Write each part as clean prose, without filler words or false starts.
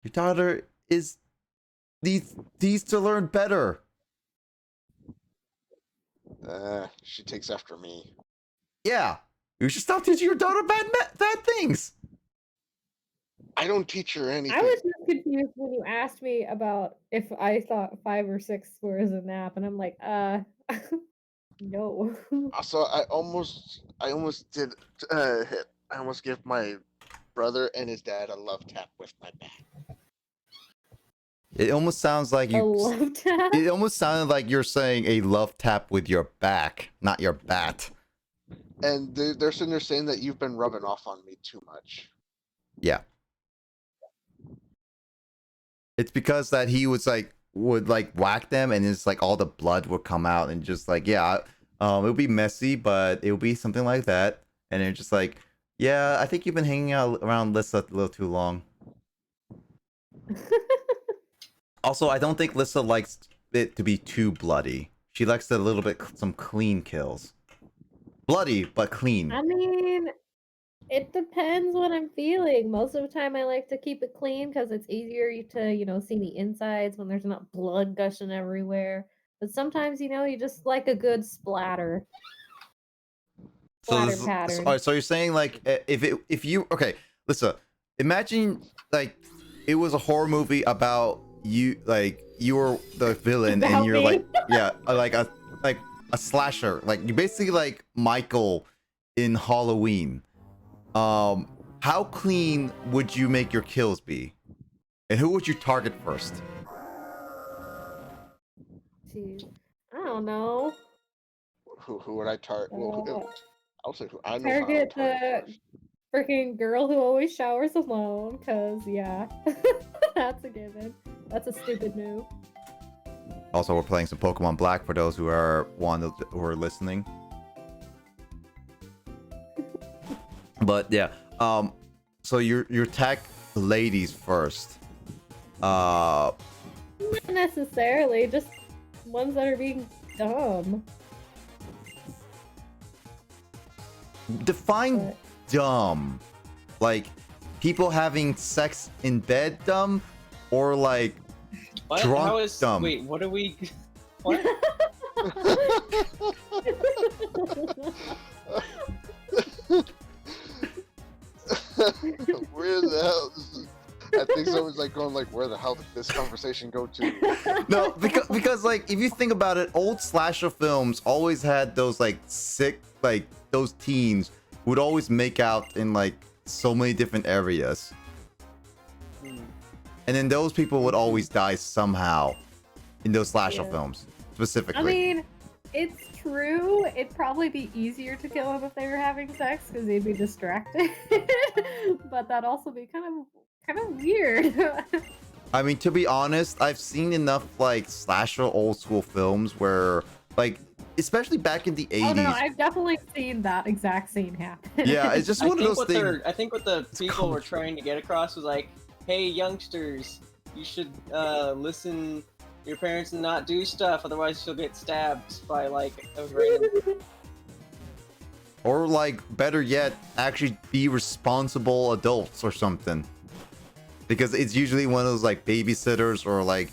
Your daughter needs to learn better. She takes after me. Yeah, you should stop teaching your daughter bad things. I don't teach her anything. I was just confused when you asked me about if I thought 5 or 6 squares a nap, and I'm like, no. So I almost did. I almost give my brother and his dad a love tap with my bat. It almost sounds like A love tap? It almost sounded like you're saying a love tap with your back, not your bat. And they're sitting there saying that you've been rubbing off on me too much. Yeah. It's because that he would whack them, and it's like all the blood would come out, and just like, yeah, it would be messy, but it would be something like that. And they're just like, yeah, I think you've been hanging out around Lissa a little too long. Also, I don't think Lissa likes it to be too bloody. She likes a little bit some clean kills. Bloody, but clean. I mean, it depends what I'm feeling. Most of the time I like to keep it clean because it's easier to, see the insides when there's not blood gushing everywhere. But sometimes, you just like a good splatter. Splatter pattern. So you're saying like if you okay, listen, imagine like it was a horror movie about you, like you were the villain and you're like, yeah, like a slasher, like you basically like Michael in Halloween. How clean would you make your kills be, and who would you target first? Jeez. I don't know. Who would I target? I'll say who I know. Target the freaking girl who always showers alone, cause yeah, that's a given. That's a stupid move. Also, we're playing some Pokemon Black for those who are listening. But yeah, so you attack the ladies first. Not necessarily, just ones that are being dumb. Define dumb. Like people having sex in bed dumb, or like drunk dumb. Wait, what are we? What? Where the hell? I think someone's like going like, where the hell did this conversation go to? No, because like if you think about it, old slasher films always had those like sick, like those teens who would always make out in like so many different areas. And then those people would always die somehow in those slasher films, specifically. I mean, it's true. It'd probably be easier to kill them if they were having sex because they'd be distracted. But that'd also be kind of weird. I mean, to be honest, I've seen enough like slasher old school films where, like, especially back in the 80s. Oh no, I've definitely seen that exact scene happen. Yeah, it's just one of those things. I think what the people were trying to get across was like, hey, youngsters, you should listen to your parents and not do stuff, otherwise you'll get stabbed by like a random... Or like, better yet, actually be responsible adults or something. Because it's usually one of those like babysitters or like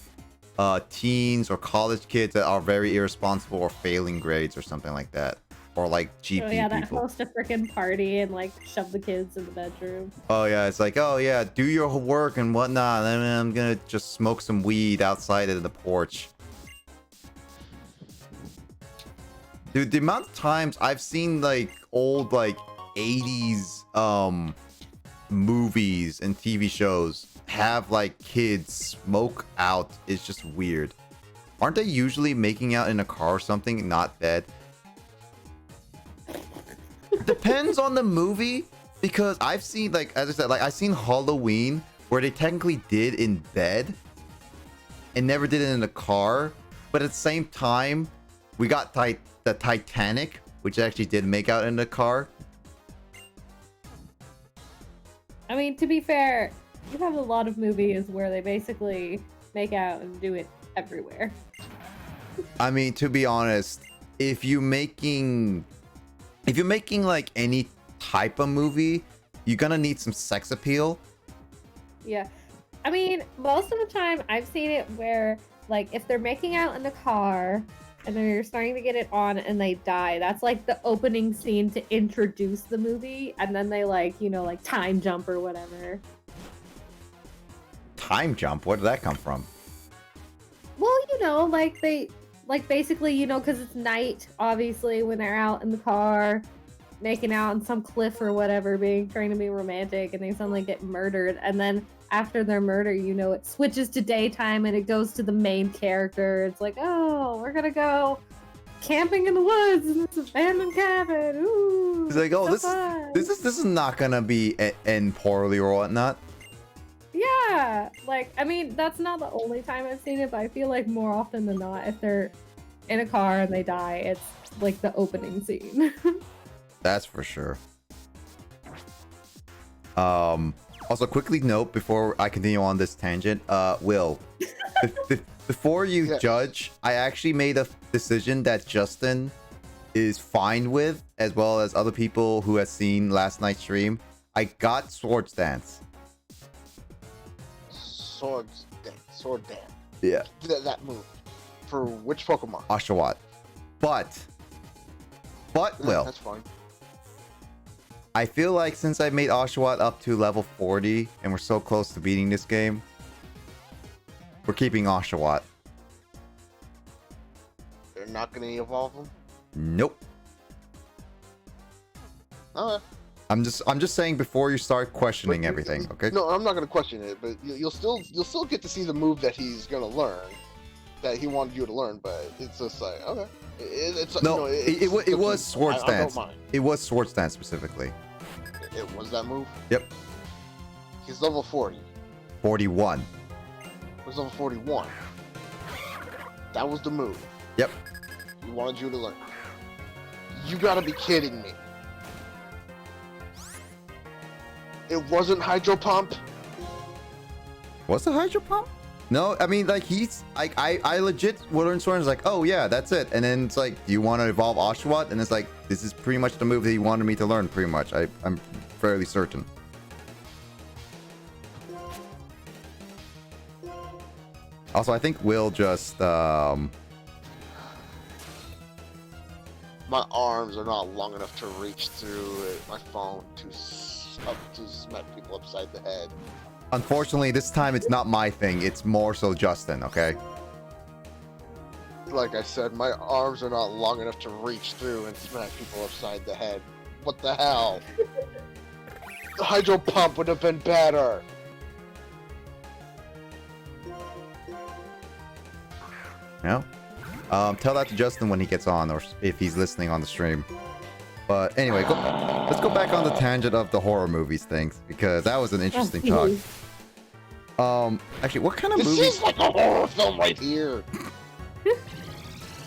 teens or college kids that are very irresponsible or failing grades or something like that. Or like GP oh yeah, that people. host a freaking party and like shove the kids in the bedroom. Oh yeah, it's like, oh yeah, do your work and whatnot, and then I'm gonna just smoke some weed outside of the porch. Dude, the amount of times I've seen like old like 80s movies and TV shows have like kids smoke out is just weird. Aren't they usually making out in a car or something, not bed? Depends on the movie, because I've seen, like, as I said, like I've seen Halloween where they technically did in bed and never did it in a car, but at the same time we got the Titanic, which actually did make out in the car. I mean, to be fair, you have a lot of movies where they basically make out and do it everywhere. I mean, to be honest, if you're making like any type of movie, you're gonna need some sex appeal. Yeah. I mean, most of the time I've seen it where, like, if they're making out in the car and then you're starting to get it on and they die, that's like the opening scene to introduce the movie, and then they, like, you know, like time jump or whatever. Time jump? Where did that come from? Well, you know, like basically, you know, because it's night, obviously, when they're out in the car making out on some cliff or whatever, trying to be romantic, and they suddenly get murdered, and then after their murder, you know, it switches to daytime and it goes to the main character. It's like, oh, we're gonna go camping in the woods in this abandoned cabin. Ooh, He's like, oh, so this is not gonna be end poorly or whatnot. Yeah, like, I mean, that's not the only time I've seen it, but I feel like more often than not, if they're in a car and they die, it's like the opening scene. That's for sure. Also, quickly note before I continue on this tangent, Will, before you Yes. judge, I actually made a decision that Justin is fine with, as well as other people who have seen last night's stream. I got Sword Dance. Sword dance. Yeah. That move. For which Pokemon? Oshawott. But Will, That's fine. I feel like since I made Oshawott up to level 40 and we're so close to beating this game, we're keeping Oshawott. They're not gonna evolve them. Nope. Okay. I'm just saying before you start questioning everything, okay? No, I'm not gonna question it, but you'll still get to see the move that he's gonna learn, that he wanted you to learn. But it's just like, okay, it's No, you know, it was Sword I don't Stance. mind. It was Sword Stance specifically. It was that move. Yep. He's level 40. 41. He was level 41. That was the move. Yep. He wanted you to learn. You gotta be kidding me. It wasn't Hydro Pump? What's the Hydro Pump? No, I mean, like, he's like, I legit would learn Sword and like, oh yeah, that's it. And then it's like, do you want to evolve Oshawott? And it's like, this is pretty much the move that he wanted me to learn, pretty much. I'm fairly certain. Also, I think Will just My arms are not long enough to reach through my phone to smack people upside the head. unfortunately, this time it's not my thing. It's more so Justin, okay? Like I said, my arms are not long enough to reach through and smack people upside the head. What the hell? The Hydro Pump would have been better. Yeah. Tell that to Justin when he gets on, or if he's listening on the stream. But anyway, let's go back on the tangent of the horror movies things, because that was an interesting talk. Actually, what kind of This movies? is like a horror film right here.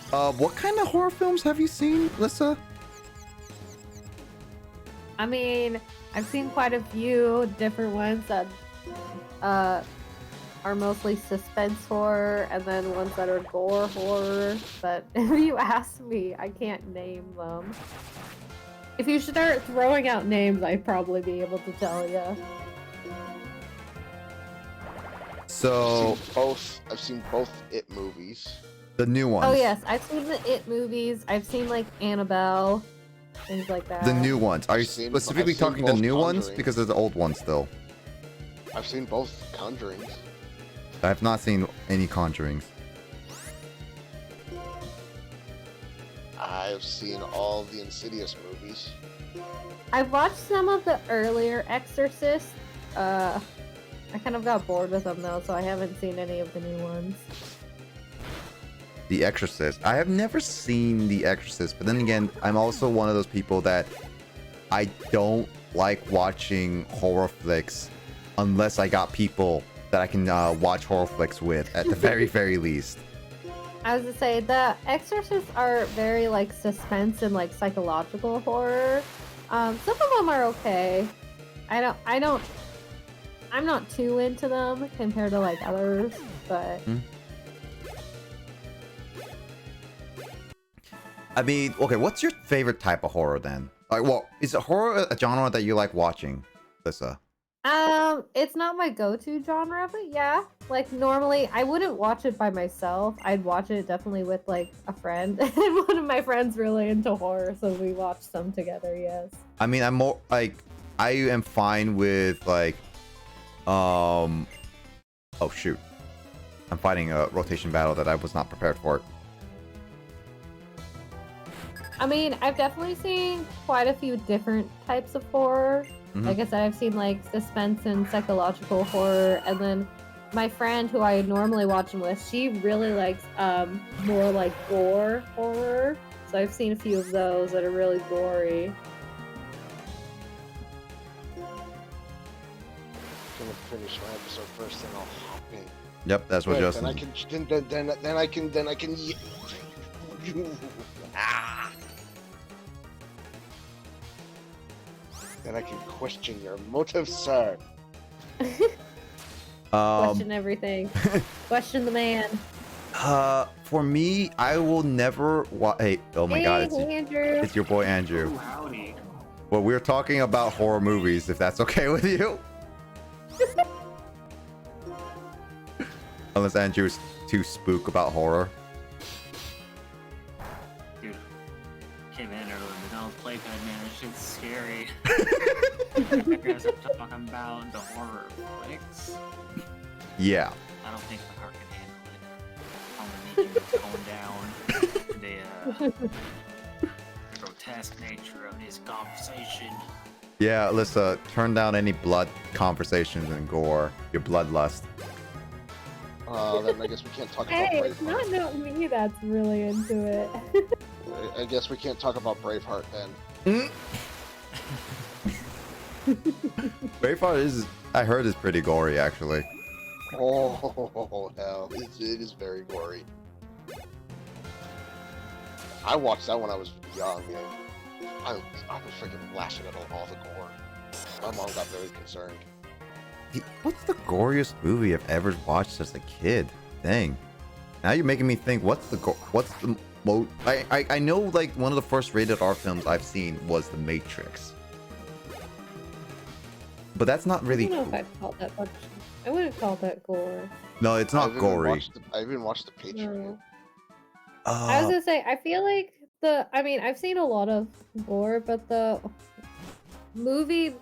What kind of horror films have you seen, Lissa? I mean, I've seen quite a few different ones that are mostly suspense horror, and then ones that are gore horror. But if you ask me, I can't name them. If you start throwing out names, I'd probably be able to tell you. So I've seen both It movies. the new ones. Oh yes, I've seen the It movies. I've seen like Annabelle, things like that. The new ones. Are you I've seen specifically talking the both new ones? Conjuring. Because there's the old ones still. I've seen both Conjurings. I have not seen any Conjurings. I've seen all the Insidious movies. I've watched some of the earlier Exorcist. I kind of got bored with them though, so I haven't seen any of the new ones. The Exorcist. I have never seen The Exorcist, but then again, I'm also one of those people that I don't like watching horror flicks unless I got people that I can watch horror flicks with, at the very, very least. I was to say the Exorcists are very like suspense and like psychological horror. Some of them are okay. I'm not too into them compared to like others, but I mean, okay, what's your favorite type of horror then? Like, well, is it horror a genre that you like watching, Lissa? It's not my go-to genre, but yeah. Like normally I wouldn't watch it by myself. I'd watch it definitely with like a friend. And one of my friends really into horror, so we watched some together, yes. I mean, I'm more like I am fine with like oh shoot. I'm fighting a rotation battle that I was not prepared for. I mean, I've definitely seen quite a few different types of horror. Like I said, I've seen like suspense and psychological horror, and then my friend who I normally watch them with, she really likes more like gore horror. So I've seen a few of those that are really gory. I'm gonna finish my episode first, then I'll hop in. Yep, that's what Good, Justin. then I can. Ah. Then I can question your motives, sir. Question everything. Question the man. For me, I will never hey, oh my god, Hey, Andrew. it's your boy Andrew. Ooh, howdy. Well, we're talking about horror movies, if that's okay with you. Unless Andrew's too spook about horror. Dude, came in early, but no playpad, man, that shit's scary. You guys are talking about the horror flicks. Yeah. I don't think the heart can handle it. I'm gonna need you to tone down the grotesque nature of this conversation. Yeah, Alyssa, turn down any blood conversations and gore. Your bloodlust. Then I guess we can't talk Hey, about it's Braveheart. not me that's really into it. I guess we can't talk about Braveheart then. Braveheart is, I heard, is pretty gory actually. Oh hell, it is very gory. I watched that when I was young, and I was freaking lashing at all the gore. My mom got very concerned. What's the goriest movie I've ever watched as a kid? Dang. Now you're making me think. What's the most? I know like one of the first rated R films I've seen was The Matrix. But that's not really. I don't know if I'd call that much. I wouldn't call that gore. No, it's not gory. I even watched The Patriot. No. I was gonna say, I feel like I mean, I've seen a lot of gore, but the movie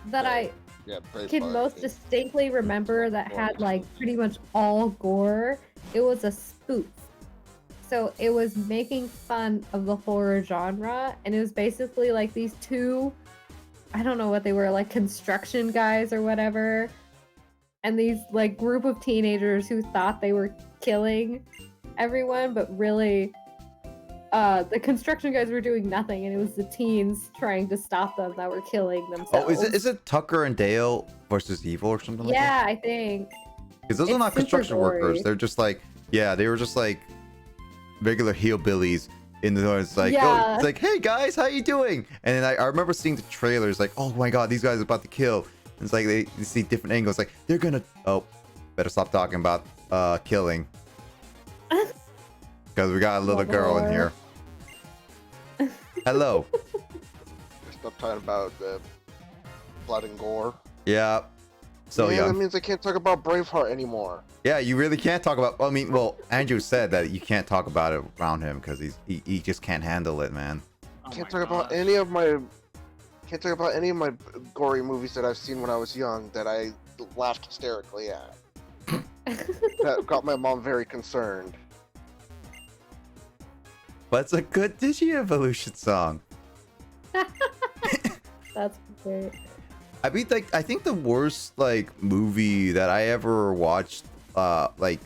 that I Yeah, Braveheart. can most distinctly remember that had like pretty much all gore, it was a spoof. So it was making fun of the horror genre, and it was basically like these two, I don't know what they were, like construction guys or whatever, and these like group of teenagers who thought they were killing everyone, but really the construction guys were doing nothing, and it was the teens trying to stop them that were killing themselves. Oh, is it Tucker and Dale versus Evil or something like that? Yeah, I think. Because those are It's not super construction workers. gory. They're just like, yeah, they were just like regular hillbillies in the. It's like, oh, Yeah. it's like, hey guys, how you doing? And then I remember seeing the trailers, like, oh my god, these guys are about to kill. And it's like they see different angles, like they're gonna. Oh, better stop talking about killing. Because we got a little girl in here. Hello. Stop talking about blood and gore. Yeah. So yeah, young. that means I can't talk about Braveheart anymore. Yeah, you really can't talk about. I mean, well, Andrew said that you can't talk about it around him because he just can't handle it, man. Oh Can't my talk about gosh. any of my gory movies that I've seen when I was young that I laughed hysterically at. That got my mom very concerned. But it's a good Digi-Evolution song. That's great. I mean, like, I think the worst like movie that I ever watched, like,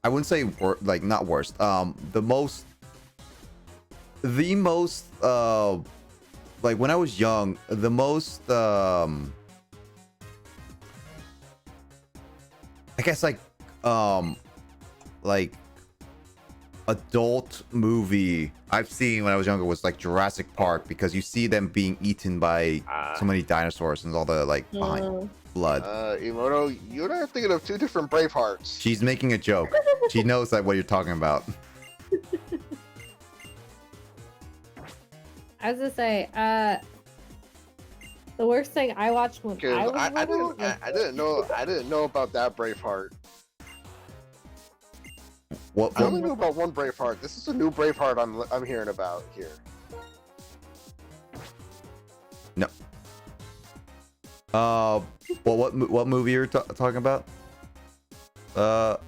I wouldn't say like not worst. The most, like when I was young, the most, I guess like adult movie I've seen when I was younger was like Jurassic Park, because you see them being eaten by so many dinosaurs and all the like behind blood. Emoto, you and I are thinking of two different Bravehearts. She's making a joke. She knows that what you're talking about. I was gonna say, The worst thing I watched when I Because was I little. didn't know about that Braveheart. What? I only knew about one Braveheart. This is a new Braveheart I'm hearing about here. No. Well, what movie you're talking about?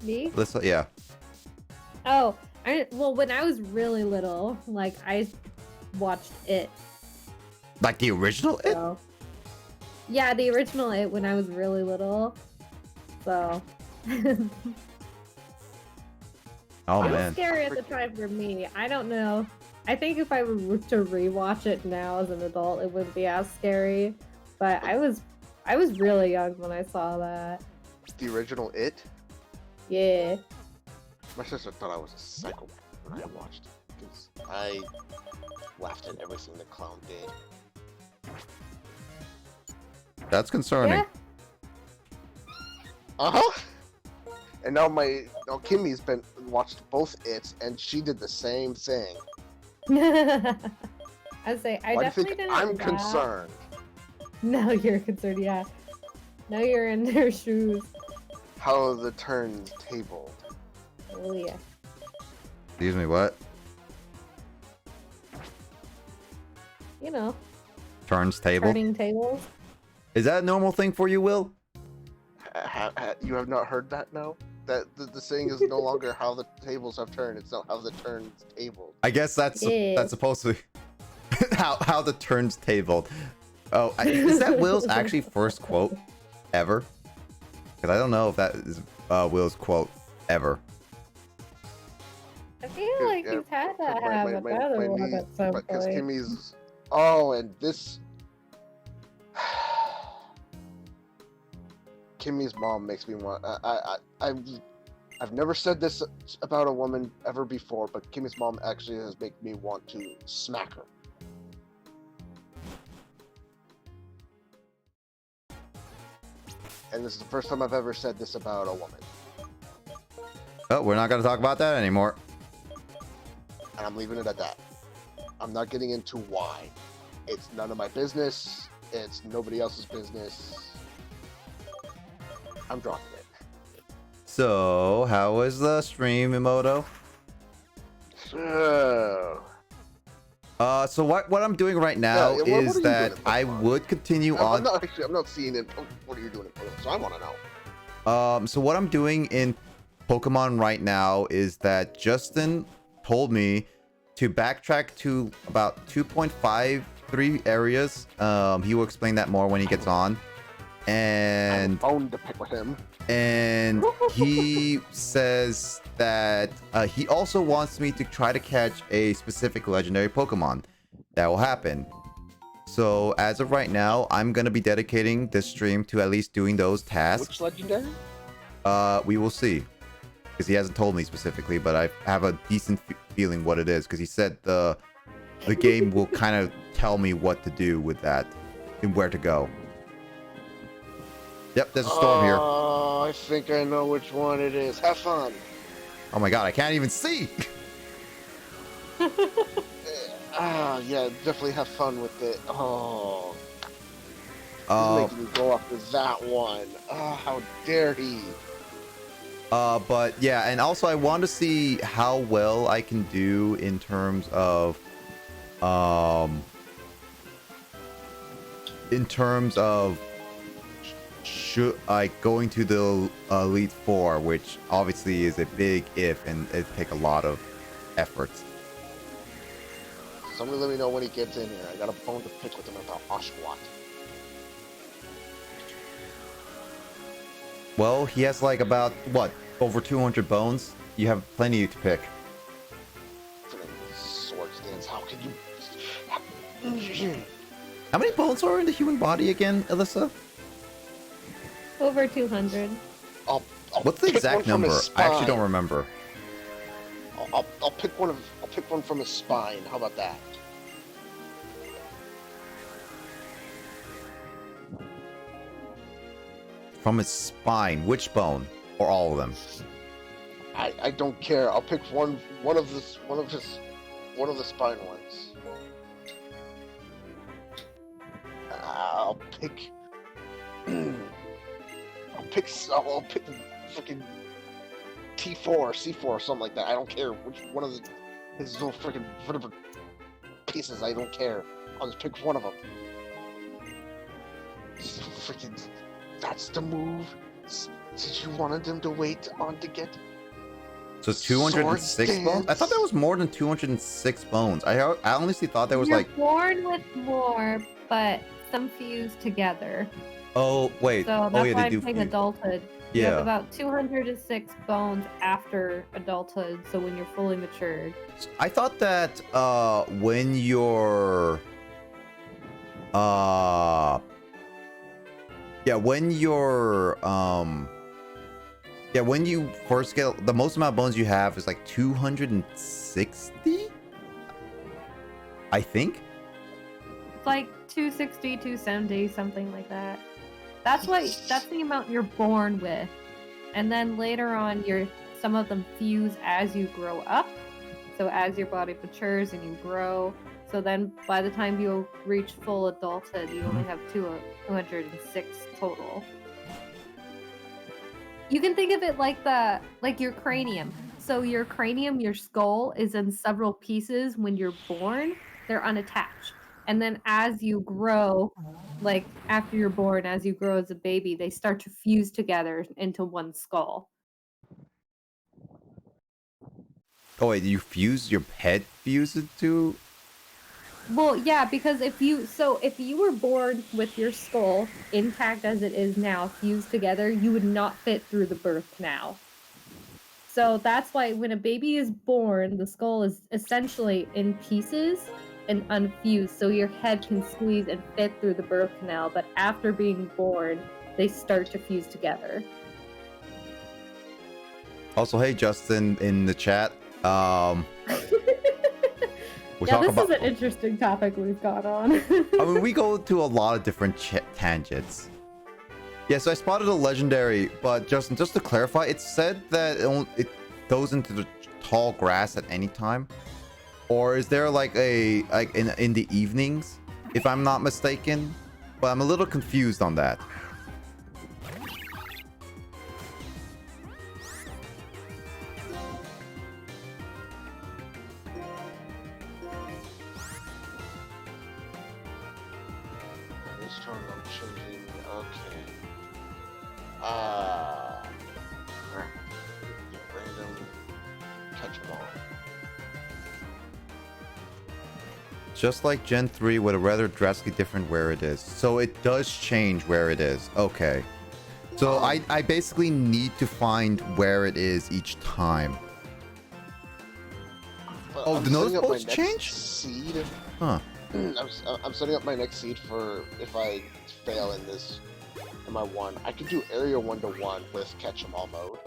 Me? Yeah. Oh, well, when I was really little, like I watched it. Like the original It? So. Yeah, the original It when I was really little. So. Oh It was man. scary at the time for me. I don't know. I think if I were to rewatch it now as an adult, it wouldn't be as scary. But I was really young when I saw that. The original It? Yeah. My sister thought I was a psychopath when I watched it. Because I laughed at everything the clown did. That's concerning. Yeah. Uh-huh! And now Kimmy's watched both It's, and she did the same thing. I say I Why do you definitely think didn't. I'm laugh. concerned? Now you're concerned, yeah. Now you're in their shoes. How are the turns tabled? Oh yeah. Excuse me, what? You know, Turns table? turning tables. Is that a normal thing for you, Will? You have not heard that now? That the saying is no longer how the tables have turned, it's not how the turns tabled. I guess that's supposed to be how the turns tabled. Oh, is that Will's actually first quote ever? Because I don't know if that is Will's quote ever. I feel like he's had to have another one at some Because point. Kimmy's... Oh, and this... Kimmy's mom makes me want... I've never said this about a woman ever before, but Kimmy's mom actually has made me want to smack her. And this is the first time I've ever said this about a woman. Oh, we're not going to talk about that anymore. And I'm leaving it at that. I'm not getting into why. It's none of my business. It's nobody else's business. I'm dropping it. So, how was the stream, Emoto? So what I'm doing right now Yeah, what are is you that doing in I Pokemon? would continue on. I'm not seeing it. What are you doing in Pokemon? So I want to know. So what I'm doing in Pokemon right now is that Justin told me to backtrack to about 2.53 areas. He will explain that more when he gets on. And I'm phone to pick with him. And he says that he also wants me to try to catch a specific legendary Pokemon. That will happen. So as of right now, I'm going to be dedicating this stream to at least doing those tasks. Which legendary? We will see. Because he hasn't told me specifically, but I have a decent feeling what it is. Because he said the game will kind of tell me what to do with that and where to go. Yep, there's a storm here. Oh, I think I know which one it is. Have fun. Oh my god, I can't even see! Yeah, definitely have fun with it. Oh. Uh, He's making me go after that one. Oh, how dare he. But yeah, and also I want to see how well I can do in terms of, going to the Elite Four, which obviously is a big if, and it take a lot of effort. Somebody let me know when he gets in here. I got a bone to pick with him about Oshawott. Well, he has like about, what, over 200 bones? You have plenty to pick. Sword stance, how could you... How many bones are in the human body again, Alyssa? Over 200. I'll What's the pick exact one from number? his I actually spine. don't remember. I'll pick one from his spine. How about that? From his spine, which bone? Or all of them? I don't care. I'll pick one of the spine ones. I'll pick. I'll pick fucking T4, C4, or something like that. I don't care which one of his little freaking vertebrate pieces. I don't care. I'll just pick one of them. Freaking. That's the move. Did you wanted them to wait on to get? So 206 Sword bones? I thought dance. there was more than 206 bones. I honestly thought there was You're like. born with more, but some fuse together. Oh wait. So Oh that's yeah, why they I'm do. saying fuse. adulthood. You have Yeah. about 206 bones after adulthood, so when you're fully matured. I thought that when you're when you first get the most amount of bones you have is like 260, I think. It's like 260, 270, something like that. That's the amount you're born with. And then later on some of them fuse as you grow up. So as your body matures and you grow. So then by the time you reach full adulthood, you only have 206 total. You can think of it like your cranium. So your cranium, your skull, is in several pieces when you're born. They're unattached. And then as you grow, like after you're born, as you grow as a baby, they start to fuse together into one skull. Oh wait, your head fuses to? Well, yeah, because if you were born with your skull intact as it is now, fused together, you would not fit through the birth canal. So that's why when a baby is born, the skull is essentially in pieces and unfused, so your head can squeeze and fit through the birth canal, but after being born, they start to fuse together. Also, hey Justin in the chat. This is an interesting topic we've got on. I mean, we go to a lot of different tangents. Yeah, so I spotted a legendary, but Justin, just to clarify, it said that it goes into the tall grass at any time, or is there like in the evenings, if I'm not mistaken? But I'm a little confused on that. Random catch 'em all. Just like Gen 3 with a rather drastically different where it is. So it does change where it is. Okay. So I basically need to find where it is each time. But Oh, I'm the notice setting up my bolts next change? Seed. Huh. I'm setting up my next seed for if I fail in this. In my one, I could do area 1-to-1 with catch 'em all mode.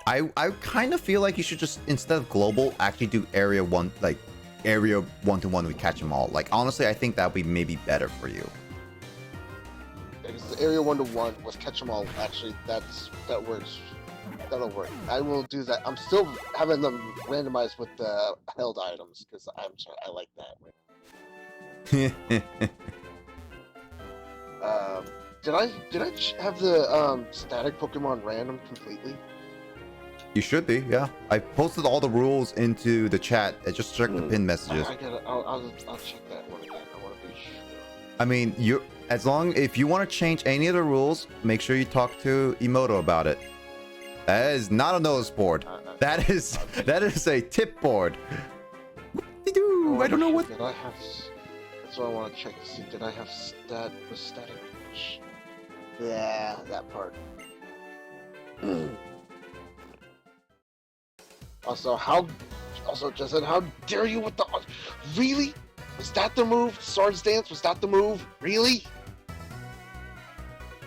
I kind of feel like you should just, instead of global, actually do area 1, like area 1-to-1 with catch 'em all. Like, honestly, I think that would be maybe better for you. Because the area 1-to-1 with catch 'em all, actually, that works. That'll work. I will do that. I'm still having them randomized with the held items because I like that. Did I have the static Pokemon random completely? You should be, yeah. I posted all the rules into the chat. I just checked the pin messages. I'll check that one again. I want to be sure. I mean, if you want to change any of the rules, make sure you talk to Emoto about it. That is not a notice board. That is a tip board. Oh, I don't know what. Did I have? That's what I want to check to see. Did I have static? Yeah, that part. Also, Justin, how dare you with the... Really? Was that the move? Swords Dance? Was that the move? Really?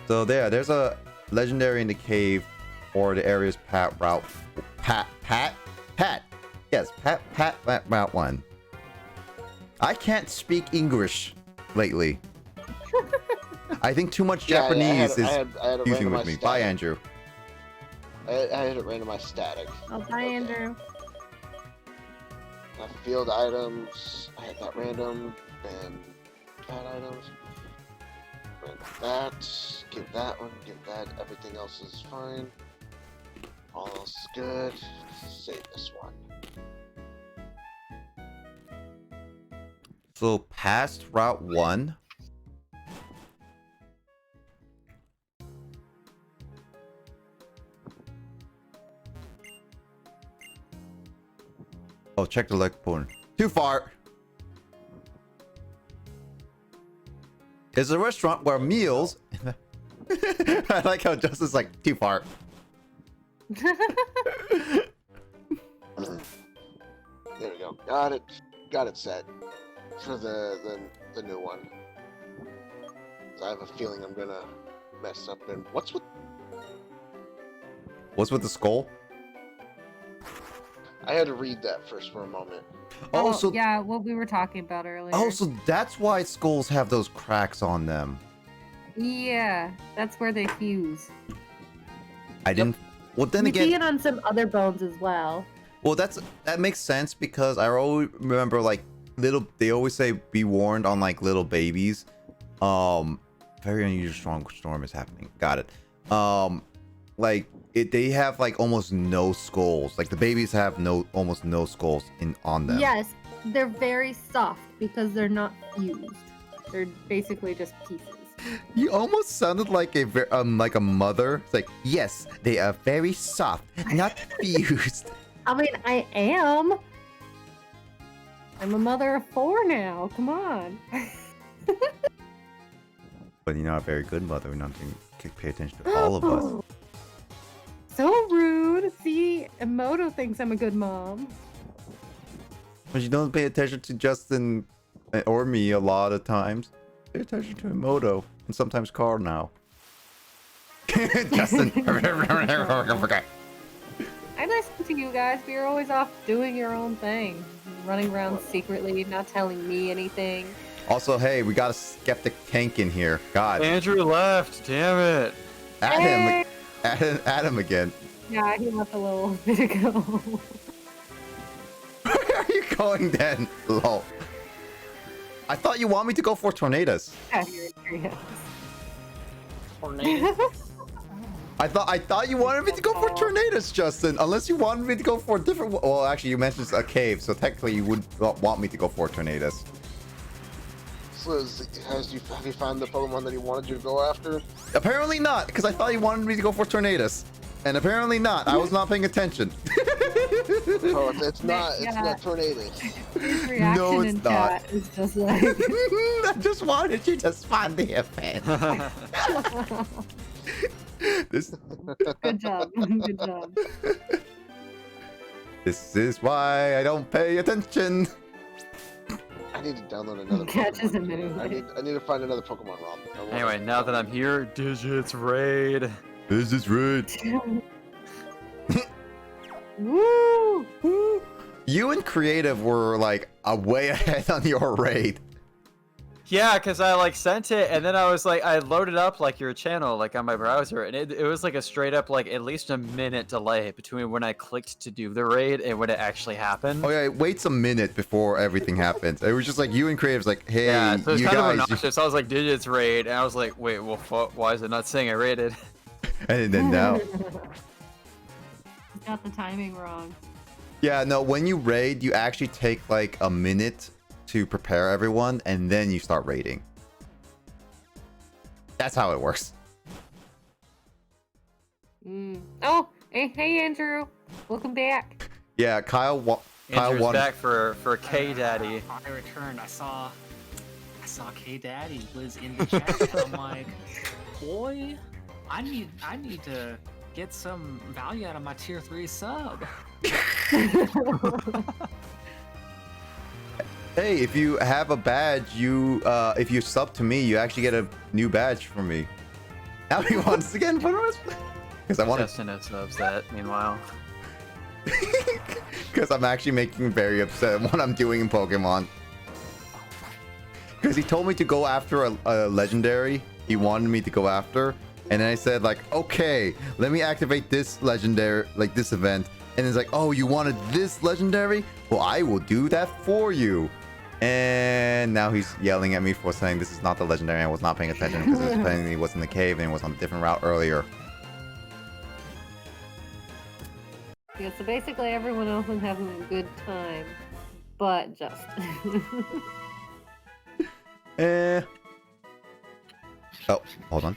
So there's a legendary in the cave, or the area's Pat. Yes, Pat Route 1. I can't speak English lately. I think too much Japanese is fusing with me. Static. Bye, Andrew. I had it randomized static. Oh, bye, Andrew. Field items. I had that random. And pad items. Give that one, give that. Everything else is fine. All else is good. Save this one. So past Route 1. Oh, check the leg point. Too far. It's a restaurant where meals. I like how Justin's like too far. There we go. Got it. Got it set for the new one. I have a feeling I'm gonna mess up. And what's with the skull? I had to read that first for a moment. Oh, so yeah, what we were talking about earlier. oh, so that's why skulls have those cracks on them. Yeah, that's where they fuse. I didn't. Well, then You again, see it on some other bones as well. well, that makes sense because I always remember like they always say be warned on like little babies. Very unusual strong storm is happening. Got it. They have like almost no skulls. Like the babies have almost no skulls on them. Yes, they're very soft because they're not fused. They're basically just pieces. You almost sounded like like a mother. It's like, yes, they are very soft, not fused. I mean, I am. I'm a mother of 4 now. Come on. But you're not a very good mother. Not to pay attention to all of us. So rude. See, Emoto thinks I'm a good mom. But you don't pay attention to Justin or me a lot of times. Pay attention to Emoto and sometimes Carl now. Justin. I listen to you guys, but you're always off doing your own thing. Running around secretly, not telling me anything. Also, hey, we got a skeptic tank in here. God. Andrew left. Damn it. Adam again. Yeah, he left a little bit ago. Where are you going then? Lol. I thought you want me to go for tornadoes. Yeah, here he is. Tornado. I thought you wanted me to go for tornadoes, Justin. Unless you wanted me to go for a different. Well, actually, you mentioned a cave, so technically you would want me to go for tornadoes. So have you found the Pokemon that you wanted you to go after? Apparently not, because I thought you wanted me to go for tornadoes, and apparently not. I was not paying attention. Oh, it's not. It's Yeah. not tornadoes. His reaction No, it's in not. chat is just like. I just wanted you to find the event. This. Good job. Good job. This is why I don't pay attention. I need to download another Catches Pokemon. him anyway. I need to find another Pokemon ROM. Anyway, now that I'm here, Digits raid. This is right. Woo! Woo. You and Creative were like way ahead on your raid. Yeah, because I like sent it, and then I was like, I loaded up like your channel like on my browser, and it was like a straight up like at least a minute delay between when I clicked to do the raid and when it actually happened. Oh yeah, it waits a minute before everything happens. It was just like you and Creative's like, hey, Yeah, so it's you kind of guys. obnoxious. I was like, Digits raid, and I was like, wait, well, why is it not saying I raided? And then now. He's got the timing wrong. Yeah, no, when you raid, you actually take like a minute to prepare everyone, and then you start raiding. That's how it works. Oh, hey Andrew. Welcome back. Yeah, Kyle Andrew's won. back for K Daddy. I returned. I saw K Daddy was in the chat. And I'm like, boy, I need to get some value out of my tier 3 sub. Hey, if you have a badge, if you sub to me, you actually get a new badge from me. Now he wants again, because I want to. Justin has subs that. Meanwhile, Because I'm actually making him very upset at what I'm doing in Pokemon. Because he told me to go after a legendary. He wanted me to go after, and then I said like, okay, let me activate this legendary, like this event. And it's like, oh, you wanted this legendary? Well, I will do that for you. And now he's yelling at me for saying this is not the legendary. I was not paying attention because it apparently was in the cave and it was on a different route earlier. Yeah, so basically everyone else is having a good time, but Justin. Oh, hold on.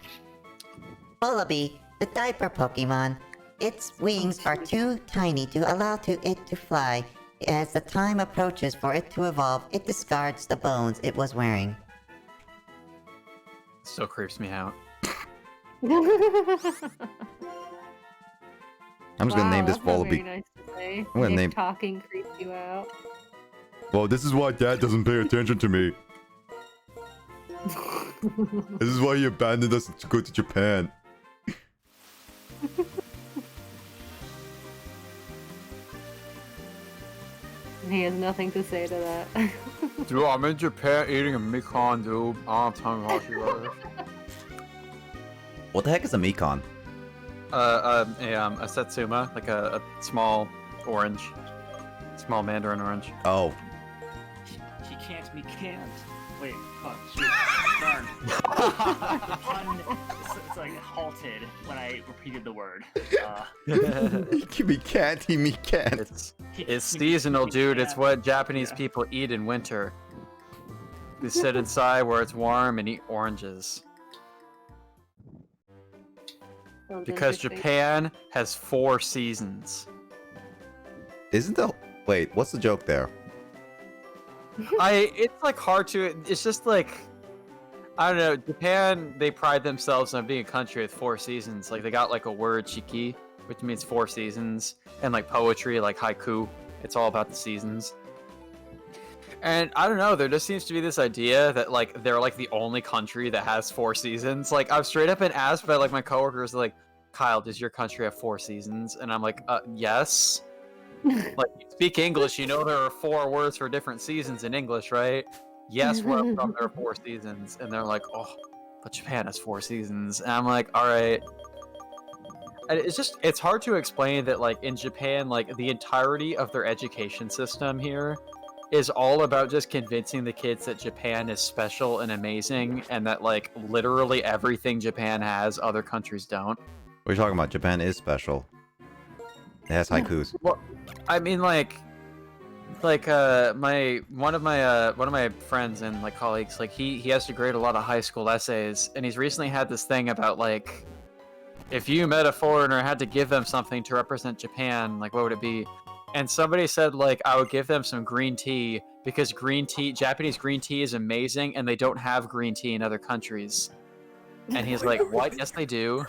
Bullaby, the diaper Pokemon. Its wings are too tiny to allow it to fly. As the time approaches for it to evolve, it discards the bones it was wearing. Still creeps me out. I'm just gonna name this that's not very Volbeat. nice to say. I'm gonna If name- talking creeps you out. Well, this is why Dad doesn't pay attention to me. This is why he abandoned us to go to Japan. He has nothing to say to that. Dude, I'm in Japan eating a Mikon, dude. I'm telling you about it. What the heck is a Mikon? A Satsuma, like a small orange. Small mandarin orange. Oh. He can't, me can't. Wait, fuck, shoot. Darn. The pun, it's like halted when I repeated the word. Me can't, he me can't. It's seasonal, dude. It's what Japanese people eat in winter. They sit inside where it's warm and eat oranges. Sounds Because interesting. Japan has 4 seasons. Isn't the... Wait, what's the joke there? It's like hard to... It's just like... I don't know. Japan, they pride themselves on being a country with 4 seasons. Like, they got like a word, shiki, which means 4 seasons. And like poetry, like haiku. It's all about the seasons. And I don't know, there just seems to be this idea that like they're like the only country that has 4 seasons. Like, I've straight up been asked by like my coworkers, like, Kyle, does your country have 4 seasons? And I'm like, yes. Like, you speak English, you know there are 4 words for different seasons in English, right? Yes, where I'm from, there are 4 seasons. And they're like, oh, but Japan has 4 seasons. And I'm like, all right. And it's hard to explain that, like, in Japan, like, the entirety of their education system here is all about just convincing the kids that Japan is special and amazing, and that, like, literally everything Japan has, other countries don't. What are you talking about? Japan is special. It has haikus. Well, I mean, like one of my friends and like colleagues, like he has to grade a lot of high school essays, and he's recently had this thing about like, if you met a foreigner and had to give them something to represent Japan, like what would it be? And somebody said like I would give them some green tea because Japanese green tea is amazing, and they don't have green tea in other countries. And he's like, what? Yes, they do.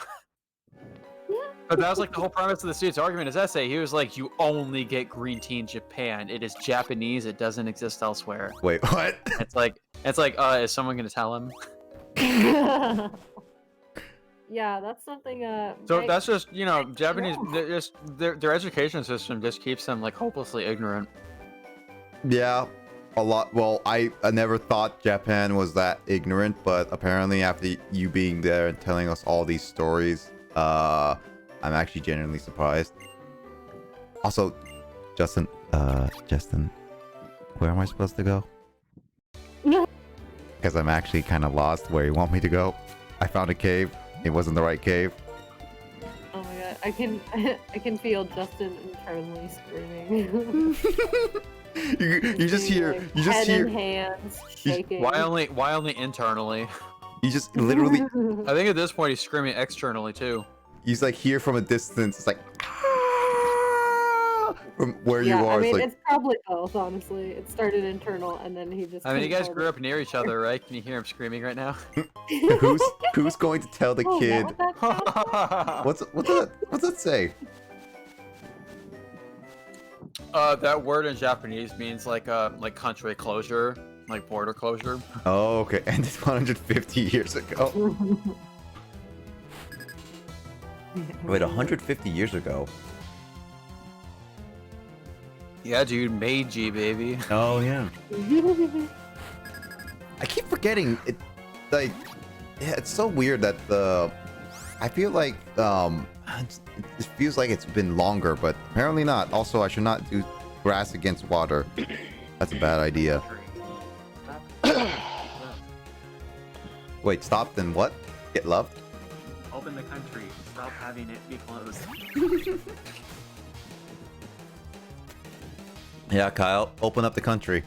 But that was like the whole premise of the student's argument in his essay. He was like, you only get green tea in Japan. It is Japanese. It doesn't exist elsewhere. Wait, what? It's like, is someone going to tell him? Yeah, that's something. So that's just, you know, Japanese, their education system just keeps them like hopelessly ignorant. Yeah, a lot. Well, I never thought Japan was that ignorant, but apparently after you being there and telling us all these stories, I'm actually genuinely surprised. Also, Justin, where am I supposed to go? Because I'm actually kind of lost where you want me to go. I found a cave. It wasn't the right cave. Oh my god, I can feel Justin internally screaming. you just hear, head in hands shaking. Why only internally? you just literally, I think at this point he's screaming externally too. he's like here from a distance. It's like, from where Yeah, you are. I mean, It's like, it's probably both, honestly. It started internal, and then he just. I mean, you guys controlled grew it. up near each other, right? Can you hear him screaming right now? who's going to tell the Oh, is kid? that what that What's that say? That word in Japanese means like country closure, like border closure. Oh, okay. Ended 150 years ago. Wait, 150 years ago? Yeah, dude, Meiji, baby. Oh, yeah. I keep forgetting it. Like, yeah, it's so weird that I feel like it feels like it's been longer, but apparently not. Also, I should not do grass against water. That's a bad idea. Wait, stopped and what? Get loved? Open the country. Stop having it be closed. Yeah, Kyle, open up the country.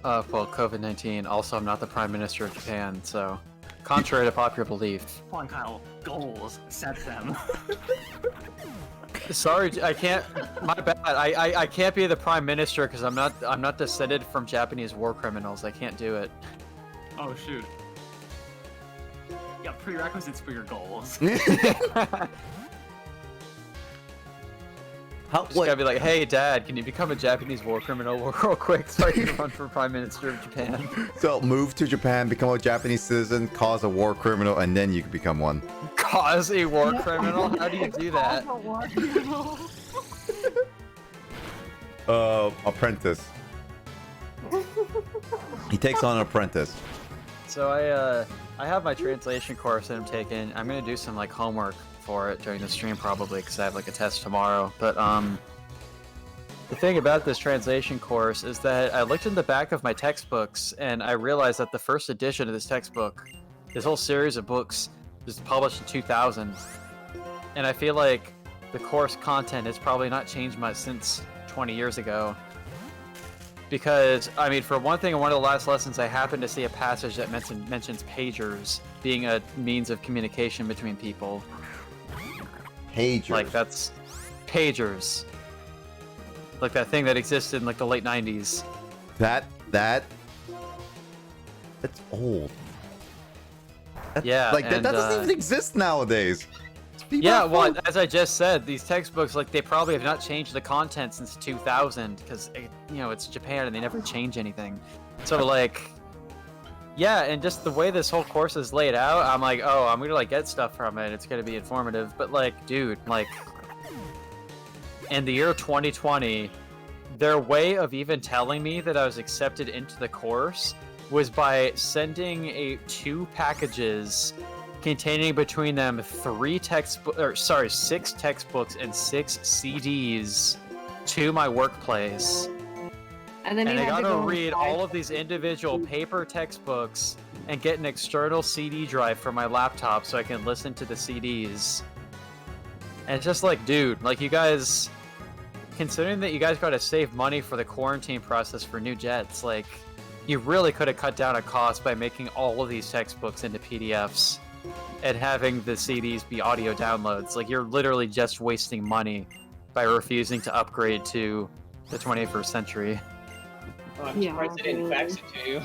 Well, COVID-19. Also, I'm not the Prime Minister of Japan, so contrary to popular belief. Come on, Kyle. Goals. Set them. Sorry, I can't. My bad. I can't be the Prime Minister because I'm not descended from Japanese war criminals. I can't do it. Oh shoot. Yeah, prerequisites for your goals. How? Just gotta be like, hey, Dad, can you become a Japanese war criminal real quick so I can run for Prime Minister of Japan? So move to Japan, become a Japanese citizen, cause a war criminal, and then you can become one. Cause a war criminal? How do you do that? Apprentice. He takes on an apprentice. So I have my translation course that I'm taking. I'm gonna do some like homework for it during the stream probably because I have like a test tomorrow. But the thing about this translation course is that I looked in the back of my textbooks and I realized that the first edition of this textbook, this whole series of books, was published in 2000, and I feel like the course content has probably not changed much since 20 years ago. Because, I mean, for one thing, in one of the last lessons, I happened to see a passage that mentions pagers being a means of communication between people. Pagers. Like, that's pagers. Like that thing that existed in, like, the late 90s. That's old. Yeah, Like, that and, doesn't even exist nowadays. Yeah, well, as I just said, these textbooks, like, they probably have not changed the content since 2000, because, you know, it's Japan and they never change anything. So, like, yeah, and just the way this whole course is laid out, I'm like, oh, I'm gonna, like, get stuff from it, it's gonna be informative, but, like, dude, like, in the year 2020, their way of even telling me that I was accepted into the course was by sending 2 packages containing between them 6 textbooks and 6 CDs to my workplace. And then And you I had to gotta go read inside. all of these individual paper textbooks and get an external CD drive for my laptop so I can listen to the CDs. And it's just like, dude, like, you guys, considering that you guys gotta save money for the quarantine process for new jets, like, you really could have cut down a cost by making all of these textbooks into PDFs and having the CDs be audio downloads. Like, you're literally just wasting money by refusing to upgrade to the 21st century. Oh, I'm Yeah, surprised they didn't fax it to you.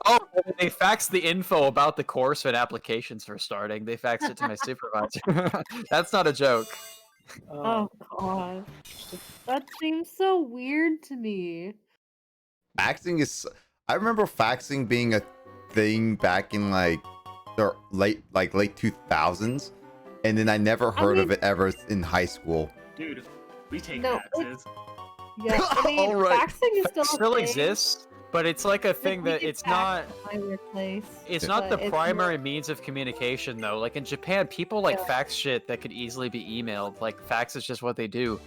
Oh, they faxed the info about the course when applications were starting. They faxed it to my supervisor. That's not a joke. Oh god. That seems so weird to me. Faxing is. I remember faxing being a thing back in like the late 2000s, and then I never heard of it ever in high school. Dude, we take No, taxes. Yeah, I mean, Alright. faxing is still a Still thing. exists, but it's like a Like, thing we that get it's fax not. at my workplace, It's not the but it's primary means of communication, though. Like in Japan, people like Yeah. fax shit that could easily be emailed. Like fax is just what they do.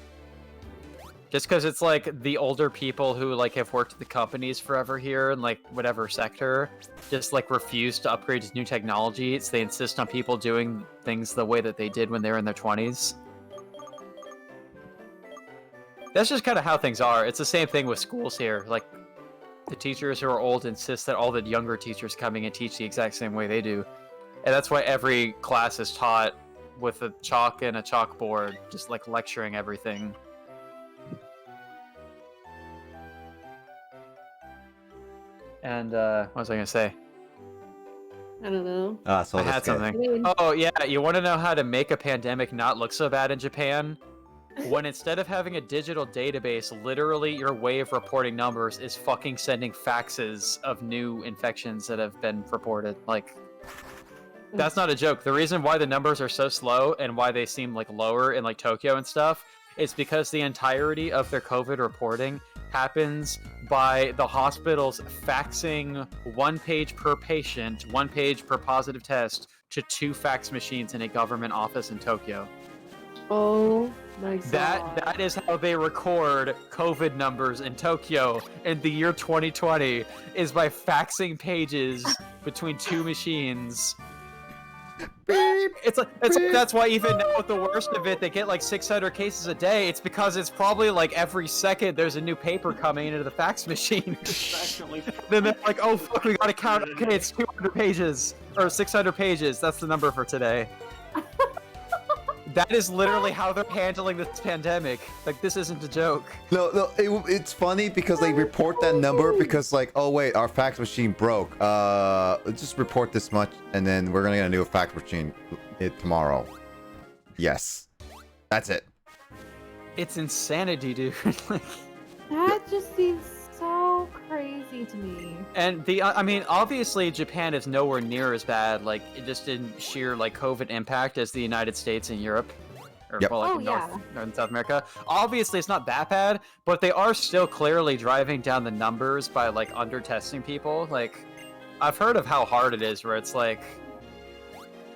Just because it's like the older people who like have worked at the companies forever here and like whatever sector, just like refuse to upgrade to new technologies. They insist on people doing things the way that they did when they were in their 20s. That's just kind of how things are. It's the same thing with schools here. Like, the teachers who are old insist that all the younger teachers coming and teach the exact same way they do. And that's why every class is taught with a chalk and a chalkboard, just like lecturing everything. And, what was I gonna say? I don't know. So I had this guy. something. I mean, Oh, yeah, you want to know how to make a pandemic not look so bad in Japan? When instead of having a digital database, literally your way of reporting numbers is fucking sending faxes of new infections that have been reported. Like, that's not a joke. The reason why the numbers are so slow and why they seem like lower in like Tokyo and stuff is because the entirety of their COVID reporting happens by the hospitals faxing 1 page per patient, 1 page per positive test to 2 fax machines in a government office in Tokyo. Oh my god. That is how they record COVID numbers in Tokyo in the year 2020 is by faxing pages between two machines. It's like that's why even now with the worst of it, they get like 600 cases a day. It's because it's probably like every second there's a new paper coming into the fax machine. Actually, Then they're like, oh fuck, we gotta count. Okay, it's 200 pages or 600 pages. That's the number for today. That is literally how they're handling this pandemic. Like, this isn't a joke. No, it's funny because they report that number because like, oh wait, our fax machine broke. Let's just report this much, and then we're gonna get a new fax machine tomorrow. Yes, that's it. It's insanity, dude. Like, That just seems so crazy to me. and I mean, obviously Japan is nowhere near as bad, like, just in sheer, like, COVID impact as the United States and Europe. Or, Yep. well, like, Oh, North yeah. and South America. Obviously, it's not that bad, but they are still clearly driving down the numbers by, like, under-testing people. Like, I've heard of how hard it is, where it's like,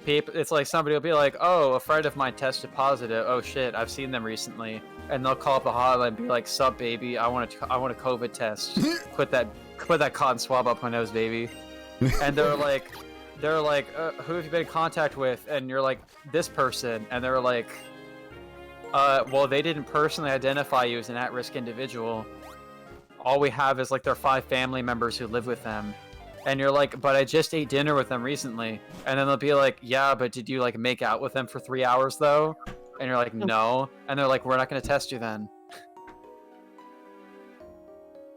it's like somebody will be like, oh, a friend of mine tested positive. Oh shit, I've seen them recently. And they'll call up the hotline and be like, sup, baby, I want a COVID test. Put that cotton swab up my nose, baby. And they're like, who have you been in contact with? And you're like, this person. And they're like, well, they didn't personally identify you as an at-risk individual. All we have is like their 5 family members who live with them. And you're like, but I just ate dinner with them recently. And then they'll be like, yeah, but did you like make out with them for 3 hours though? And you're like, no. And they're like, we're not going to test you then.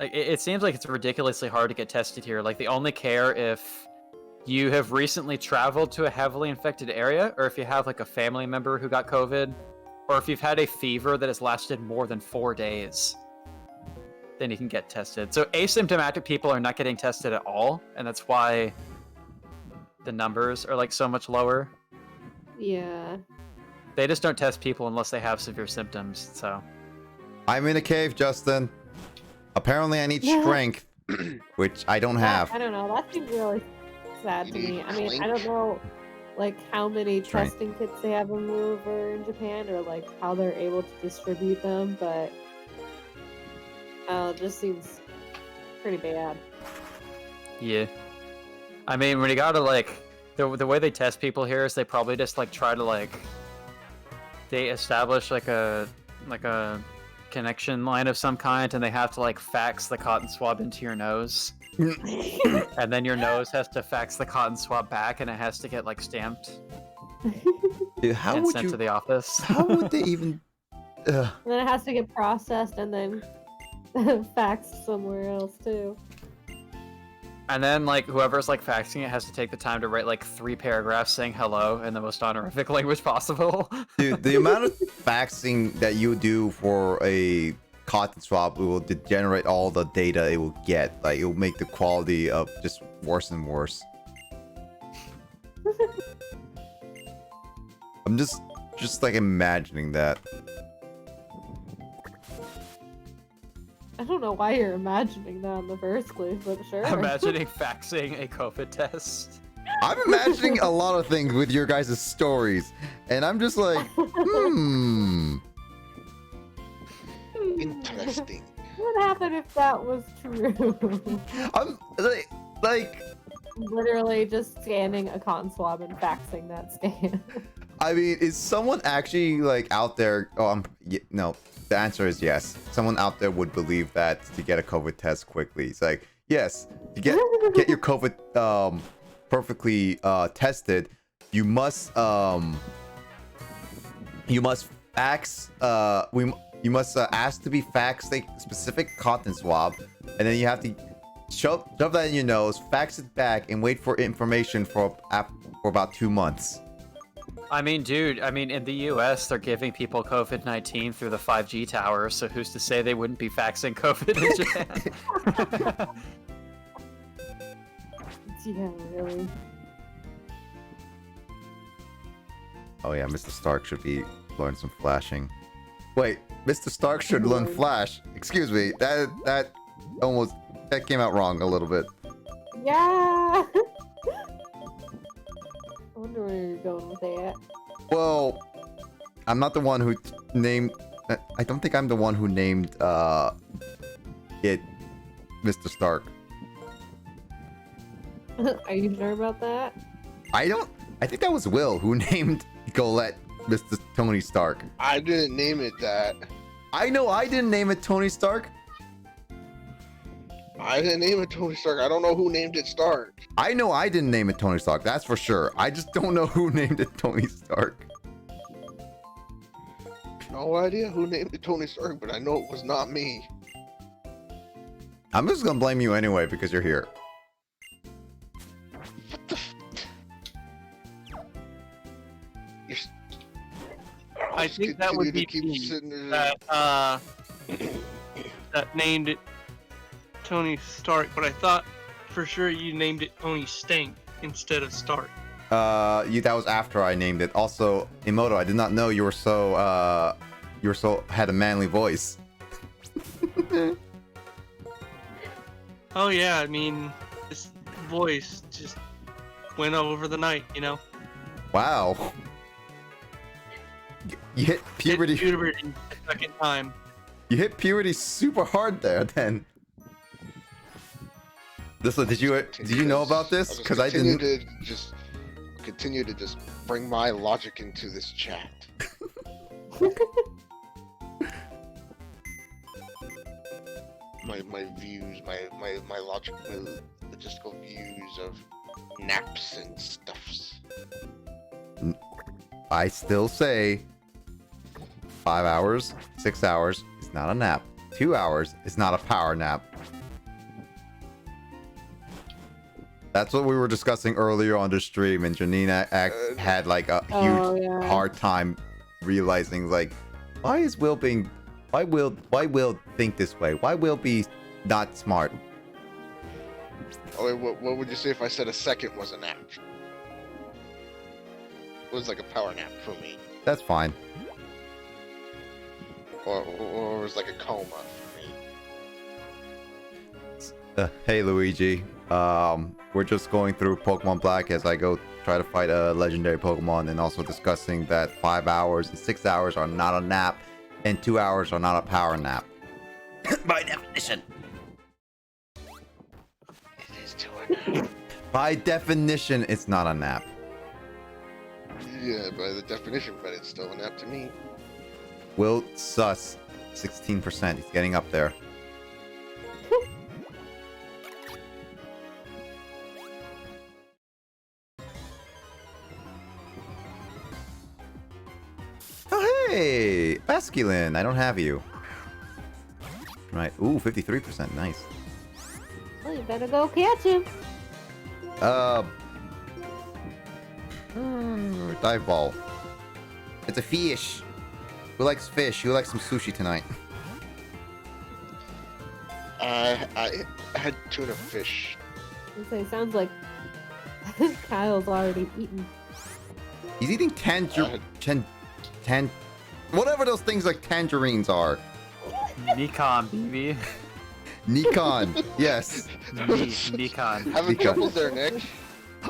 Like, it seems like it's ridiculously hard to get tested here. Like, they only care if you have recently traveled to a heavily infected area, or if you have like a family member who got COVID, or if you've had a fever that has lasted more than 4 days. Then you can get tested. So asymptomatic people are not getting tested at all, and that's why the numbers are like so much lower. Yeah. They just don't test people unless they have severe symptoms, so. I'm in a cave, Justin. Apparently, I need Yeah. strength, which I don't have. I don't know. That seems really sad You to need me. I mean, I clink? don't know, like, how many Strength. testing kits they have over in Japan, or like how they're able to distribute them, but it just seems pretty bad. Yeah. I mean, when you gotta, like, the way they test people here is they probably just, like, try to, like, they establish, like a connection line of some kind, and they have to, like, fax the cotton swab into your nose. And then your nose has to fax the cotton swab back, and it has to get, like, stamped Dude, how and would sent you? to the office. How would they even? And then it has to get processed and then faxed somewhere else too. And then, like, whoever's, like, faxing it has to take the time to write, like, 3 paragraphs saying hello in the most honorific language possible. Dude, the amount of faxing that you do for a cotton swab will degenerate all the data it will get. Like, it will make the quality of just worse and worse. I'm just like imagining that. I don't know why you're imagining that in the first place, but sure. Imagining faxing a COVID test. I'm imagining a lot of things with your guys' stories, and I'm just like, Interesting. What happened if that was true? I'm like, Literally just scanning a cotton swab and faxing that scan. I mean, is someone actually like out there? Oh, no. The answer is yes. Someone out there would believe that to get a COVID test quickly. It's like, yes, to get your COVID perfectly tested, you must fax you must ask to be faxed a specific cotton swab, and then you have to shove that in your nose, fax it back, and wait for information for about 2 months. I mean, dude, in the US, they're giving people COVID-19 through the 5G tower, so who's to say they wouldn't be faxing COVID in Japan? Yeah, really. Oh yeah, Mr. Stark should be learning some flashing. Wait, Mr. Stark should learn flash. Excuse me, that came out wrong a little bit. Yeah! I wonder where you're going with that. Well, I'm not the one who named. I don't think I'm the one who named it Mr. Stark. Are you sure about that? I don't. I think that was Will who named Golette Mr. Tony Stark. I didn't name it that. I know I didn't name it Tony Stark. I didn't name it Tony Stark. I don't know who named it Stark. I know I didn't name it Tony Stark. That's for sure. I just don't know who named it Tony Stark. No idea who named it Tony Stark, but I know it was not me. I'm just gonna blame you anyway because you're here. What the? You're... I Just think that would continue be to keep me sitting there. that named it Tony Stark, but I thought for sure you named it Tony Stank instead of Stark. That was after I named it. Also, Emoto, I did not know you were so had a manly voice. Oh yeah, I mean, this voice just went over the night, you know? Wow. You hit puberty. Hit puberty the second time. You hit puberty super hard there. Then. Listen, did you know about this? Because I didn't. Continue to just bring my logic into this chat. my views, my logical, logistical views of naps and stuffs. I still say 5 hours, 6 hours is not a nap. 2 hours is not a power nap. That's what we were discussing earlier on the stream, and Janina had like a huge hard time realizing, like, why Will think this way? Why Will be not smart? Oh, wait, what would you say if I said a second was a nap? It was like a power nap for me. That's fine. Or it was like a coma for me. Hey Luigi, we're just going through Pokemon Black as I go try to fight a legendary Pokemon, and also discussing that 5 hours and 6 hours are not a nap, and 2 hours are not a power nap. By definition. It is to a nap. By definition, it's not a nap. Yeah, by the definition, but it's still a nap to me. Will sus 16%. He's getting up there. Oh, hey! Basculin, I don't have you. Right. Ooh, 53%. Nice. Well, you better go catch him. Dive ball. It's a fish. Who likes fish? Who likes some sushi tonight? I had tuna fish. It sounds like Kyle's already eaten. He's eating whatever those things like tangerines are. Nikon, baby. Nikon, yes. Nikon. Having trouble there, Nick.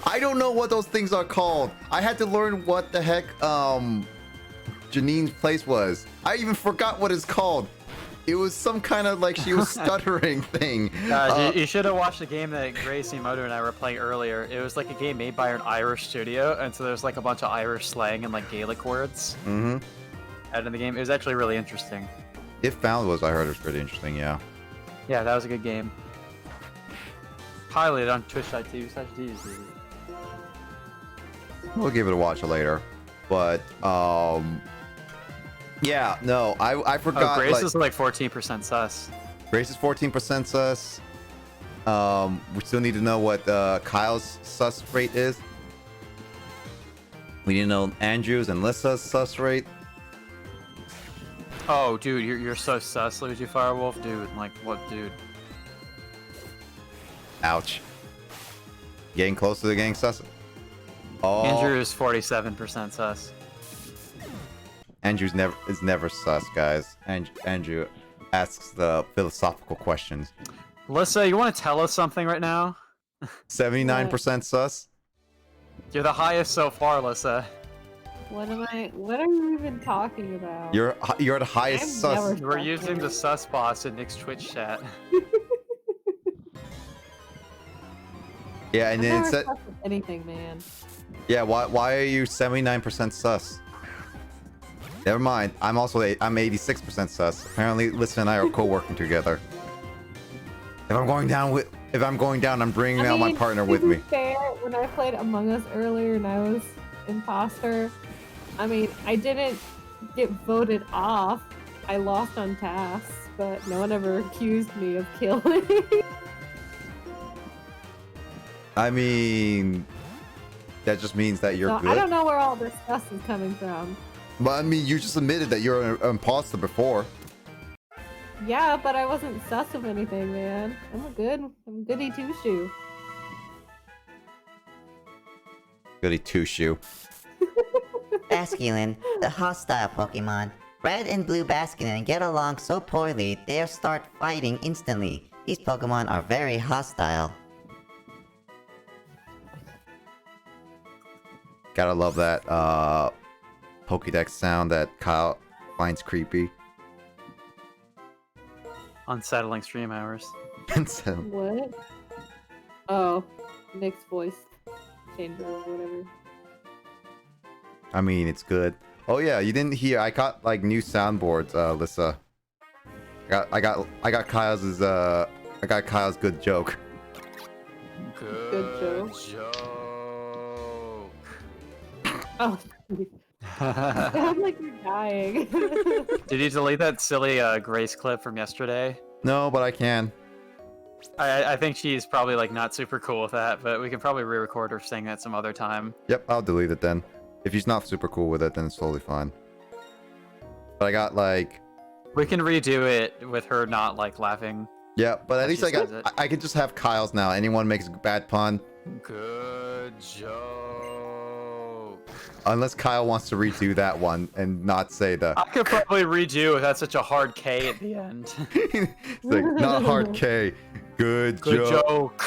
I don't know what those things are called. I had to learn what the heck Janine's place was. I even forgot what it's called. It was some kind of like she was stuttering thing. You should have watched the game that Grace, Emoto, and I were playing earlier. It was like a game made by an Irish studio, and so there's like a bunch of Irish slang and like Gaelic words added in the game. It was actually really interesting. If Found was, I heard it was pretty interesting, yeah. Yeah, that was a good game. Highlight on twitch.tv/DZ. We'll give it a watch later. But, yeah, no, I forgot. Oh, Grace is like 14% sus. Grace is 14% sus. We still need to know what Kyle's sus rate is. We need to know Andrew's and Lissa's sus rate. Oh, dude, you're so sus, Luigi Firewolf, dude. Like, what, dude? Ouch. Getting close to the gang sus. Oh. Andrew is 47% sus. Andrew's never sus, guys. Andrew asks the philosophical questions. Lissa, you want to tell us something right now? 79% sus. You're the highest so far, Lissa. What are you even talking about? You're the highest I've sus. never- We're using the sus boss in Nick's Twitch chat. Yeah, and I've then it never said, fucked with anything, man. yeah, why are you 79% sus? Never mind. I'm 86% sus. Apparently, Lissa and I are co-working together. If I'm going down, I'm bringing out my partner with to be me. Fair, when I played Among Us earlier and I was imposter, I mean, I didn't get voted off. I lost on tasks, but no one ever accused me of killing. I mean, that just means that you're So good. I don't know where all this stuff is coming from. But I mean, you just admitted that you're an imposter before. Yeah, but I wasn't sus of anything, man. I'm goody two shoe. Goody two-shoe. Basculin, the hostile Pokemon. Red and blue Basculin get along so poorly, they'll start fighting instantly. These Pokemon are very hostile. Gotta love that Pokédex sound that Kyle finds creepy. Unsettling stream hours. And so, What? Oh, Nick's voice changer or whatever. I mean, it's good. Oh yeah, you didn't hear? I got like new soundboards, Lissa. I got Kyle's good joke. Good joke. Oh, I'm like you're dying. Did you delete that silly Grace clip from yesterday? No, but I can. I think she's probably like not super cool with that, but we can probably re-record her saying that some other time. Yep, I'll delete it then. If she's not super cool with it, then it's totally fine. But I got like, We can redo it with her not like laughing. yeah, but at As least she I got. says it. I could just have Kyle's now. Anyone makes a bad pun, Good joke. unless Kyle wants to redo that one and not say the. I could probably redo if that's such a hard K at the end. It's like not hard K. Good Good joke.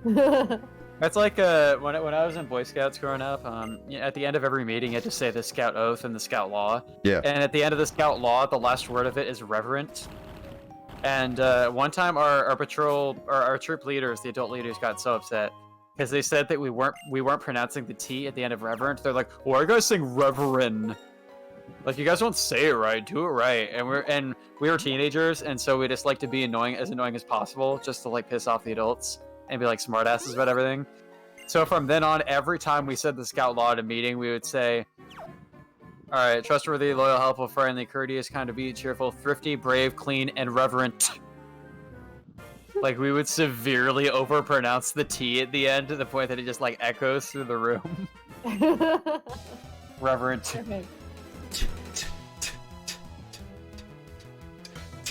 joke. That's like when I was in Boy Scouts growing up. At the end of every meeting, you had to say the Scout Oath and the Scout Law. Yeah. And at the end of the Scout Law, the last word of it is reverent. And one time, our troop leaders, the adult leaders, got so upset because they said that we weren't pronouncing the T at the end of reverent. They're like, "Why are you guys saying reverend? Like, you guys don't say it right. Do it right." And we were teenagers, and so we just like to be annoying as possible, just to like piss off the adults and be like smartasses about everything. So from then on, every time we said the Scout Law at a meeting, we would say, all right, trustworthy, loyal, helpful, friendly, courteous, kind of be, cheerful, thrifty, brave, clean, and reverent. Like, we would severely overpronounce the T at the end to the point that it just like echoes through the room. Reverent. Okay.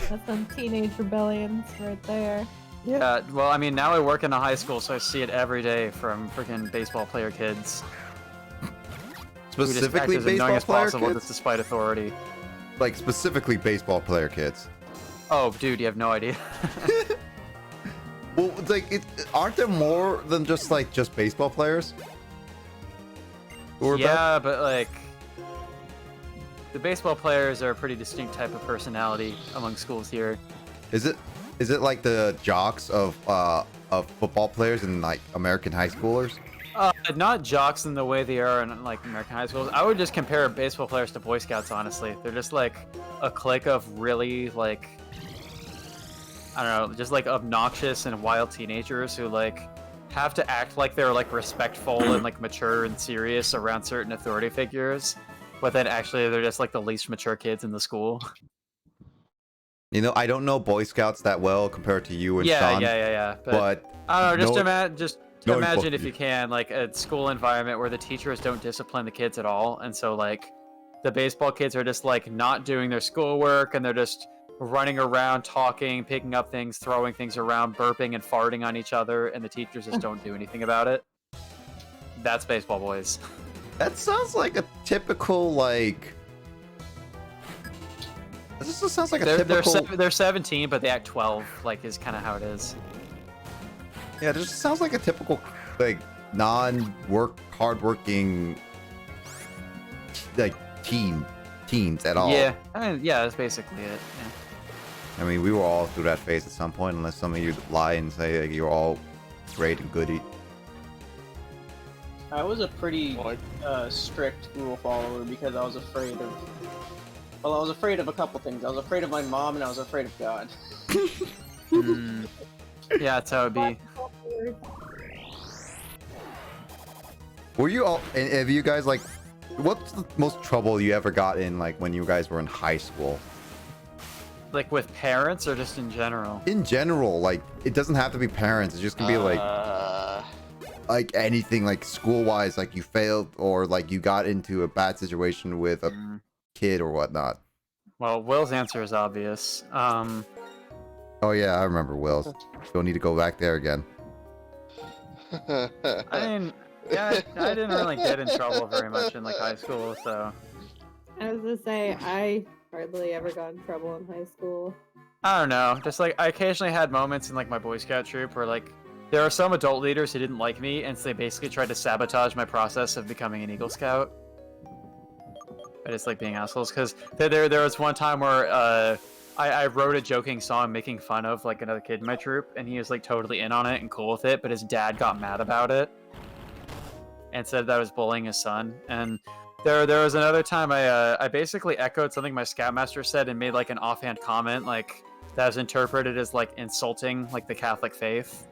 That's some teenage rebellions right there. Yeah, well, I mean, now I work in a high school, so I see it every day from freaking baseball player kids. Who just act Specifically, as annoying baseball as player possible, kids. just despite authority. Like specifically baseball player kids. Oh, dude, you have no idea. Well, it's like, aren't there more than just baseball players? Who are Yeah, but like, the baseball players are a pretty distinct type of personality among schools here. Is it like the jocks of football players in like American high schoolers? Not jocks in the way they are in like American high schools. I would just compare baseball players to Boy Scouts, honestly. They're just like a clique of really like, I don't know, just like obnoxious and wild teenagers who like have to act like they're like respectful and like mature and serious around certain authority figures, but then actually they're just like the least mature kids in the school. You know, I don't know Boy Scouts that well compared to you and Yeah, Sean. yeah. But I don't know, knowing imagine both if of you can, like a school environment where the teachers don't discipline the kids at all, and so like the baseball kids are just like not doing their schoolwork, and they're just running around, talking, picking up things, throwing things around, burping and farting on each other, and the teachers just don't do anything about it. That's baseball boys. that sounds like a typical like. This just sounds like a typical. They're 17, but they act 12. Like is kind of how it is. Yeah, this just sounds like a typical like hardworking like teens at all. Yeah, I mean, yeah, that's basically it. Yeah. I mean, we were all through that phase at some point, unless some of you lie and say like, you're all great and goody. I was a pretty strict rule follower because I was afraid of. Well, I was afraid of a couple things. I was afraid of my mom, and I was afraid of God. Yeah, that's how it'd be. Were you all? And have you guys like? What's the most trouble you ever got in, like when you guys were in high school? Like with parents or just in general? In general, like it doesn't have to be parents. It's just gonna be like anything, like school-wise, like you failed or like you got into a bad situation with a kid or whatnot. Well, Will's answer is obvious. Oh yeah, I remember Will's. Don't need to go back there again. I mean, yeah, I didn't really get in trouble very much in like high school, so. I was gonna say, I hardly ever got in trouble in high school. I don't know. Just like I occasionally had moments in like my Boy Scout troop where like there are some adult leaders who didn't like me, and so they basically tried to sabotage my process of becoming an Eagle Scout. I just like being assholes because there was one time where I wrote a joking song making fun of like another kid in my troop, and he was like totally in on it and cool with it, but his dad got mad about it and said that I was bullying his son. And there was another time I basically echoed something my Scoutmaster said and made like an offhand comment like that was interpreted as like insulting like the Catholic faith.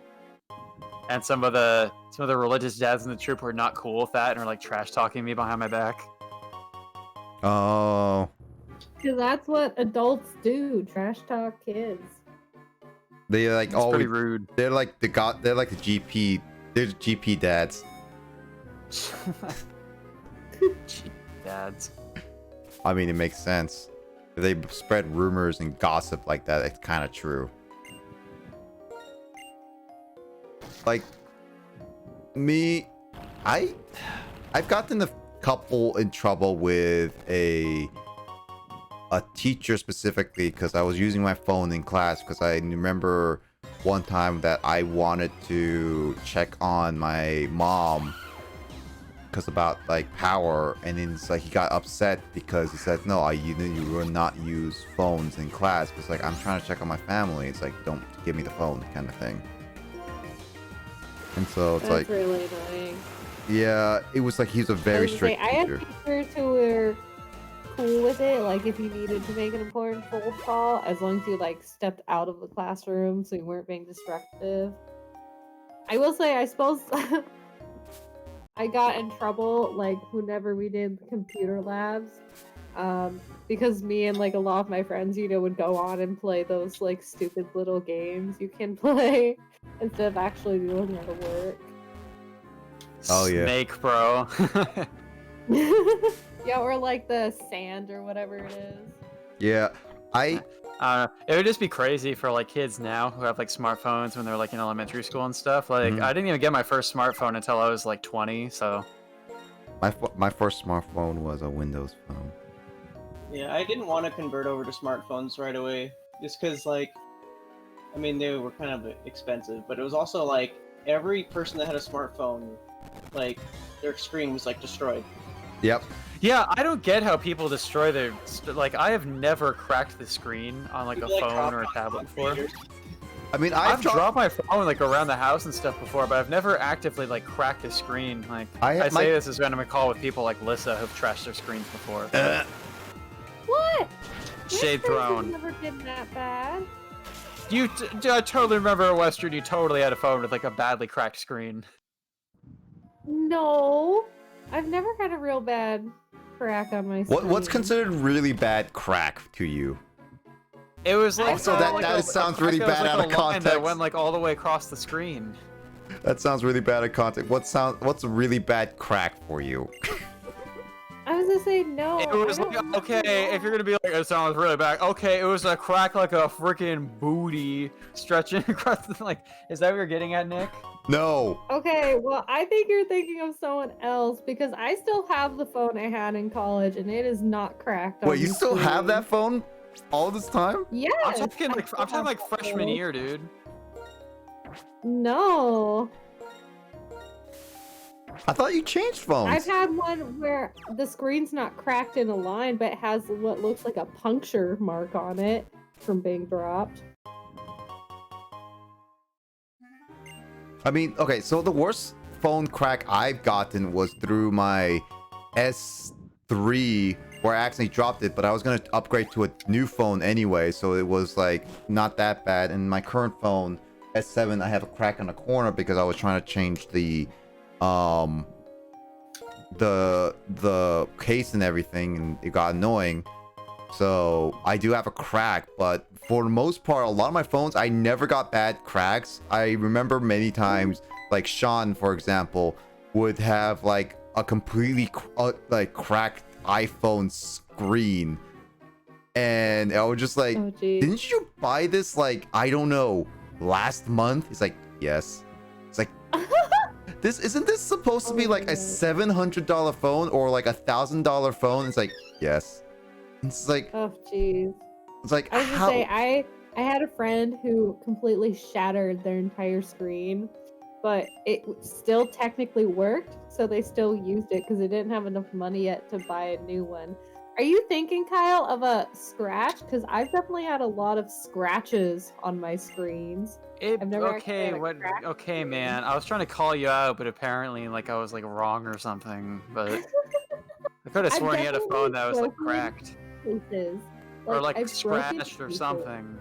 And some of the religious dads in the troop were not cool with that and are like trash talking me behind my back. Oh. Because that's what adults do, trash talk kids. They like It's always pretty rude. They're like the GP. They're the GP dads. Dads. I mean, it makes sense. If they spread rumors and gossip like that, it's kind of true. Like me, I've gotten a couple in trouble with a teacher specifically because I was using my phone in class because I remember one time that I wanted to check on my mom because about like power, and then it's like he got upset because he said no, you will not use phones in class. It's like I'm trying to check on my family. It's like don't give me the phone kind of thing. And so it's That's like really annoying. yeah, it was like he's a very strict I had teacher. teachers who were cool with it, like if you needed to make an important phone call, as long as you like stepped out of the classroom so you weren't being disruptive. I will say, I suppose I got in trouble like whenever we did computer labs, because me and like a lot of my friends, would go on and play those like stupid little games you can play instead of actually doing all the work. Oh yeah. Snake, bro. Yeah, or like the sand or whatever it is. Yeah, It would just be crazy for like kids now who have like smartphones when they're like in elementary school and stuff. Like I didn't even get my first smartphone until I was like 20. So my first smartphone was a Windows phone. Yeah, I didn't want to convert over to smartphones right away, just because, like, I mean, they were kind of expensive, but it was also, like, every person that had a smartphone, like, their screen was, like, destroyed. Yep. yeah, I don't get how people destroy their like. I have never cracked the screen on like a People, like, phone drop or a off tablet before. computers. I mean, I've dropped my phone like around the house and stuff before, but I've never actively like cracked a screen. Like I say this is when I'm call with people like Lissa who've trashed their screens before. What? Shade thrown. Never did that bad. I totally remember at Western. You totally had a phone with like a badly cracked screen. No, I've never had a real bad crack on my screen. What's considered really bad crack to you? It was like Also, that sounds really bad out of context. That went like all the way across the screen. That sounds really bad out of context. What's a really bad crack for you? I was gonna say no. It was like, okay, if you're gonna be like, it sounds really bad. Okay, it was a crack like a freaking booty stretching across the, like, is that what you're getting at, Nick? No. Okay, well, I think you're thinking of someone else because I still have the phone I had in college and it is not cracked. Wait, you still have that phone all this time? Yes. I'm talking like freshman year, dude. No. I thought you changed phones. I've had one where the screen's not cracked in a line, but it has what looks like a puncture mark on it from being dropped. I mean, okay, so the worst phone crack I've gotten was through my S3, where I accidentally dropped it, but I was gonna upgrade to a new phone anyway, so it was like not that bad. And my current phone, S7, I have a crack on the corner because I was trying to change the case and everything, and it got annoying. So I do have a crack, but for the most part, a lot of my phones, I never got bad cracks. I remember many times, like Sean, for example, would have like a completely like cracked iPhone screen, and I was just like, Oh, geez. didn't you buy this like, I don't know, last month? It's like, yes. It's like, isn't this supposed to be like a $700 phone or like $1,000 phone? It's like, yes. It's like, Oh, jeez. it's like, I was gonna how? say, I had a friend who completely shattered their entire screen, but it still technically worked, so they still used it because they didn't have enough money yet to buy a new one. Are you thinking, Kyle, of a scratch? Because I've definitely had a lot of scratches on my screens. I've never actually Okay, had a what? cracked Okay, screen. man. I was trying to call you out, but apparently, like, I was like wrong or something. But I could have I've sworn you had a definitely phone that was like broken cracked Pieces. or like I've broken scratched or pieces. something.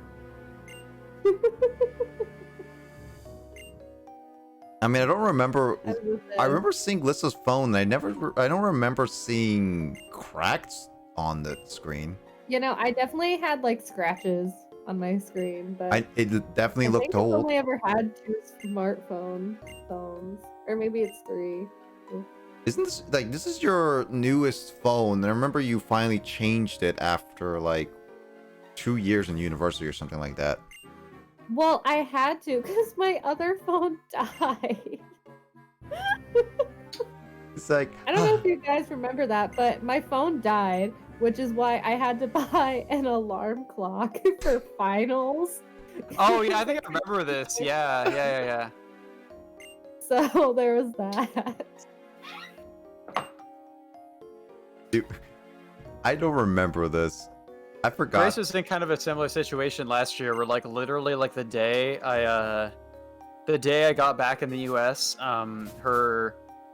I mean, I don't remember. I was gonna I say. remember seeing Lissa's phone. I don't remember seeing cracks on the screen. You know, I definitely had like scratches on my screen, but It definitely I looked think I've old. only ever had 2 smartphone phones, or maybe it's 3. Isn't this like, this is your newest phone? And I remember you finally changed it after like 2 years in university or something like that. Well, I had to because my other phone died. It's like, I don't know if you guys remember that, but my phone died, which is why I had to buy an alarm clock for finals. Oh yeah, I think I remember this. Yeah. So there was that. dude, I don't remember this. I forgot. Grace was in kind of a similar situation last year, where like literally like the day I got back in the U.S.,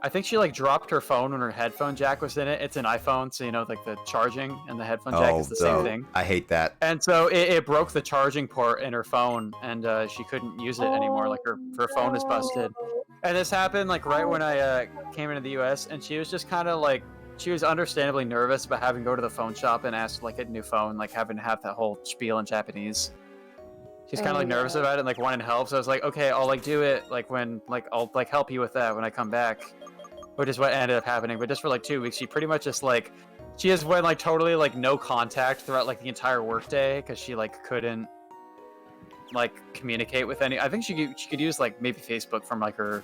I think she like dropped her phone when her headphone jack was in it. It's an iPhone, so you know, like the charging and the headphone jack is the same thing. I hate that. And so it broke the charging port in her phone, and she couldn't use it anymore. Like her phone is busted. And this happened like right when I came into the U.S., and she was just kind of like, she was understandably nervous about having to go to the phone shop and ask like a new phone, like having to have that whole spiel in Japanese. She's kind of like nervous about it and like wanting help. So I was like, okay, I'll like do it like when like I'll like help you with that when I come back, which is what ended up happening. But just for like 2 weeks, she pretty much just like, she just went like totally like no contact throughout like the entire workday because she like couldn't like communicate with any. I think she could use like maybe Facebook from like her.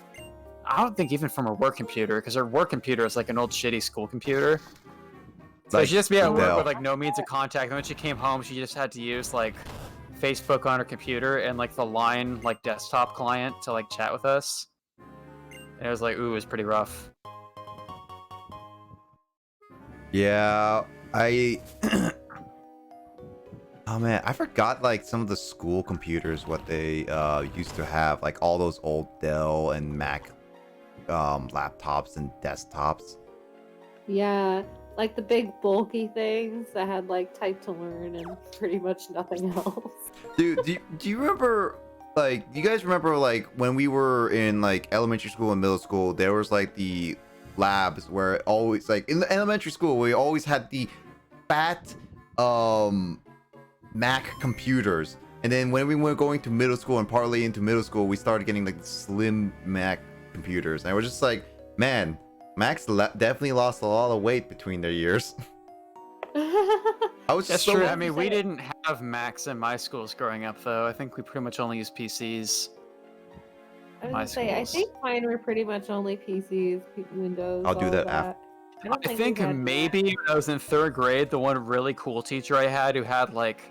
I don't think even from her work computer, because her work computer is like an old shitty school computer. So Like, she'd just be at work Dell. with like no means of contact. And when she came home, she just had to use like Facebook on her computer and like the Line like desktop client to like chat with us. And it was like, ooh, it was pretty rough. Yeah, I. Oh man, I forgot like some of the school computers, what they used to have, like all those old Dell and Mac laptops and desktops. Yeah, like the big bulky things that had like type to learn and pretty much nothing else. Dude, do you remember, like, you guys remember like when we were in like elementary school and middle school, there was like the labs where it always, like in the elementary school, we always had the fat Mac computers, and then when we were going to middle school and partly into middle school, we started getting like the slim Mac computers, and we're just like, man, Macs definitely lost a lot of weight between their years. I was That's so true. I mean, we didn't have Macs in my schools growing up, though. I think we pretty much only used PCs. I was My gonna say, I schools. think mine were pretty much only PCs, Windows. I'll do all that that. I don't I we think had maybe Mac. when I was in 3rd grade, the one really cool teacher I had who had like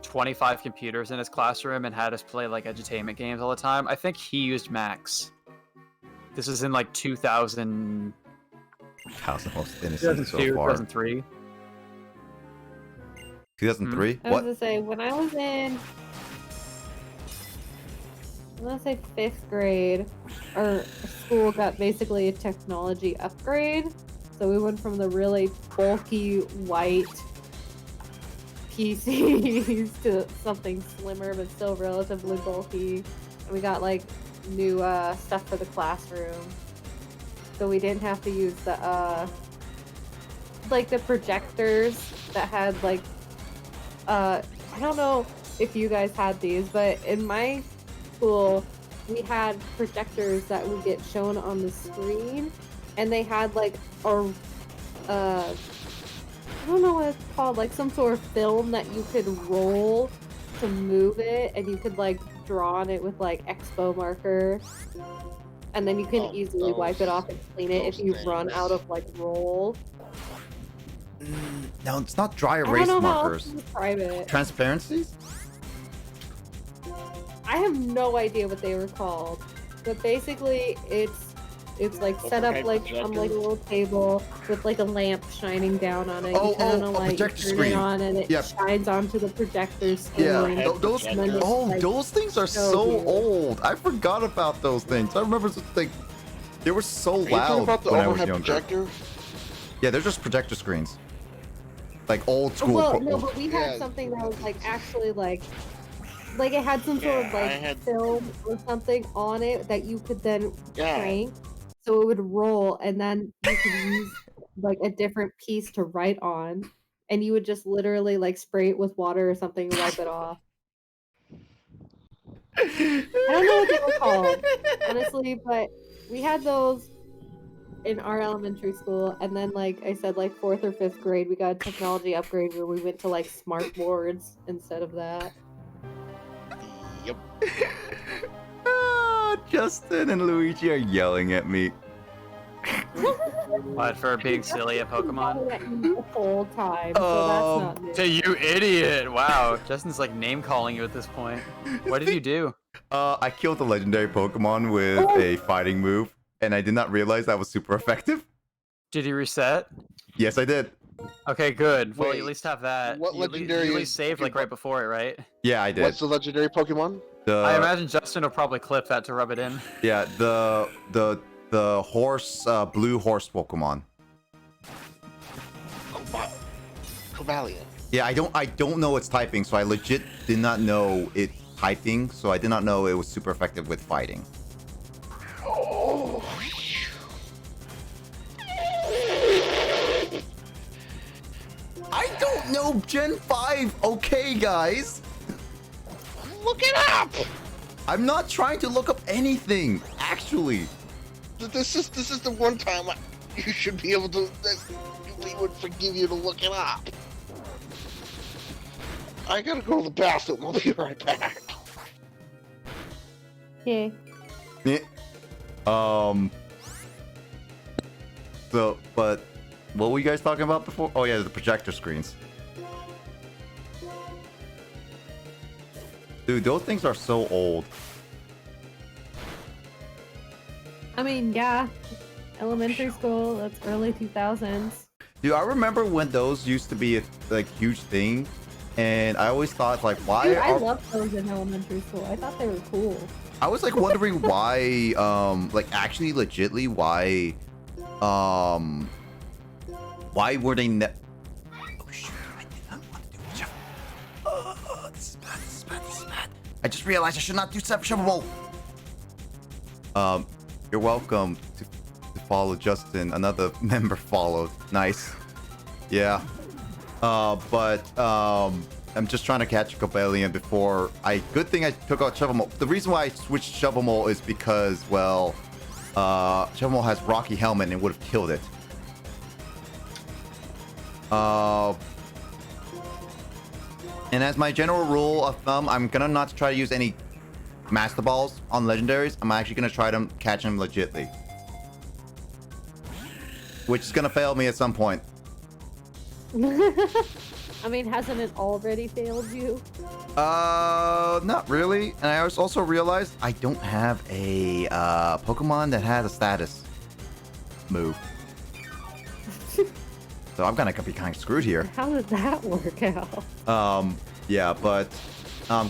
25 computers in his classroom and had us play like edutainment games all the time, I think he used Macs. This is in like 2000, How's the most innocent so 2002, far? 2003. 2003? I was What? gonna say when I was in, I'm gonna say 5th grade, our school got basically a technology upgrade. So we went from the really bulky white PCs to something slimmer but still relatively bulky. And we got like new stuff for the classroom. So we didn't have to use the like the projectors that had like I don't know if you guys had these, but in my school we had projectors that would get shown on the screen, and they had like a I don't know what it's called, like some sort of film that you could roll to move it, and you could like draw on it with like Expo marker, and then you can Oh, easily wipe it off and clean it if those you run things. out of like roll. No, it's not dry I erase don't know how else markers. to describe it. Transparencies? I have no idea what they were called, but basically it's like set up Overhead like on projector? like a little table with like a lamp shining down on it. Oh, You turn oh, on a a light, you projector turn screen. it on, and it Yep. shines onto the projector screen. Yeah, Overhead those. projector. Oh, Like, those things are so so weird. old. I forgot about those things. I remember like they were so Are you talking loud about the when I was overhead younger. projector? Yeah, they're just projector screens. Like old school. Well, no, but we had Yeah. something that was like actually like it had some sort of Yeah, I like had- film or something on it that you could then Yeah. crank, so it would roll, and then you could use like a different piece to write on, and you would just literally like spray it with water or something and wipe it off. I don't know what they were called, honestly, but we had those in our elementary school, and then like I said, like 4th or 5th grade, we got a technology upgrade where we went to like smart boards instead of that. Yep. Ah, Justin and Luigi are yelling at me. What, for being silly at Pokemon? At you the whole time, so that's not new. To you idiot! Wow, Justin's like name calling you at this point. What did you do? I killed a legendary Pokemon with Oh. a fighting move, and I did not realize that was super effective. Did you reset? Yes, I did. Okay, good. Well, you Wait, at least have that. what you legendary you at is least saved like Pokemon? right before it, right? Yeah, I did. What's the legendary Pokemon? I The imagine Justin will probably clip that to rub it in. yeah, the horse, blue horse Pokemon. Cobalion. Yeah, I don't know its typing, so I legit did not know it typing, so I did not know it was super effective with fighting. Oh. I don't know Gen 5, okay, guys? Look it up. I'm not trying to look up anything, actually. This is the one time you should be able to. We would forgive you to look it up. I gotta go to the bathroom. I'll be right back. Yeah. Yeah. So, but what were you guys talking about before? Oh yeah, the projector screens. Dude, those things are so old. I mean, yeah, elementary school, that's early 2000s. Dude, I remember when those used to be a like huge thing, and I always thought like, why Dude, I are loved those in elementary school. I thought they were cool. I was like wondering why, like actually legitly why were they oh shoot, I did not want to do shovel. Oh, this is bad, this is bad, this is bad. I just realized I should not do shovel. You're welcome to follow Justin. Another member followed. Nice. Yeah. I'm just trying to catch a Cobalion before good thing I took out Shovel Mole. The reason why I switched Shovel Mole is because, well, Shovel Mole has Rocky Helmet and it would have killed it. And as my general rule of thumb, I'm gonna not try to use any Master Balls on legendaries. I'm actually gonna try to catch them legitly. Which is gonna fail me at some point. I mean, hasn't it already failed you? Not really. And I also realized I don't have a Pokemon that has a status move. So I'm gonna be kind of screwed here. How did that work out? Yeah, but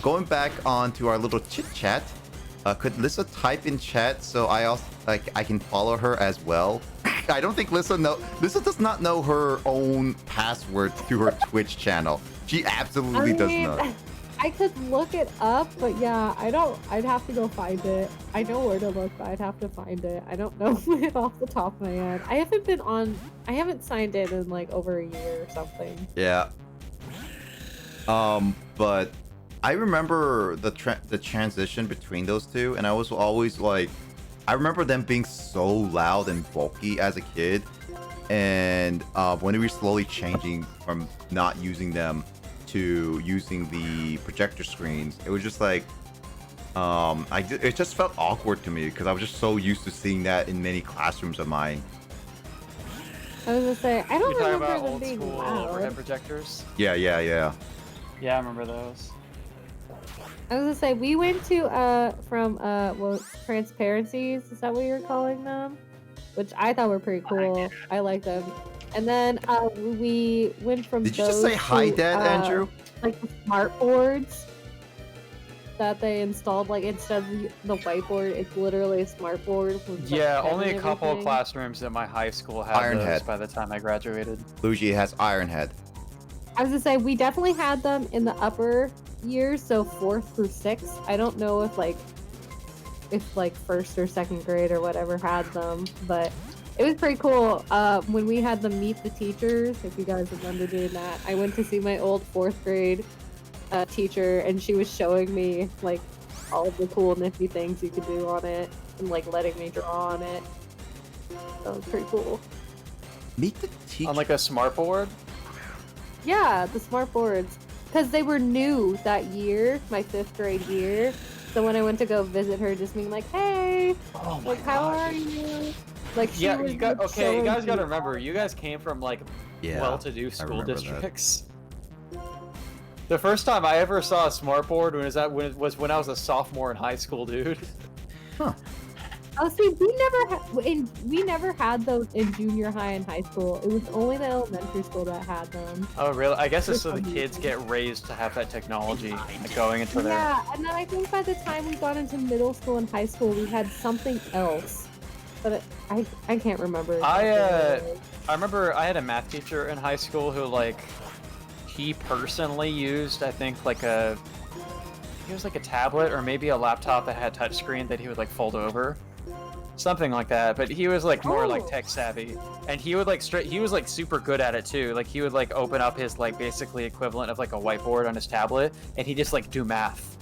going back onto our little chit chat, could Lissa type in chat so I can follow her as well? I don't think Lissa does not know her own password to her Twitch channel. She absolutely does not. I could look it up, but yeah, I don't. I'd have to go find it. I know where to look, but I'd have to find it. I don't know it off the top of my head. I haven't signed in like over a year or something. Yeah. But I remember the transition between those two, and I was always like, I remember them being so loud and bulky as a kid, and when we were slowly changing from not using them to using the projector screens, it was just like, it just felt awkward to me because I was just so used to seeing that in many classrooms of mine. I was gonna say, I don't You're talking remember about them old being school loud. overhead projectors? Yeah. Yeah, I remember those. I was gonna say, we went to from Transparencies, is that what you're calling them? Which I thought were pretty cool. I like them. And then we went from Did you just say hi, Dad, Andrew? Like the smart boards that they installed, like instead of the whiteboard, it's literally a smart board. With, like, Yeah, pen only a and couple of everything. classrooms at my high school had Ironhead. those by the time I graduated. Luigi has Ironhead. I was gonna say, we definitely had them in the upper years, so 4th through 6th. I don't know if like 1st or 2nd grade or whatever had them, but it was pretty cool. When we had them meet the teachers, if you guys remember doing that, I went to see my old 4th grade teacher, and she was showing me like all of the cool nifty things you could do on it, and like letting me draw on it. That was pretty cool. Meet the teacher. On like a smart board? Yeah, the smart boards. Because they were new that year, my 5th grade year. So when I went to go visit her, just being like, hey, Oh my like, how gosh. are you? Like, she Yeah, was, you got like, okay. You showing guys got to me- remember, you guys came from like Yeah, well-to-do I school remember that. districts. The first time I ever saw a smart board was when I was a sophomore in high school, dude. Oh, see, we never had those in junior high and high school. It was only the elementary school that had them. Oh, really? I guess it's so the For some kids reason. get raised to have that technology like, going into their. Yeah, and then I think by the time we got into middle school and high school, we had something else. But I can't remember. exactly what it was. I remember I had a math teacher in high school who like he personally used I think like it was like a tablet or maybe a laptop that had touchscreen that he would like fold over. Something like that, but he was like more like Oh. tech savvy, and he would like he was like super good at it too. Like he would like open up his like basically equivalent of like a whiteboard on his tablet, and he just like do math.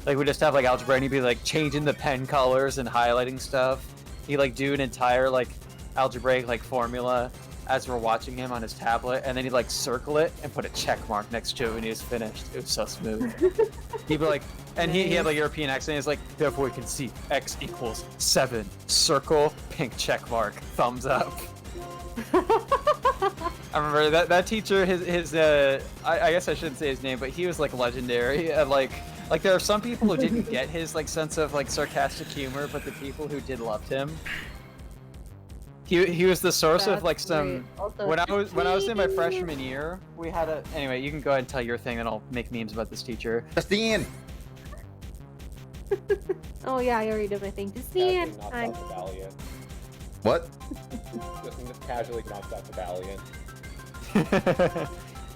Like we just have like algebra, and he'd be like changing the pen colors and highlighting stuff. He like do an entire like algebraic like formula as we're watching him on his tablet, and then he'd like circle it and put a check mark next to it when he was finished. It was so smooth. He'd be like, and he had like European accent. He's like, therefore we can see x equals 7. Circle, pink check mark, thumbs up. I remember that teacher. His I guess I shouldn't say his name, but he was like legendary. And like there are some people who didn't get his like sense of like sarcastic humor, but the people who did loved him. He was the source of That's like some. great. Also, When I was in my freshman year, we had a. Anyway, you can go ahead and tell your thing, and I'll make memes about this teacher. Justine! Oh yeah, I already did my thing. Just see it. Casually knocks Hi. out the Valiant. What? Just casually knocks out the Valiant.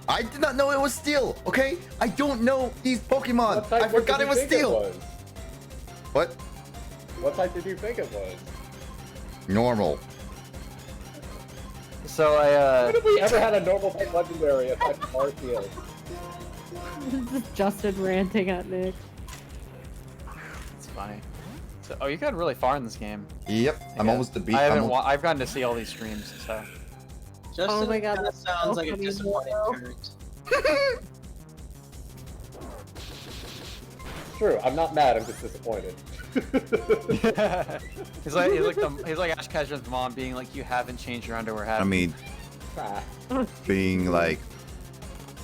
I did not know it was steel, okay? I don't know these Pokemon. What type- I forgot it what was did you think steel. was? What? What type did you think it was? Normal. So When have we ever had a normal type legendary aside from Arceus? This is Justin ranting at Nick. It's funny. So, oh, you got really far in this game. Yep, I'm Yeah. almost to beat. I haven't. I've gotten to see all these streams, so. Justin Oh my God, kinda that's sounds so like a funny, disappointing though. parent. True, I'm not mad, I'm just disappointed. he's like Ash Ketchum's mom being like, "You haven't changed your underwear, have I you?" mean, Ah, being like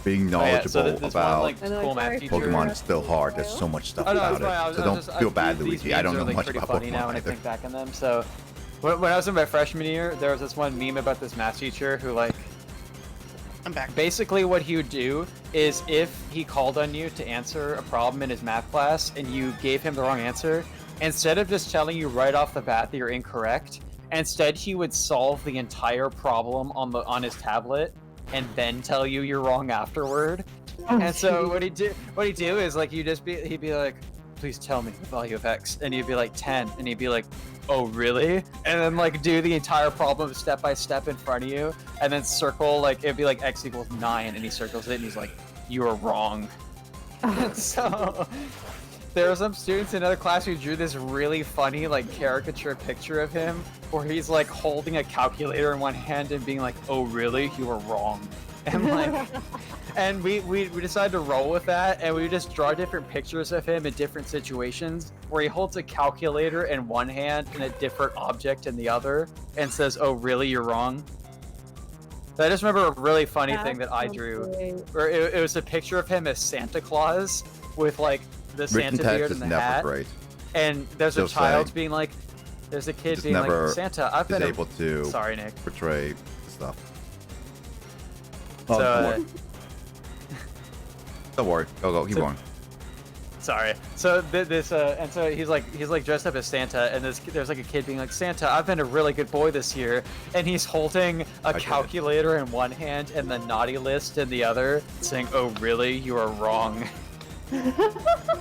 being Oh, yeah, so knowledgeable this about one, like, cool math teacher. Pokemon is still hard. There's so much stuff Oh, no, about it's fine. it. So don't feel bad, Luigi. I don't know much pretty about funny Pokemon now when I either. think back on them. So, when I was in my freshman year, there was this one meme about this math teacher who, like, I'm back. basically what he would do is if he called on you to answer a problem in his math class and you gave him the wrong answer, instead of just telling you right off the bat that you're incorrect, instead he would solve the entire problem on his tablet and then tell you you're wrong afterward. And so what he'd do is like he'd be like, please tell me the value of x, and you'd be like 10, and he'd be like, oh really? And then like do the entire problem step by step in front of you, and then circle, like it'd be like x equals 9, and he circles it and he's like, you are wrong. So there were some students in another class who drew this really funny like caricature picture of him where he's like holding a calculator in one hand and being like, oh really, you were wrong. And like and we decided to roll with that, and we would just draw different pictures of him in different situations where he holds a calculator in one hand and a different object in the other and says, oh really, you're wrong. But I just remember a really funny thing that I drew where it was a picture of him as Santa Claus with like the Written Santa text beard is and the never hat, great. and there's Still a child saying. being like, there's a kid Just being never like, Santa, I've been able to sorry Nick. portray stuff. So, don't worry. Go. Keep going. sorry. So and so he's like dressed up as Santa, and there's like a kid being like, Santa, I've been a really good boy this year, and he's holding a calculator in one hand and the naughty list in the other, saying, oh really, you are wrong.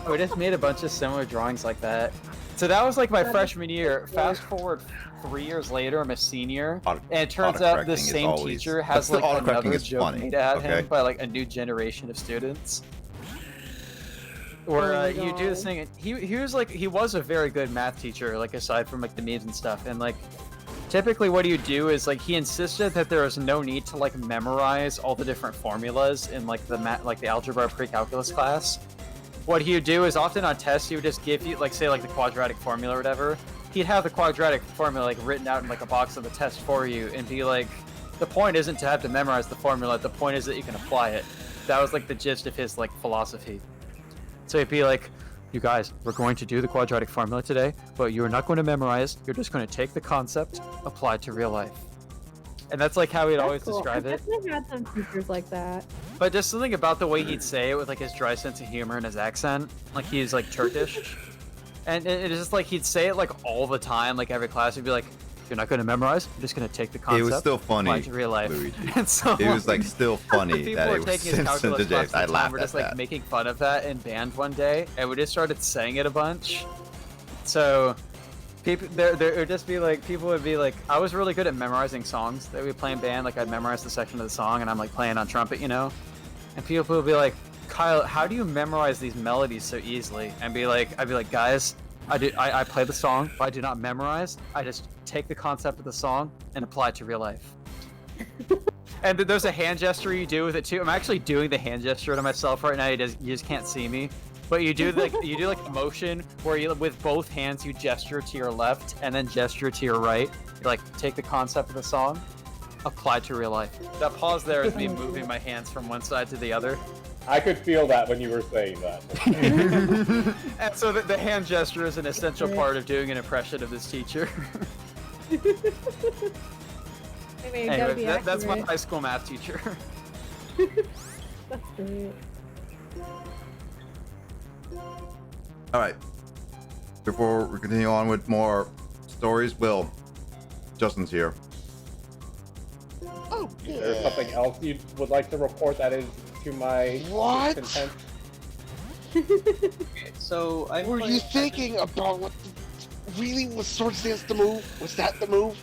We just made a bunch of similar drawings like that. So that was like my freshman year. Fast forward 3 years later, I'm a senior, and it turns out the same teacher has like another joke made at him by like a new generation of students. Where you do this thing, and he was a very good math teacher, like aside from like the memes and stuff, and like typically what he would do is like he insisted that there was no need to like memorize all the different formulas in like the algebra pre-calculus class. What he would do is often on tests he would just give you like, say like the quadratic formula or whatever. He'd have the quadratic formula like written out in like a box of the test for you and be like, the point isn't to have to memorize the formula, the point is that you can apply it. That was like the gist of his like philosophy. So he'd be like, you guys, we're going to do the quadratic formula today, but you're not going to memorize, you're just going to take the concept, apply it to real life. And that's like how he'd always describe it. I definitely had some teachers like that. But just something about the way he'd say it with like his dry sense of humor and his accent, like he's like Turkish. And it's just like he'd say it like all the time, like every class he'd be like, you're not going to memorize, you're just going to take the concept, It was still funny, apply it to real life. Luigi. And so It was like still funny people that were it was taking his Simpson calculus to class James. at I the time, laughed we're at just like that. making fun of that in band one day, and we just started saying it a bunch. So people there would just be like, people would be like, I was really good at memorizing songs that we play in band, like I'd memorize the section of the song and I'm like playing on trumpet, you know? And people would be like, Kyle, how do you memorize these melodies so easily? And I'd be like, guys, I play the song, but I do not memorize. I just take the concept of the song and apply it to real life. And there's a hand gesture you do with it too. I'm actually doing the hand gesture to myself right now. You just can't see me, but you do like a motion where you with both hands you gesture to your left and then gesture to your right. You like take the concept of the song, apply it to real life. That pause there is me moving my hands from one side to the other. I could feel that when you were saying that. And so the hand gesture is an essential part of doing an impression of this teacher. I mean, Anyway, that's my high school math teacher. That's great. All right. Before we continue on with more stories, Will, Justin's here. Oh, Is there something else you would like to report that is to my What? content? So I Were you thinking about what? Really, was Swords Dance the move? Was that the move?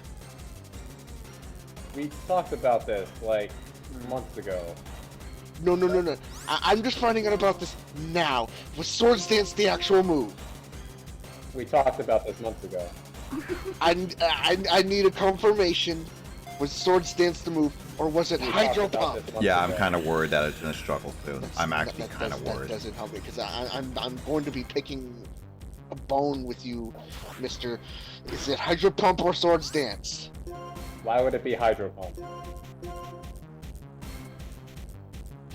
We talked about this like months ago. No. I'm just finding out about this now. Was Swords Dance the actual move? We talked about this months ago. I need a confirmation. Was Swords Dance the move, or was it We Hydro talked about Pump? this months Yeah, I'm ago. kind of worried that it's gonna struggle too. I'm actually kind of That worried. doesn't help me because I'm going to be picking a bone with you, Mister. Is it Hydro Pump or Swords Dance? Why would it be Hydro Pump?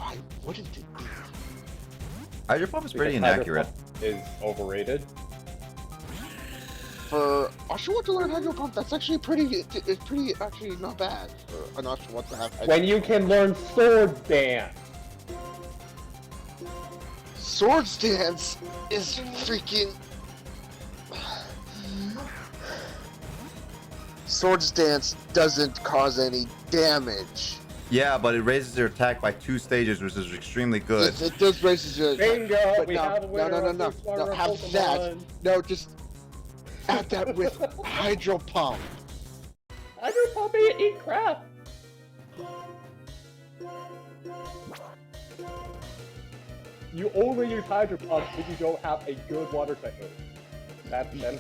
Why wouldn't it be? Hydro Pump is pretty Because Hydro inaccurate. Pump is overrated. For Oshawott to learn Hydro Pump, that's actually it's pretty actually not bad for an Oshawott to have Hydro When you can learn Sword Dance. Swords Dance is freaking... Swords Dance doesn't cause any damage. Yeah, but it raises your attack by 2 stages, which is extremely good. Yes, it does raise your attack. Bingo! But We have a winner no, of the Smarter have Pokemon. that. No, just add that with Hydro Pump. Hydro Pump eat crap. You only use Hydro Pump if you don't have a good water type move.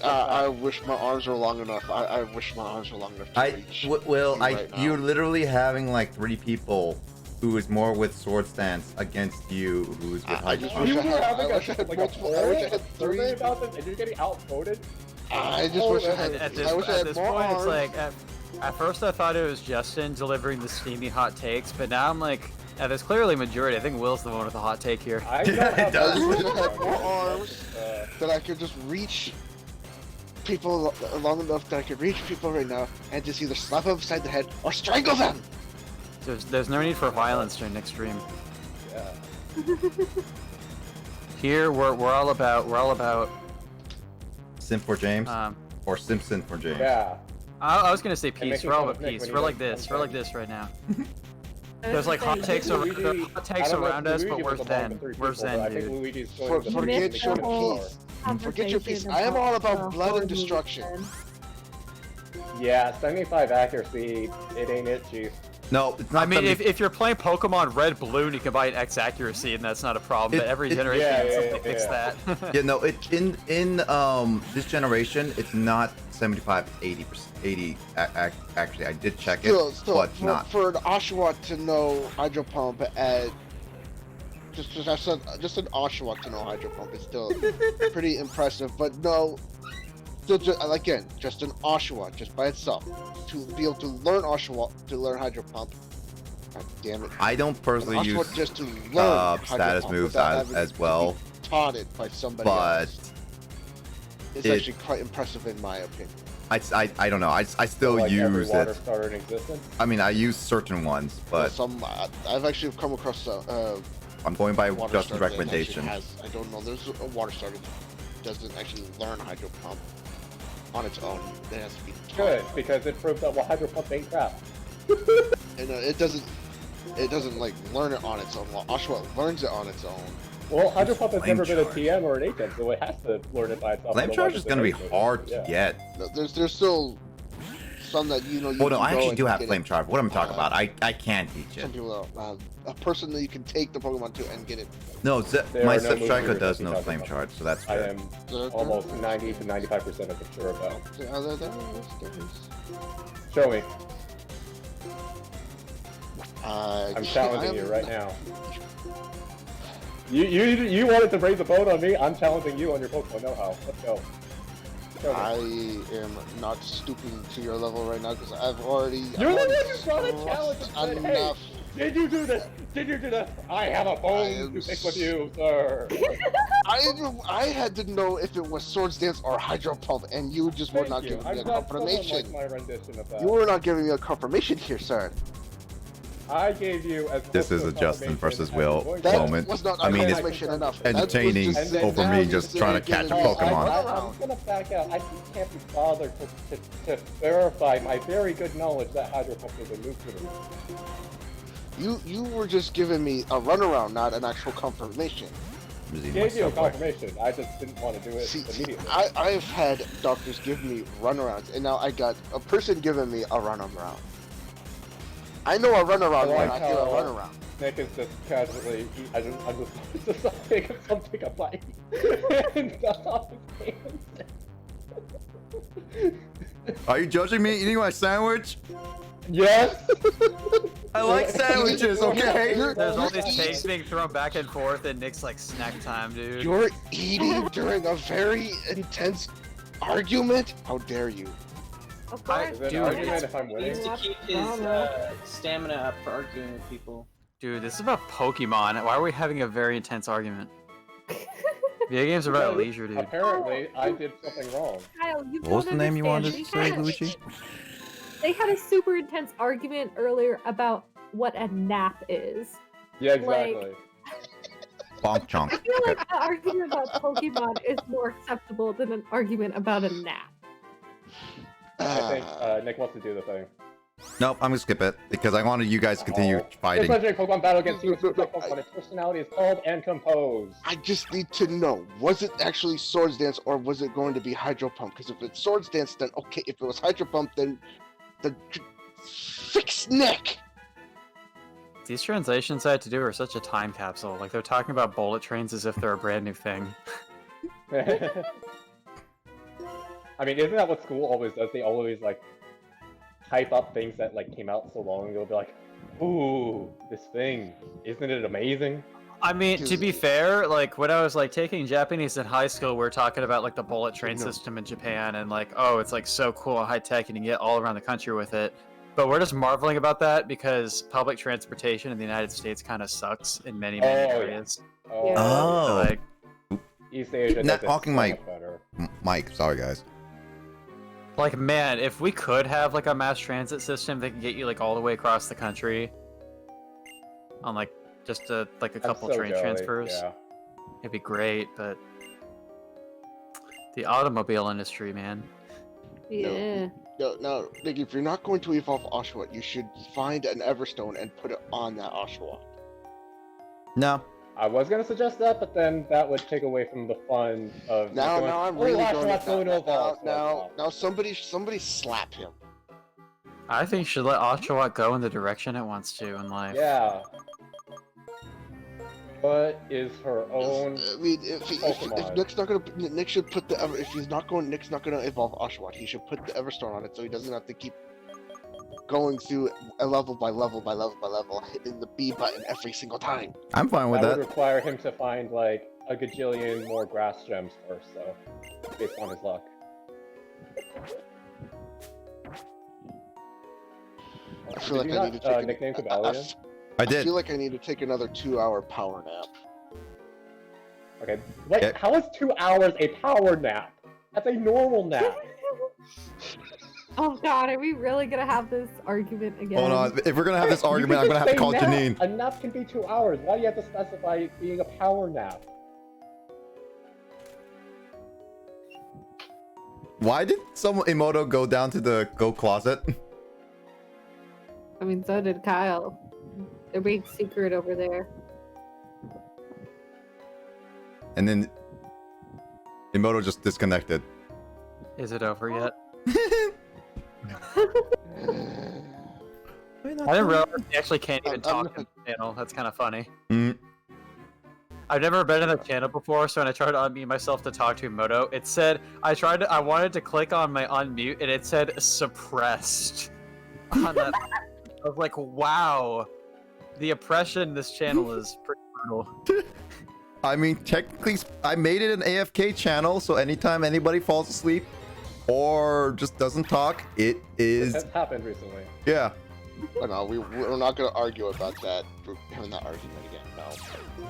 I wish my arms were long enough. I wish my arms were long enough to reach. You're literally having like 3 people who is more with Sword Stance against you, who's with Hydro just Pump. wish You I were had- having I wish I a, had like multiple- a I wish I whole had survey 3. about this and you're getting outvoted? I just wish I had. At I wish I had this more point, arms. it's like at first I thought it was Justin delivering the steamy hot takes, but now I'm like, yeah, there's clearly a majority. I think Will's the one with the hot take here. I don't have It does. I just wish I Hydro had more Pump. arms that I could just reach people long enough that I could reach people right now and just either slap them upside the head or strangle them. There's no need for violence during next stream. Yeah. Here we're all about Simp for James um. or Simpson for James. Yeah. I was gonna say And peace. making We're all fun of about Nick peace. when We're he like does this. We're like something. this right now. I There's was like gonna hot say, takes Luigi- hot takes I don't know if around us, but Luigi we're was among zen. the 3 We're people, but I zen, think dude. Luigi's For- going to forget make your sure peace. Forget your peace. I am all about blood and destruction. Yeah, 75 accuracy, it ain't it, Chief. No, it's not. I mean, 70 if you're playing Pokemon Red Balloon, you can buy an X accuracy, and that's not a problem. But every generation yeah, has yeah, something to fix yeah. that. Yeah, no, it in this generation, it's not 75, 80%. 80 actually, I did check it, but for, not. for an Oshawott to know Hydro Pump at just an Oshawott to know Hydro Pump is still pretty impressive. But no, still again, just an Oshawott just by itself to be able to learn Oshawott to learn Hydro Pump. God damn it! I don't personally An use Oshawott just to learn Hydro status Pump moves without as, having as to well, be taught it by somebody but else. It's it- actually quite impressive in my opinion. I don't know. I still Like every use water it. starter in existence. I mean, I use certain ones, but I've actually come across I'm going by water Justin's starter that actually recommendation. I don't know. There's a water starter that doesn't actually learn Hydro Pump on its own. It has to be taught. Good, because it proves that Hydro Pump ain't crap. And it doesn't like learn it on its own. Well, Oshawott learns it on its own. Well, Hydro Pump has Flame never been a charge. TM or an HM, so it has to learn it by itself. Flame charge otherwise is it's gonna be an hard to yeah. get. No, there's still some that you know. You Oh no, can I go actually and do have get flame it. charge. What am I talking about? I can't teach Some it. people a person that you can take the Pokemon to and get it. No, There my are no Zip moves Striker you're does talking no about. flame charge, so that's I good. am almost 90 to 95% of it sure about. There is. Show me. I'm challenging you right now. You wanted to raise a vote on me? I'm challenging you on your Pokemon know-how. Let's go. Show me. I am not stooping to your level right now because I've already. You're the one I've who brought a already challenge and said, hey, enough. did you do this? Did you do this? I have a I bone am to pick with you, sir. I had to know if it was Swords Dance or Hydro Pump, and you just were Thank not you. giving I'm me a glad someone confirmation. liked my rendition of that. You were not giving me a confirmation here, sir. I gave you as This close is to a Justin confirmation versus as Will I'm going to. That moment. was not I mean, it's confirmation enough. entertaining That was And over now me you just say trying to you're catch a giving me Pokemon. I'm gonna back out. I can't be bothered to verify my very good knowledge that Hydro Pump is a move to me. You were just giving me a runaround, not an actual confirmation. I'm just I eating gave you a myself away. confirmation. I just didn't want to do it See, immediately. I've had doctors give me runarounds, and now I got a person giving me a runaround. I know a runaround I when like I hear a how- runaround. Nick is just casually, I'm just taking something a bite. And stop Are you judging me eating my sandwich? Yes! I like sandwiches, okay? There's all these takes being thrown back and forth, and Nick's like snack time, dude. You're eating during a very intense argument? How dare you? Of I- course. Is it an Dude, argument if I'm He needs winning? to keep his stamina up for arguing with people. Dude, this is about Pokemon. Why are we having a very intense argument? Video games are about leisure, dude. Apparently, I did something wrong. Kyle, you What was the don't name you wanted to understand. say, Luigi? They had a super intense argument earlier about what a nap is. Yeah, exactly. Bonk chonk. I feel Okay. like an argument about Pokemon is more acceptable than an argument about a nap. I think Nick wants to do the thing. Nope, I'm gonna skip it because I wanted you guys to continue This fighting. legendary Pokemon battle against you. Pokemon. Its personality is calm and composed. I just need to know, was it actually Swords Dance or was it going to be Hydro Pump? Because if it's Swords Dance, then okay. If it was Hydro Pump, then fix Nick. These translations I had to do are such a time capsule. Like, they're talking about bullet trains as if they're a brand new thing. I mean, isn't that what school always does? They always, like, hype up things that, like, came out so long ago. They'll be like, ooh, this thing, isn't it amazing? I mean, to be fair, like, when I was, like, taking Japanese in high school, we were talking about, like, the bullet train system in Japan, and, like, oh, it's, like, so cool and high-tech, and you can get all around the country with it. But we're just marveling about that because public transportation in the United States kind of sucks in many areas. Yeah. Oh. Like, East Asia Not does it talking so my- much better. Mike, sorry guys. like, man, if we could have, like, a mass transit system that can get you, like, all the way across the country on, like, just a couple I'm so train jelly, transfers, Yeah. it'd be great, but the automobile industry, man. Yeah. No, Nick, if you're not going to evolve Oshawott, you should find an Everstone and put it on that Oshawott. No. I was gonna suggest that, but then that would take away from the fun of. Now I'm really going to evolve. now somebody slap him. I think you should let Oshawott go in the direction it wants to in life. Yeah. What is her own? I mean, if Pokemon. Nick's not gonna, Nick should put the if he's not going, Nick's not gonna evolve Oshawott. He should put the Everstone on it so he doesn't have to keep going through a level by level by level by level, hitting the B button every single time. I'm fine with That that. would require him to find like a gajillion more grass gems first, so based on his luck. I feel like Did you I not, need to take nickname Cavalion? I I did. feel like I need to take another 2-hour power nap. Okay. Wait, Yeah. how is 2 hours a power nap? That's a normal nap. Oh god, are we really gonna have this argument again? Hold on. If we're gonna have this You argument, can I'm gonna have to just call say nap. Janine. A nap can be 2 hours. Why do you have to specify it being a power nap? Why did someone Emoto go down to the go closet? I mean, so did Kyle. They're being secret over there. And then Emoto just disconnected. Is it over yet? I didn't realize you actually can't even talk on the channel. That's kind of funny. Mm. I've never been in the channel before, so when I tried to unmute myself to talk to Emoto, it said I wanted to click on my unmute, and it said suppressed. On that, I was like, wow, the oppression in this channel is pretty brutal. I mean, technically, I made it an AFK channel, so anytime anybody falls asleep or just doesn't talk, it is. This has happened recently. Yeah. But no, we're not gonna argue about that. We're having that argument again. No.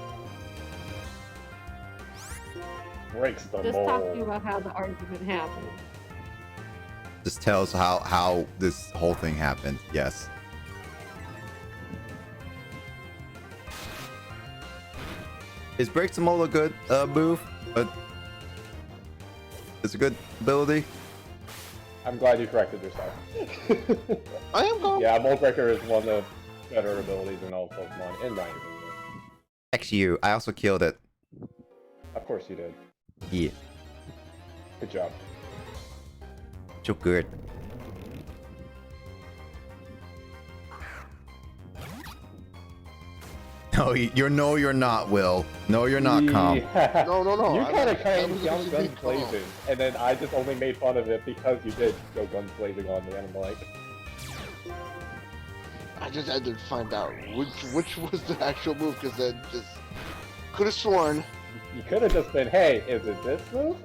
Breaks the Just mold. talking about how the argument happened. This tells how this whole thing happened. Yes. Is Break the Mold a good move? But it's a good ability. I'm glad you corrected yourself. I am going. Yeah, Mold Breaker is one of the better abilities in all Pokemon, in my opinion. XU, I also killed it. Of course you did. Yeah. Good job. So good. No, you're not, Will. No, you're not, Calm. Yeah. No. You I'm kind of not- came I'm young just guns being calm. blazing, and then I just only made fun of it because you did go guns blazing on me, and I'm like, I just had to find out which was the actual move because I just could have sworn. you could have just been, hey, is it this move?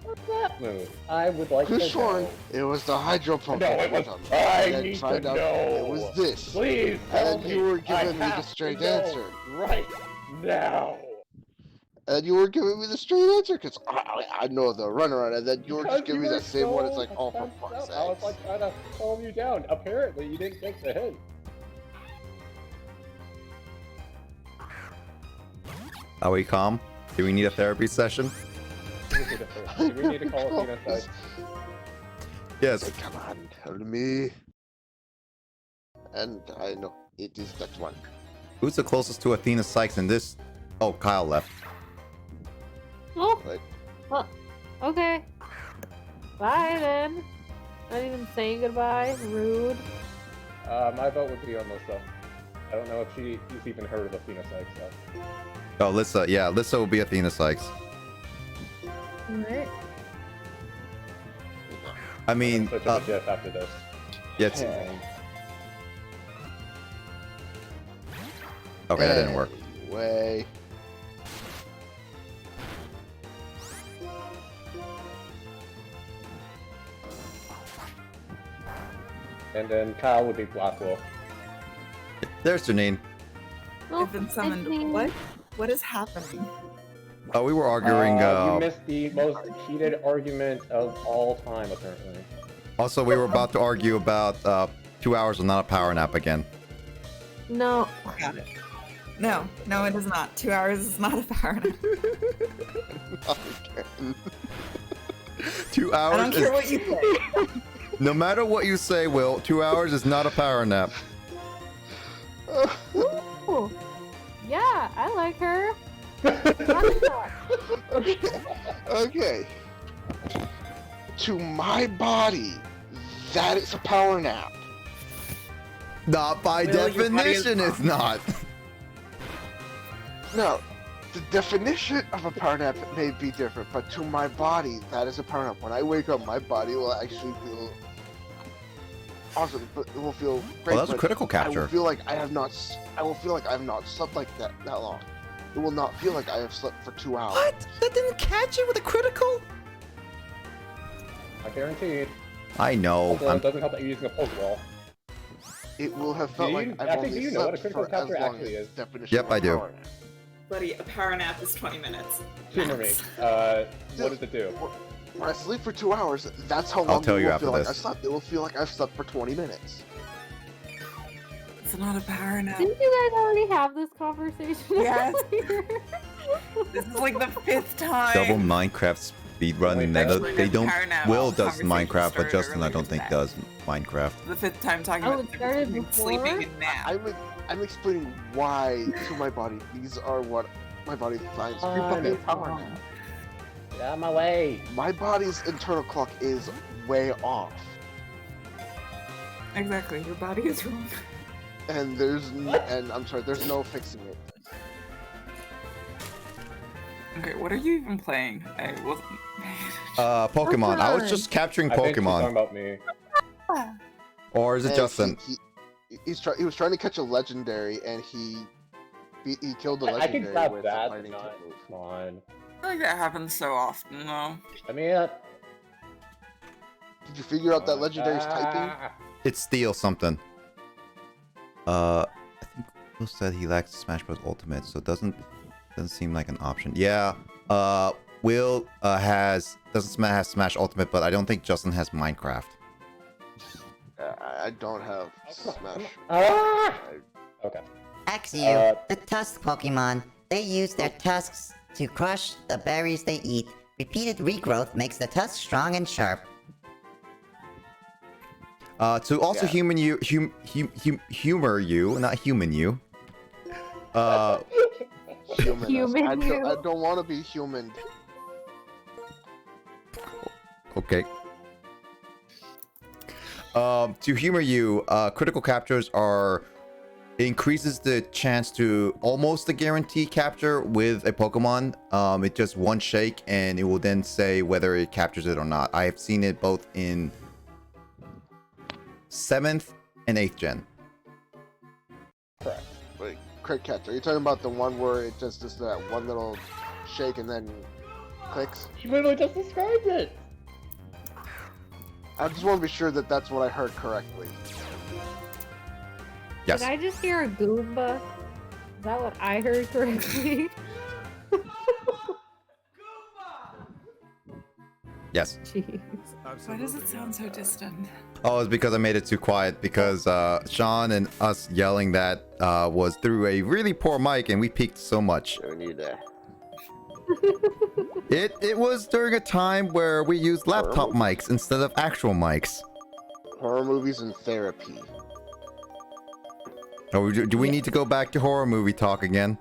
Smooth. I would like Could to have sworn know. it was the Hydro Pokemon. No, it was. And I then need find to out know. it was this. Please tell And then me. you were I giving me the have straight to know answer. right now. And you were giving me the straight answer because I know the runaround, and then you were just giving me that same one. It's like, oh, for fuck's I was sake. like trying to calm you down. Apparently, you didn't take the hint. Are we calm? Do we need a therapy session? Do we need to call Athena Sykes? Yes. Come on, tell me. And I know it is that one. Who's the closest to Athena Sykes in this? Oh, Kyle left. Oh, Right. well, okay. Bye then. Not even saying goodbye. Rude. My vote would be on Lissa. I don't know if she's even heard of Athena Sykes, so. Oh, Lissa. Yeah, Lissa will be Athena Sykes. Alright. I mean, Switch up Jeff after this. yeah, okay, that didn't work. Way. And then Kyle would be Blackwell. There's Janine. Oh, I've been summoned. I mean- What? What is happening? Oh, we were arguing. You missed the most heated argument of all time, apparently. Also, we were about to argue about 2 hours of not a power nap again. No. Got it. No, it is not. 2 hours is not a power nap. 2 hours. I don't care what you say. No matter what you say, Will, 2 hours is not a power nap. Ooh. Yeah, I like her. Okay. To my body, that is a power nap. Not by Will, your body is definition, it's not. No, the definition of a power nap may be different, but to my body, that is a power nap. When I wake up, my body will actually feel awesome, but it will feel great. Well, that's a but critical I will capture. feel like I have not. I will feel like I have not slept like that long. It will not feel like I have slept for 2 hours. What? That didn't catch it with a critical? I guarantee. I know. Also, it doesn't help that you're using a Pokeball. It will have felt like I've actually, only do you know what a slept critical for as capture long actually as is? definition Yep, of a I do. power nap. Buddy, a power nap is 20 minutes. Humor me. Max. What does it do? When I sleep for 2 hours, that's how long tell it you will after feel like this. I slept. It will feel like I've slept for 20 minutes. It's not a power nap. Didn't you guys already have this conversation? Yes. earlier? This is like the 5th time. Double Minecraft speedrun. Actually, They the don't. power nap Will does conversation Minecraft, but started Justin I earlier don't think today. does Minecraft. The 5th time talking Oh, about it started between before? sleeping and nap. I'm explaining why to my body these are what my body finds to be a power nap. Get out of my way. My body's internal clock is way off, Exactly, your body is wrong. and I'm sorry, there's no fixing it. Okay, what are you even playing? I wasn't. Pokemon. I was just capturing I think she's talking Pokemon. about me. Or is it And Justin? He was trying to catch a legendary, and he killed the I legendary can stop with that. a lightning Not, type move. come on. I feel like that happens so often, though. I mean, Did you figure out that legendary's typing? It's Steel something. I think Will said he lacks Smash Bros. Ultimate, so it doesn't seem like an option. Yeah. Will doesn't have Smash Ultimate, but I don't think Justin has Minecraft. I don't have Smash. Okay. Axew, the tusk Pokemon, they use their tusks to crush the berries they eat. Repeated regrowth makes the tusk strong and sharp. To also Yeah. humor you, not human you. Human. Human I don't want to be human. Okay. To humor you, critical captures increases the chance to almost a guarantee capture with a Pokemon. It just one shake and it will then say whether it captures it or not. I have seen it both in 7th and 8th gen. Correct. Wait, crit catch. Are you talking about the one where it just does that one little shake and then Clicks. You literally just described it. I just want to be sure that that's what I heard correctly. Yes. Did I just hear a Goomba? Is that what I heard correctly? Yes. Jeez. Why does it sound so distant? Oh, it's because I made it too quiet because Sean and us yelling that was through a really poor mic and we peaked so much. Don't need that. It was during a time where we used laptop mics instead of actual mics. Horror movies and therapy. Oh, do we need to go back to horror movie talk again?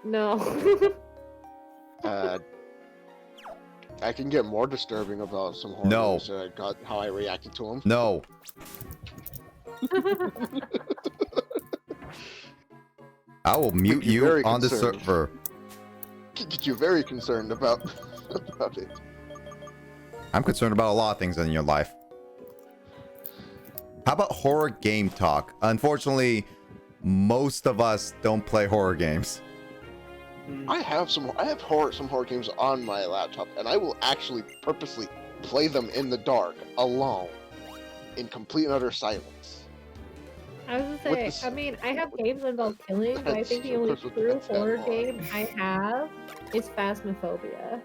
No. I can get more disturbing about some horror No. movies. I got how I reacted to them. No. I will mute You're you very on the concerned. server. Get you very concerned about it. I'm concerned about a lot of things in your life. How about horror game talk? Unfortunately, most of us don't play horror games. I have some horror games on my laptop, and I will actually purposely play them in the dark, alone, in complete and utter silence. I was gonna With say, this- I mean, I have games involved killing, but I think the only Of course, with true that horror law. game I have is Phasmophobia.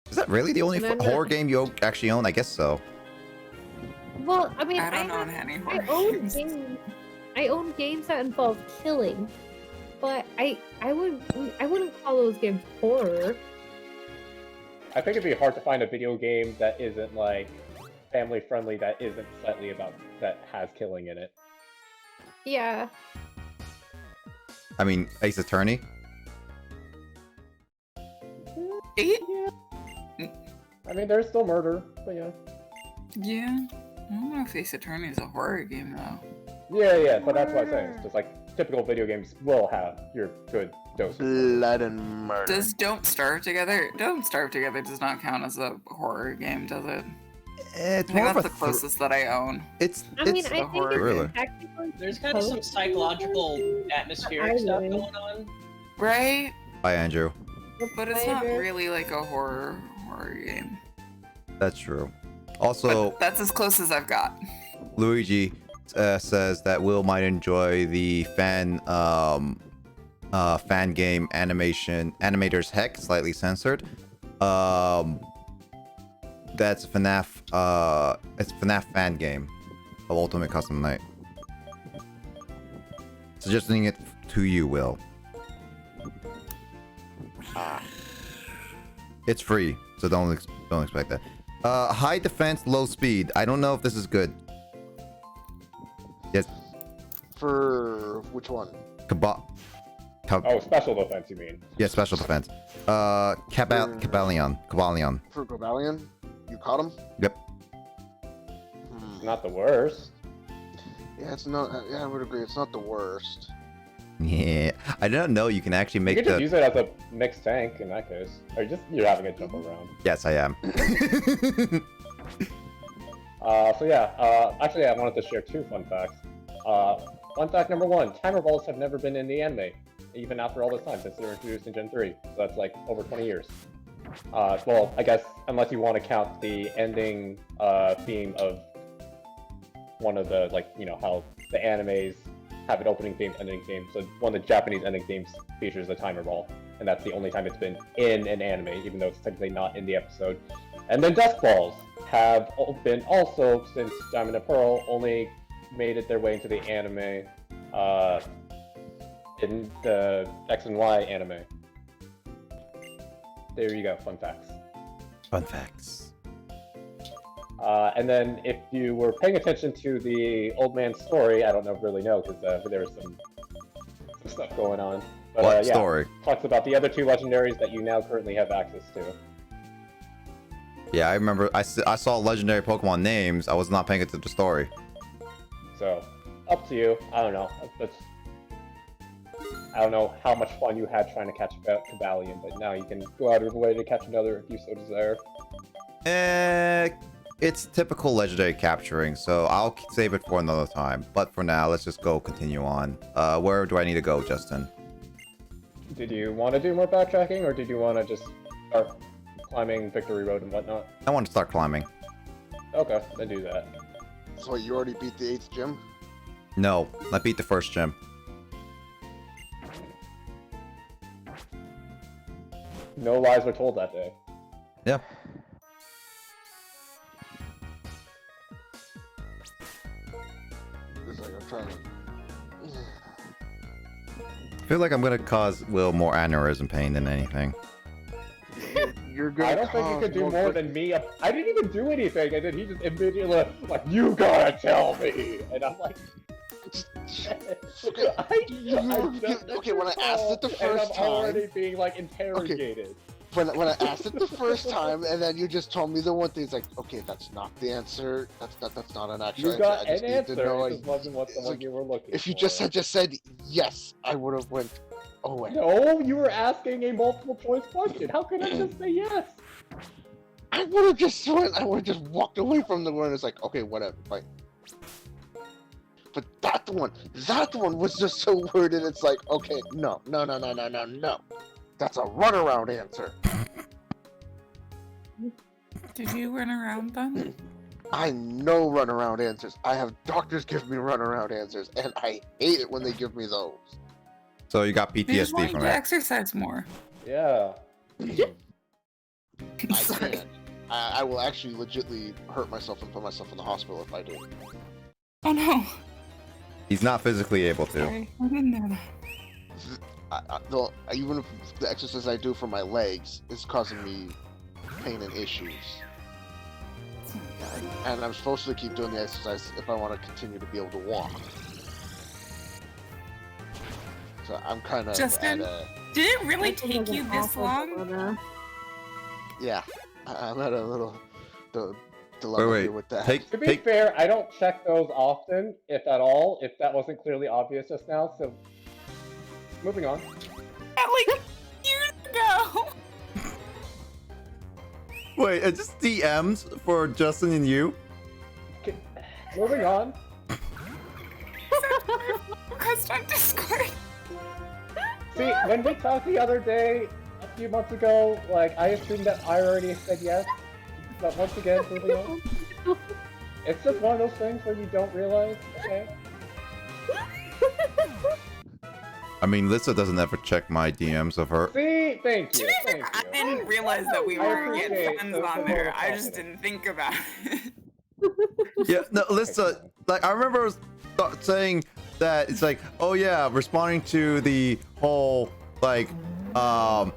Is that really the only And then horror game you actually own? I guess so. Well, I mean, I don't own have- any I horror own games. I own games that involve killing, but I wouldn't call those games horror. I think it'd be hard to find a video game that isn't like family friendly, that isn't slightly about that has killing in it. Yeah. I mean, Ace Attorney. Eight? I mean, there's still murder, but yeah. Yeah. I don't know if Ace Attorney is a horror game though. Yeah, but that's what I'm saying. It's just like typical video games will have your good dose. Blood and murder. Does Don't Starve Together? Don't Starve Together does not count as a horror game, does it? It's I more think of that's a the closest that I own. It's I mean, it's I think horror it's Really? technically There's kind of some supposed to be psychological, horror. atmospheric I stuff would. going on. Right? Hi Andrew. But it's I not agree. really like a horror game. That's true. Also, But that's as close as I've got. Luigi says that Will might enjoy the fan game animator's heck, slightly censored. That's FNAF. It's FNAF fan game of Ultimate Custom Night. Suggesting it to you, Will. It's free, so don't expect that. High defense, low speed. I don't know if this is good. Yes, For which one? Oh, special defense, you mean? Yeah, special defense. Cabalion. For Gobalion? You caught him? Yep. Not the worst. Yeah, it's not. Yeah, I would agree. It's not the worst. Yeah, I didn't know you can actually You make could just the. use it as a mixed tank in that case. Or just you're having it jump around. Yes, I am. So yeah, actually I wanted to share two fun facts. Fun fact number one, timer balls have never been in the anime, even after all this time, since they were introduced in Gen 3. So that's like over 20 years. Well, I guess, unless you want to count the ending theme of one of the, like, you know, how the animes have an opening theme, ending theme. So one of the Japanese ending themes features a timer ball, and that's the only time it's been in an anime, even though it's technically not in the episode. And then Dusk Balls have been also, since Diamond and Pearl, only made it their way into the anime, in the X and Y anime. There you go, fun facts. Fun facts. And then if you were paying attention to the old man's story, I don't really know, because there was some stuff going on. But, What yeah, story? talks about the other two legendaries that you now currently have access to. Yeah, I remember. I saw legendary Pokemon names. I was not paying attention to the story. So, up to you. I don't know. I don't know how much fun you had trying to catch Cabalion, but now you can go out of your way to catch another if you so desire. It's typical legendary capturing, so I'll save it for another time. But for now, let's just continue on. Where do I need to go, Justin? Did you want to do more backtracking, or did you want to just start climbing Victory Road and whatnot? I want to start climbing. Okay, then do that. So you already beat the 8th gym? No, I beat the first gym. No lies were told that day. Yeah. It's like I'm trying to... I feel like I'm gonna cause Will more aneurysm pain than anything. You're gonna I don't think you could do more than me. I didn't even do anything, and then he just immediately like, you gotta tell me, and I'm like, okay, when I asked it the first I'm already time, being like interrogated. when I asked it the first time, and then you just told me the one thing, it's like, okay, that's not the answer. That's not an actual You got answer. an I just need to know. answer. It just wasn't what the one like, you were looking if you for. just had said yes, I would have went. Oh wait. No, you were asking a multiple choice question. How could I just say yes? I would have just went. I would have just walked away from the one. It's like, okay, whatever, fine. But that one was just so worded. It's like, okay, no. That's a runaround answer. Did you run around then? I know runaround answers. I have doctors give me runaround answers, and I hate it when they give me those. So you got They just want PTSD you from to it. exercise more. Yeah. I can't. I will actually legitly hurt myself and put myself in the hospital if I do. Oh no. He's not physically able to. Sorry, I didn't know that. Even if the exercise I do for my legs is causing me pain and issues. And I'm supposed to keep doing the exercise if I want to continue to be able to walk. So I'm kind of Justin, did it really take you this long? Yeah, I'm at a little dilemma Wait, here with that. To be fair, I don't check those often, if at all, if that wasn't clearly obvious just now, so... Moving on. Like, years ago! Wait, it's just DMs for Justin and you? Moving on. Request on Discord. See, when we talked the other day, a few months ago, like, I assumed that I already said yes. But once again, moving on. It's just one of those things where you don't realize, okay? I mean, Lissa doesn't ever check my DMs of her. See, thank you, thank you. I didn't realize that we I were appreciate getting friends those on little there. I just compliments. didn't think about it. Yeah, no, Lissa, like, I remember saying that it's like, oh yeah, responding to the whole, like, can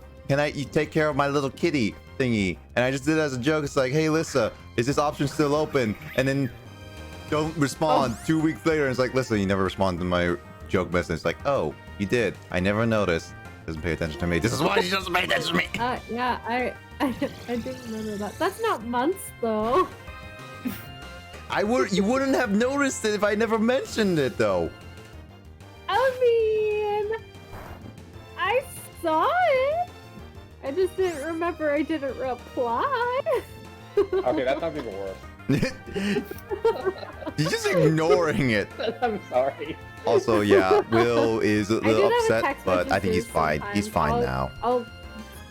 you take care of my little kitty thingy? And I just did it as a joke. It's like, hey, Lissa, is this option still open? And then don't respond 2 weeks later. And it's like, Lissa, you never responded to my joke message. It's like, oh, you did. I never noticed. Doesn't pay attention to me. This is why she doesn't pay attention to me. Yeah, I do remember that. That's not months though. You wouldn't have noticed it if I never mentioned it though. I mean, I saw it. I just didn't remember I didn't reply. Okay, that's not even worse. You're just ignoring it. I'm sorry. Also, yeah, Will is a little do have upset, text but I think he's messages fine. He's fine sometimes. now. I'll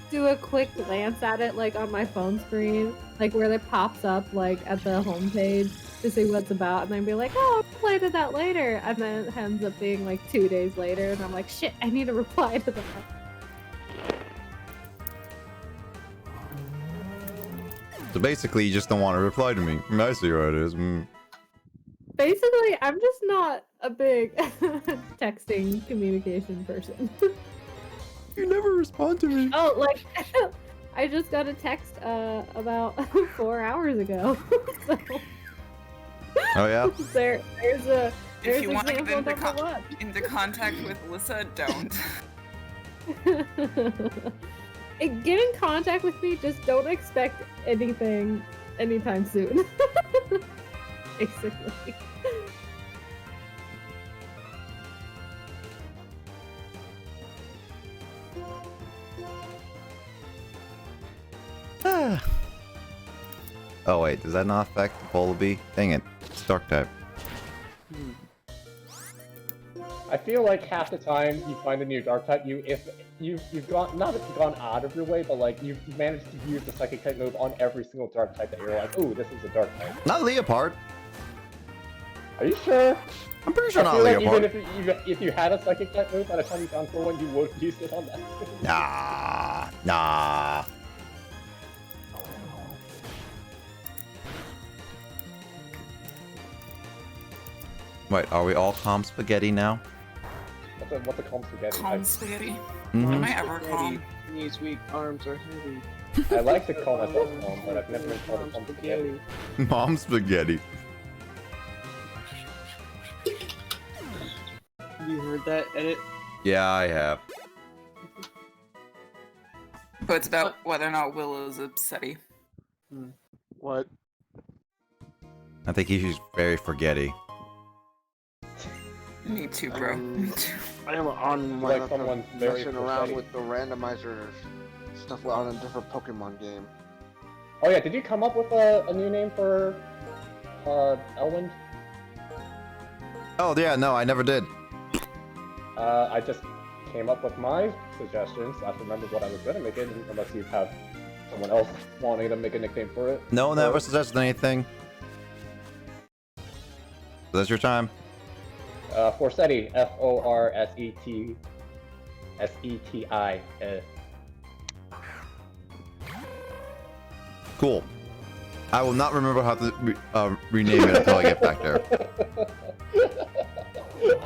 do a quick glance at it, like on my phone screen, like where it pops up, like at the homepage, to see what it's about, and then be like, oh, I'll reply to that later. And then it ends up being like 2 days later, and I'm like, shit, I need to reply to that. So basically, you just don't want to reply to me. I see how it is. Basically, I'm just not a big texting communication person. You never respond to me. Oh, like, I just got a text about 4 hours ago. So, Oh yeah? there's If you want to get example into, number into contact with Lissa, don't. one. Get in contact with me, just don't expect anything anytime soon. Basically. Oh wait, does that not affect the polar bee? Dang it, it's dark type. I feel like half the time you find a new dark type, you've gone not gone out of your way, but like you've managed to use the psychic type move on every single dark type that you're like, ooh, this is a dark type. Not Leopard. Are you sure? I'm pretty sure I not feel like Leopard. even if you had a psychic type move by the time you found for one, you would have used it on that. Nah. Wait, are we all calm spaghetti now? What's a calm spaghetti? Calm spaghetti. Mhm. Am I ever calm? Knees weak, arms are heavy. I like to call myself calm, but I've never been called a calm spaghetti. Mom spaghetti. Have you heard that edit? Yeah, I have. But it's about whether or not Will is upsetty. What? I think he's very forgetty. Me too, bro. Me too. I am on my Like someone's very messing around forgetty. with the randomizer stuff on a different Pokemon game. Oh yeah, did you come up with a new name for Elwind? Oh yeah, no, I never did. I just came up with my suggestions. I remembered what I was gonna make it, unless you have someone else wanting to make a nickname for it. No, never suggested anything. So that's your time. Forseti, F-O-R-S-E-T, S-E-T-I. Cool. I will not remember how to rename it until I get back there.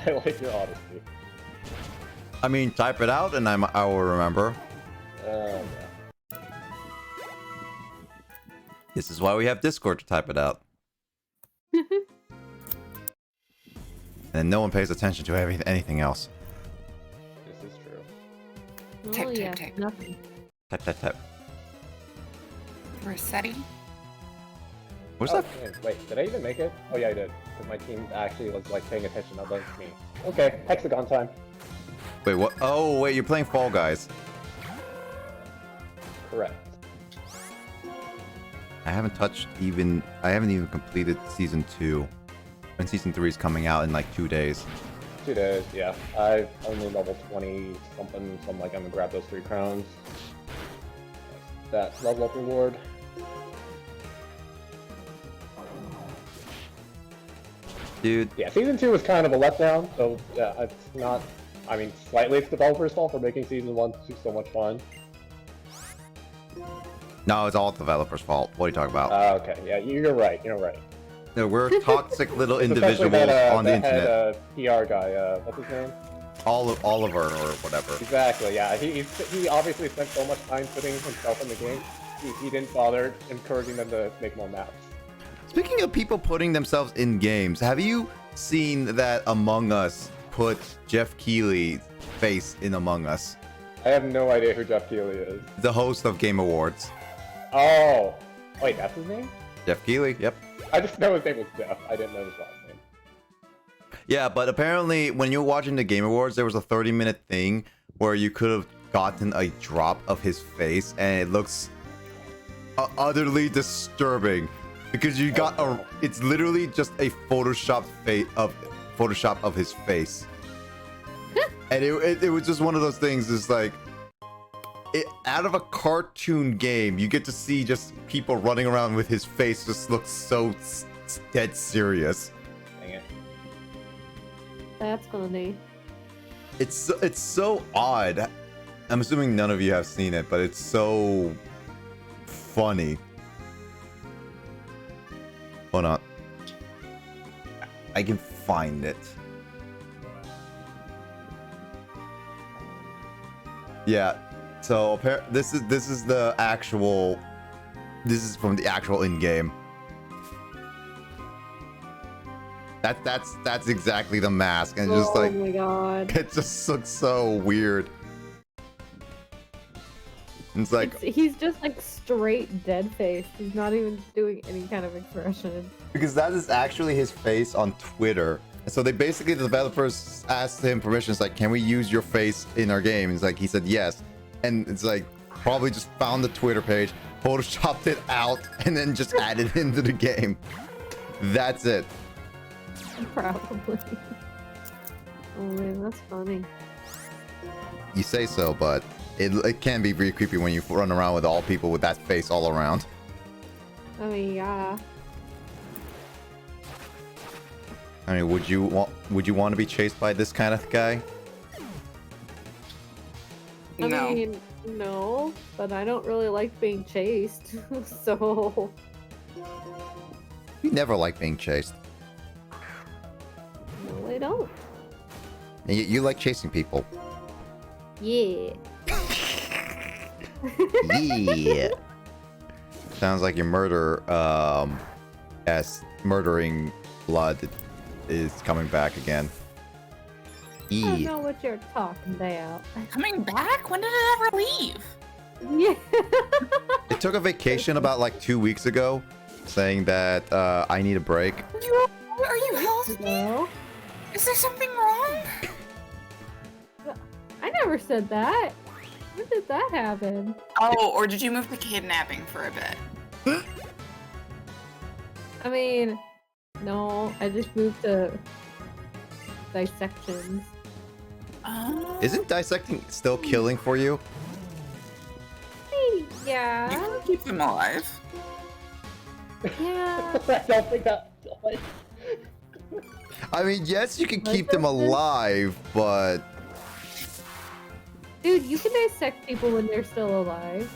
I like your honesty. I mean, type it out and I will remember. Yeah. This is why we have Discord to type it out. And no one pays attention to anything else. This is true. Oh, Type, type, yeah, type. nothing. Type. Rossetti? What's Oh, that? man, wait, did I even make it? Oh yeah, I did. Because my team actually was like paying attention, not like me. Okay, hexagon time. Wait, what? Oh, wait, you're playing Fall Guys. Correct. I haven't even completed Season 2. And Season 3 is coming out in like 2 days. 2 days, yeah. I've only level 20 something, so I'm like, I'm gonna grab those 3 crowns. That level up reward. Dude. Yeah, Season 2 was kind of a letdown, so yeah, it's not... I mean, slightly it's developers' fault for making Season 1 so much fun. No, it's all the developers' fault. What are you talking about? Okay, yeah, you're right, you're right. No, we're toxic little Especially individuals on the that internet. Head, PR guy, what's his name? Oliver or whatever. Exactly, yeah. He obviously spent so much time putting himself in the game, he didn't bother encouraging them to make more maps. Speaking of people putting themselves in games, have you seen that Among Us put Jeff Keighley's face in Among Us? I have no idea who Jeff Keighley is. The host of Game Awards. Oh! Wait, that's his name? Jeff Keighley, yep. I just know his name was Jeff. I didn't know his last name. Yeah, but apparently when you were watching the Game Awards, there was a 30-minute thing where you could have gotten a drop of his face, and it looks utterly disturbing because you got it's literally just a Photoshop of his face. And it was just one of those things, it's like out of a cartoon game, you get to see just people running around with his face just looks so dead serious. Dang it. That's funny. It's so odd. I'm assuming none of you have seen it, but it's so funny. Hold on. I can find it. Yeah. So this is the actual. This is from the actual in-game. That's exactly the mask, and just like, oh my god, it just looks so weird. It's like he's just like straight dead face. He's not even doing any kind of expression. because that is actually his face on Twitter. So they basically, the developers asked him permission. It's like, can we use your face in our game? It's like he said yes, and it's like probably just found the Twitter page, photoshopped it out, and then just added it into the game. That's it. Probably. Oh man, that's funny. You say so, but it can be really creepy when you run around with all people with that face all around. I mean, yeah. I mean, would you want to be chased by this kind of guy? I No. mean, no, but I don't really like being chased, so. You never like being chased. No, I don't. And you like chasing people. Yeah. Yeah. Sounds like your as murdering blood is coming back again. I don't Yeah. know what you're talking about. Coming back? When did it ever leave? Yeah. It took a vacation about like 2 weeks ago, saying that I need a break. Are you healthy? No, Is there something wrong? I never said that. When did that happen? Oh, or did you move to kidnapping for a bit? I mean, no, I just moved to dissections. Oh. Isn't dissecting still killing for you? You Yeah. can keep them alive. Yeah. I don't think that. I mean, yes, you can keep them alive, but Dude, you can dissect people when they're still alive.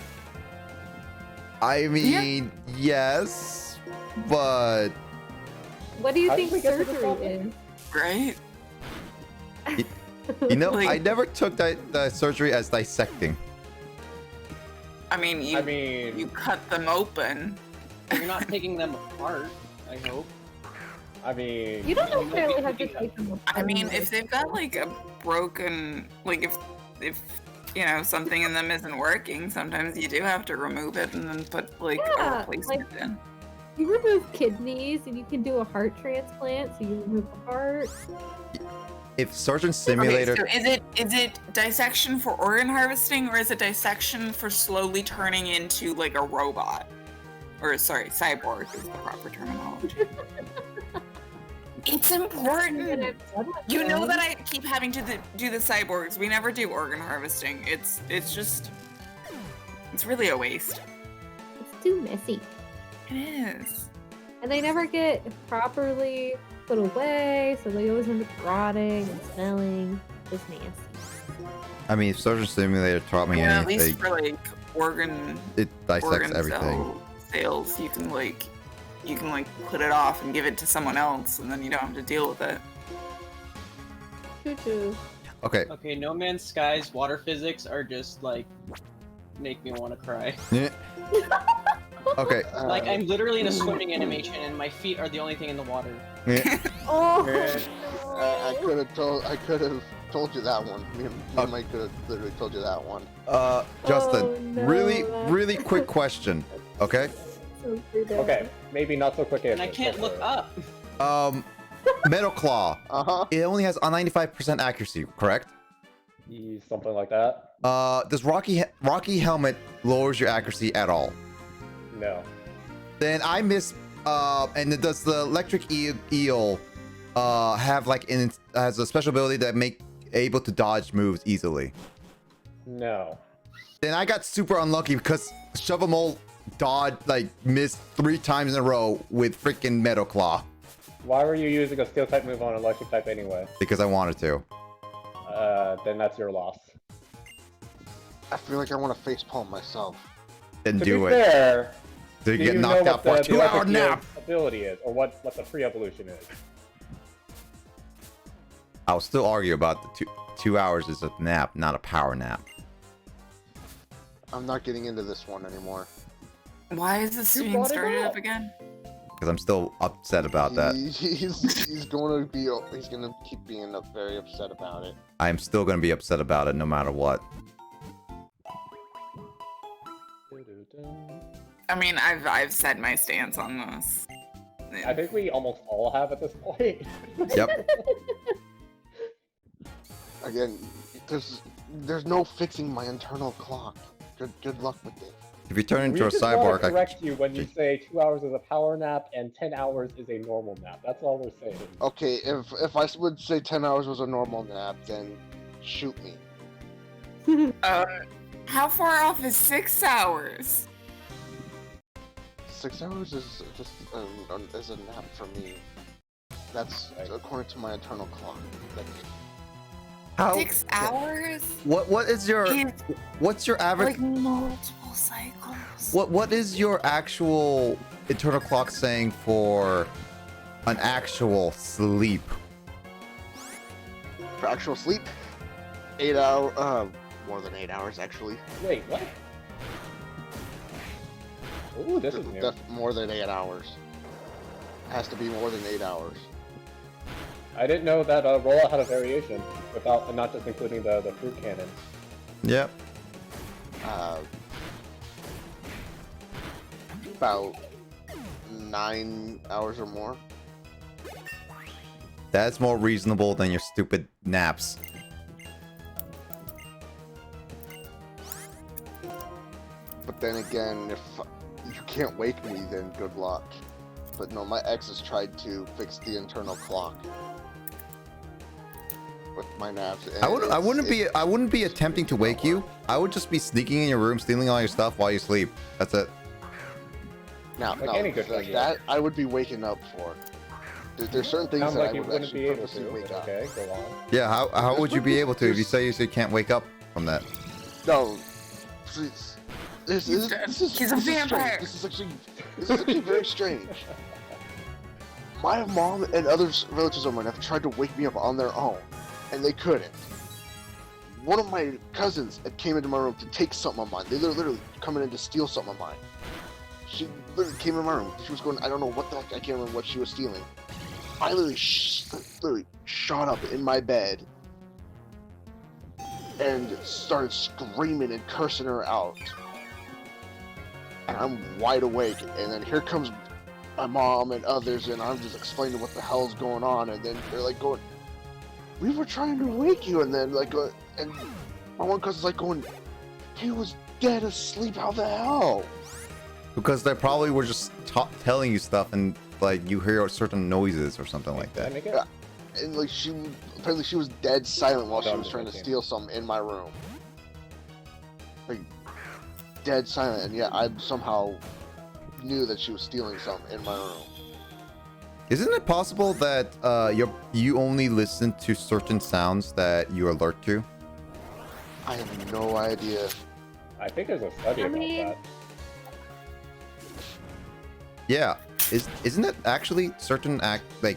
I mean, yes, but What do you How did think we get to this surgery topic? is? Right? you know, Like- I never took the surgery as dissecting. I mean, you cut them open. You're not taking them apart, I hope. I mean, You don't necessarily have to take them apart. I mean, if they've got like a broken, like if you know something in them isn't working, sometimes you do have to remove it and then put like Yeah, a replacement in. you remove kidneys and you can do a heart transplant, so you remove the heart. If Surgeon Simulator, Okay, so is it dissection for organ harvesting or is it dissection for slowly turning into like a robot? Or sorry, cyborg is the proper terminology. It's important. You know that I keep having to do the cyborgs. We never do organ harvesting. It's really a waste. It's too messy. It is. And they never get properly put away, so they always end up rotting and smelling. It's nasty. I mean, if Surgeon Simulator taught me Yeah, at least anything, for like organ it dissects organ everything. sales, you can like put it off and give it to someone else, and then you don't have to deal with it. Choo-choo. Okay. Okay, No Man's Sky's water physics are just like make me want to cry. Yeah. Okay. Like I'm literally in a swimming animation and my feet are the only thing in the water. Yeah. Oh, I could have told you that one. Me and Mike could have literally told you that one. Justin, Oh, no. really quick question. Okay. so freaked out. okay, maybe not so quick And answer. I can't look up. Metal Claw. It only has a 95% accuracy, correct? Something like that. Does Rocky Helmet lowers your accuracy at all? No. Then I miss. And does the Electric Eel have like has a special ability that make able to dodge moves easily? No. Then I got super unlucky because Shovel Mole missed 3 times in a row with freaking Metal Claw. Why were you using a steel type move on an electric type anyway? Because I wanted to. Then that's your loss. I feel like I want to facepalm myself. Then To do be it. fair, So you do get you know knocked what out for a the 2-hour electric nap. field's ability is, or what the pre-evolution is? I'll still argue about the 2 hours is a nap, not a power nap. I'm not getting into this one anymore. Why is this You being brought it started up. up again? Because I'm still upset about that. He's gonna keep being very upset about it. I'm still gonna be upset about it no matter what. I mean, I've set my stance on this. I think we almost all have at this point. Yep. Again, there's no fixing my internal clock. Good luck with it. If you turn We into a just want cyborg, to I correct you when you say 2 hours is a power nap and 10 hours is a normal nap. That's all we're saying. Okay, if I would say 10 hours was a normal nap, then shoot me. How far off is 6 hours? 6 hours is just is a nap for me. That's according to my internal clock. how? 6 hours? What is your? Is What's your average? like multiple cycles. What is your actual internal clock saying for an actual sleep? For actual sleep, 8 hour, more than 8 hours actually. Wait, what? Ooh, this is new. More than 8 hours. Has to be more than 8 hours. I didn't know that rollout had a variation without not just including the fruit cannon. Yep. About 9 hours or more. That's more reasonable than your stupid naps. But then again, if you can't wake me, then good luck. But no, my ex has tried to fix the internal clock with my naps. I wouldn't be attempting to wake you. I would just be sneaking in your room, stealing all your stuff while you sleep. That's it. Now, Like any good like idea. that I would be waking up for. There's certain things Sounds that like I you would wouldn't actually be able purposely to. wake But up. okay, go on. Yeah, how would you be able to if you say you can't wake up from that? No, please. This is He's a vampire. This is actually very strange. My mom and other relatives of mine have tried to wake me up on their own, and they couldn't. One of my cousins came into my room to take something of mine. They literally coming in to steal something of mine. She literally came in my room. She was going, I don't know what the heck, I can't remember what she was stealing. I literally shot up in my bed and started screaming and cursing her out. And I'm wide awake, and then here comes my mom and others, and I'm just explaining what the hell's going on, and then they're like going, we were trying to wake you, and then like, and my one cousin's like going, he was dead asleep, how the hell? Because they probably were just telling you stuff and like you hear certain noises or something like that. And like apparently she was dead silent while she was trying to steal something in my room. Like, dead silent, and yet I somehow knew that she was stealing something in my room. Isn't it possible that you only listen to certain sounds that you alert to? I have no idea. I think there's a study about that. Yeah, isn't it actually certain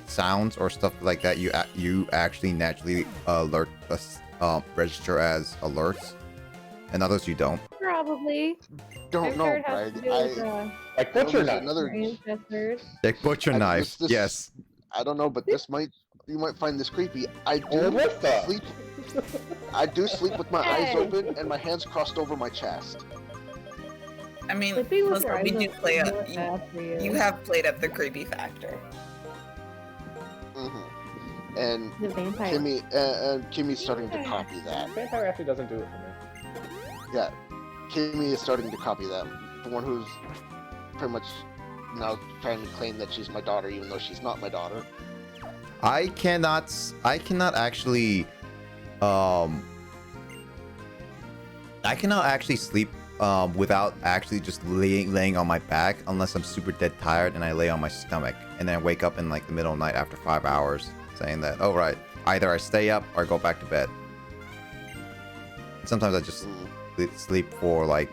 sounds or stuff like that you actually naturally register as alerts, and others you don't? Probably. Don't I'm know, sure it has Brad. to do with, Like butcher knife. Another. ancestors. Like butcher knife. Yes. I don't know, but you might find this creepy. I Oh, do what the? sleep. I do sleep with my eyes Hey. open and my hands crossed over my chest. I mean, Sleeping with listen, your we eyes do open play is up. more bad for you. You have played up the creepy factor. And The vampire. Kimmy's starting to copy that. Vampire actually doesn't do it for me. Yeah, Kimmy is starting to copy that. The one who's pretty much now trying to claim that she's my daughter, even though she's not my daughter. I cannot actually sleep without actually just laying on my back unless I'm super dead tired and I lay on my stomach and then I wake up in like the middle of the night after 5 hours saying that, oh right, either I stay up or go back to bed. Sometimes I just sleep for like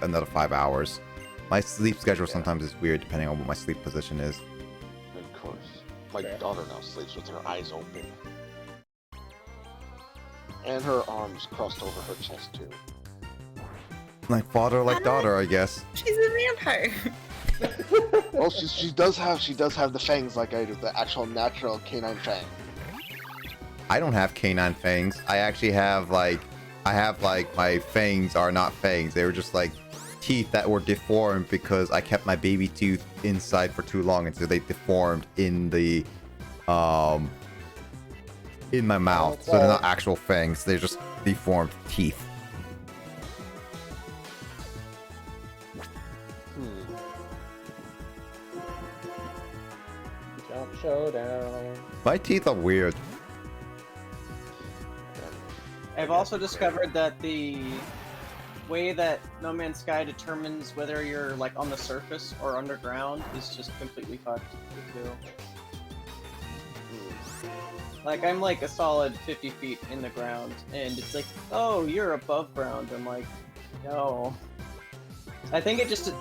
another 5 hours. My sleep schedule sometimes is weird depending on what my sleep position is. Of course. My daughter now sleeps with her eyes open. And her arms crossed over her chest too. Like father, like daughter, I guess. She's a vampire. Well, she does have the fangs like I do, the actual natural canine fang. I don't have canine fangs. I actually have my fangs are not fangs. They were just like teeth that were deformed because I kept my baby tooth inside for too long, and so they deformed in the in my mouth. So they're not actual fangs. They're just deformed teeth. showdown. My teeth are weird. I've also discovered that the way that No Man's Sky determines whether you're like on the surface or underground is just completely fucked too. Like I'm like a solid 50 feet in the ground, and it's like, oh, you're above ground. I'm like, no. I think it just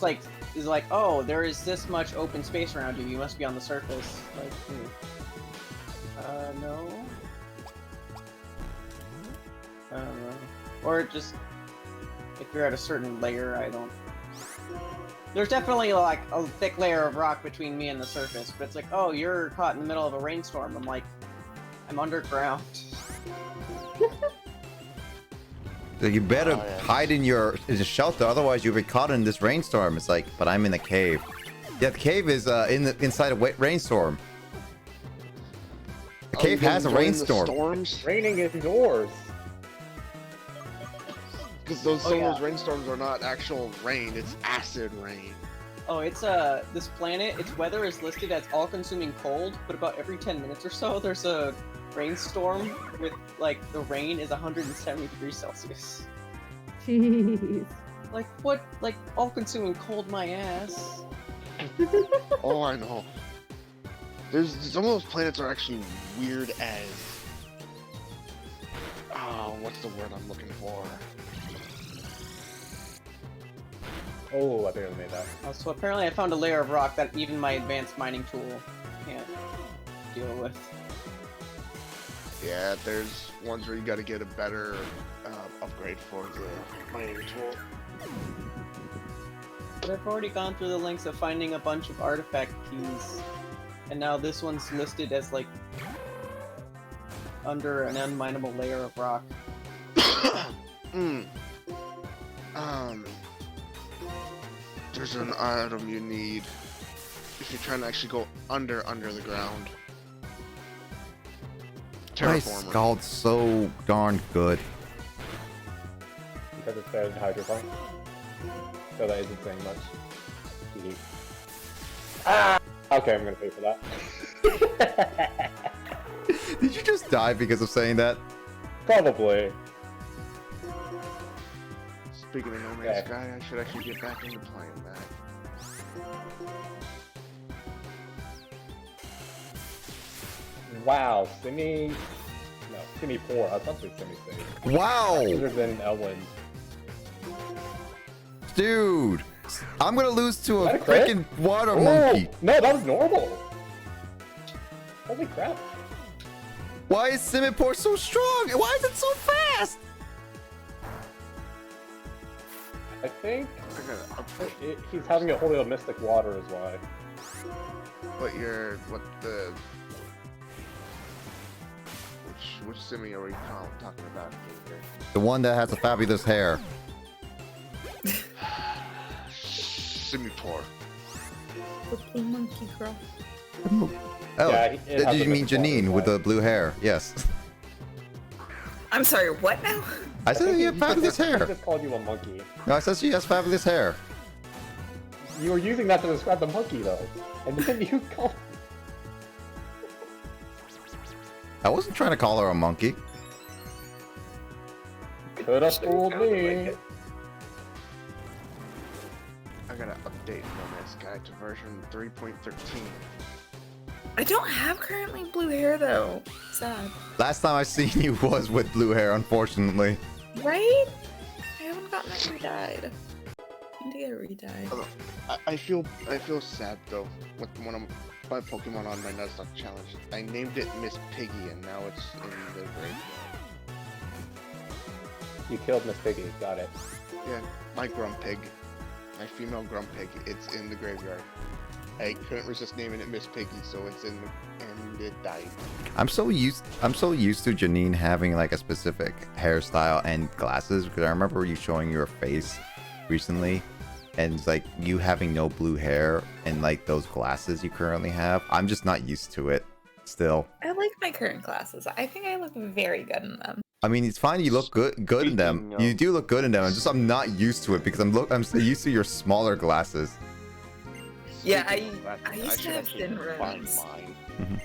like is like, oh, there is this much open space around you. You must be on the surface. Like, no. I don't know. Or just if you're at a certain layer, I don't. There's definitely like a thick layer of rock between me and the surface, but it's like, oh, you're caught in the middle of a rainstorm. I'm like, I'm underground. So you better hide in your shelter, otherwise you'll be caught in this rainstorm. It's like, but I'm in a cave. Yeah, the cave is inside a rainstorm. The cave has a rainstorm. Storms? Raining indoors. Because some of those rainstorms are not actual rain, it's acid rain. Oh, it's this planet, its weather is listed as all-consuming cold, but about every 10 minutes or so, there's a rainstorm with, like, the rain is 170 degrees Celsius. Jeez. Like, what? Like, all-consuming cold my ass. Oh, I know. There's some of those planets are actually weird as... Oh, what's the word I'm looking for? Oh, I think I made that. So apparently I found a layer of rock that even my advanced mining tool can't deal with. Yeah, there's ones where you gotta get a better upgrade for the mining tool. But I've already gone through the lengths of finding a bunch of artifact keys, and now this one's listed as like under an unminable layer of rock. There's an item you need if you're trying to actually go under the ground. My Terraformer. scald's so darn good. Because it's better than hydroponic. So that isn't saying much. Okay, I'm gonna pay for that. Did you just die because of saying that? Probably. Speaking of No Man's Sky, I should actually get back into playing that. Wow, Simi... No, Simi 4. I was about to say Simi 6. Wow! Other than Elwyn. Dude! I'm gonna lose to a Is that a crit? freaking water Oh, monkey! no, that was normal! Holy crap. Why is Simipour so strong? Why is it so fast? I think he's having a holy mystic water is why. Which Simi are we talking about here? The one that has the fabulous hair. Simipour. The blue monkey girl. Oh, Yeah, it has did you a mean mystic water, Janine with why? the blue hair? Yes. I'm sorry, what now? I said you have fabulous He hair. just called you a monkey. No, I said she has fabulous hair. You were using that to describe the monkey though. And then you called... I wasn't trying to call her a monkey. Could have fooled me. I gotta update No Man's Sky to version 3.13. I don't have currently blue hair though. Sad. Last time I seen you was with blue hair, unfortunately. Right? I haven't gotten it re-dyed. I need to get it re-dyed. I feel sad though with one of my Pokemon on my Nuzlocke challenge. I named it Miss Piggy and now it's in the graveyard. You killed Miss Piggy, got it. Yeah, my Grumpig. My female Grumpig, it's in the graveyard. I couldn't resist naming it Miss Piggy, so it's in the, and it died. I'm so used to Janine having like a specific hairstyle and glasses because I remember you showing your face recently and it's like you having no blue hair and like those glasses you currently have. I'm just not used to it still. I like my current glasses. I think I look very good in them. I mean, it's fine. You look good in them. You do look good in them. I'm not used to it because I'm used to your smaller glasses. Yeah, Speaking of I glasses, used to should have actually thin find rims. mine. Mhm.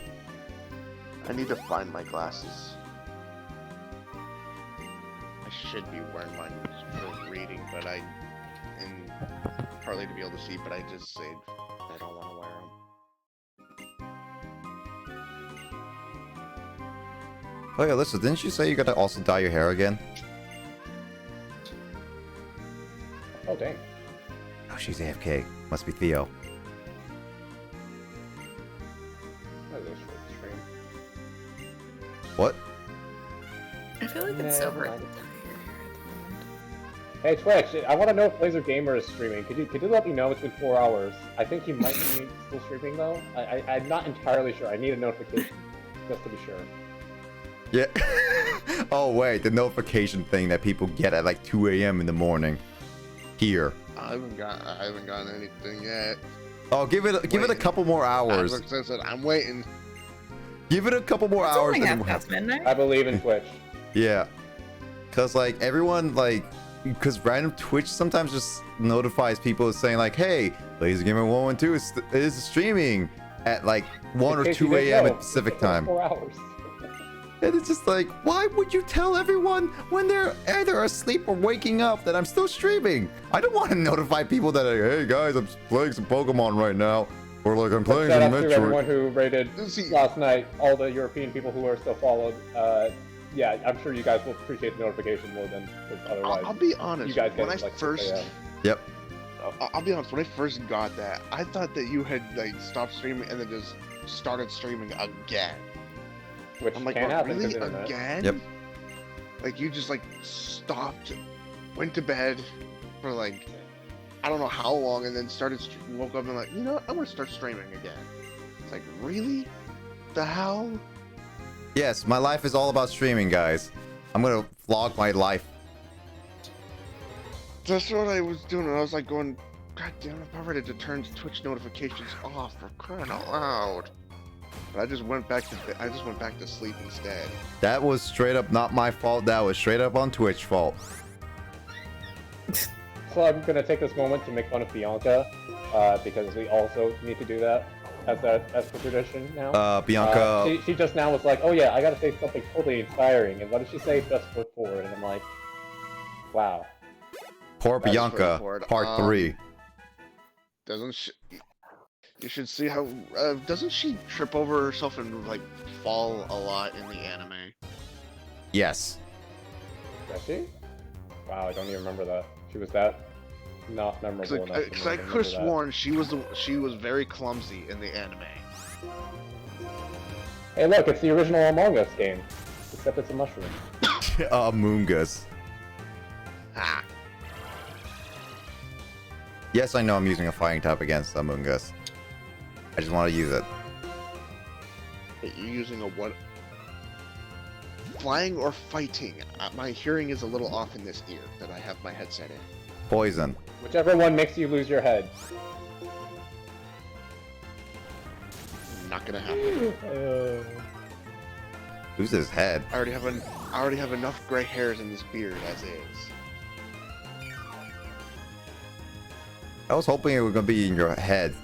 I need to find my glasses. I should be wearing mine for reading, but and partly to be able to see, but I just say I don't want to wear them. Oh yeah, listen, didn't you say you gotta also dye your hair again? Oh, dang. Oh, she's AFK. Must be Theo. That is a short stream. What? I feel like it's Nah, over. never mind. Hey Twitch, I want to know if Laser Gamer is streaming. Could you let me know? It's been 4 hours. I think he might be still streaming though. I'm not entirely sure. I need a notification just to be sure. Yeah. Oh wait, the notification thing that people get at like 2 a.m. in the morning. Here. I haven't gotten anything yet. Oh, give it a couple more hours. As I said, I'm waiting. Give it a couple more It's hours. only and half past midnight. I believe in Twitch. Yeah. Cause like everyone because random Twitch sometimes just notifies people saying like, hey, Laser Gamer 112 is streaming at like 1 or In case you 2 didn't a.m. know, at Pacific it's been time. 4 hours. And it's just like, why would you tell everyone when they're either asleep or waking up that I'm still streaming? I don't want to notify people that, hey guys, I'm playing some Pokemon right now. Or like, I'm playing Shout some out to Metroid. everyone who rated See- last night, all the European people who are still followed. Yeah, I'm sure you guys will appreciate the notification more than because otherwise. I'll be honest. You guys when get I like 6 first, a.m. Yep. I'll be honest. When I first got that, I thought that you had like stopped streaming and then just started streaming again. Which I'm like, can what, happen really because internet. again? Yep. Like you just like stopped, went to bed for like I don't know how long, and then woke up and like, you know what? I want to start streaming again. It's like, really? The hell? Yes, my life is all about streaming, guys. I'm gonna vlog my life. That's what I was doing. And I was like going, God damn it! I'm ready to turn Twitch notifications off for crying out loud. But I just went back to sleep instead. That was straight up not my fault. That was straight up on Twitch fault. So I'm gonna take this moment to make fun of Bianca, because we also need to do that as the tradition now. Bianca. She just now was like, oh yeah, I gotta say something totally inspiring, and what did she say? Best foot forward, and I'm like, wow. Poor That's Bianca, straightforward. part 3. Doesn't she? You should see how. Doesn't she trip over herself and like fall a lot in the anime? Yes. Does she? Wow, I don't even remember that. She was that not memorable enough. Because I could have sworn she was very clumsy in the anime. Hey, look, it's the original Among Us game, except it's a mushroom. Among Us. Ah. Yes, I know I'm using a fighting type against Among Us. I just want to use it. Wait, you're using a what? Flying or fighting? My hearing is a little off in this ear that I have my headset in. Poison. Whichever one makes you lose your head. Not gonna happen. Who's his head? I already have enough gray hairs in this beard as is. I was hoping it was gonna be in your head.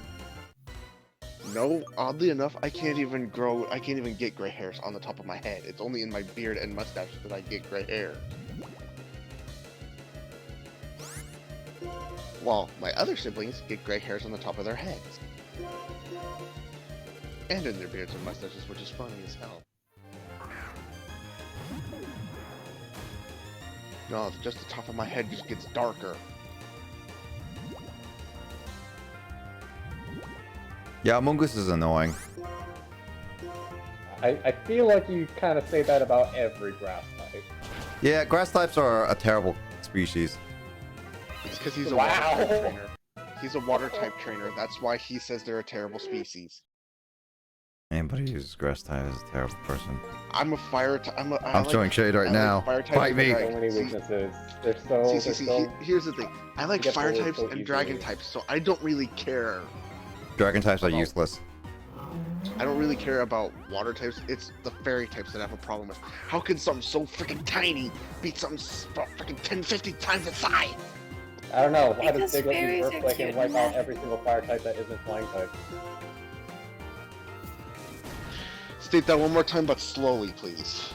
No, oddly enough, I can't even get gray hairs on the top of my head. It's only in my beard and mustache that I get gray hair. While my other siblings get gray hairs on the top of their heads. And in their beards and mustaches, which is funny as hell. No, just the top of my head just gets darker. Yeah, Among Us is annoying. I feel like you kind of say that about every grass type. Yeah, grass types are a terrible species. It's because he's a Wow. water type trainer. He's a water type trainer. That's why he says they're a terrible species. Anybody who uses grass type is a terrible person. I'm a fire type. I'm showing shade right now. Fire types Fight and me. So dragons. many weaknesses. They're so. Here's the thing. I like get fire bullied types so and dragon easily. types, so I don't really care. Dragon types are useless. I don't really care about water types. It's the fairy types that I have a problem with. How can something so freaking tiny beat something freaking 10, 50 times its size? What I don't know. Why does Because Diglett use fairies are Earthquake and cute wipe and out magical. every single fire type that isn't flying type? State that one more time, but slowly, please.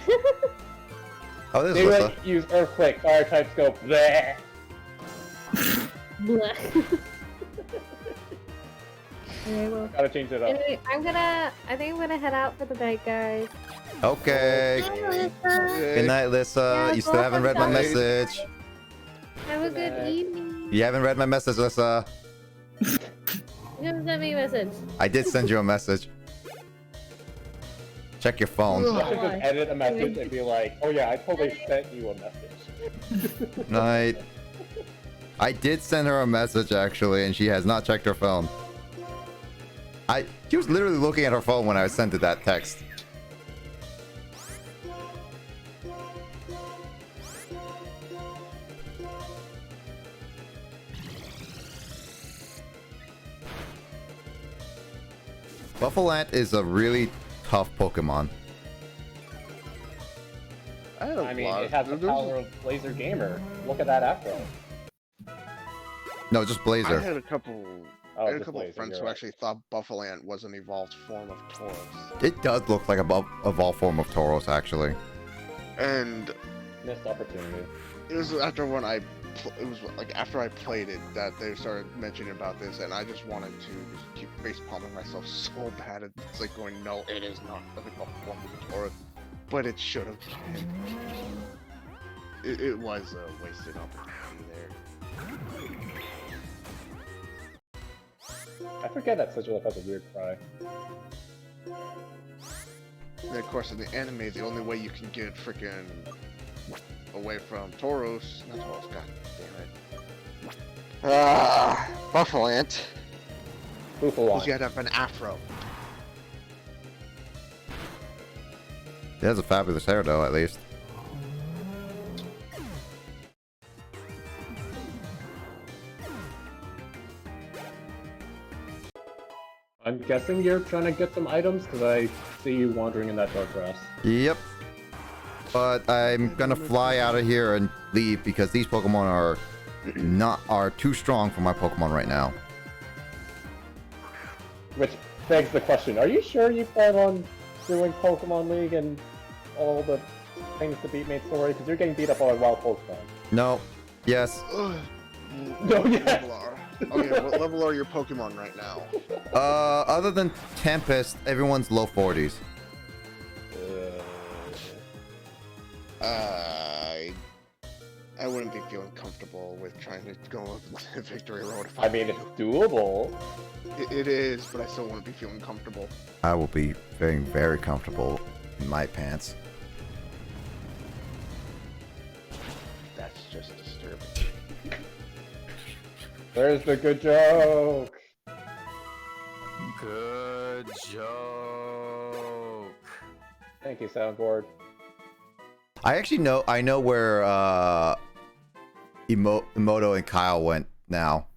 Oh, this is Lissa. Diglett use Earthquake, fire types go bleh. Blah. Okay, well, Gotta change it up. anyway, I think I'm gonna head out for the night, guys. Okay. Bye, Melissa. Good night, Lissa. Yeah, You still haven't read my welcome, message. Have a Good good night. evening. You haven't read my message, Lissa. You haven't sent me a message. I did send you a message. Check your phone. I should Why? just edit a message and be like, oh yeah, I totally sent you a message. Night. I did send her a message actually, and she has not checked her phone. She was literally looking at her phone when I sent her that text. Buffalant is a really tough Pokemon. I had a I mean, lot it has the there was- power of Laser Gamer. Look at that afro. No, just I Blazer. had a couple. Oh, I had a just couple Laser, of friends you're who right. actually thought Buffalant was an evolved form of Tauros. It does look like a evolved form of Tauros, actually. And Missed opportunity. it was after when it was like after I played it that they started mentioning about this, and I just wanted to just keep face palming myself so bad. It's like going, no, it is not an evolved form of Tauros, but it should have been. It was a wasted opportunity there. I forget that Sigilif has a weird cry. And of course, in the anime, the only way you can get freaking away from Tauros, not Tauros, god damn it. Buffalant. Boofalon. You had to have an afro. It has a fabulous hair, though, at least. I'm guessing you're trying to get some items because I see you wandering in that dark grass. Yep. But I'm gonna fly out of here and leave because these Pokemon are too strong for my Pokemon right now. Which begs the question, are you sure you plan on doing Pokemon League and all the things to beat Mate Story? Because you're getting beat up by wild Pokemon. No. Yes. No, yeah. Okay, what level are your Pokemon right now? Other than Tempest, everyone's low 40s. I wouldn't be feeling comfortable with trying to go up the victory road. If I mean, it's doable. It is, but I still wouldn't be feeling comfortable. I will be feeling very comfortable in my pants. That's just disturbing. There's the good joke. Good joke. Thank you, soundboard. I know where Emoto and Kyle went now.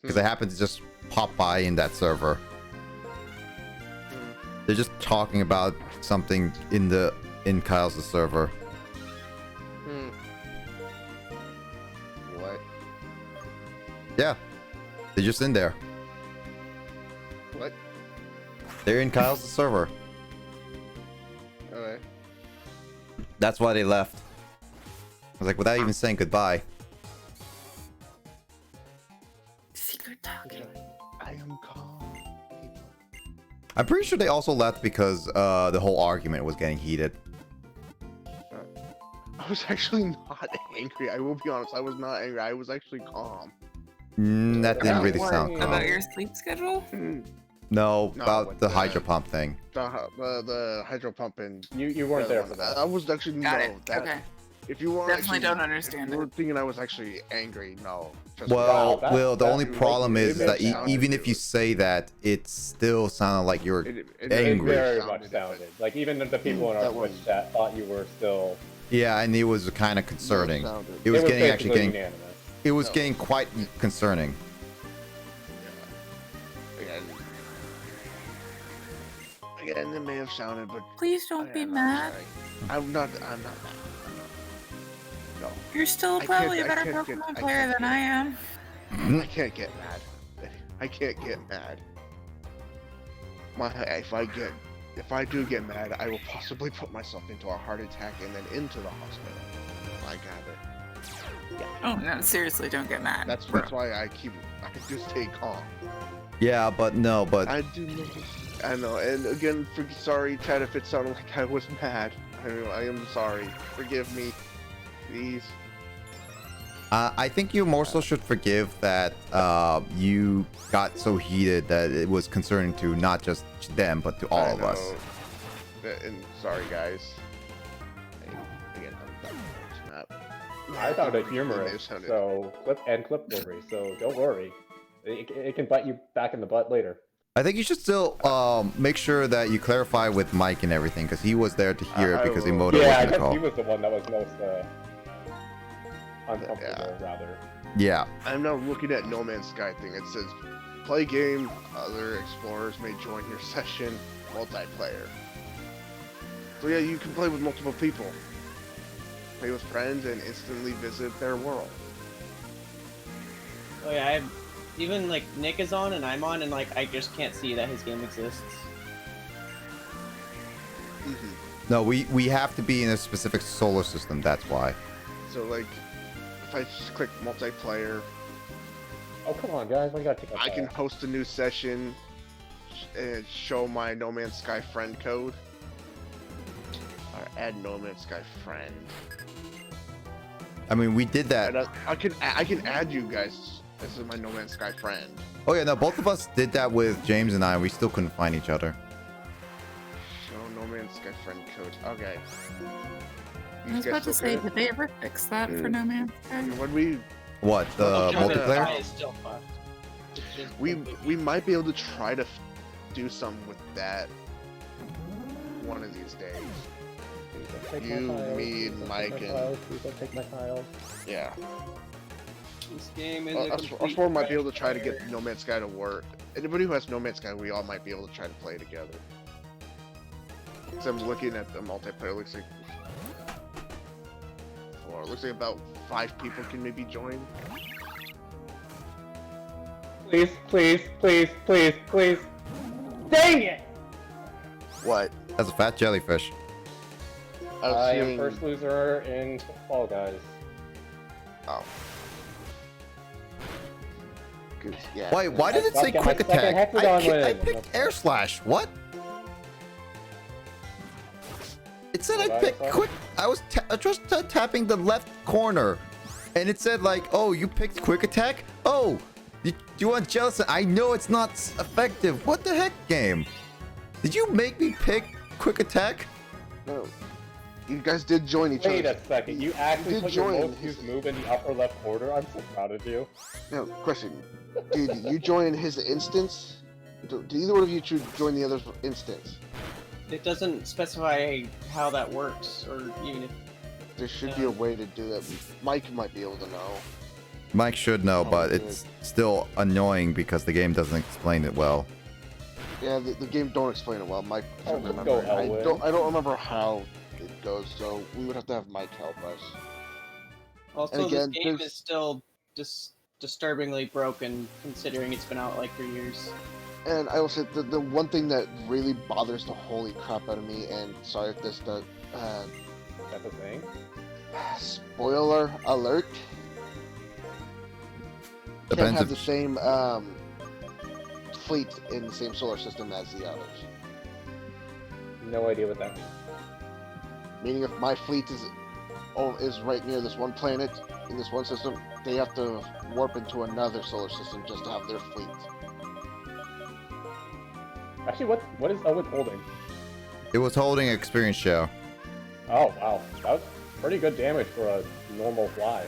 Because I happened to just pop by in that server. They're just talking about something in Kyle's server. What? Yeah. They're just in there. What? They're in Kyle's server. Okay. That's why they left. I was like, without even saying goodbye. Secret talking. I am calm. I'm pretty sure they also left because the whole argument was getting heated. I was actually not angry. I will be honest. I was not angry. I was actually calm. That didn't really What, sound calm. about your sleep schedule? No, No, about with the the- hydro pump thing. The hydro pump and You weren't there for that. I was actually Got no. it. That, Okay. If you want, Definitely actually, don't understand if you were it. thinking I was actually angry, no. Trust Well, that- Will, the that only makes problem it is that makes it even sound if you say that, it still sounded like you were me. It angry. very sounded much different. sounded. Like, even the people in our That Twitch was- chat thought you were still... Yeah, and it was kind of concerning. No, it sounded- It was getting basically actually getting unanimous. it was No. getting quite concerning. Again, it may have sounded, but Please don't be I'm mad. sorry. I'm not mad. No. You're still I probably a can't- I better can't get- Pokemon I player can't than I am. I can't get mad. I can't get mad. If I do get mad, I will possibly put myself into a heart attack and then into the hospital. I got it. Oh no, seriously, don't get mad. That's why I just stay calm. Yeah, but no, but I do know. I know, and again, sorry, Chad, if it sounded like I was mad. I am sorry. Forgive me, please. I think you more so should forgive that you got so heated that it was concerning to not just them, but to all of us. And sorry, guys. Again, I found it humorous, so clip delivery, so don't worry. It can bite you back in the butt later. I think you should still make sure that you clarify with Mike and everything, because he was there to hear it because Emoto Yeah, I wasn't guess call. he was the one that was most uncomfortable, rather. Yeah. I'm now looking at No Man's Sky thing. It says, play game, other explorers may join your session, multiplayer. So yeah, you can play with multiple people. Play with friends and instantly visit their world. Oh yeah, even like Nick is on and I'm on, and like I just can't see that his game exists. No, we have to be in a specific solar system. That's why. So like, if I just click multiplayer, oh come on, guys, I gotta take I can host a new session and show my No Man's Sky friend code, or add No Man's Sky friend. I mean, we did that. And I can add you guys as my No Man's Sky friend. Oh yeah, no, both of us did that with James and I. We still couldn't find each other. Show No Man's Sky friend code. Okay. I was about to say, did they ever fix that for No Man's Sky? When we What, the multiplayer? Sky is still fucked. It's just- we might be able to try to do something with that one of these days. You, me, Mike, and Please don't take my tiles. yeah. This game is Us four might be able to try to get No Man's Sky to work. Anybody who has No Man's Sky, we all might be able to try to play together. So I'm looking at the multiplayer. Looks like four. Looks like about 5 people can maybe join. Please, please, please, please, please. Dang it! What? That's a fat jellyfish. I am first loser in Fall Guys. Oh. Good. Yeah. Why did it say Got my quick second attack? hexagon I win. picked air slash. What? It said I What picked I saw? quick. I was just tapping the left corner, and it said like, "Oh, you picked quick attack. Oh, you want jealous? I know it's not effective. What the heck, game? Did you make me pick quick attack? No. You guys did join each other. Wait a second, you actually did put your join. most used move in the upper left corner? I'm so proud of you. No, question. Did you join his instance? Did either one of you join the other's instance? It doesn't specify how that works, or even if There should be a way to do that. Mike might be able to know. Mike should know, but good. it's still annoying because the game doesn't explain it well. Yeah, the game don't explain it well. Mike Oh, should let's remember. go, Elwin. I don't remember how it goes, so we would have to have Mike help us. also And again, this game there's- is still disturbingly broken, considering it's been out like for years. And I will say the one thing that really bothers the holy crap out of me, and sorry if this does, That's a thing. spoiler alert, can't Depends have if- the same fleet in the same solar system as the others. No idea what that means. Meaning, if my fleet is right near this one planet in this one system, they have to warp into another solar system just to have their fleet. Actually, what is Owen holding? It was holding an experience shell. Oh wow, that was pretty good damage for a normal fly.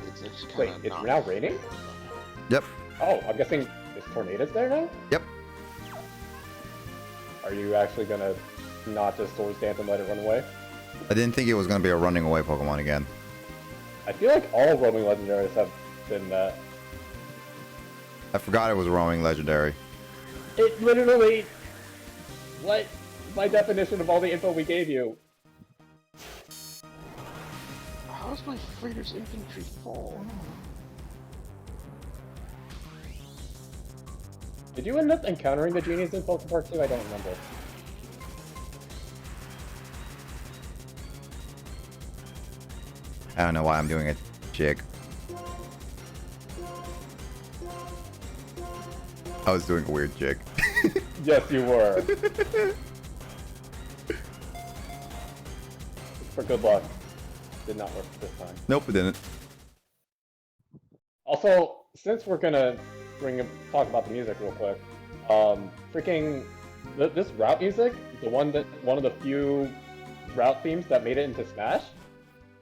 It's actually Wait, kind it's of now raining? Yep. Oh, I'm guessing there's tornadoes there now? Yep. Are you actually gonna not just Swords Dance and let it run away? I didn't think it was gonna be a running away Pokemon again. I feel like all roaming legendaries have been that. I forgot it was a roaming legendary. It literally... What? my definition of all the info we gave you. How's my Freighters infantry fall? Did you end up encountering the genies in Pokemon Part 2? I don't remember. I don't know why I'm doing a jig. I was doing a weird jig. Yes, you were. For good luck. Did not work this time. Nope, it didn't. Also, since we're gonna talk about the music real quick, this route music, one of the few route themes that made it into Smash,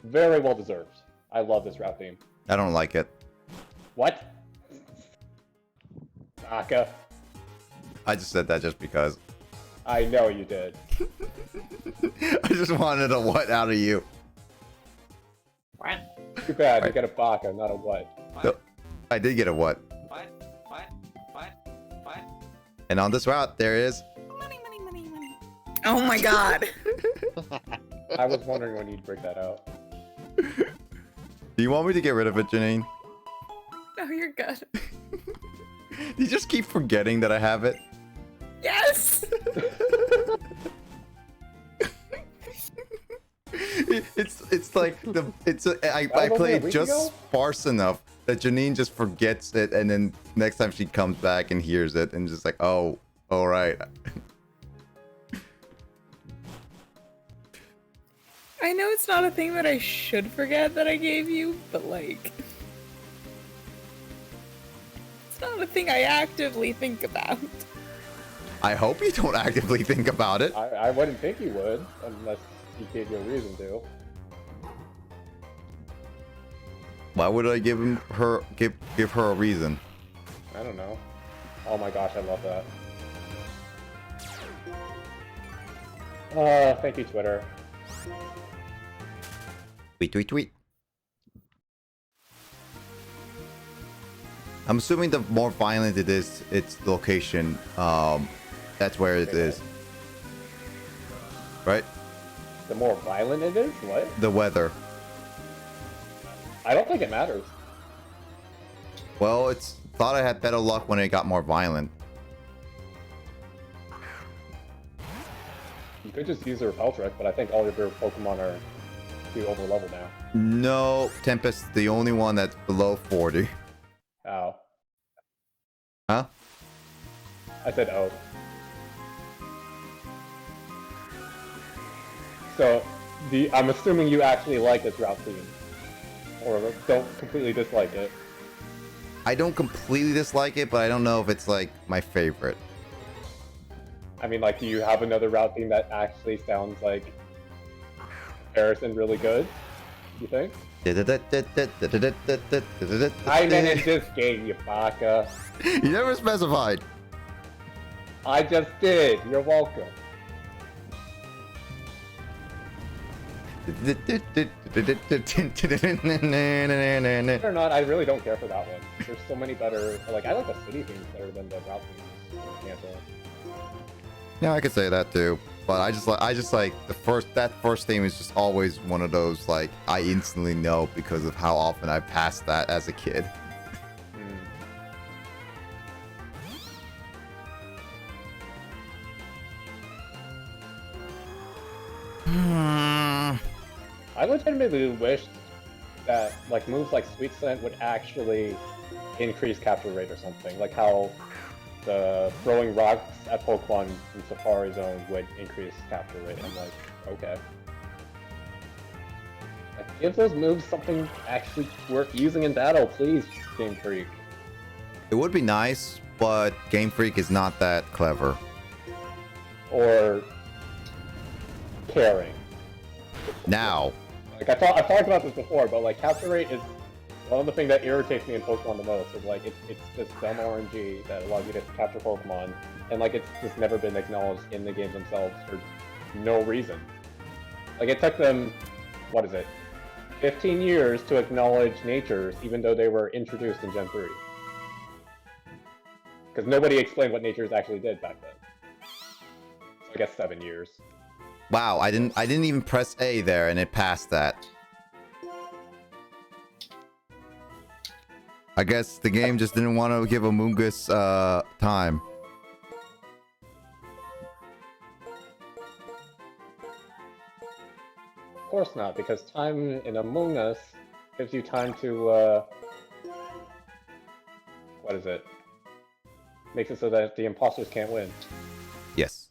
very well deserved. I love this route theme. I don't like it. What? Aka. I just said that just because. I know you did. I just wanted a what out of you. What? Too bad, you Right. got a baka, not a what. No, I did get a what. What? And on this route, there is. Money, money, money, money. Oh my god. I was wondering when you'd break that out. Do you want me to get rid of it, Janine? No, you're good. You just keep forgetting that I have it. Yes! It's like I over a played week just ago? sparse enough that Janine just forgets it, and then next time she comes back and hears it, and just like, oh, all right. I know it's not a thing that I should forget that I gave you, but like... It's not a thing I actively think about. I hope you don't actively think about it. I wouldn't think you would, unless you gave you a reason to. Why would I give her a reason? I don't know. Oh my gosh, I love that. Thank you, Twitter. Tweet. I'm assuming the more violent it is, its location, that's where it is. Right? The more violent it is? What? The weather. I don't think it matters. Well, it's thought I had better luck when it got more violent. You could just use a repel trick, but I think all of your Pokemon are too over level now. No, Tempest, the only one that's below 40. Ow. Huh? I said oh. So, I'm assuming you actually like this route theme. Or don't completely dislike it. I don't completely dislike it, but I don't know if it's like my favorite. I mean, like, do you have another route theme that actually sounds like comparison really good? You think? I meant in this game, you baka. You never specified. I just did. You're welcome. Whether or not, I really don't care for that one. There's so many better. Like, I like the city themes better than the route themes. Yeah, I could say that too. But I just like that first theme is just always one of those like I instantly know because of how often I passed that as a kid. I legitimately wish that like moves like Sweet Scent would actually increase capture rate or something. Like how the throwing rocks at Pokemon in Safari Zone would increase capture rate. I'm like, okay. Like, give those moves something actually worth using in battle, please, Game Freak. It would be nice, but Game Freak is not that clever. Or caring. Now. Like I've talked about this before, but like capture rate is one of the things that irritates me in Pokemon the most. Is like it's just dumb RNG that allows you to capture Pokemon, and like it's just never been acknowledged in the games themselves for no reason. Like it took them, what is it, 15 years to acknowledge natures, even though they were introduced in Gen 3. Because nobody explained what natures actually did back then. guess 7 years. Wow, I didn't even press A there and it passed that. I guess the game just didn't want to give Amoongus time. Of course not, because time in Among Us gives you time to, what is it? Makes it so that the imposters can't win. Yes.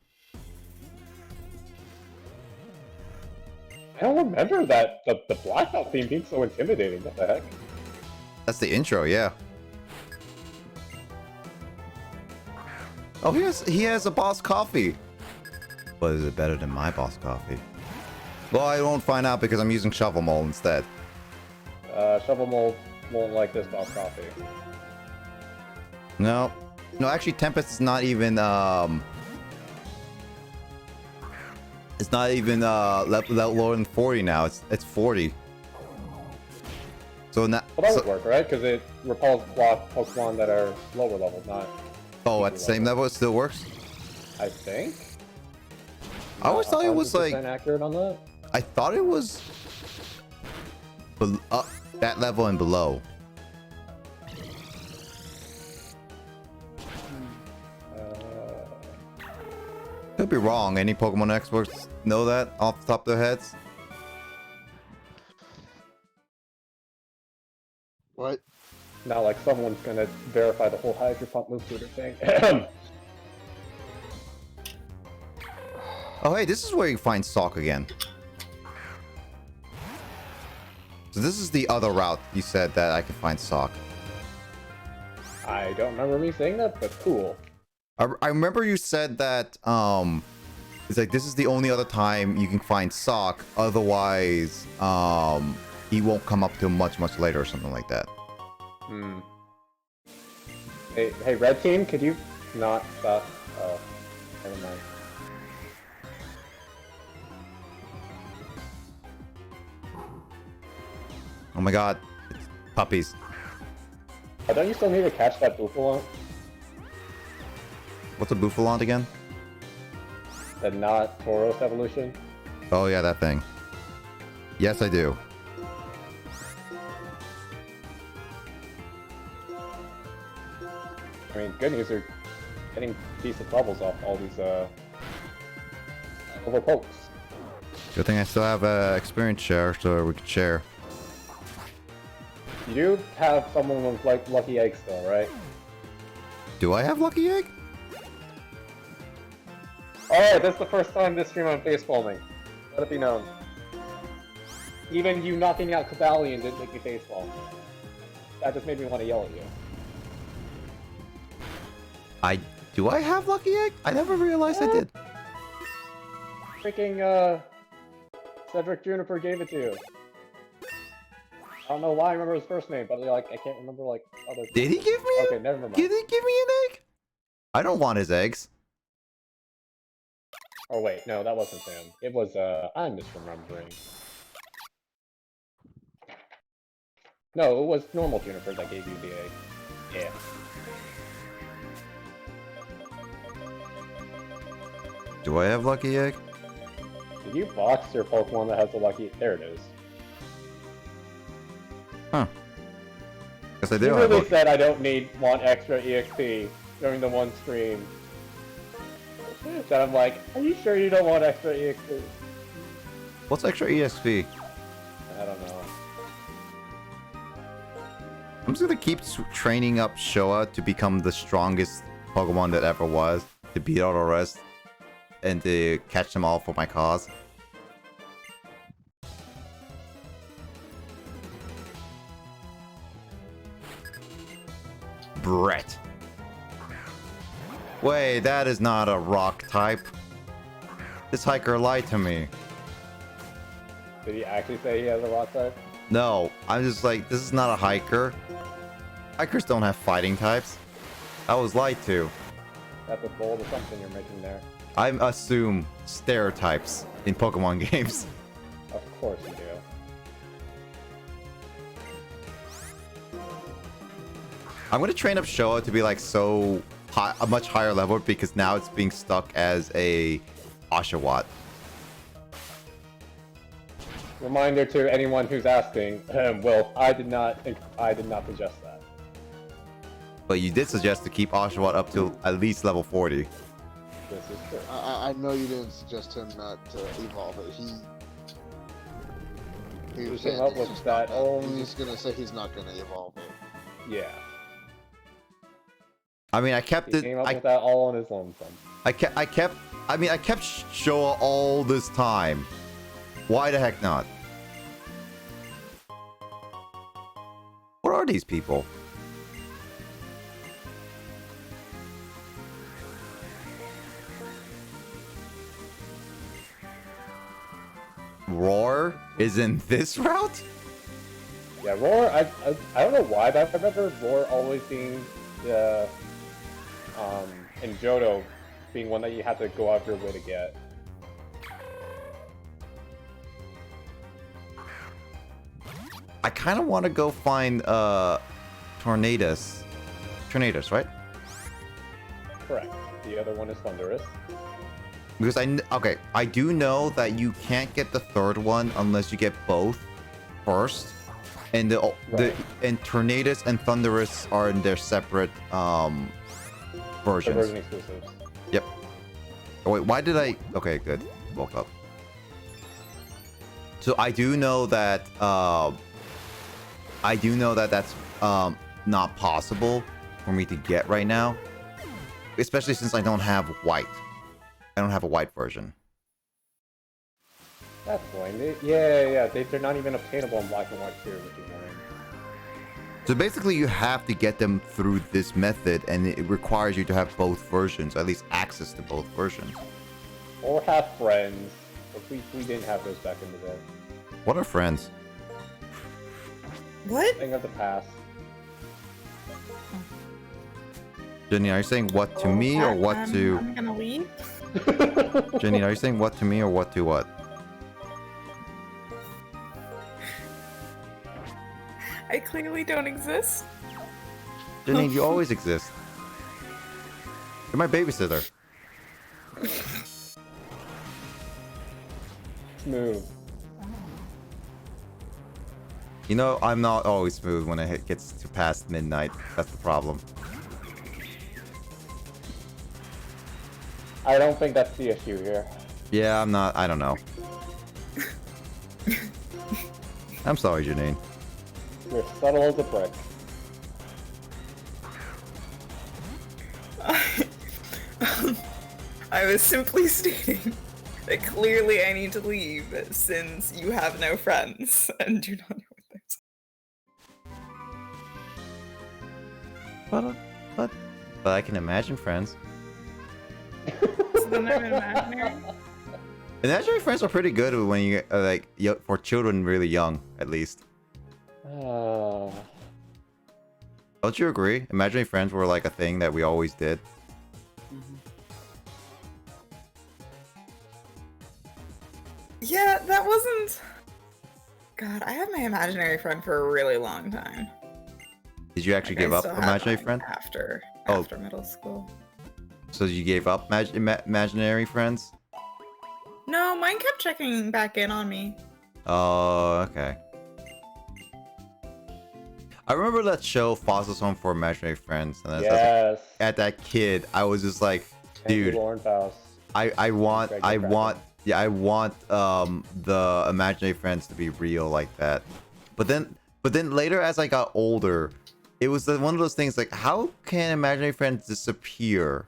I don't remember that the blackout theme being so intimidating. What the heck? That's the intro, yeah. Oh, he has a boss coffee. But is it better than my boss coffee? Well, I won't find out because I'm using Shovel Mole instead. Shovel Mole won't like this boss coffee. No. No, actually, Tempest is not even, it's not even, lower than 40 now. It's 40. So now... Well, that would work, right? Because it repels block Pokemon that are lower level, not... Oh, at the same level it still works? I think? I always thought it was, like... accurate on that? I thought it was... that level and below. Could be wrong. Any Pokemon experts know that off the top of their heads? What? Not like someone's gonna verify the whole Hydro Pump move tutor thing. Oh, hey, this is where you find Sock again. So this is the other route you said that I could find Sock. I don't remember me saying that, but cool. I remember you said that, it's like, this is the only other time you can find Sock, otherwise, he won't come up till much, much later or something like that. Hmm. Hey, Red Team, could you not stop? Oh, never mind. Oh my god, it's puppies. Oh, don't you still need to catch that Buffalant? What's a Buffalant again? The not Tauros evolution? Oh yeah, that thing. Yes, I do. I mean, good news, are getting decent levels off all these, over pokes. Good thing I still have experience share, so we can share. You do have someone with, like, Lucky Egg still, right? Do I have Lucky Egg? Alright, that's the first time this stream I'm facepalming. Let it be known. Even you knocking out Cavalion didn't make me facepalm. That just made me want to yell at you. Do I have Lucky Egg? I never realized I did. Freaking, Cedric Juniper gave it to you. I don't know why I remember his first name, but, like, I can't remember, like, other... Did he give me Okay, never mind. Did he give me an egg? I don't want his eggs. Oh wait, no, that wasn't him. It was, I'm misremembering. No, it was normal Juniper that gave you the egg. Yeah. Do I have Lucky Egg? Did you box your Pokemon that has the Lucky... There it is. Huh. Guess I do You have really Lucky. said I don't want extra EXP during the one stream. That I'm like, are you sure you don't want extra EXP? What's extra EXP? I don't know. I'm just gonna keep training up Showa to become the strongest Pokemon that ever was, to beat all the rest, and to catch them all for my cause. Brett. Wait, that is not a rock type. This hiker lied to me. Did he actually say he has a rock type? No, I'm just like, this is not a hiker. Hikers don't have fighting types. I was lied to. That's a bold assumption you're making there. I assume stereotypes in Pokemon games. Of course you do. I'm gonna train up Showa to be like so high, a much higher level, because now it's being stuck as a Oshawott. Reminder to anyone who's asking, well, I did not suggest that. But you did suggest to keep Oshawott up to at least level 40. This is true. I know you didn't suggest him not to evolve it. He was came saying up he's with just that not own- He's gonna say he's not gonna evolve it. Yeah. I mean, I kept He it. came up with that all on his lonesome. I kept Showa all this time. Why the heck not? What are these people? Roar is in this route? Yeah, Roar, I don't know why, but I remember Roar always being the, and Johto being one that you had to go out of your way to get. I kind of want to go find Tornadus. Tornadus, right? Correct. The other one is Thunderous. Because I do know that you can't get the third one unless you get both first, and and Tornadus and Thunderous are in their separate versions. The version exclusives. Yep. Oh wait, why did I? Okay, good. Woke up. So I do know that that's not possible for me to get right now, especially since I don't have white. I don't have a white version. That's annoying. They're not even obtainable in black and white too, which is annoying. So basically, you have to get them through this method, and it requires you to have both versions, at least access to both versions. Or have friends. But we didn't have those back in the day. What are friends? What? Thing of the past. Jenny, are you saying what to me or what to... I'm gonna leave. Jenny, are you saying what to me or what to what? I clearly don't exist. Jenny, you always exist. You're my babysitter. Smooth. You know, I'm not always smooth when it gets to past midnight. That's the problem. I don't think that's the issue here. Yeah, I'm not. I don't know. I'm sorry, Janine. You're subtle as a brick. I was simply stating that clearly I need to leave since you have no friends and do not know what there's. But I can imagine friends. So then I'm imaginary? Imaginary friends are pretty good when you for children really young, at least. Don't you agree? Imaginary friends were like a thing that we always did. Yeah, that wasn't... God, I had my imaginary friend for a really long time. Did you actually give up imaginary friend? After middle school. So you gave up imaginary friends? No, mine kept checking back in on me. Oh, okay. I remember that show, Foster's Home for Imaginary Friends. And yes. At that kid, I was just like, dude, I want the imaginary friends to be real like that. But then later, as I got older, it was one of those things like, how can imaginary friends disappear?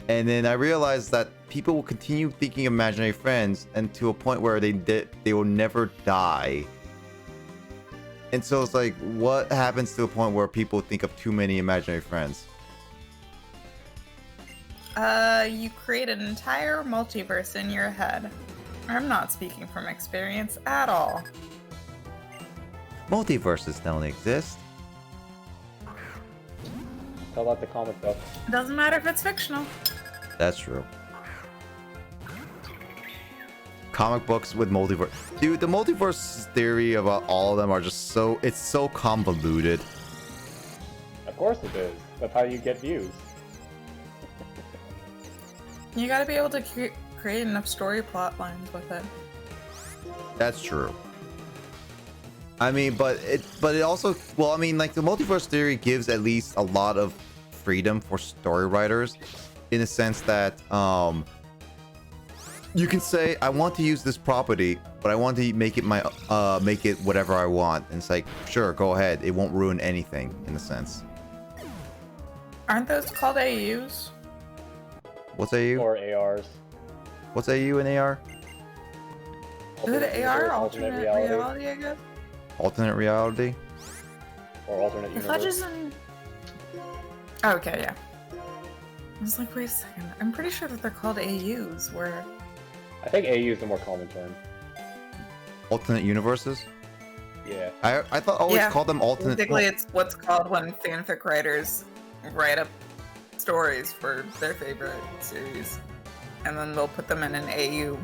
And then I realized that people will continue thinking imaginary friends, and to a point where they will never die. And so it's like, what happens to a point where people think of too many imaginary friends? You create an entire multiverse in your head. I'm not speaking from experience at all. Multiverses don't exist. Tell that to comic book. It doesn't matter if it's fictional. That's true. Comic books with multiverse. Dude, the multiverse theory about all of them are just it's so convoluted. Of course it is. That's how you get views. You gotta be able to create enough story plot lines with it. That's true. I mean, but it also, well, I mean, like the multiverse theory gives at least a lot of freedom for story writers, in the sense that you can say, I want to use this property, but I want to make it make it whatever I want. And it's like, sure, go ahead. It won't ruin anything, in a sense. Aren't those called AUs? What's AU? Or ARs. What's AU and AR? Is it AR? Alternate Alternate reality. reality, I guess? Alternate reality? Or alternate The universe. fudge isn't... Oh, okay, yeah. I was like, wait a second. I'm pretty sure that they're called AUs, where... I think AU is the more common term. Alternate universes? Yeah. I thought always Yeah. called them alternate. Basically, it's what's called when fanfic writers write up stories for their favorite series. And then they'll put them in an AU,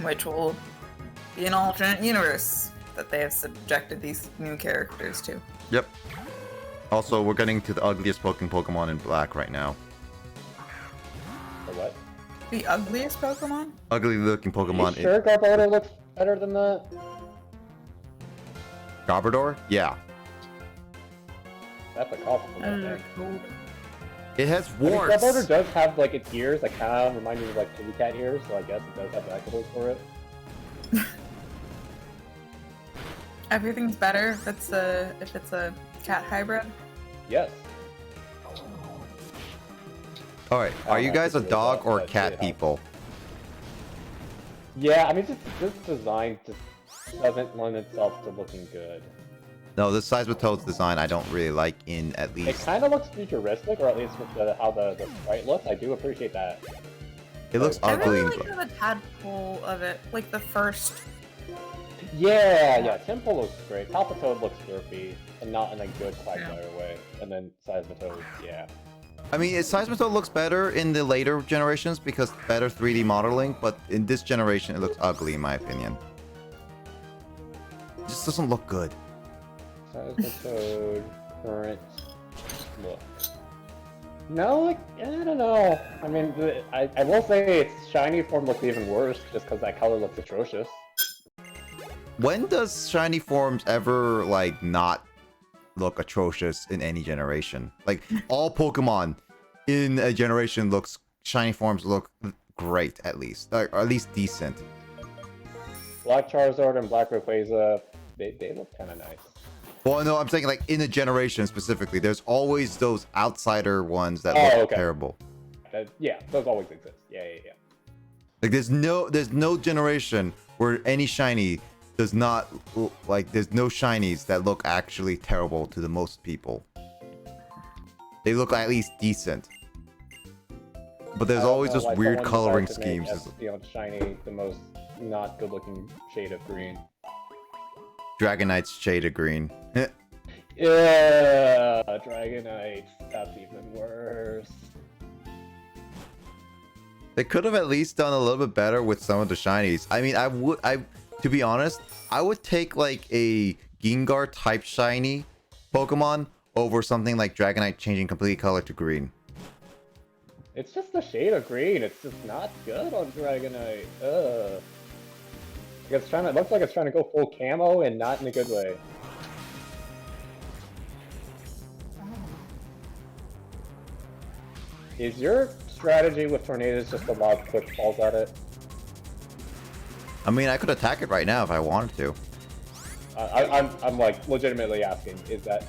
which will be an alternate universe that they have subjected these new characters to. Yep. Also, we're getting to the ugliest looking Pokemon in black right now. The what? The ugliest Pokemon? Ugly looking Pokemon. You sure Garbodor looks better than the... Garbodor? Yeah. That's a compliment, I think. It has I mean, warts. Garbodor does have, like, its ears that kind of remind me of, like, kitty cat ears, so I guess it does have accolades for it. Everything's better if it's a cat hybrid. Yes. Alright, are you guys a dog or but cat it helps. people? Yeah, I mean, this design just doesn't lend itself to looking good. No, the Seismitoad's design I don't really like in at It least. kind of looks futuristic, or at least with how the sprite looks. I do appreciate that. It looks I ugly. really like the tadpole of it, like the first. Yeah, Temple looks great. Palpitoad looks derpy, and not in a good Quagsire way. And then Seismitoad, yeah. I mean, Seismitoad looks better in the later generations because better 3D modeling, but in this generation it looks ugly in my opinion. It just doesn't look good. Seismitoad, current look. No, like, I don't know. I mean, I will say its shiny form looks even worse, just because that color looks atrocious. When does shiny forms ever, like, not look atrocious in any generation? Like, all Pokemon in a generation shiny forms look great, at least. Or at least decent. Black Charizard and Black Rayquaza, they look kind of nice. Well, no, I'm saying, like, in a generation specifically, there's always those outsider ones that look terrible. Yeah, those always exist. Yeah. Like, there's no generation where any shiny does not, like, there's no shinies that look actually terrible to the most people. They look at least decent. But there's always those weird coloring schemes. Shiny, the most not good-looking shade of green. Dragonite's shade of green. Yeah, Dragonite. That's even worse. They could have at least done a little bit better with some of the shinies. I mean, to be honest, I would take like a Gengar type shiny Pokemon over something like Dragonite changing completely color to green. It's just the shade of green. It's just not good on Dragonite. Ugh. It looks like it's trying to go full camo and not in a good way. Is your strategy with tornadoes just to lob quick balls at it? I mean, I could attack it right now if I wanted to. I'm like legitimately asking, is that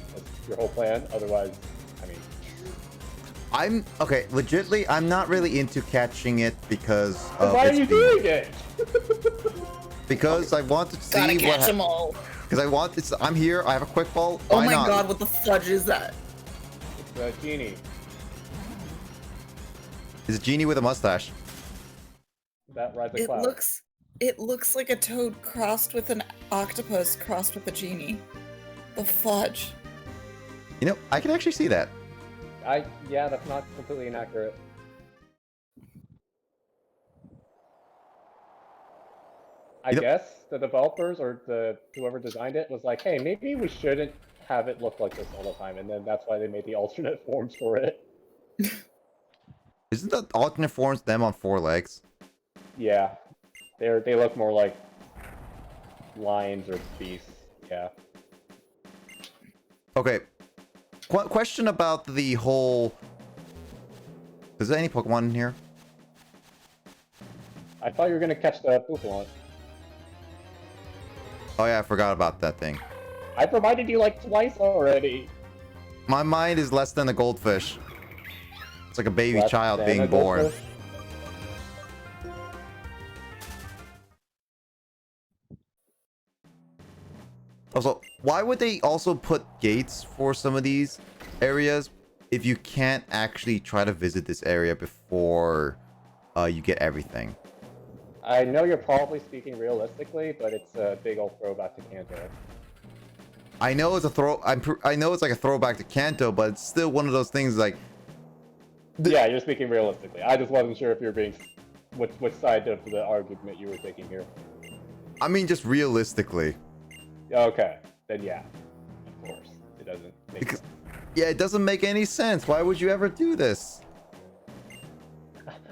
your whole plan? Otherwise, I mean, legitly, I'm not really into catching it because of why are you doing it? Because I want to see Gotta catch them all. Because I'm here, I have a quick ball. Oh Why my not? god, what the fudge is that? It's a genie. It's a genie with a mustache. That rides a cloud. It looks like a toad crossed with an octopus crossed with a genie. The fudge. You know, I can actually see that. Yeah, that's not completely inaccurate. I guess the developers or whoever designed it was like, hey, maybe we shouldn't have it look like this all the time, and then that's why they made the alternate forms for it. Isn't the alternate forms them on 4 legs? Yeah, they look more like lions or beasts. Yeah. Okay. Question about the whole. Is there any Pokemon in here? I thought you were gonna catch the Pokémon. Oh yeah, I forgot about that thing. I've reminded you like twice already. My mind is less than a goldfish. It's like a baby Less child than being a born. goldfish. Also, why would they also put gates for some of these areas if you can't actually try to visit this area before you get everything? I know you're probably speaking realistically, but it's a big old throwback to Kanto. I know it's a I know it's like a throwback to Kanto, but it's still one of those things like. Yeah, you're speaking realistically. I just wasn't sure if you're being which side of the argument you were taking here. I mean, just realistically. Okay, then yeah, of course, it doesn't make sense. Yeah, it doesn't make any sense. Why would you ever do this?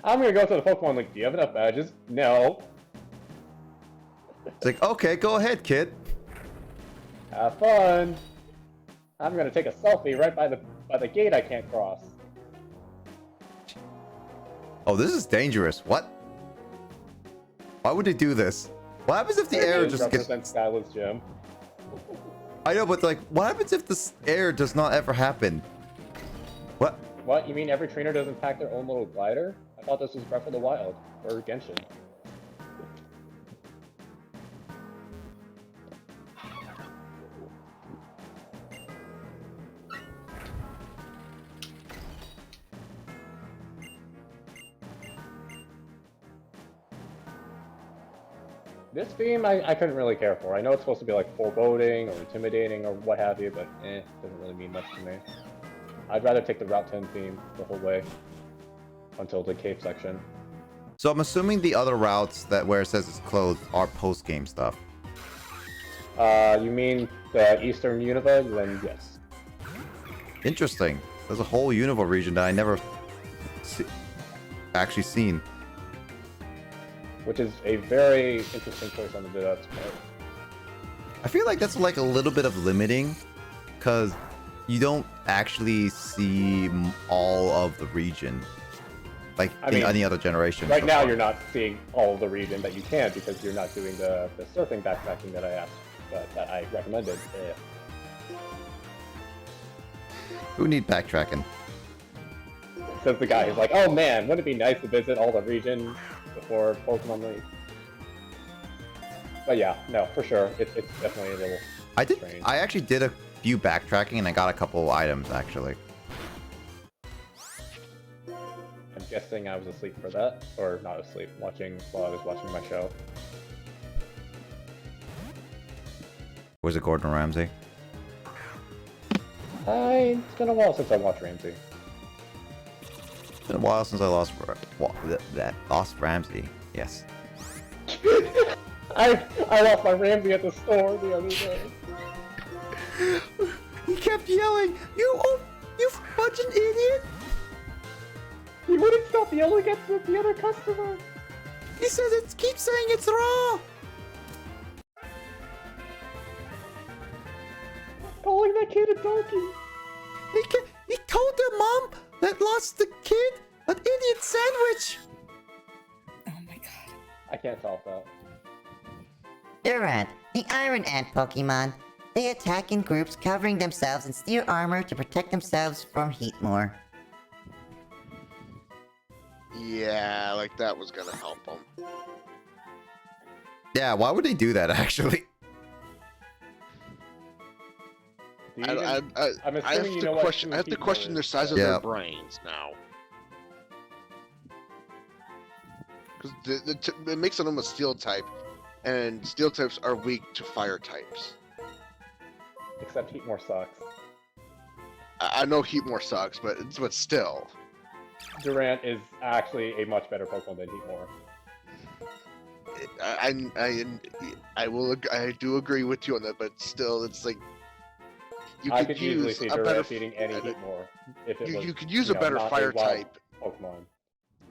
I'm gonna go to the Pokemon League. Do you have enough badges? No. It's like, okay, go ahead, kid. Have fun. I'm gonna take a selfie right by the gate I can't cross. Oh, this is dangerous. What? Why would they do this? What happens if the air just gets... represents Skyland's gym. I know, but like, what happens if this air does not ever happen? What? What? You mean every trainer doesn't pack their own little glider? I thought this was Breath of the Wild or Genshin. This theme I couldn't really care for. I know it's supposed to be like foreboding or intimidating or what have you, but doesn't really mean much to me. I'd rather take the Route 10 theme the whole way until the cave section. So I'm assuming the other routes that where it says it's closed are post-game stuff. You mean the Eastern Unova? Then yes. Interesting. There's a whole Unova region that I never actually seen. Which is a very interesting choice on the Vidut's part. I feel like that's like a little bit of limiting, because you don't actually see all of the region, like in any other generation. Right now, you're not seeing all of the region that you can because you're not doing the surfing backpacking that I asked, that I recommended. Who need backtracking? Says the guy who's like, "Oh man, wouldn't it be nice to visit all the region before Pokemon League?" But yeah, no, for sure, it's definitely a little. strange. I actually did a few backtracking and I got a couple items actually. I'm guessing I was asleep for that, or not asleep, watching while I was watching my show. Was it Gordon Ramsay? It's been a while since I watched Ramsey. It's been a while since I lost Ramsay. Yes. I lost my Ramsey at the store the other day. He kept yelling, you fucking idiot! He wouldn't stop yelling at the other customer. He says it keeps saying it's raw. Calling that kid a donkey. He told their mom that lost the kid an idiot sandwich. Oh my god. I can't solve that. Durant, the Iron Ant Pokemon. They attack in groups, covering themselves in steel armor to protect themselves from heat more. Yeah, like that was gonna help them. Yeah, why would they do that actually? I have to question the size of their brains now. Because it makes them a steel type, and steel types are weak to fire types. Except Heatmore sucks. I know Heatmore sucks, but still. Durant is actually a much better Pokemon than Heatmore. I do agree with you on that, but still, it's like I could easily see Durant beating any Heatmore if it was. You could use a better fire type. Pokemon.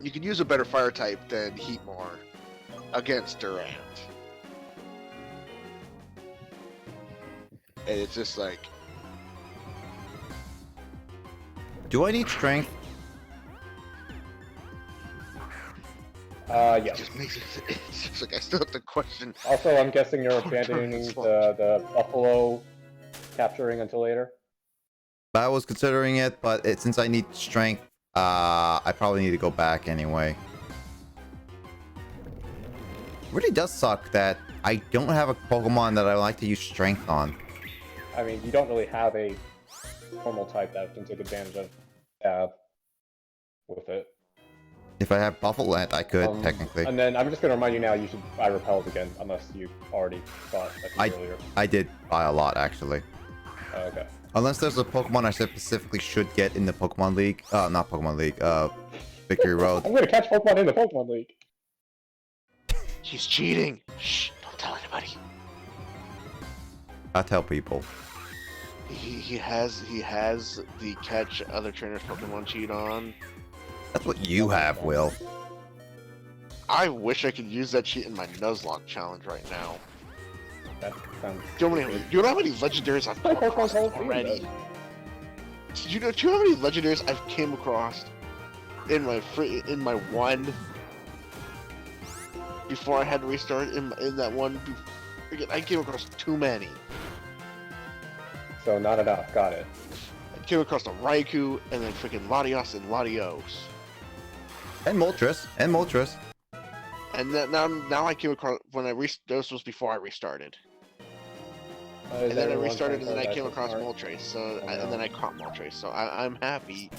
You could use a better fire type than Heatmore. against Durant. And it's just like, Do I need strength? it Yes. just makes it, it's just like, I still have to question. Also, I'm guessing you're Oh, abandoning darn, the buffalo capturing until later. I was considering it, but since I need strength, I probably need to go back anyway. It really does suck that I don't have a Pokemon that I like to use strength on. I mean, you don't really have a normal type that can take advantage of Stab with it. If I have Buffalo, I could, technically. And then I'm just going to remind you now, you should buy Repels again, unless you already bought earlier. I did buy a lot, actually. Oh, okay. Unless there's a Pokemon I specifically should get in the Pokemon League. Not Pokemon League, Victory Road. I'm going to catch Pokemon in the Pokemon League. He's cheating. Shh, don't tell anybody. I tell people. He has the catch other trainers Pokemon cheat on. That's what you have, Will. I wish I could use that cheat in my Nuzlocke challenge right now. That sounds... Do you know how many legendaries I've come across already? Do you know how many legendaries I've came across in my one before I had to restart in that one? I came across too many. So not enough, got it. I came across the Raikou and then freaking Latios and Latios. And Moltres. And then, now I came across this was before I restarted. And then I restarted, and then I came across Moltres. So and then I caught Moltres. So I'm happy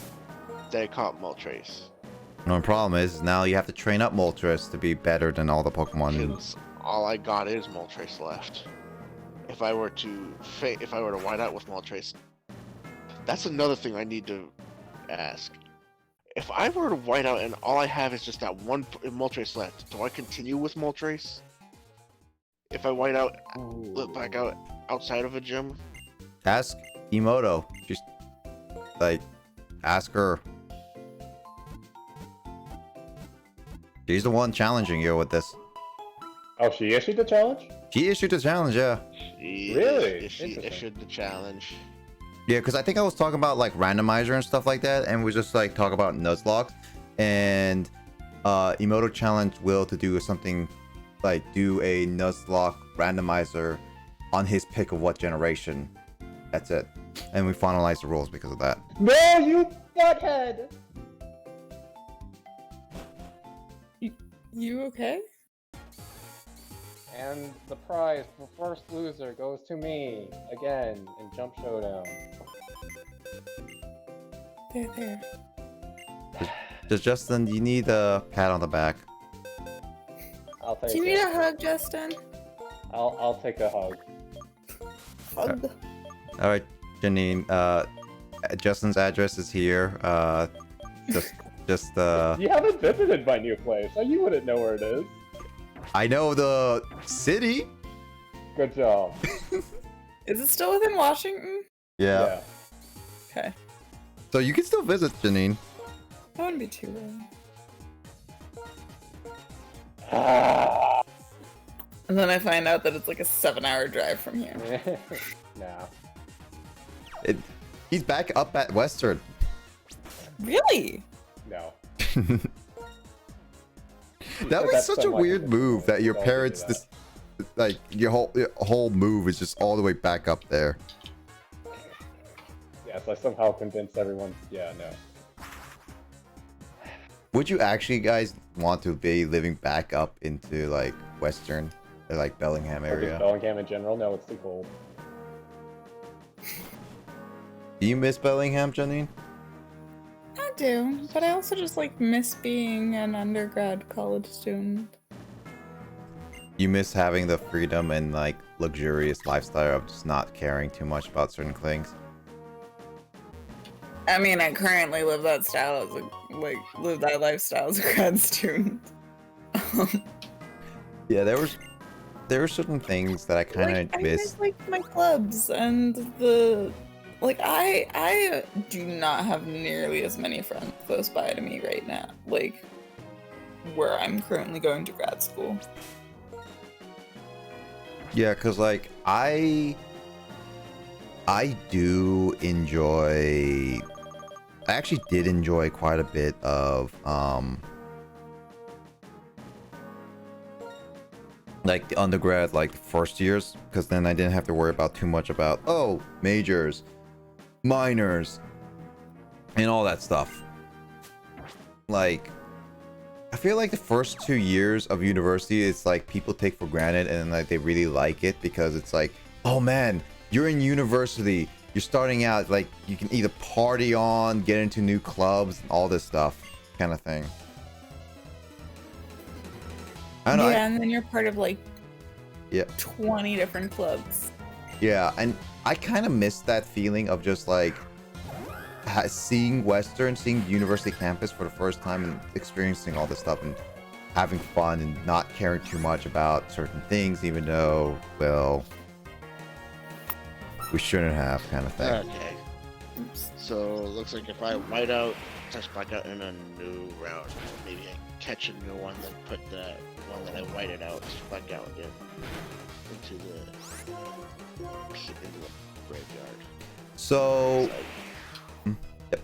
that I caught Moltres. No, the problem is now you have to train up Moltres to be better than all the Pokemon. Because all I got is Moltres left. If I were to white out with Moltres, that's another thing I need to ask. If I were to white out and all I have is just that one Moltres left, do I continue with Moltres? If I white out, back out outside of a gym? Ask Emoto. Just like ask her. She's the one challenging you with this. Oh, she issued the challenge? She issued the challenge, yeah. Really? She issued the challenge. Yeah, because I think I was talking about like randomizer and stuff like that, and we just like talk about Nuzlocke, and Emoto challenged Will to do something like do a Nuzlocke randomizer on his pick of what generation. That's it, and we finalized the rules because of that. No, you butthead! You okay? And the prize for first loser goes to me again in Jump Showdown. There. Just Justin, you need a pat on the back. I'll take Do you it. need a hug, Justin? I'll take a hug. Hug. All right, Janine. Justin's address is here. Just. You haven't visited my new place, so you wouldn't know where it is. I know the city. Good job. Is it still within Washington? Yeah. Okay. So you can still visit, Janine. That wouldn't be too bad. And then I find out that it's like a 7-hour drive from here. Nah. He's back up at Western. Really? No. That was That's such a somewhat weird move that your I'll give parents you just like your whole move is just all the way back up there. Yes, I somehow convinced everyone. Yeah, no. Would you actually guys want to be living back up into like Western or like Bellingham Or just area? Bellingham in general? No, it's too cold. Do you miss Bellingham, Janine? I do, but I also just like miss being an undergrad college student. You miss having the freedom and like luxurious lifestyle of just not caring too much about certain things. I mean, I currently live that style as live that lifestyle as a grad student. Yeah, there were certain things that I kind of I miss. miss like my clubs and the like. I do not have nearly as many friends close by to me right now. Like, where I'm currently going to grad school. Yeah, cause like I do enjoy. I actually did enjoy quite a bit of like the undergrad, like the first years, because then I didn't have to worry about too much about majors, minors, and all that stuff. Like, I feel like the first 2 years of university, it's like people take for granted and like they really like it because it's like, oh man, you're in university, you're starting out, like you can either party on, get into new clubs, and all this stuff, kind of thing. I don't know. Yeah, and then you're part of like Yeah. 20 different clubs. Yeah, and I kind of miss that feeling of just like seeing Western, seeing the university campus for the first time and experiencing all this stuff and having fun and not caring too much about certain things, even though, well, we shouldn't have, kind of thing. Okay. So it looks like if I white out, touch back out in a new round, maybe I catch a new one, then put the one that I whited out back out into the graveyard. So, yep.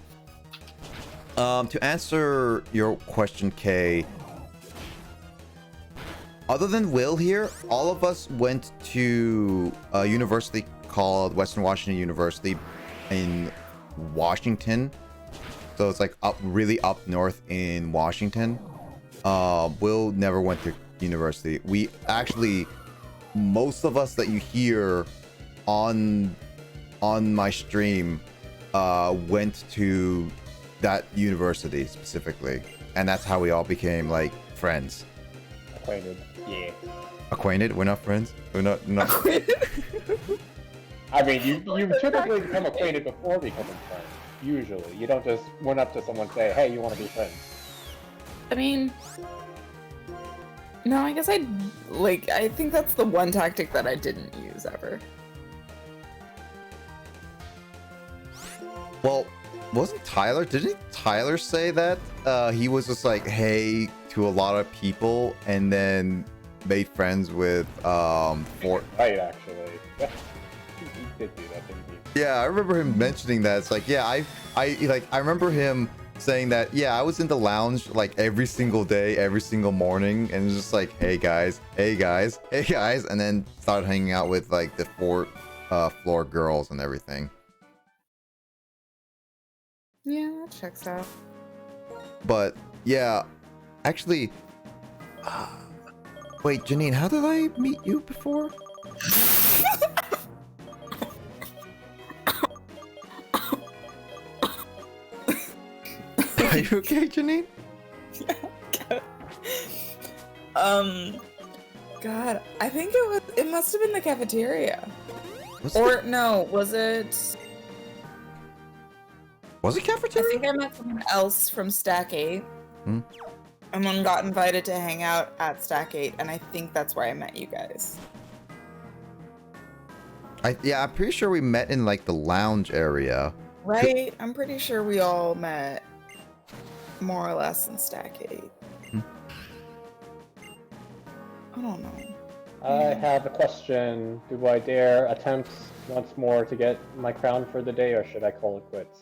To answer your question, Kay, other than Will here, all of us went to a university called Western Washington University in Washington. So it's like really up north in Washington. Will never went to university. We actually, most of us that you hear on my stream went to that university specifically, and that's how we all became like friends. Acquainted. Yeah. Acquainted? We're not friends? We're not Acquainted? I mean, you typically become acquainted before becoming friends. Usually, you don't just run up to someone and say, "Hey, you want to be friends?" I mean, no, I guess I think that's the one tactic that I didn't use ever. Well, wasn't Tyler? Didn't Tyler say that he was just like, "Hey" to a lot of people, and then made friends with Right, actually. He did do that, didn't he? Yeah, I remember him mentioning that. It's like, yeah, I remember him saying that, yeah, I was in the lounge like every single day, every single morning, and it's just like, hey guys, hey guys, hey guys, and then started hanging out with like the fourth floor girls and everything. Yeah, that checks out. But yeah, actually, wait, Janine, how did I meet you before? Are you okay, Janine? Yeah. God, I think it must have been the cafeteria. Was it cafeteria? I think I met someone else from Stack 8. Hmm? And then got invited to hang out at Stack 8, and I think that's where I met you guys. I'm pretty sure we met in like the lounge area. Right? I'm pretty sure we all met more or less in Stack 8. Hmm. I don't know. I have a question. Do I dare attempt once more to get my crown for the day, or should I call it quits?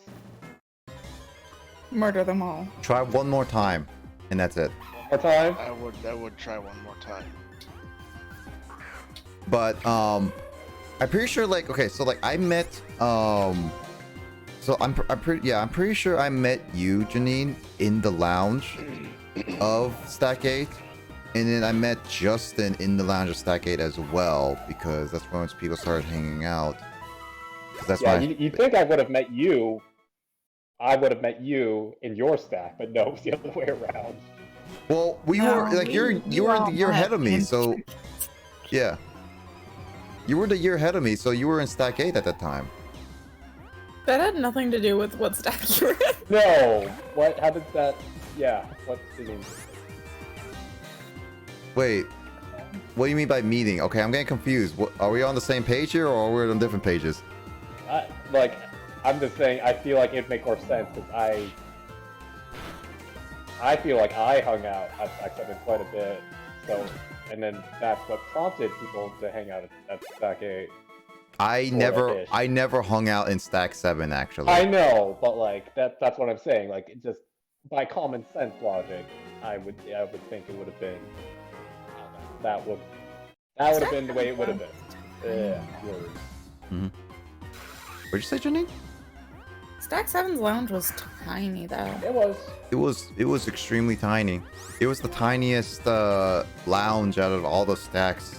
Murder them all. Try one more time, and that's it. More time? I would try one more time. But I'm pretty sure like, okay, so like I met so I'm pretty sure I met you, Janine, in the lounge of Stack 8. And then I met Justin in the lounge of Stack 8 as well, because that's when people started hanging out. That's yeah, you'd think I would have met you. I would have met you in your stack, but no, it's the other way around. Well, we were like you're ahead of me, so yeah. You were the year ahead of me, so you were in Stack 8 at that time. That had nothing to do with what stack you were in. No! What? How did that... Yeah, what do you mean? Wait, what do you mean by meeting? Okay, I'm getting confused. What, are we on the same page here, or are we on different pages? I'm just saying, I feel like it'd make more sense, because I feel like I hung out at Stack 7 quite a bit, so, and then that's what prompted people to hang out at Stack 8. I never hung out in Stack 7 actually. I know, but like that's what I'm saying. Like it just by common sense logic, I would think it would have been that would have been the way it would have been. Yeah. Mm-hmm. What'd you say, Janine? Stack 7's lounge was tiny though. It was extremely tiny. It was the tiniest lounge out of all the stacks.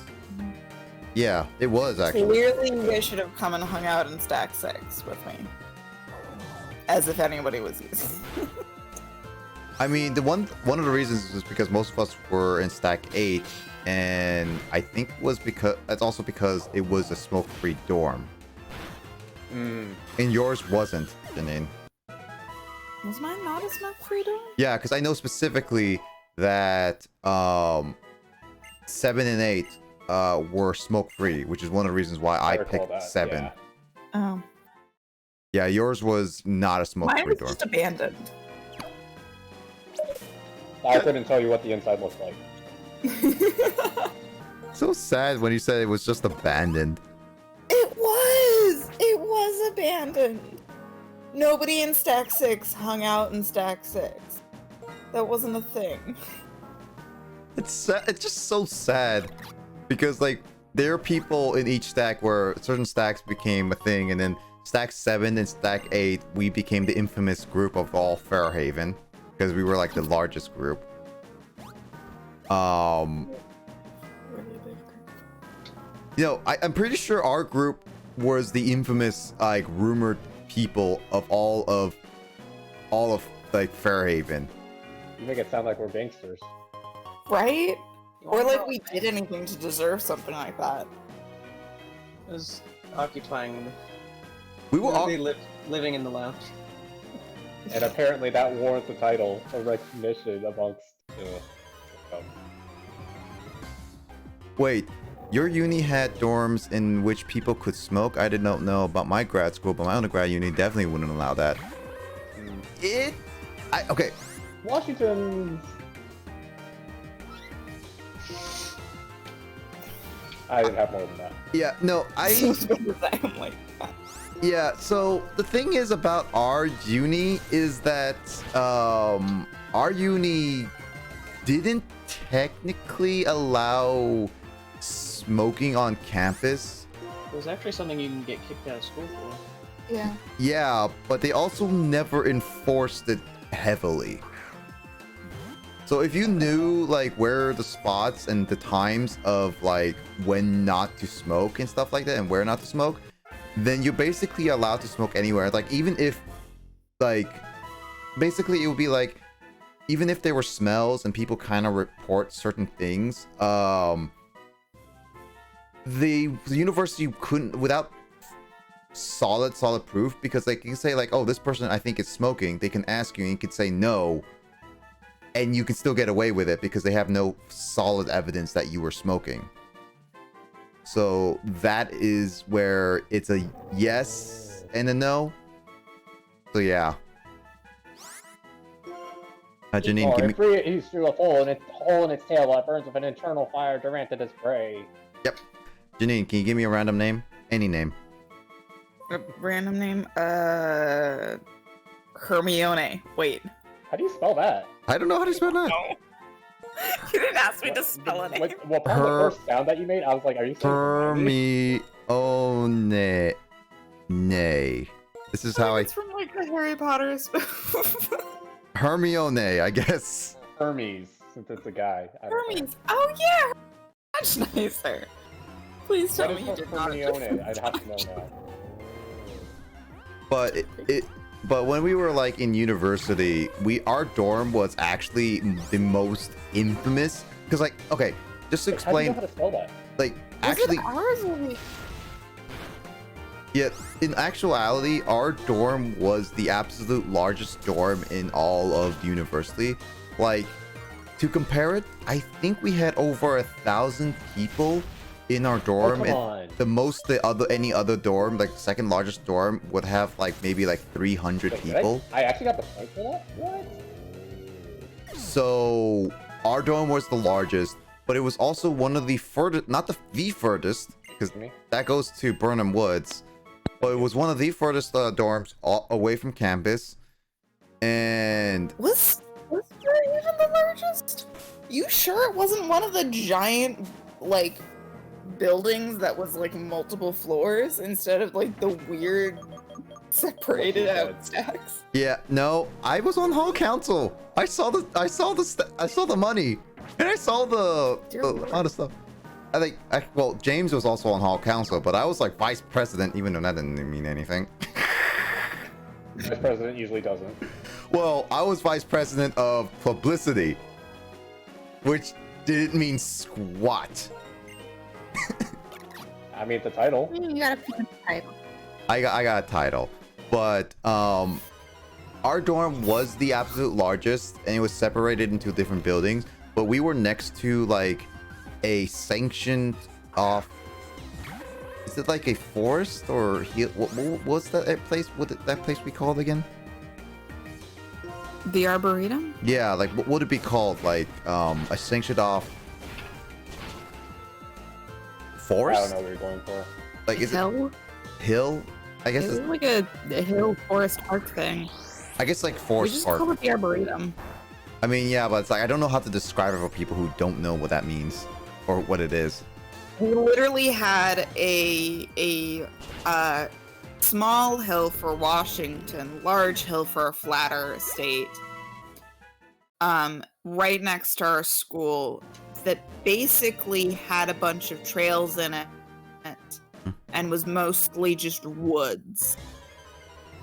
Yeah, it was actually. Clearly, you guys should have come and hung out in Stack 6 with me. As if anybody was using. I mean, one of the reasons was because most of us were in Stack 8, and I think that's also because it was a smoke-free dorm. And yours wasn't, Janine. Was mine not a smoke-free dorm? Yeah, because I know specifically that 7 and 8 were smoke-free, which is one of the reasons why I picked that, 7. Yeah. Oh. Yeah, yours was not a smoke-free Mine was dorm. just abandoned. I couldn't tell you what the inside looked like. So sad when you said it was just abandoned. It was! It was abandoned. Nobody in Stack 6 hung out in Stack 6. That wasn't a thing. It's sad. It's just so sad. Because, like, there are people in each stack where certain stacks became a thing, and then Stack 7 and Stack 8, we became the infamous group of all Fairhaven. Because we were, like, the largest group. You know, I'm pretty sure our group was the infamous, like, rumored people of all of, like, Fairhaven. You make it sound like we're gangsters. Right? Or like we did anything to deserve something like that. It was occupying. We were all living in the lounge. And apparently that warrants the title of recognition amongst. Wait, your uni had dorms in which people could smoke? I did not know about my grad school, but my undergrad uni definitely wouldn't allow that. Okay. Washington. I didn't have more than that. Yeah, no, Yeah, so the thing is about our uni is that our uni didn't technically allow smoking on campus. It was actually something you can get kicked out of school for. Yeah. Yeah, but they also never enforced it heavily. So if you knew like where the spots and the times of like when not to smoke and stuff like that and where not to smoke, then you're basically allowed to smoke anywhere. Like even if like basically it would be like even if there were smells and people kind of report certain things, the university couldn't without solid proof, because like you can say like, oh, this person I think is smoking, they can ask you and you could say no, and you can still get away with it because they have no solid evidence that you were smoking. So that is where it's a yes and a no. So yeah. Janine, give me... He's through a hole in its tail while it burns with an internal fire directed at its prey. Yep. Janine, can you give me a random name? Any name. A random name? Hermione. Wait. How do you spell that? I don't know how to spell that. No. You didn't ask me to spell it. What part of the first sound that you made? I was like, are you saying Hermione? Nay. This is how It's from like the Harry Potter spoof. Hermione, I guess. Hermes, since it's a guy. Hermes. Oh yeah. Much nicer. Please tell me you did not. Hermione? I'd have to know now. But but when we were like in university, our dorm was actually the most infamous. Because like, okay, just to explain. How do you know how to spell that? Like, Was actually. it ours or we... Yeah, in actuality, our dorm was the absolute largest dorm in all of the university. Like, to compare it, I think we had over 1,000 people in our dorm. Oh, come on. The most any other dorm, like second largest dorm, would have like maybe like 300 people. I actually got the point for that? What? So our dorm was the largest, but it was also one of the furthest, not the furthest, because that goes to Burnham Woods, but it was one of the furthest dorms away from campus. And Was there even the largest? You sure it wasn't one of the giant, like, buildings that was, like, multiple floors instead of, like, the weird separated out stacks? yeah, no, I was on hall council. I saw the money, and I saw the lot of stuff. I think, well, James was also on hall council, but I was like vice president, even though that didn't mean anything. Vice president usually doesn't. Well, I was vice president of publicity, which didn't mean squat. I mean, the title. You gotta pick a title. I got a title, but our dorm was the absolute largest, and it was separated into different buildings. But we were next to like a sanctioned off. Is it like a forest or what's that place? That place we called again? The Arboretum? Yeah, like what would it be called? Like a sanctioned off forest? I don't know what you're going for. Like is Hill? it hill? I guess It's it's like a hill forest park thing. I guess like We forest just park. call it the Arboretum. I mean, yeah, but it's like I don't know how to describe it for people who don't know what that means or what it is. We literally had a small hill for Washington, large hill for a flatter state, right next to our school that basically had a bunch of trails in it and was mostly just woods.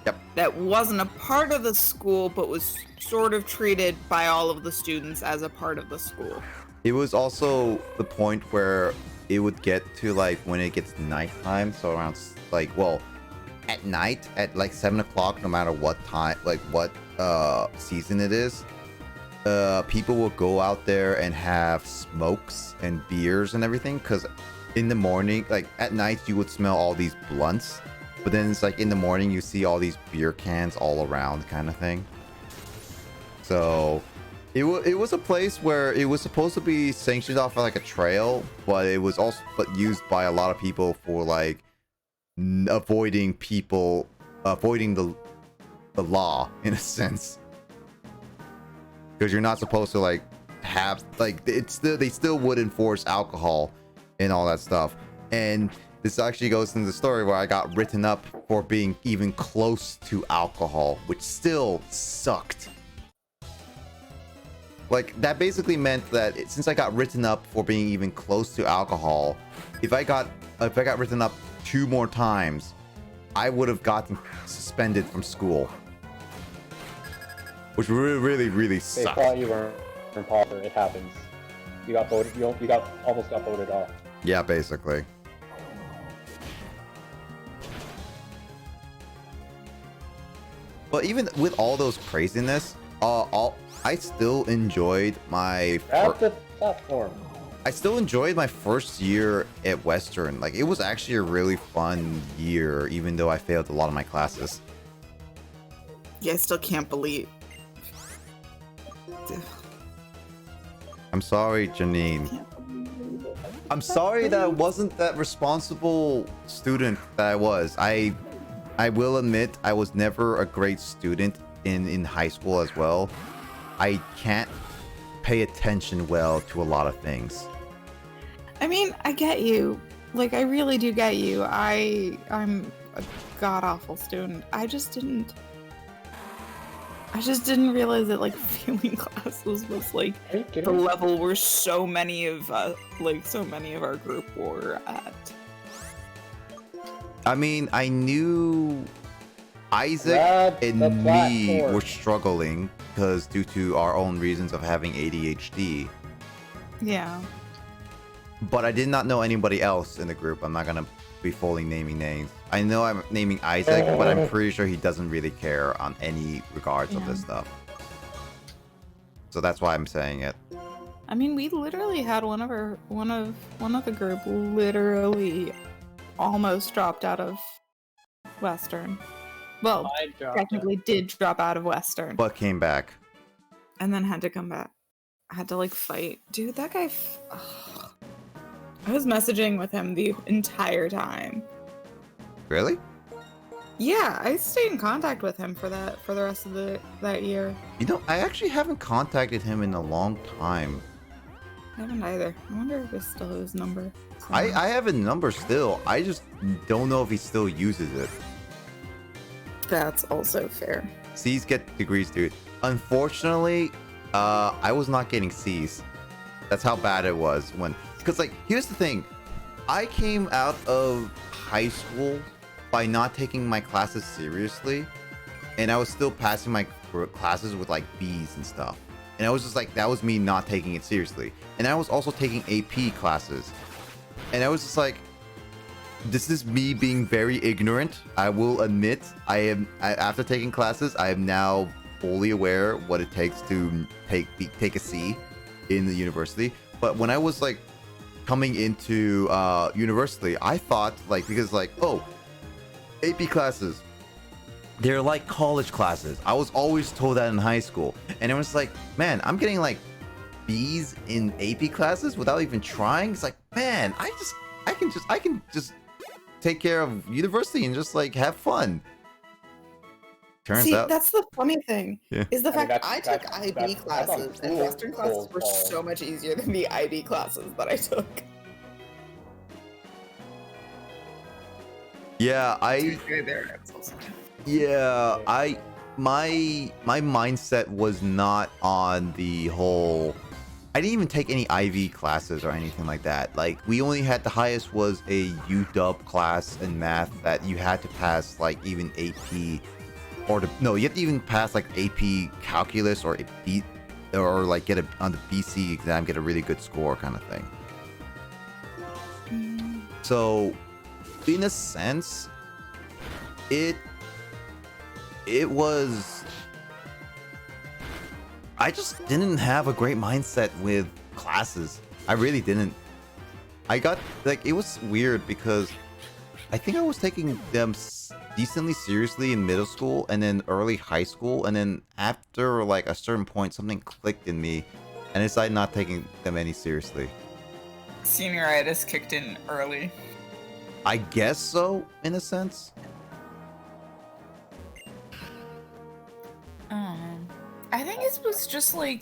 Yep. That wasn't a part of the school, but was sort of treated by all of the students as a part of the school. It was also the point where it would get to like when it gets nighttime, so around like, well, at night at like 7 o'clock, no matter what time, like what season it is, people will go out there and have smokes and beers and everything, because in the morning, like at night, you would smell all these blunts, but then it's like in the morning you see all these beer cans all around kind of thing. So it was a place where it was supposed to be sanctioned off of like a trail, but it was also used by a lot of people for like avoiding the law in a sense, because you're not supposed to like have like they still would enforce alcohol and all that stuff. And this actually goes into the story where I got written up for being even close to alcohol, which still sucked. Like, that basically meant that since I got written up for being even close to alcohol, if I got written up 2 more times, I would have gotten suspended from school, which really They sucked. thought you were imposter. It happens. You got voted. You almost got voted off. Yeah, basically. But even with all those craziness, I still enjoyed my. Grab the platform. I still enjoyed my first year at Western. Like, it was actually a really fun year, even though I failed a lot of my classes. Yeah, I still can't believe. I'm sorry, Janine. I'm sorry that I wasn't that responsible student that I was. I will admit I was never a great student in high school as well. I can't pay attention well to a lot of things. I mean, I get you. Like, I really do get you. I'm a god-awful student. I just didn't realize that, like, failing classes was, like, the level where so many of our group were at. I mean, I knew Isaac Grab and the me platform. were struggling because due to our own reasons of having ADHD. Yeah. But I did not know anybody else in the group. I'm not gonna be fully naming names. I know I'm naming Isaac, but I'm pretty sure he doesn't really care on any regards of this stuff. So that's why I'm saying it. I mean, we literally had one of the group literally almost dropped out of Western. Well, I dropped technically did drop out of Western But came back. and then had to come back. had to like fight. Dude, that guy. Ugh. I was messaging with him the entire time. Really? Yeah, I stayed in contact with him for the rest of that year. You know, I actually haven't contacted him in a long time. I haven't either. I wonder if it's still his number. I have a number still. I just don't know if he still uses it. That's also fair. C's get degrees, dude. Unfortunately, I was not getting C's. That's how bad it was when. Because like, here's the thing. I came out of high school by not taking my classes seriously, and I was still passing my classes with like B's and stuff. And I was just like, that was me not taking it seriously. And I was also taking AP classes. And I was just like, this is me being very ignorant. I will admit, after taking classes, I am now fully aware what it takes to take a C in the university. But when I was like coming into university, I thought like, because like, oh, AP classes, they're like college classes. I was always told that in high school. And it was like, man, I'm getting like B's in AP classes without even trying. It's like, man, I can just take care of university and just like have fun. Turns out that's the funny thing. Yeah. Is the fact that's- I took that's- IB that's on classes and cool- Western classes cool were balls. so much easier than the IB classes that I took. yeah, my mindset was not on the whole. I didn't even take any IV classes or anything like that. Like, we only had, the highest was a UW class in math that you had to pass like even AP, no, you have to even pass like AP calculus or like get on the BC exam, get a really good score kind of thing. So in a sense, it was, I just didn't have a great mindset with classes. I really didn't. I got like, it was weird because I think I was taking them decently seriously in middle school and then early high school, and then after like a certain point something clicked in me and I decided not taking them any seriously. Senioritis kicked in early. I guess so, in a sense. I think it was just like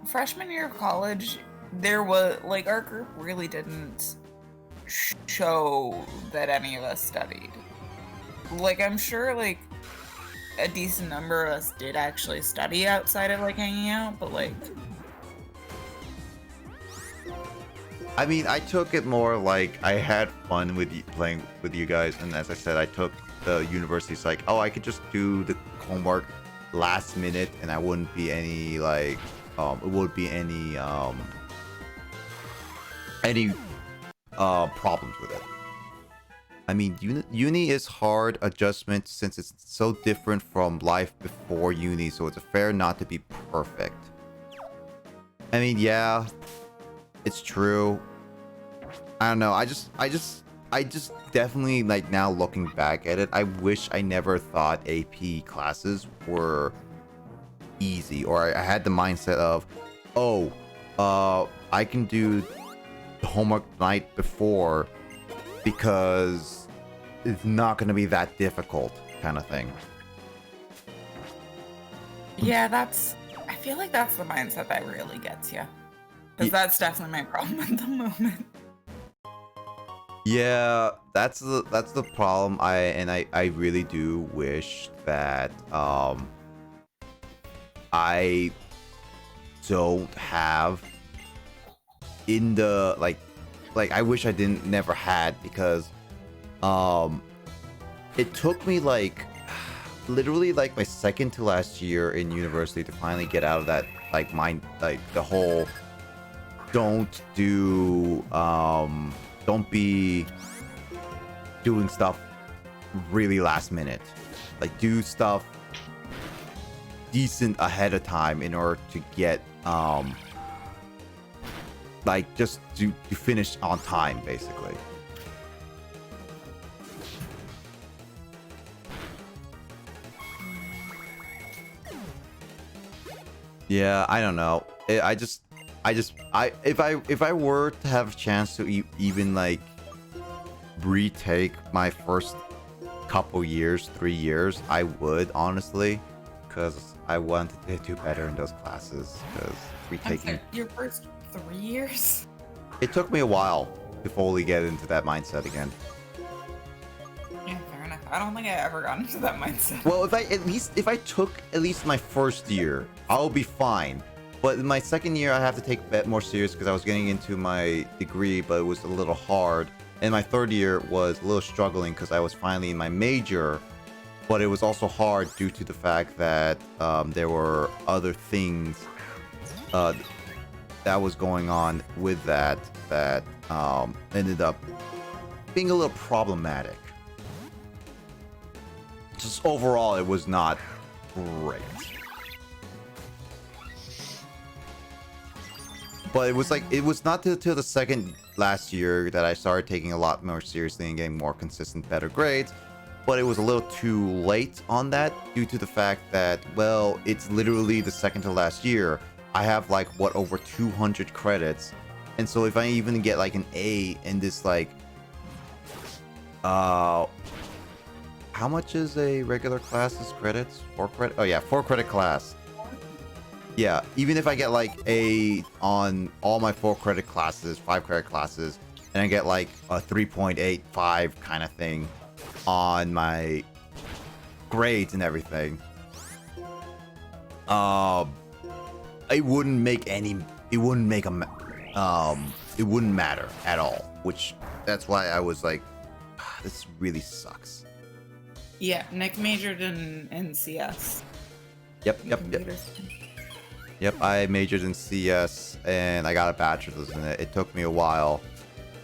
freshman year of college, there was like, our group really didn't show that any of us studied. Like, I'm sure like a decent number of us did actually study outside of like hanging out, but like, I mean, I took it more like I had fun with playing with you guys, and as I said, I took the university psych. Oh, I could just do the homework last minute, and I wouldn't be any like, it would be any problems with it. I mean, uni is hard adjustment since it's so different from life before uni, so it's fair not to be perfect. I mean, yeah, it's true. I don't know. I just definitely, like, now looking back at it, I wish I never thought AP classes were easy, or I had the mindset of, oh, I can do the homework the night before because it's not going to be that difficult, kind of thing. yeah, I feel like that's the mindset that really gets you. Because that's definitely my problem at the moment. Yeah, that's the problem. I really do wish that I don't have in the like I wish I never had, because it took me like literally like my second to last year in university to finally get out of that like mind, like the whole don't be doing stuff really last minute. Like, do stuff decent ahead of time in order to get like just to finish on time, basically. Yeah, I don't know. If I were to have a chance to even like retake my first couple years, 3 years, I would honestly, because I wanted to do better in those classes. Because retaking your first 3 years. it took me a while to fully get into that mindset again. Yeah, fair enough. I don't think I ever got into that mindset. Well, if I took at least my first year, I'll be fine. But in my second year, I have to take it more serious because I was getting into my degree, but it was a little hard. And my third year was a little struggling because I was finally in my major, but it was also hard due to the fact that there were other things that was going on with that ended up being a little problematic. Just overall, it was not great. But it was not till the second last year that I started taking a lot more seriously and getting more consistent, better grades. But it was a little too late on that due to the fact that, well, it's literally the second to last year. I have like, what, over 200 credits. And so if I even get like an A in this like, how much is a regular class's credits? 4 credit? Oh yeah, 4 credit class. Yeah, even if I get like A on all my 4 credit classes, 5 credit classes, and I get like a 3.85 kind of thing on my grades and everything, it wouldn't make it wouldn't matter at all. Which that's why I was like, this really sucks. Yeah, Nick majored in CS. Yep. Yep, I majored in CS and I got a bachelor's in it. It took me a while.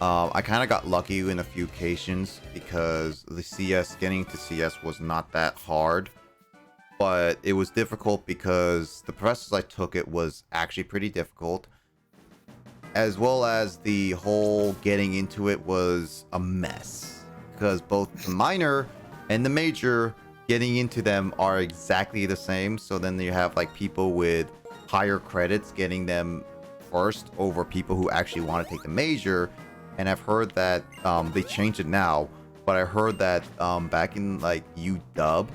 I kind of got lucky in a few occasions because getting to CS was not that hard. But it was difficult because the professors I took it was actually pretty difficult. As well as the whole getting into it was a mess. Because both the minor and the major, getting into them are exactly the same. So then you have like people with higher credits getting them first over people who actually want to take the major. And I've heard that they changed it now, but I heard that back in like UW,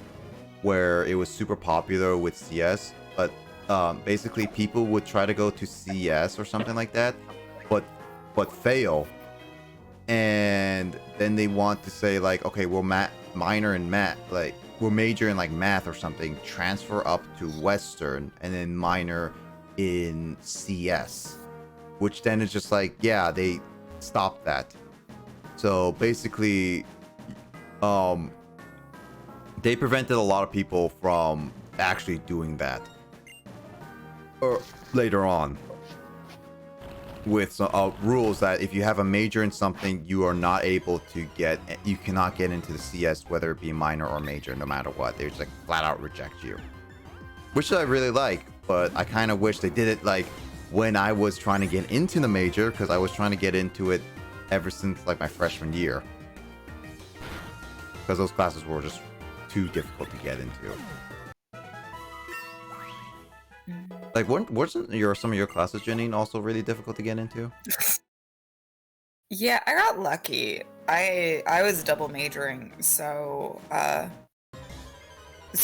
where it was super popular with CS, but basically people would try to go to CS or something like that, but fail, and then they want to say like, okay, we're minor in math, like we're major in like math or something, transfer up to Western, and then minor in CS, which then is just like, yeah, they stopped that. So basically, they prevented a lot of people from actually doing that. Or later on, with some rules that if you have a major in something, you are not able to you cannot get into the CS, whether it be minor or major, no matter what. They just like flat out reject you, which I really like. But I kind of wish they did it like when I was trying to get into the major, because I was trying to get into it ever since like my freshman year, because those classes were just too difficult to get into. Like, wasn't some of your classes, Janine, also really difficult to get into? Yeah, I got lucky. I was double majoring, so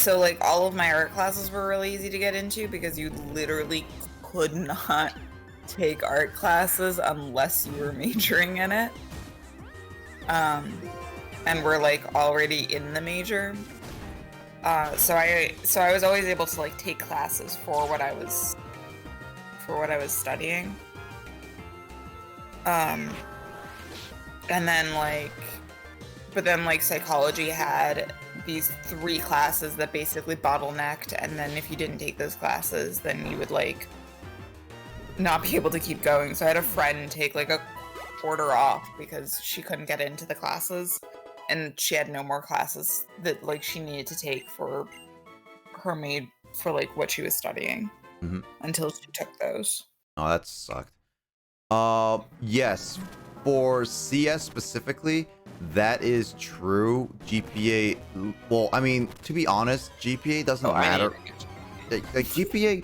like all of my art classes were really easy to get into because you literally could not take art classes unless you were majoring in it. And we're like already in the major. So I was always able to like take classes for what I was studying. And then like psychology had these 3 classes that basically bottlenecked, and then if you didn't take those classes, then you would like not be able to keep going. So I had a friend take like a quarter off because she couldn't get into the classes, and she had no more classes that like she needed to take for like what she was studying until she took those. Oh, that sucked. Yes, for CS specifically, that is true. GPA, well, I mean, to be honest, GPA doesn't matter. Like GPA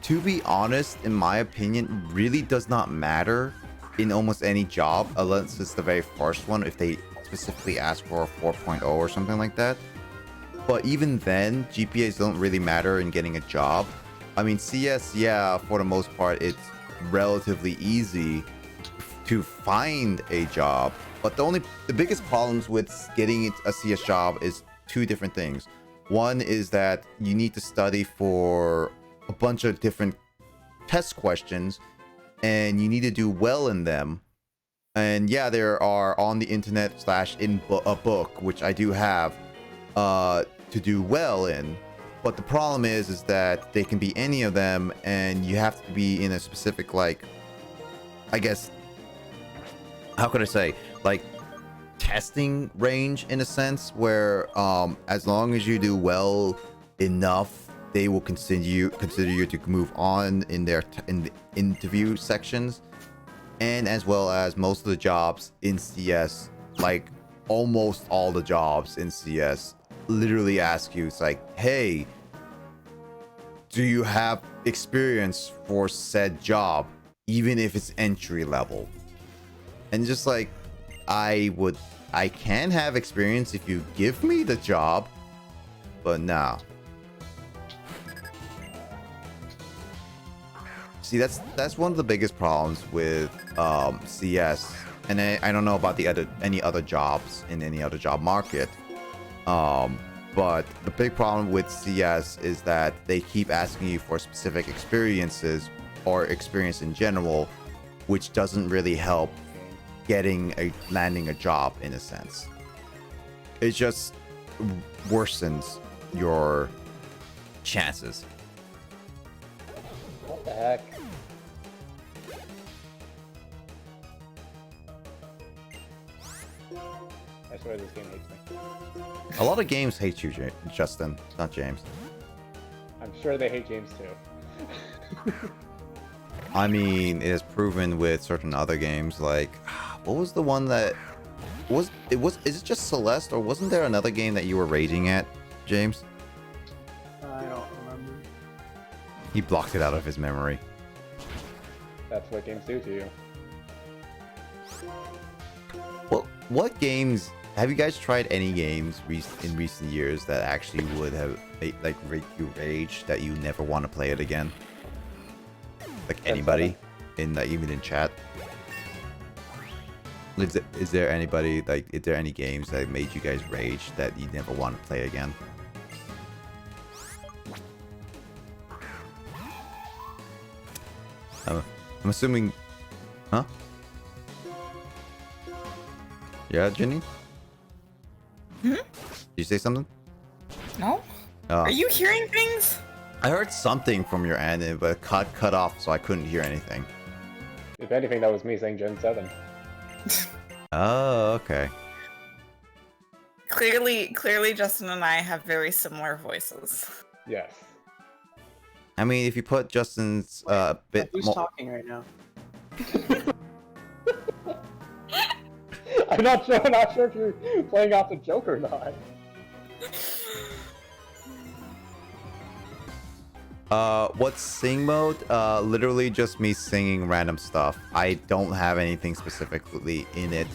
to be honest, in my opinion, really does not matter in almost any job, unless it's the very first one, if they specifically ask for a 4.0 or something like that. But even then, GPAs don't really matter in getting a job. I mean, CS, yeah, for the most part, it's relatively easy to find a job. But the biggest problems with getting a CS job is two different things. One is that you need to study for a bunch of different test questions, and you need to do well in them. And yeah, there are on the internet / in a book, which I do have, to do well in. But the problem is that they can be any of them, and you have to be in a specific, like, I guess, how could I say, like, testing range in a sense, where as long as you do well enough, they will consider you to move on in the interview sections. And as well as most of the jobs in CS, like almost all the jobs in CS, literally ask you, it's like, hey, do you have experience for said job, even if it's entry level? And just like, I can have experience if you give me the job, but no. See, that's one of the biggest problems with CS, and I don't know about any other jobs in any other job market. But the big problem with CS is that they keep asking you for specific experiences or experience in general, which doesn't really help landing a job in a sense. It just worsens your chances. What the heck? I swear this game hates me. A lot of games hate you, Justin, not James. I'm sure they hate James too. I mean, it is proven with certain other games, like, what was the one that is it just Celeste, or wasn't there another game that you were raging at, James? I don't remember. He blocked it out of his memory. That's what games do to you. Well, what games have you guys tried? Any games in recent years that actually would have make you rage that you never want to play it again? Like anybody even in chat? Is there anybody, like, is there any games that made you guys rage that you never want to play again? I'm assuming, huh? Yeah, Jenny? Hmm? Did you say something? No? Are you hearing things? I heard something from your end, but cut off, so I couldn't hear anything. If anything, that was me saying Gen 7. Oh, okay. Clearly, Justin and I have very similar voices. Yes. I mean, if you put Justin's bit Who's more... talking right now? I'm not sure if you're playing off the joke or not. What's sing mode? Literally just me singing random stuff. I don't have anything specifically in it.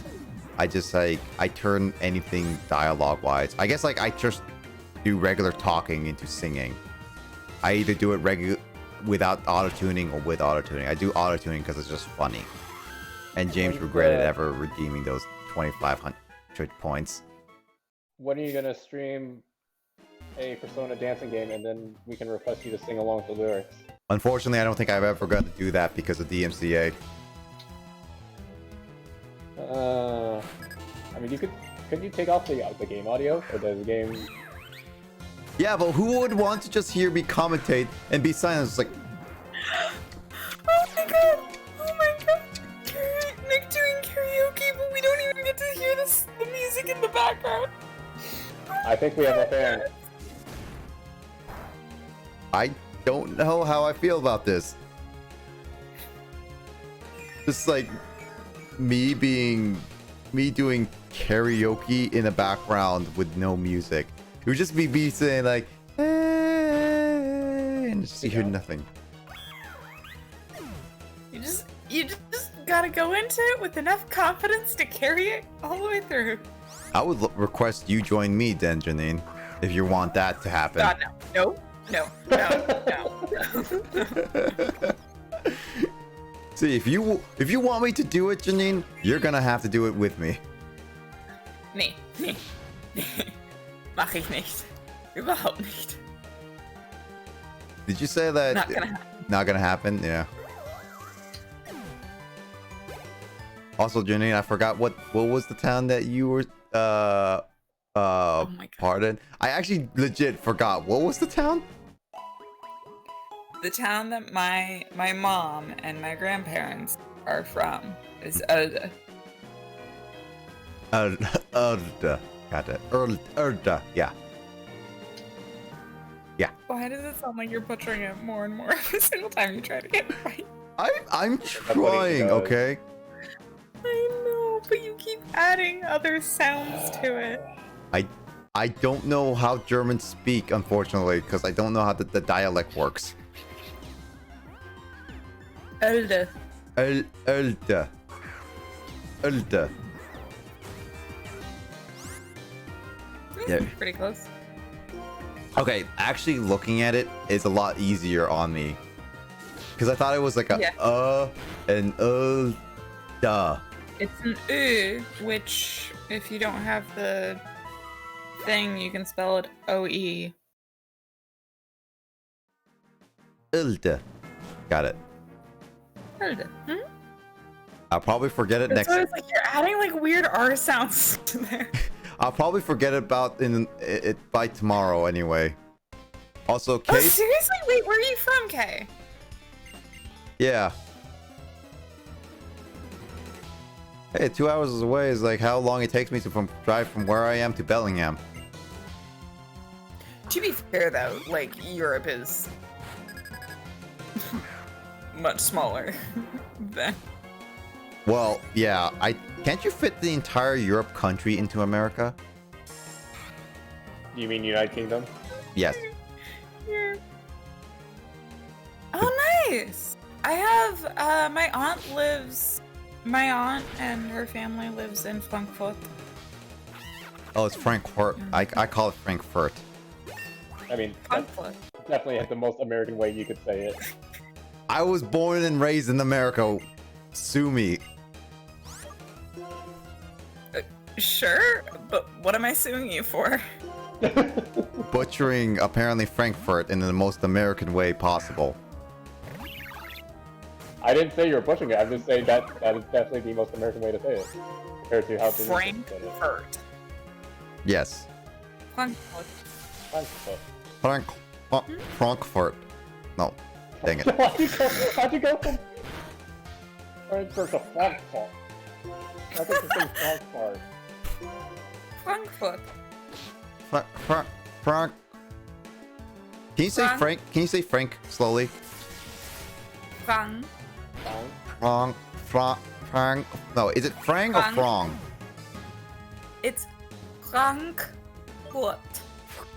I just like, I turn anything dialogue wise. I guess like I just do regular talking into singing. I either do it without auto-tuning or with auto-tuning. I do auto-tuning because it's just funny. And James regretted ever redeeming those 2,500 points. When are you gonna stream a Persona dancing game, and then we can request you to sing along with the lyrics? Unfortunately, I don't think I've ever got to do that because of DMCA. I mean, could you take off the game audio, or the game? Yeah, but who would want to just hear me commentate and be silent? It's like, Oh my god! Oh my god! Nick doing karaoke, but we don't even get to hear the music in the background. I think we have a fan. I don't know how I feel about this. Just like me doing karaoke in the background with no music. It would just be me saying like, hey, and just you hear nothing. to go into it with enough confidence to carry it all the way through. I would request you join me then, Janine, if you want that to happen. God, no. No. See, if you want me to do it, Janine, you're gonna have to do it with me. Nee. Mach ich nicht. Überhaupt nicht. Did you say that? Not gonna happen. Not gonna happen? Yeah. Also, Janine, I forgot what was the town that you were Oh my God. pardon? I actually legit forgot. What was the town? The town that my mom and my grandparents are from is Elde. Erda. Got it. Erda. Yeah. Why does it sound like you're butchering it more and more every single time you try to get it right? I'm trying, okay? I know, but you keep adding other sounds to it. I don't know how Germans speak, unfortunately, because I don't know how the dialect works. Elde. Erda. Erda. Yeah. Pretty close. Okay, actually looking at it is a lot easier on me. Because I thought it was like a and duh. It's an U, which if you don't have the thing, you can spell it O-E. Ilde. Got it. Elde. Hmm? I'll probably forget it That's next. why it's like you're adding like weird R sounds to there. I'll probably forget about it by tomorrow anyway. Also, Oh, Case. seriously? Wait, where are you from, Kay? Yeah. Hey, 2 hours away is like how long it takes me to drive from where I am to Bellingham. To be fair, though, like, Europe is much smaller than... Well, yeah. Can't you fit the entire Europe country into America? You mean United Kingdom? Yes. Yeah. Oh, nice! I have, my aunt and her family lives in Frankfurt. Oh, it's Frankfurt. I call it Frankfurt. I mean, that's Frankfurt. definitely the most American way you could say it. I was born and raised in America. Sue me. Sure, but what am I suing you for? Butchering apparently Frankfurt in the most American way possible. I didn't say you were pushing it. I'm just saying that is definitely the most American way to say it. Compared to how to say it. Frankfurt. Yes. Frankfurt. Frankfurt. No. Dang it. How'd you go from Frankfurt to Frankfurt? I think it's in Frankfurt. Frankfurt. Frank. Can you say Frank? Can you say Frank slowly? Frank. Frank. No, is it Frank or Frong? It's Frankfurt.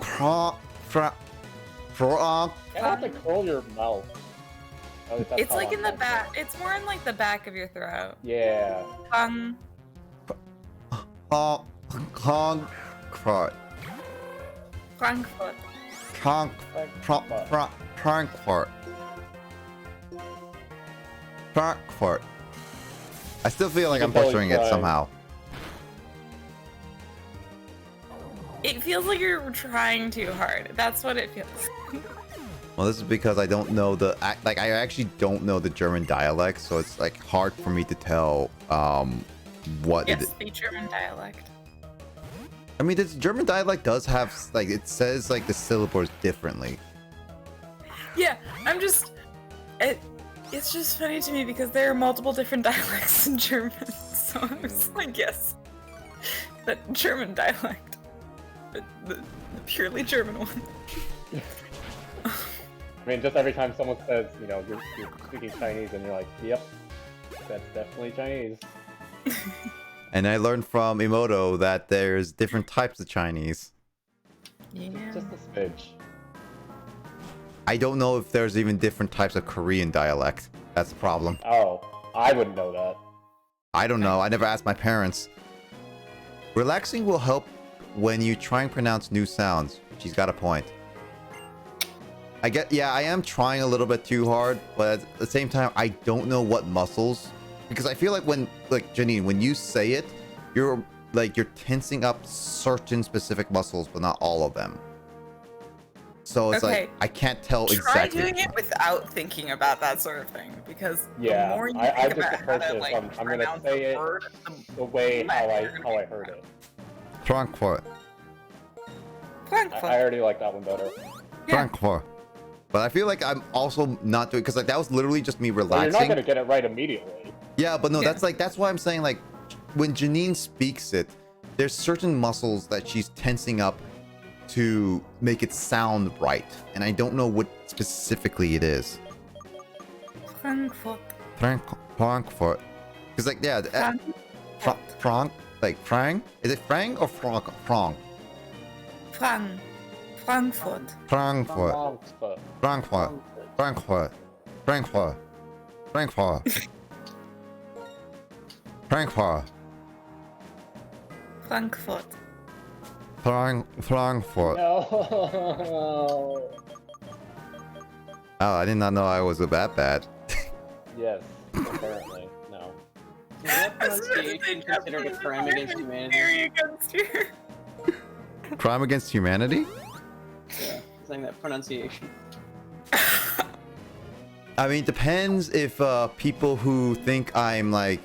Frank. You have to curl your mouth. At least that's It's how like I'm in the saying back. it. It's more in like the back of your throat. Yeah. Frankfurt. Frankfurt. Frankfurt. Frankfurt. I still feel like I'm butchering it somehow. It feels like you're trying too hard. That's what it feels like. Well, this is because I don't know I actually don't know the German dialect, so it's like hard for me to tell what Yes, the German dialect. I mean, this German dialect does have like it says like the syllables differently. Yeah, it's just funny to me because there are multiple different dialects in German. So I'm just like, yes, that German dialect. The purely German one. I mean, just every time someone says, you know, you're speaking Chinese, and you're like, yep, that's definitely Chinese. And I learned from Emoto that there's different types of Chinese. Yeah. Just a smidge. I don't know if there's even different types of Korean dialect. That's the problem. Oh, I wouldn't know that. I don't know. I never asked my parents. Relaxing will help when you try and pronounce new sounds. She's got a point. I am trying a little bit too hard, but at the same time, I don't know what muscles. Because I feel like Janine, when you say it, you're tensing up certain specific muscles, but not all of them. So it's Okay. like, I can't tell Try exactly. doing it without thinking about that sort of thing, because Yeah, the more you I think just about how approach to it like from, I'm gonna pronounce say the it word, the way less how you're I gonna heard it. Frankfurt. Frankfurt. I already like that one better. Yeah. Frankfurt. But I feel like I'm also not doing, because like that was literally just me Well, relaxing. you're not gonna get it right immediately. Yeah, but no, Yeah. that's why I'm saying, like, when Janine speaks it, there's certain muscles that she's tensing up to make it sound right, and I don't know what specifically it is. Frankfurt. Frankfurt. Because like, yeah, Frank, like Frank. Is it Frank or Frank? Frank. Frankfurt. Frankfurt. Frankfurt. Frankfurt. Frankfurt. Frankfurt. Frankfurt. Frankfurt. Frankfurt. No. Oh, I did not know I was that bad. Yes, apparently. No. Is that pronunciation considered a crime against humanity? Against you. Crime against humanity? Yeah, saying that pronunciation. I mean, depends if people who think I'm like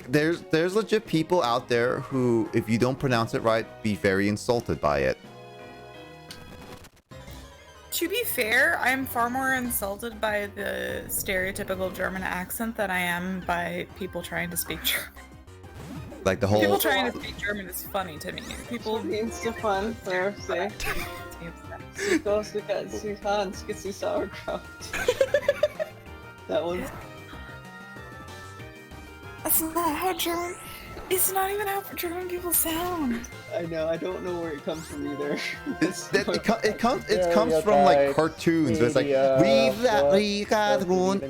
there's legit people out there who, if you don't pronounce it right, be very insulted by it. To be fair, I'm far more insulted by the stereotypical German accent than I am by people trying to speak German. Like the whole People trying to speak German is funny to me. People It's so fun, so say. Sie goes to get sie Hans, get sie sauerkraut. That one. That's not how German. It's not even how German people sound. I know, I don't know where it comes from either. it comes from like cartoons. It's like we got one.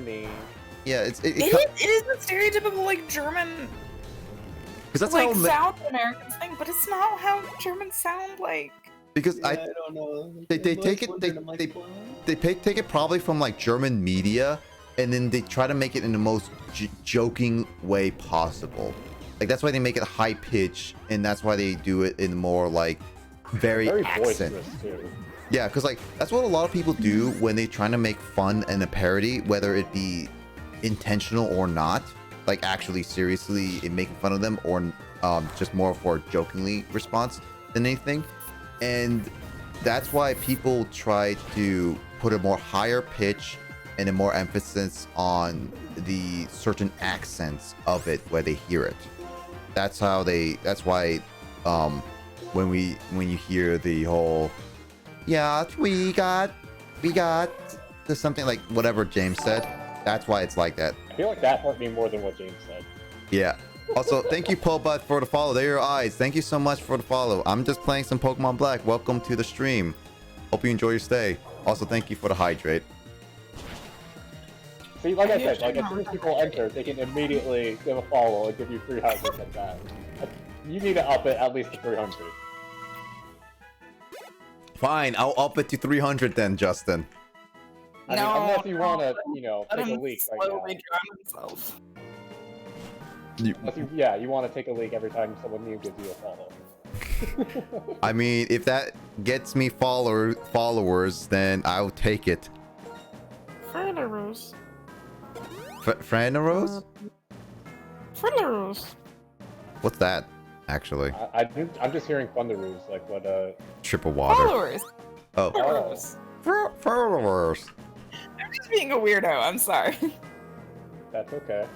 Yeah, it is a stereotypical like German because that's like how South Americans thing, but it's not how Germans sound like. because Yeah, I don't know. they take it they take it probably from like German media, and then they try to make it in the most joking way possible. Like that's why they make it high pitch, and that's why they do it in more like very accent. boisterous too. Yeah, because like that's what a lot of people do when they trying to make fun and a parody, whether it be intentional or not, like actually seriously in making fun of them, or just more for jokingly response than anything. And that's why people try to put a more higher pitch and a more emphasis on the certain accents of it where they hear it. That's why when you hear the whole we got there's something like whatever James said, that's why it's like that. I feel like that hurt me more than what James said. Yeah. Also, thank you, Pobut, for the follow. There are your eyes. Thank you so much for the follow. I'm just playing some Pokemon Black. Welcome to the stream. Hope you enjoy your stay. Also, thank you for the hydrate. See, like I said, like as soon as people enter, they can immediately give a follow and give you 300 like that. You need to up it at least to 300. Fine, I'll up it to 300 then, Justin. I mean, unless you want to, you know, Let take a him leak right slowly now. drown himself. Unless you want to take a leak every time someone new gives you a follow. I mean, if that gets me followers, then I'll take it. Furtherers. Franerose? Furtherers. What's that, actually? I'm just hearing Thunderoos, like what Triple water. Followers. Oh. Followers. Followers. I'm just being a weirdo. I'm sorry. That's okay.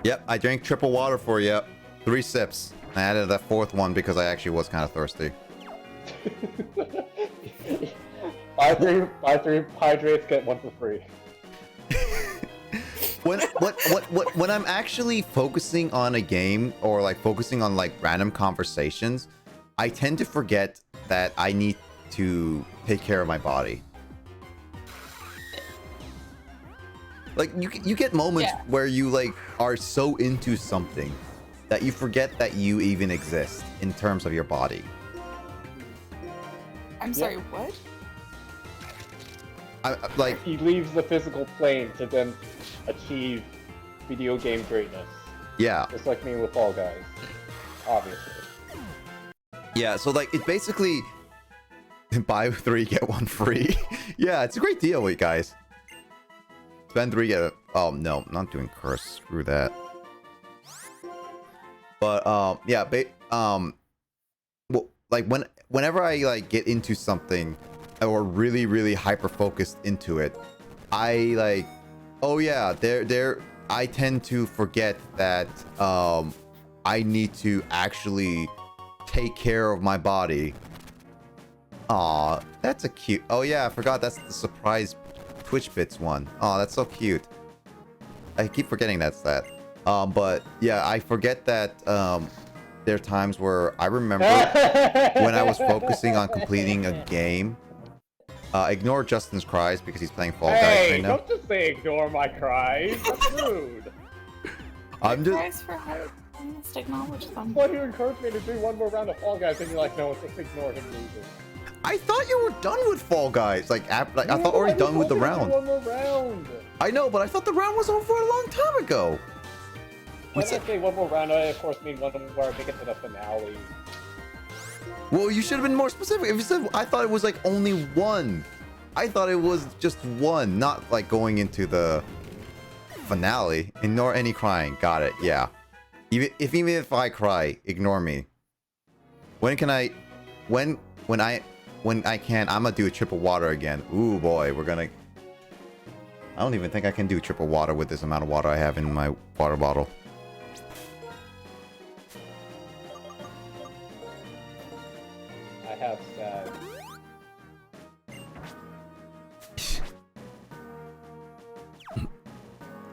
Yep, I drank triple water for you. 3 sips. I added that 4th one because I actually was kind of thirsty. Buy three hydrates, get one for free. When I'm actually focusing on a game or like focusing on like random conversations, I tend to forget that I need to take care of my body. Like you get moments Yeah. where you like are so into something that you forget that you even exist in terms of your body. I'm sorry, what? Like He leaves the physical plane to then achieve video game greatness. yeah. Just like me with Fall Guys. Obviously. Yeah, so like it basically buy 3 get 1 free. Yeah, it's a great deal, wait guys. Spend 3 get oh no, I'm not doing curse. Screw that. But yeah, well, like whenever I like get into something or really hyper focused into it, I like oh yeah, there I tend to forget that I need to actually take care of my body. Aw, that's a cute. Oh yeah, I forgot that's the surprise Twitch Bits one. Oh, that's so cute. I keep forgetting that's that. But yeah, I forget that there are times where I remember when I was focusing on completing a game. Ignore Justin's cries because he's playing Fall Guys right now. Don't just say ignore my cries. That's rude. I'm just. Tries for help. I must acknowledge them. Why do you encourage me to do one more round of Fall Guys and you're like, no, just ignore him losing? I thought you were done with Fall Guys. Like I thought already done with the round. One more round. I know, but I thought the round was over a long time ago. When I say one more round, I of course mean one where I make it to the finale. Well, you should have been more specific. If you said, I thought it was like only one. I thought it was just one, not like going into the finale. Ignore any crying. Got it. Yeah. Even if I cry, ignore me. When I can, I'm gonna do a triple water again. Ooh boy, we're gonna. I don't even think I can do triple water with this amount of water I have in my water bottle. I have sad.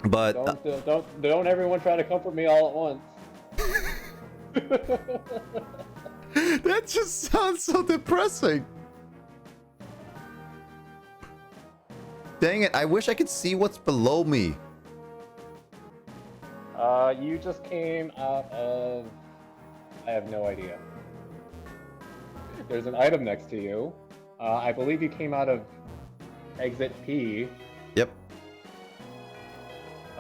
But Don't everyone try to comfort me all at once. that just sounds so depressing. Dang it, I wish I could see what's below me. You just came out of... I have no idea. There's an item next to you. I believe you came out of exit P. Yep.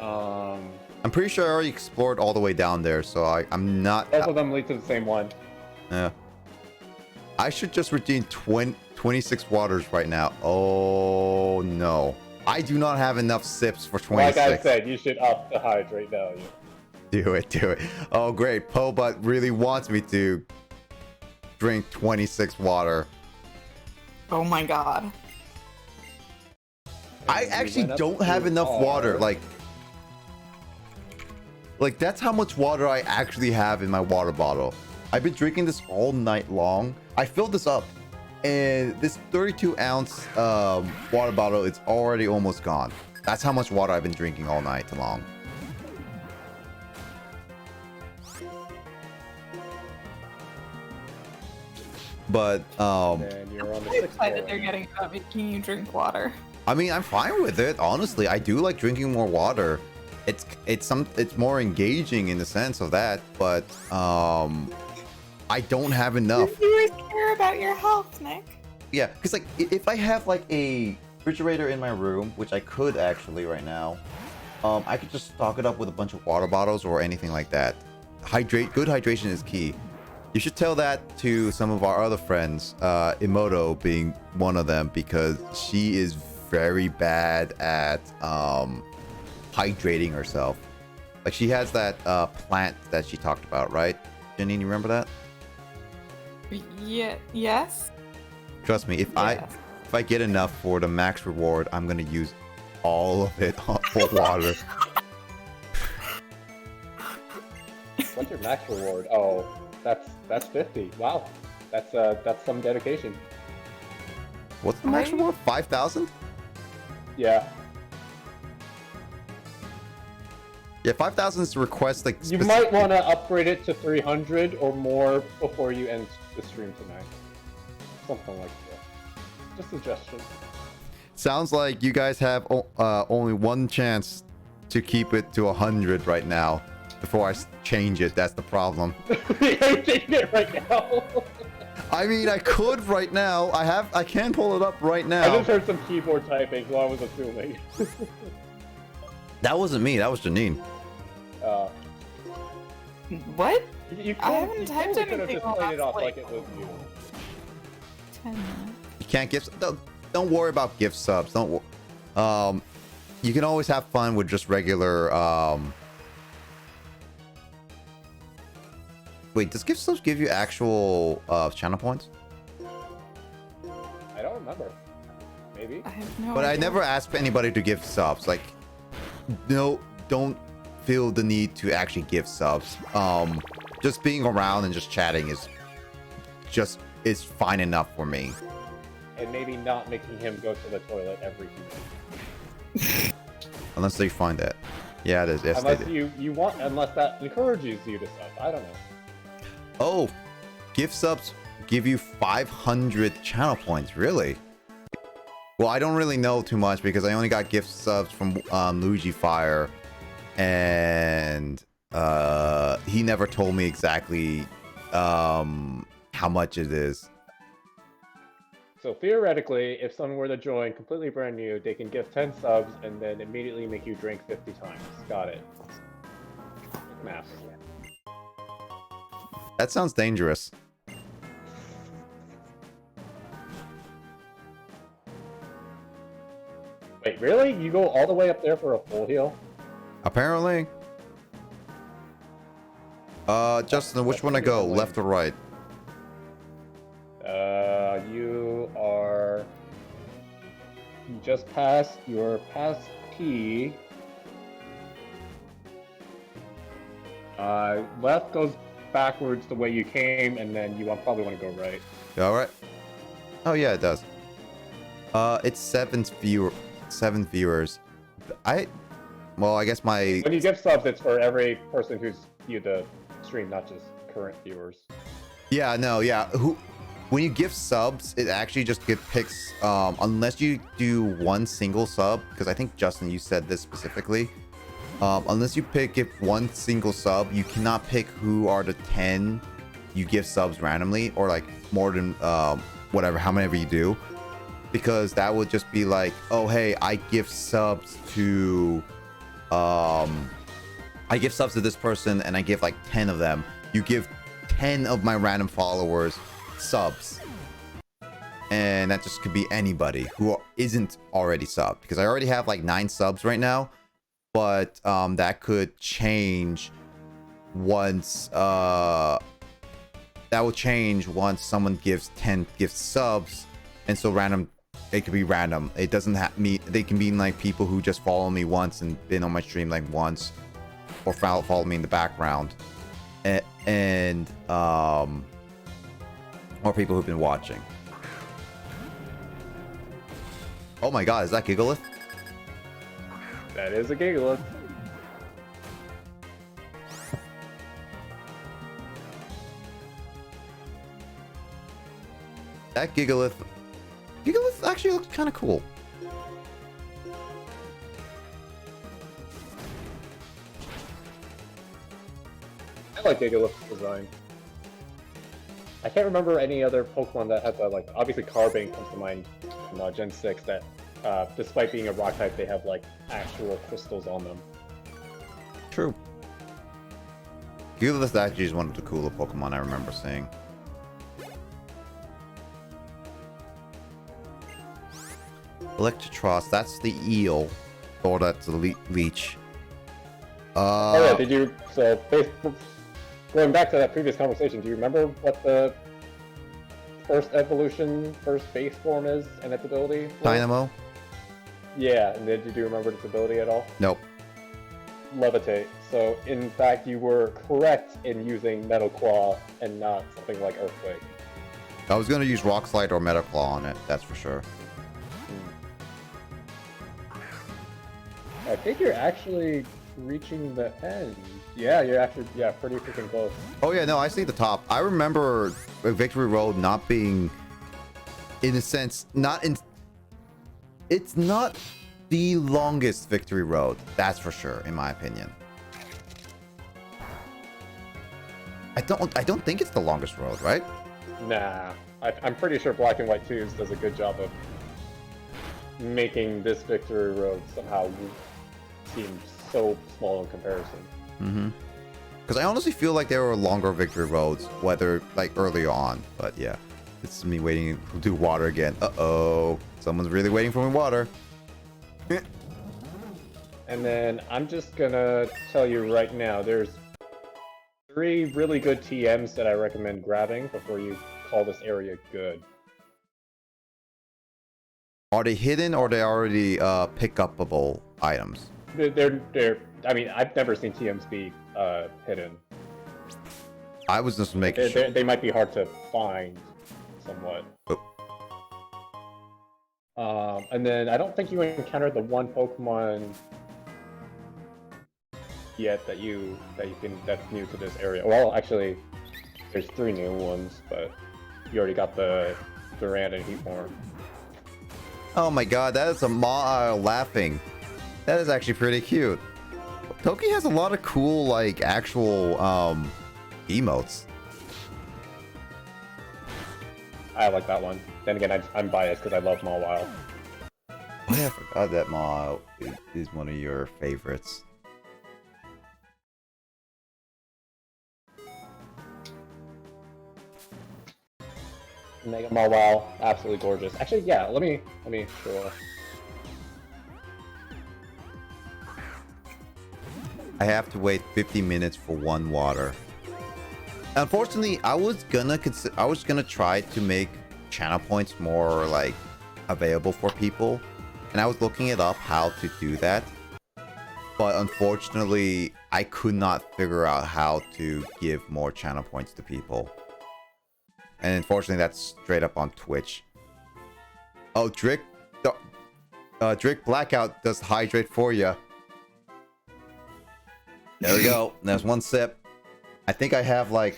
I'm pretty sure I already explored all the way down there, so I'm not... Both of them lead to the same one. Yeah. I should just redeem 26 waters right now. Oh, no. I do not have enough sips for 26. Like I said, you should up the hydrate value. Do it. Oh, great. Pobut really wants me to drink 26 water. Oh my god. I actually don't have enough water. Like, that's how much water I actually have in my water bottle. I've been drinking this all night long. I filled this up, and this 32-ounce water bottle is already almost gone. That's how much water I've been drinking all night long. But And you're on the I'm sixth excited floor. they're getting about making you drink water. I mean, I'm fine with it. Honestly, I do like drinking more water. It's more engaging in the sense of that, but I don't have enough. You care about your health, Nick. Yeah, because like if I have like a refrigerator in my room, which I could actually right now, I could just stock it up with a bunch of water bottles or anything like that. Good hydration is key. You should tell that to some of our other friends, Imoto being one of them, because she is very bad at hydrating herself. Like she has that plant that she talked about, right? Janine, you remember that? Yeah. Yes. Trust me, if I get enough for the max reward, I'm gonna use all of it for water. What's your max reward? Oh, that's 50. Wow, that's some dedication. What's the max reward? 5,000? Yeah. Yeah, 5,000 is the request. Like You might want to upgrade it to 300 or more before you end the stream tonight. Something like that. Just a suggestion. Sounds like you guys have only one chance to keep it to 100 right now before I change it. That's the problem. You're changing it right now. I mean, I could right now. I can pull it up right I now. just heard some keyboard typing, so I was assuming. That wasn't me. That was Janine. What? You I haven't typed could have anything just on played it that off slate. like it was you. 10 minutes. You can't give. Don't worry about gift subs. Don't. You can always have fun with just regular. Wait, does gift subs give you actual channel points? I don't remember. Maybe. I have no But I idea. never asked anybody to give subs. Like, no, don't feel the need to actually give subs. Just being around and just chatting is fine enough for me. And maybe not making him go to the toilet every few minutes. Unless they find it. Yeah, it is. Yes, they Unless do. you want, unless that encourages you to sub. I don't know. Oh, gift subs give you 500 channel points. Really? Well, I don't really know too much because I only got gift subs from Luigi Fire, and he never told me exactly how much it is. So theoretically, if someone were to join completely brand new, they can give 10 subs and then immediately make you drink 50 times. Got it. Math. That sounds dangerous. Wait, really? You go all the way up there for a full heal? Apparently. Justin, which one I go? Left or right? You are just past your pass key. Left goes backwards the way you came, and then you probably want to go right. You all right? Oh yeah, it does. It's seven viewers. Well, I guess my When you give subs, it's for every person who's viewed the stream, not just current viewers. Yeah, no, yeah. When you give subs, it actually just picks unless you do one single sub, because I think Justin, you said this specifically. Unless you give one single sub, you cannot pick who are the 10 you give subs randomly, or like more than whatever, how many you do, because that would just be like, oh hey, I give subs to this person, and I give like 10 of them. You give 10 of my random followers subs, and that just could be anybody who isn't already subbed, because I already have like 9 subs right now, but that could change once that will change once someone gives 10 gift subs. And so random, it could be random. It doesn't have me, they can be like people who just follow me once and been on my stream like once, or follow me in the background, and or people who've been watching. Oh my god, is that Gigalith? That is a Gigalith. That Gigalith actually looks kind of cool. I like Gigalith's design. I can't remember any other Pokemon that has that, like, obviously Carbane comes to mind from Gen 6, that despite being a rock type, they have like actual crystals on them. True. Gigalith actually is one of the cooler Pokemon I remember seeing. Electros, that's the eel. Or that's the leech. Oh yeah, did you, so going back to that previous conversation, do you remember what the first base form is and its ability? Dynamo? Yeah, and did you remember its ability at all? Nope. Levitate. So in fact, you were correct in using Metal Claw and not something like Earthquake. I was gonna use Rock Slide or Metal Claw on it, that's for sure. I think you're actually reaching the end. Yeah, you're actually, pretty freaking close. Oh yeah, no, I see the top. I remember Victory Road not being, in a sense, not in... it's not the longest victory road, that's for sure, in my opinion. I don't think it's the longest road, right? Nah, I'm pretty sure Black and White 2s does a good job of making this victory road somehow seem so small in comparison. Mm-hmm. Because I honestly feel like there were longer victory roads, whether like earlier on. But yeah, it's me waiting to do water again. Uh-oh, someone's really waiting for me water. And then I'm just gonna tell you right now, there's 3 really good TMs that I recommend grabbing before you call this area good. Are they hidden or are they already pick-upable items? They're. I mean, I've never seen TMs be hidden. I was just making sure. They might be hard to find, somewhat. Oh. And then I don't think you encountered the one Pokemon yet that's new to this area. Well, actually, there's 3 new ones, but you already got the Durant and Heatmore. Oh my god, that is a Mawile laughing. That is actually pretty cute. Toki has a lot of cool, like, actual, emotes. I like that one. Then again, I'm biased because I love Mawile. Oh yeah, I forgot that Mawile is one of your favorites. Mega Mawile, absolutely gorgeous. Actually, yeah, let me sure. I have to wait 50 minutes for 1 water. Unfortunately, I was gonna try to make channel points more like available for people, and I was looking it up how to do that. But unfortunately, I could not figure out how to give more channel points to people. And unfortunately, that's straight up on Twitch. Oh, Drake Blackout does hydrate for you. There we go. There's 1 sip. I think I have like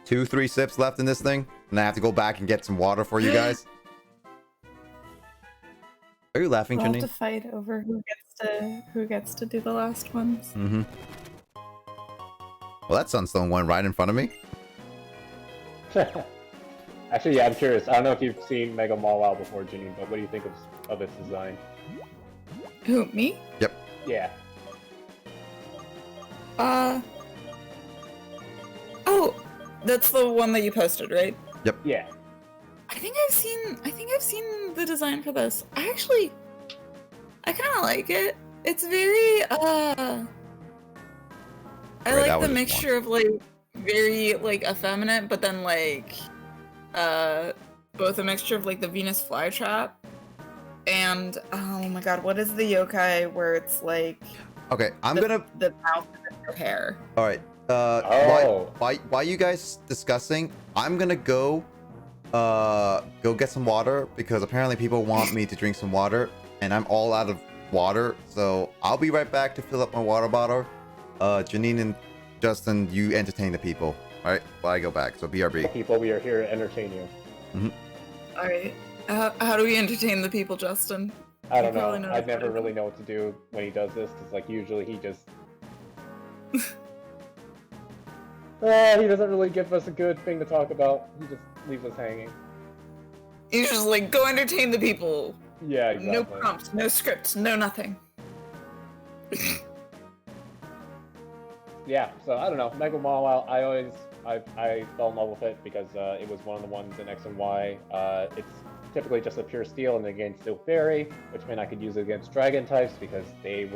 2-3 sips left in this thing, and I have to go back and get some water for you guys. Are you laughing, We'll have Janine? to fight over who gets to do the last ones. Mm-hmm. Well, that sunstone went right in front of me. Actually, yeah, I'm curious. I don't know if you've seen Mega Mawile before, Janine, but what do you think of its design? Who, me? Yep. Yeah. Oh, that's the one that you posted, right? Yep. Yeah. I think I've seen the design for this. I kind of like it. It's very I Right, that like the was mixture of like very like effeminate, but then like both a mixture of like the Venus flytrap and oh my god, what is the yokai where it's like Okay, the mouth and the hair. All right. Why you guys discussing? I'm gonna go get some water because apparently people want me to drink some water, and I'm all out of water. So I'll be right back to fill up my water bottle. Janine and Justin, you entertain the people. All right, while I go back. So BRB. People, we are here to entertain you. Mm-hmm. All right. How do we entertain the people, Justin? I don't You probably know. know I what never to do. really know what to do when he does this, because like usually he just he doesn't really give us a good thing to talk about. He just leaves us hanging. He's just like, go entertain the people. Yeah, exactly. No prompts, no scripts, no nothing. Yeah, so I don't know. Mega Mawile, I fell in love with it because it was one of the ones in X and Y. It's typically just a pure steel and against Steel Fairy, which meant I could use it against Dragon types because they've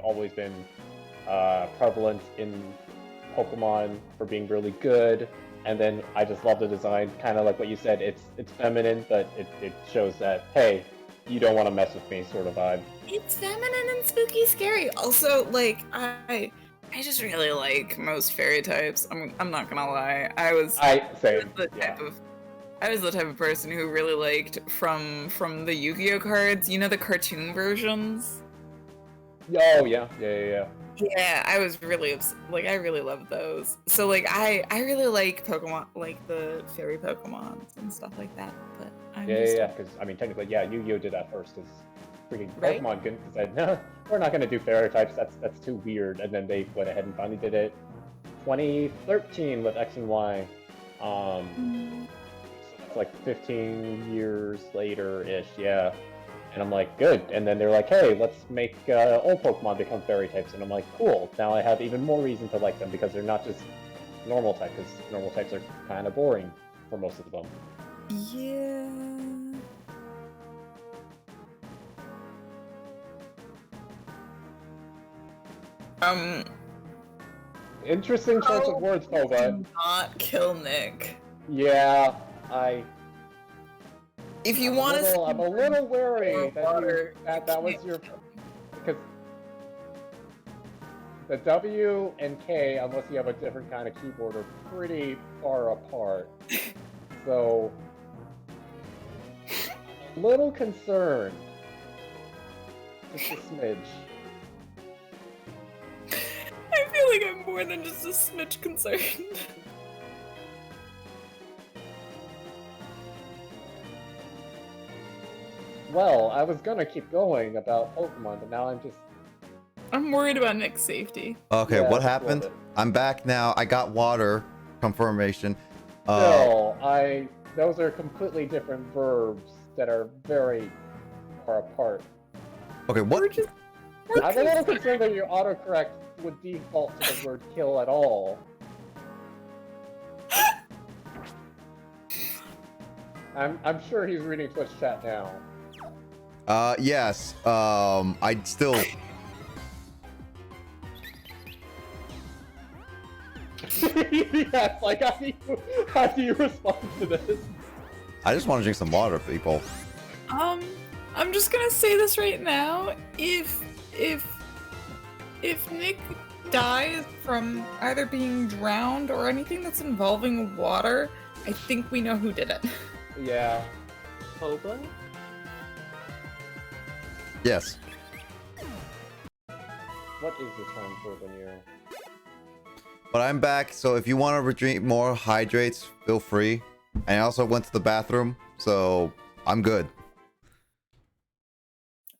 always been prevalent in Pokemon for being really good. And then I just love the design, kind of like what you said. It's feminine, but it shows that, hey, you don't want to mess with me, sort of vibe. It's feminine and spooky scary. Also, like, I just really like most fairy types. I'm not gonna lie. I was the type of person who really liked from the Yu-Gi-Oh cards, you know, the cartoon versions. Oh yeah, yeah. Yeah, I was really like I really love those. So like I really like Pokemon, like the fairy Pokemons and stuff like that. But I'm just Yeah. Because I mean, technically, yeah, Yu-Gi-Oh did that first. Because freaking Right? Pokemon couldn't decide, no, we're not gonna do fairy types. That's too weird. And then they went ahead and finally did it. 2013 with X and Y. So that's like 15 years later-ish, yeah. And I'm like, good. And then they're like, hey, let's make old Pokemon become fairy types. And I'm like, cool. Now I have even more reason to like them because they're not just normal types. Because normal types are kind of boring for most of them. Yeah. Interesting choice of words, though, but Not kill Nick. yeah, If you want to, I'm a little wary water, that was your because the W and K, unless you have a different kind of keyboard, are pretty far apart. So, little concerned. Just a smidge. I feel like I'm more than just a smidge concerned. Well, I was gonna keep going about Pokemon, but now I'm worried about Nick's safety. Okay, Yeah, what just a happened? little I'm back now. I got water confirmation. No, those are completely different verbs that are very far apart. Okay, what? I'm a little concerned that your autocorrect would default to the word kill at all. I'm sure he's reading Twitch chat now. Yes. I'd still. Yes, like how do you respond to this? I just want to drink some water, people. I'm just gonna say this right now. If Nick dies from either being drowned or anything that's involving water, I think we know who did it. Yeah. Boba? Yes. What is the term for veneer? But I'm back, so if you want to drink more hydrates, feel free. And I also went to the bathroom, so I'm good.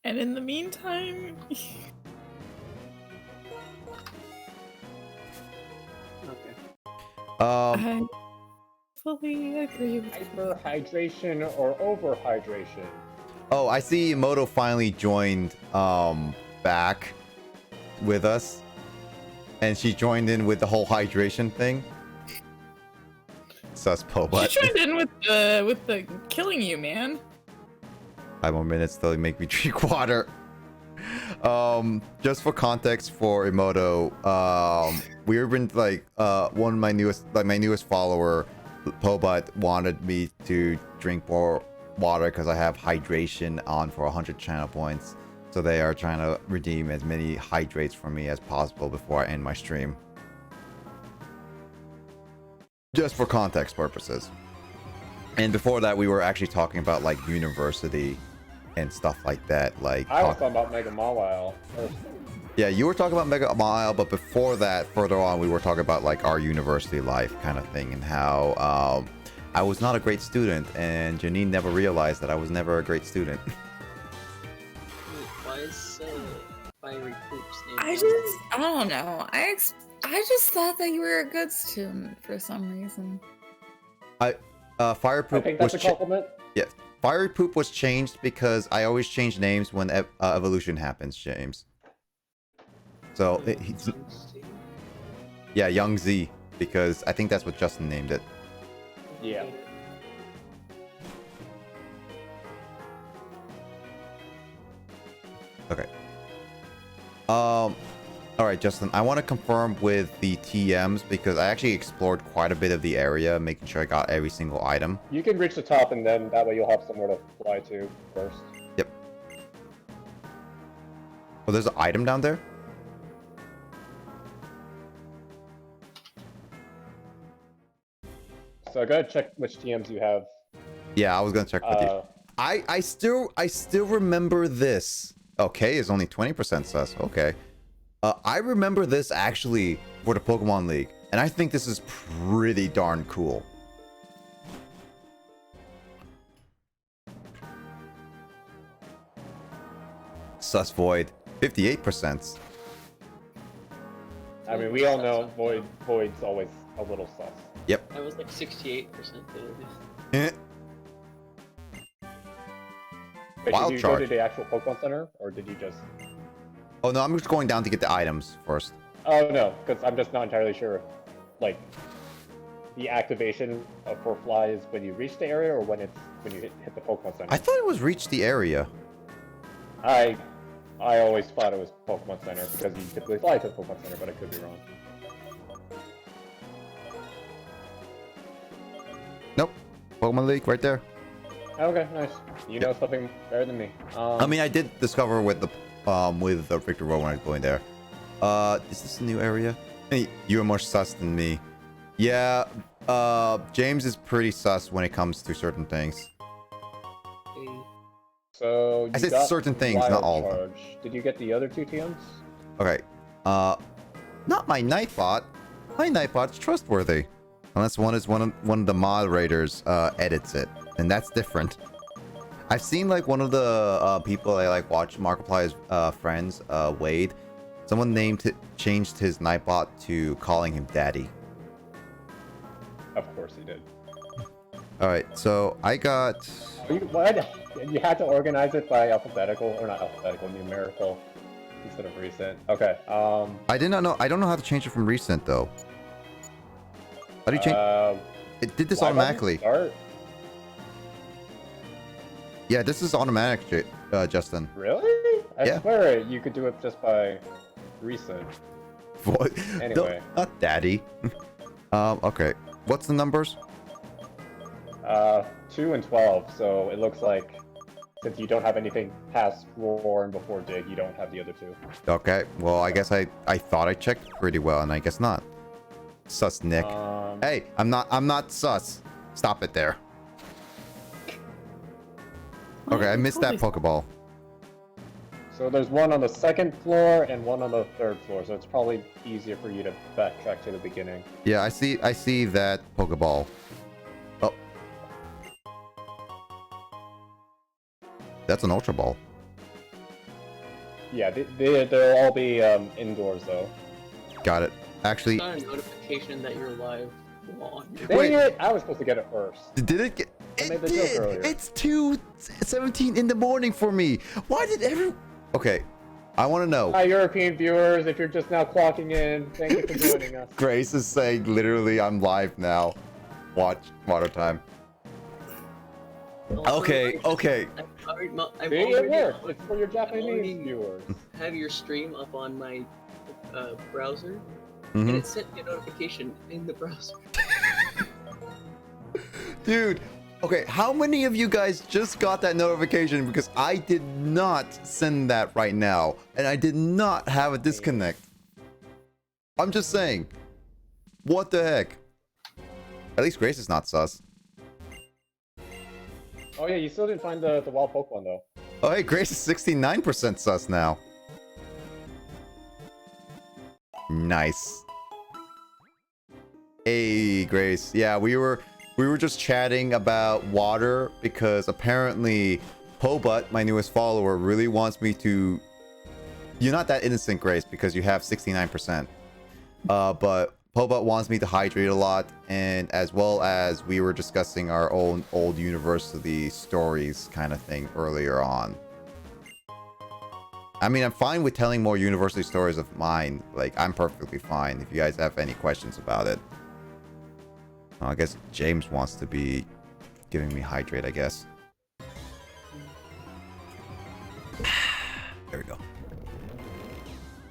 And in the meantime, I fully agree with hyperhydration or overhydration. Oh, I see Moto finally joined back with us. And she joined in with the whole hydration thing. Sus Pobot. She joined in with the killing you, man. 5 more minutes till they make me drink water. Just for context for Emoto, we've been like one of my newest follower, Pobot, wanted me to drink more water because I have hydration on for 100 channel points. So they are trying to redeem as many hydrates for me as possible before I end my stream. Just for context purposes. And before that, we were actually talking about like university and stuff like that. Like I was talking about Mega Mawile first. Yeah, you were talking about Mega Mile, but before that, further on, we were talking about like our university life kind of thing and how I was not a great student, and Janine never realized that I was never a great student. Why is Fiery Poops named? I don't know. I just thought that you were a good student for some reason. Fire Poop I think that's was a compliment. yeah, Fiery Poop was changed because I always change names when evolution happens, James. So yeah, Young Z, because I think that's what Justin named it. Yeah. Okay. All right, Justin, I want to confirm with the TMs because I actually explored quite a bit of the area, making sure I got every single item. You can reach the top, and then that way you'll have somewhere to fly to first. Yep. Oh, there's an item down there? So go ahead, check which TMs you have. Yeah, I was gonna check with you. I still remember this. Oh, K is only 20% sus. Okay. I remember this actually for the Pokemon League, and I think this is pretty darn cool. Sus Void, 58%. I mean, we all know Void's always a little sus. Yep. I was like 68%. Eh. Wait, Wild did you go to charge. the actual Pokemon Center, or did you just... Oh no, I'm just going down to get the items first. Oh no, because I'm just not entirely sure. Like, the activation for Fly is when you reach the area, or when you hit the Pokemon Center? I thought it was reach the area. I always thought it was Pokemon Center because you typically fly to the Pokemon Center, but I could be wrong. Nope. Pokemon League right there. Okay, nice. You know something better than me. I mean, I did discover with the Victor Road when I was going there. Is this a new area? Hey, you are more sus than me. Yeah, James is pretty sus when it comes to certain things. So you I said got certain things, Wild not all of them. Charge. Did you get the other two TMs? Okay. Not my Nightbot. My Nightbot's trustworthy. Unless one of the moderators edits it. And that's different. I've seen like one of the people I like watch Markiplier's friends, Wade. Someone changed his Nightbot to calling him Daddy. Of course he did. Alright, so I got... What? You had to organize it by alphabetical, or not alphabetical, numerical, instead of recent. Okay, I did not know. I don't know how to change it from recent, though. How do you change... it did this why button? automatically. Start? Yeah, this is automatic, Justin. Really? I Yeah. swear you could do it just by recent. What? Anyway. No, not Daddy. Okay. What's the numbers? 2 and 12, so it looks like since you don't have anything past Roar and before Dig, you don't have the other two. Okay, well, I guess I thought I checked pretty well, and I guess not. Sus Nick. Hey, I'm not sus. Stop it there. Okay, I missed that Pokeball. So there's one on the second floor and one on the third floor, so it's probably easier for you to backtrack to the beginning. Yeah, I see that Pokeball. Oh. That's an Ultra Ball. Yeah, they'll all be indoors though. Got it. Actually, It's not a notification that you're live on. Dang it! I was supposed to get it first. did it get... I made It the joke did! earlier. It's 2:17 in the morning for me. Why did every... Okay, I want to know. Hi, European viewers, if you're just now clocking in, thank you for joining us. Grace is saying literally I'm live now. Watch Water Time. Okay. I've See, it already works. It's for your already- Japanese viewers. have your stream up on my browser, Mhm. and it sent me a notification in the browser. Dude, okay, how many of you guys just got that notification? Because I did not send that right now, and I did not have a disconnect. I'm just saying. What the heck? At least Grace is not sus. Oh yeah, you still didn't find the wild Pokemon though. Oh, hey, Grace is 69% sus now. Nice. Hey, Grace. Yeah, we were just chatting about water because apparently Pobutt, my newest follower, really wants me to... You're not that innocent, Grace, because you have 69%. But Pobutt wants me to hydrate a lot, and as well as we were discussing our own old university stories kind of thing earlier on. I mean, I'm fine with telling more university stories of mine. Like, I'm perfectly fine if you guys have any questions about it. I guess James wants to be giving me hydrate, I guess. There we go.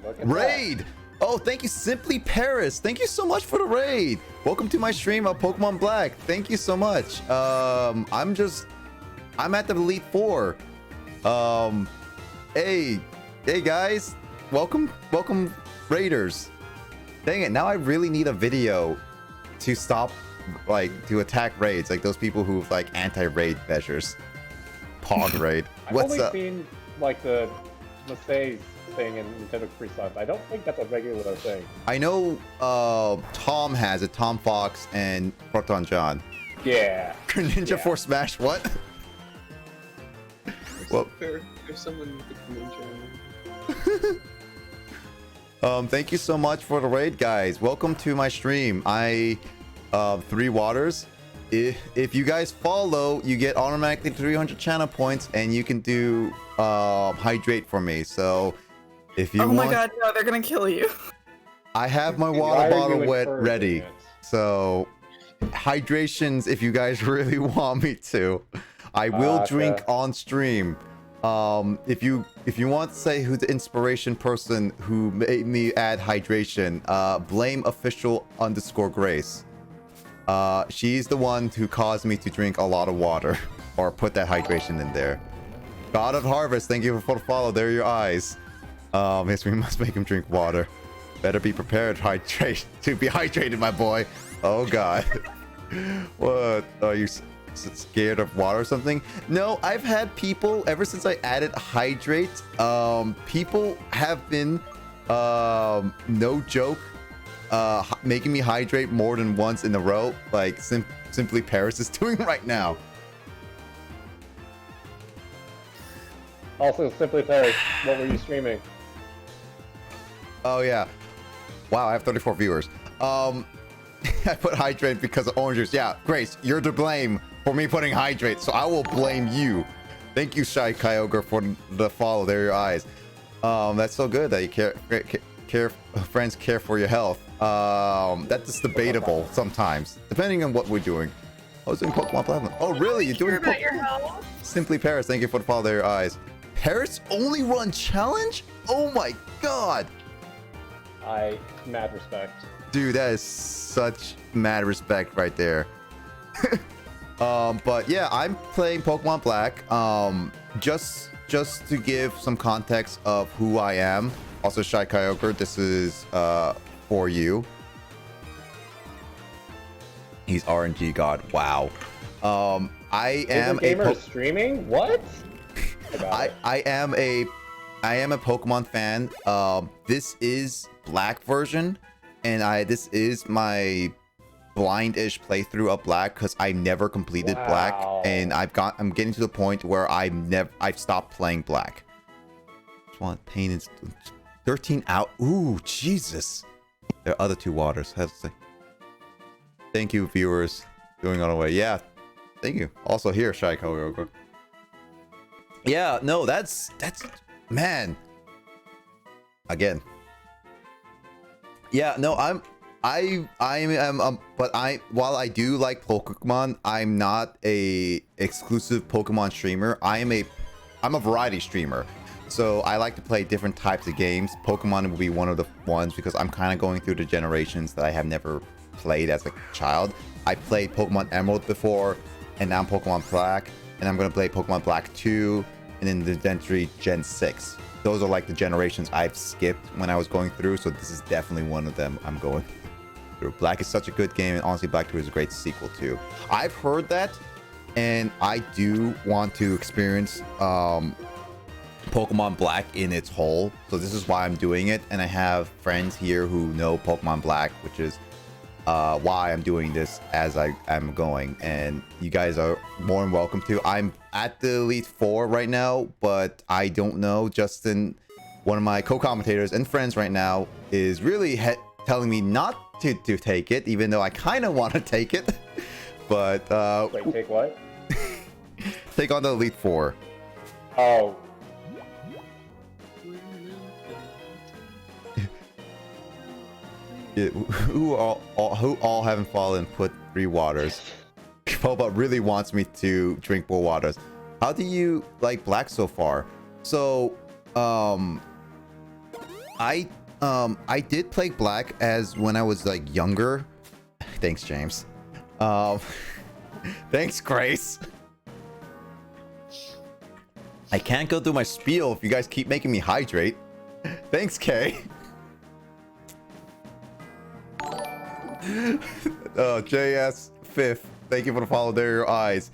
Look at Raid! Oh, thank you, Simply Paris. Thank you so much for the raid. Welcome to my stream of Pokemon Black. Thank you so much. I'm at the Elite Four. Hey guys. Welcome, raiders. Dang it, now I really need a video to stop, like, to attack raids, like those people who have, like, anti-raid measures. Pog raid. I've What's only up? seen like the Masae's thing in Nintendo Capri Sun. I don't think that's a regular thing. I know Tom has it, Tom Fox and Proton John. Yeah. Ninja for Smash, what? Well, There's someone with the ninja. thank you so much for the raid, guys. Welcome to my stream. Three Waters. If you guys follow, you get automatically 300 channel points, and you can do hydrate for me. So if you Oh want, my god, no, they're gonna kill you. I have my Why water are bottle you wet encouraging ready. it? So hydrations, if you guys really want me to, I will drink on stream. If you want to say who's the inspiration person who made me add hydration, blame official_Grace. She's the one who caused me to drink a lot of water or put that hydration in there. God of Harvest, thank you for the follow. There are your eyes. Yes, we must make him drink water. Better be prepared to be hydrated, my boy. Oh God. What? Are you scared of water or something? No, I've had people ever since I added hydrate. People have been, no joke, making me hydrate more than once in a row, like Simply Paris is doing right now. Also, Simply Paris, what were you streaming? Oh yeah. Wow, I have 34 viewers. I put hydrate because of orange juice. Yeah, Grace, you're to blame for me putting hydrate, so I will blame you. Thank you, Shy Kyogre, for the follow. There are your eyes. That's so good that you friends care for your health. That's debatable sometimes, depending on what we're doing. I was doing Pokemon Platinum. Oh, really? You're doing about your health? Simply Paris, thank you for the follow. There are your eyes. Paris only run challenge? Oh my God. Mad respect. Dude, that is such mad respect right there. But yeah, I'm playing Pokemon Black. Just to give some context of who I am. Also, Shy Kyogre, this is for you. He's RNG God. Wow. I am gamer streaming. What? I am a Pokemon fan. This is Black version, and this is my blind-ish playthrough of Black because I never completed Black, and I'm getting to the point where I've stopped playing Black. Just want pain is 13 out. Ooh, Jesus. There are other two waters. I have to say. Thank you, viewers. Going on away. Yeah. Thank you. Also here, Shy Kyogre. Yeah, no, that's man. Again. Yeah, no, while I do like Pokemon, I'm not a exclusive Pokemon streamer. I'm a variety streamer. So I like to play different types of games. Pokemon will be one of the ones because I'm kind of going through the generations that I have never played as a child. I played Pokemon Emerald before, and now I'm Pokemon Black, and I'm going to play Pokemon Black 2, and then the Gentry Gen 6. Those are like the generations I've skipped when I was going through, so this is definitely one of them I'm going through. Black is such a good game, and honestly, Black 2 is a great sequel too. I've heard that, and I do want to experience Pokemon Black in its whole, so this is why I'm doing it, and I have friends here who know Pokemon Black, which is why I'm doing this as I'm going, and you guys are more than welcome to. I'm at the Elite Four right now, but I don't know. Justin, one of my co-commentators and friends right now, is really telling me not to take it, even though I kind of want to take it. But wait, take what? Take on the Elite Four. Oh. Who all haven't fallen put 3 waters. Poba really wants me to drink more waters. How do you like Black so far? So I did play Black as when I was like younger. Thanks, James. Thanks, Grace. I can't go through my spiel if you guys keep making me hydrate. Thanks, Kay. JS 5th, thank you for the follow. There are your eyes.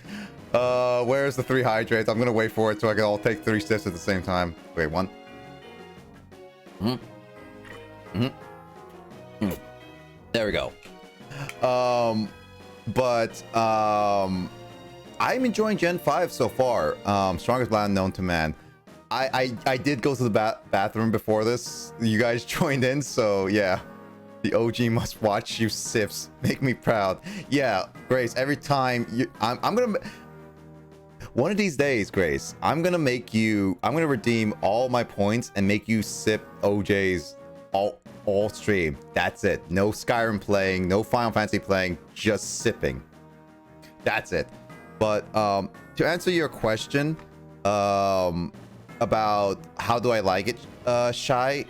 Where's the 3 hydrates? I'm gonna wait for it so I can all take 3 sips at the same time. Wait, 1, There we go. I'm enjoying Gen 5 so far. Strongest land known to man. I did go to the bathroom before this. You guys joined in, so yeah. The OG must watch you sips. Make me proud. Yeah, Grace, every time I'm gonna... One of these days, Grace, I'm gonna redeem all my points and make you sip OJ's all stream. That's it. No Skyrim playing, no Final Fantasy playing, just sipping. That's it. But to answer your question about how do I like it, Shy,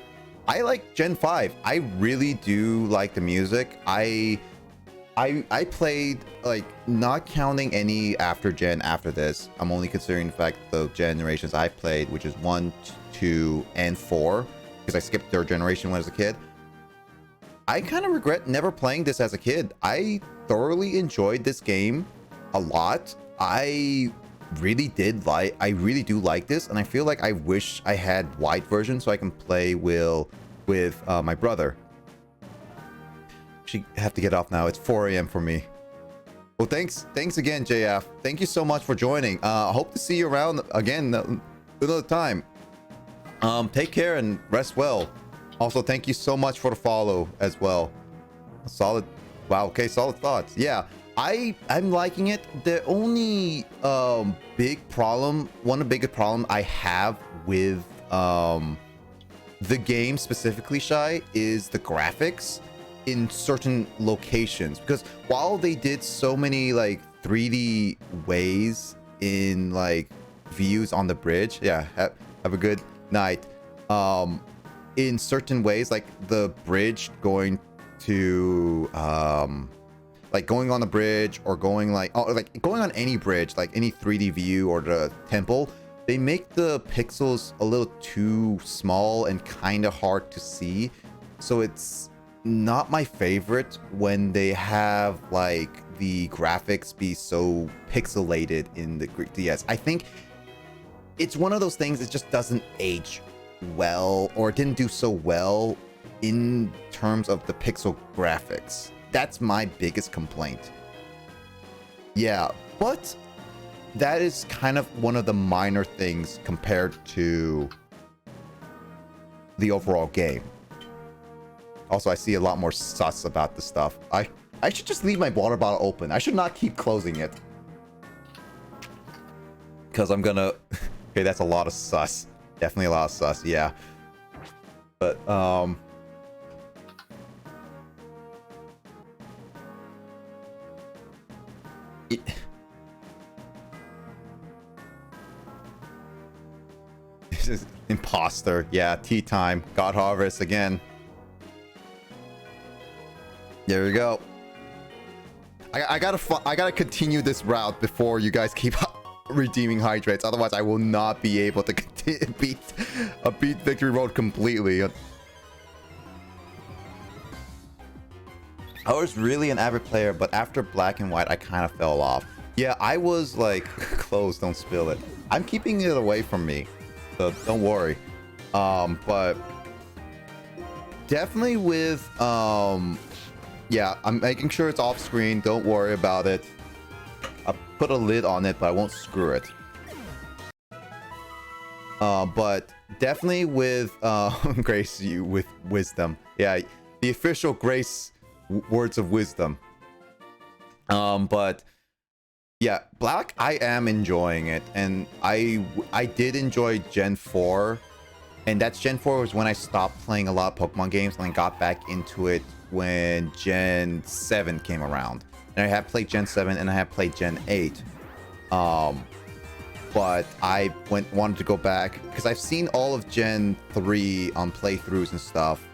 I like Gen 5. I really do like the music. I played, like, not counting any after this. I'm only considering the fact the generations I played, which is 1, 2, and 4, because I skipped third generation when I was a kid. I kind of regret never playing this as a kid. I thoroughly enjoyed this game a lot. I really do like this, and I feel like I wish I had white version so I can play with my brother. Actually, have to get off now. It's 4 a.m. for me. Well, thanks again, JF. Thank you so much for joining. I hope to see you around again another time. Take care and rest well. Also, thank you so much for the follow as well. Solid. Wow. Okay, solid thoughts. Yeah. I'm liking it. The only big problem, one of the biggest problem I have with the game specifically, Shy, is the graphics in certain locations. Because while they did so many like 3D ways in like views on the bridge, yeah, have a good night. In certain ways, like the bridge going to like going on the bridge or going like going on any bridge, like any 3D view or the temple, they make the pixels a little too small and kind of hard to see. So it's not my favorite when they have like the graphics be so pixelated in the DS. I think it's one of those things that just doesn't age well, or it didn't do so well in terms of the pixel graphics. That's my biggest complaint. Yeah, but that is kind of one of the minor things compared to the overall game. Also, I see a lot more sus about this stuff. I should just leave my water bottle open. I should not keep closing it. Because I'm gonna... Okay, that's a lot of sus. Definitely a lot of sus, yeah. But, This is imposter. Yeah, tea time. God Harvest again. There we go. I gotta continue this route before you guys keep redeeming hydrates. Otherwise, I will not be able to beat victory road completely. I was really an avid player, but after Black and White, I kind of fell off. Yeah, I was like, close, don't spill it. I'm keeping it away from me, so don't worry. But definitely with, yeah, I'm making sure it's off screen. Don't worry about it. I put a lid on it, but I won't screw it. But definitely with Grace, you with wisdom. Yeah, the official Grace words of wisdom. But yeah, Black, I am enjoying it, and I did enjoy Gen 4, and that's Gen 4 was when I stopped playing a lot of Pokemon games, and I got back into it when Gen 7 came around. And I have played Gen 7 and I have played Gen 8. But I wanted to go back because I've seen all of Gen 3 on playthroughs and stuff,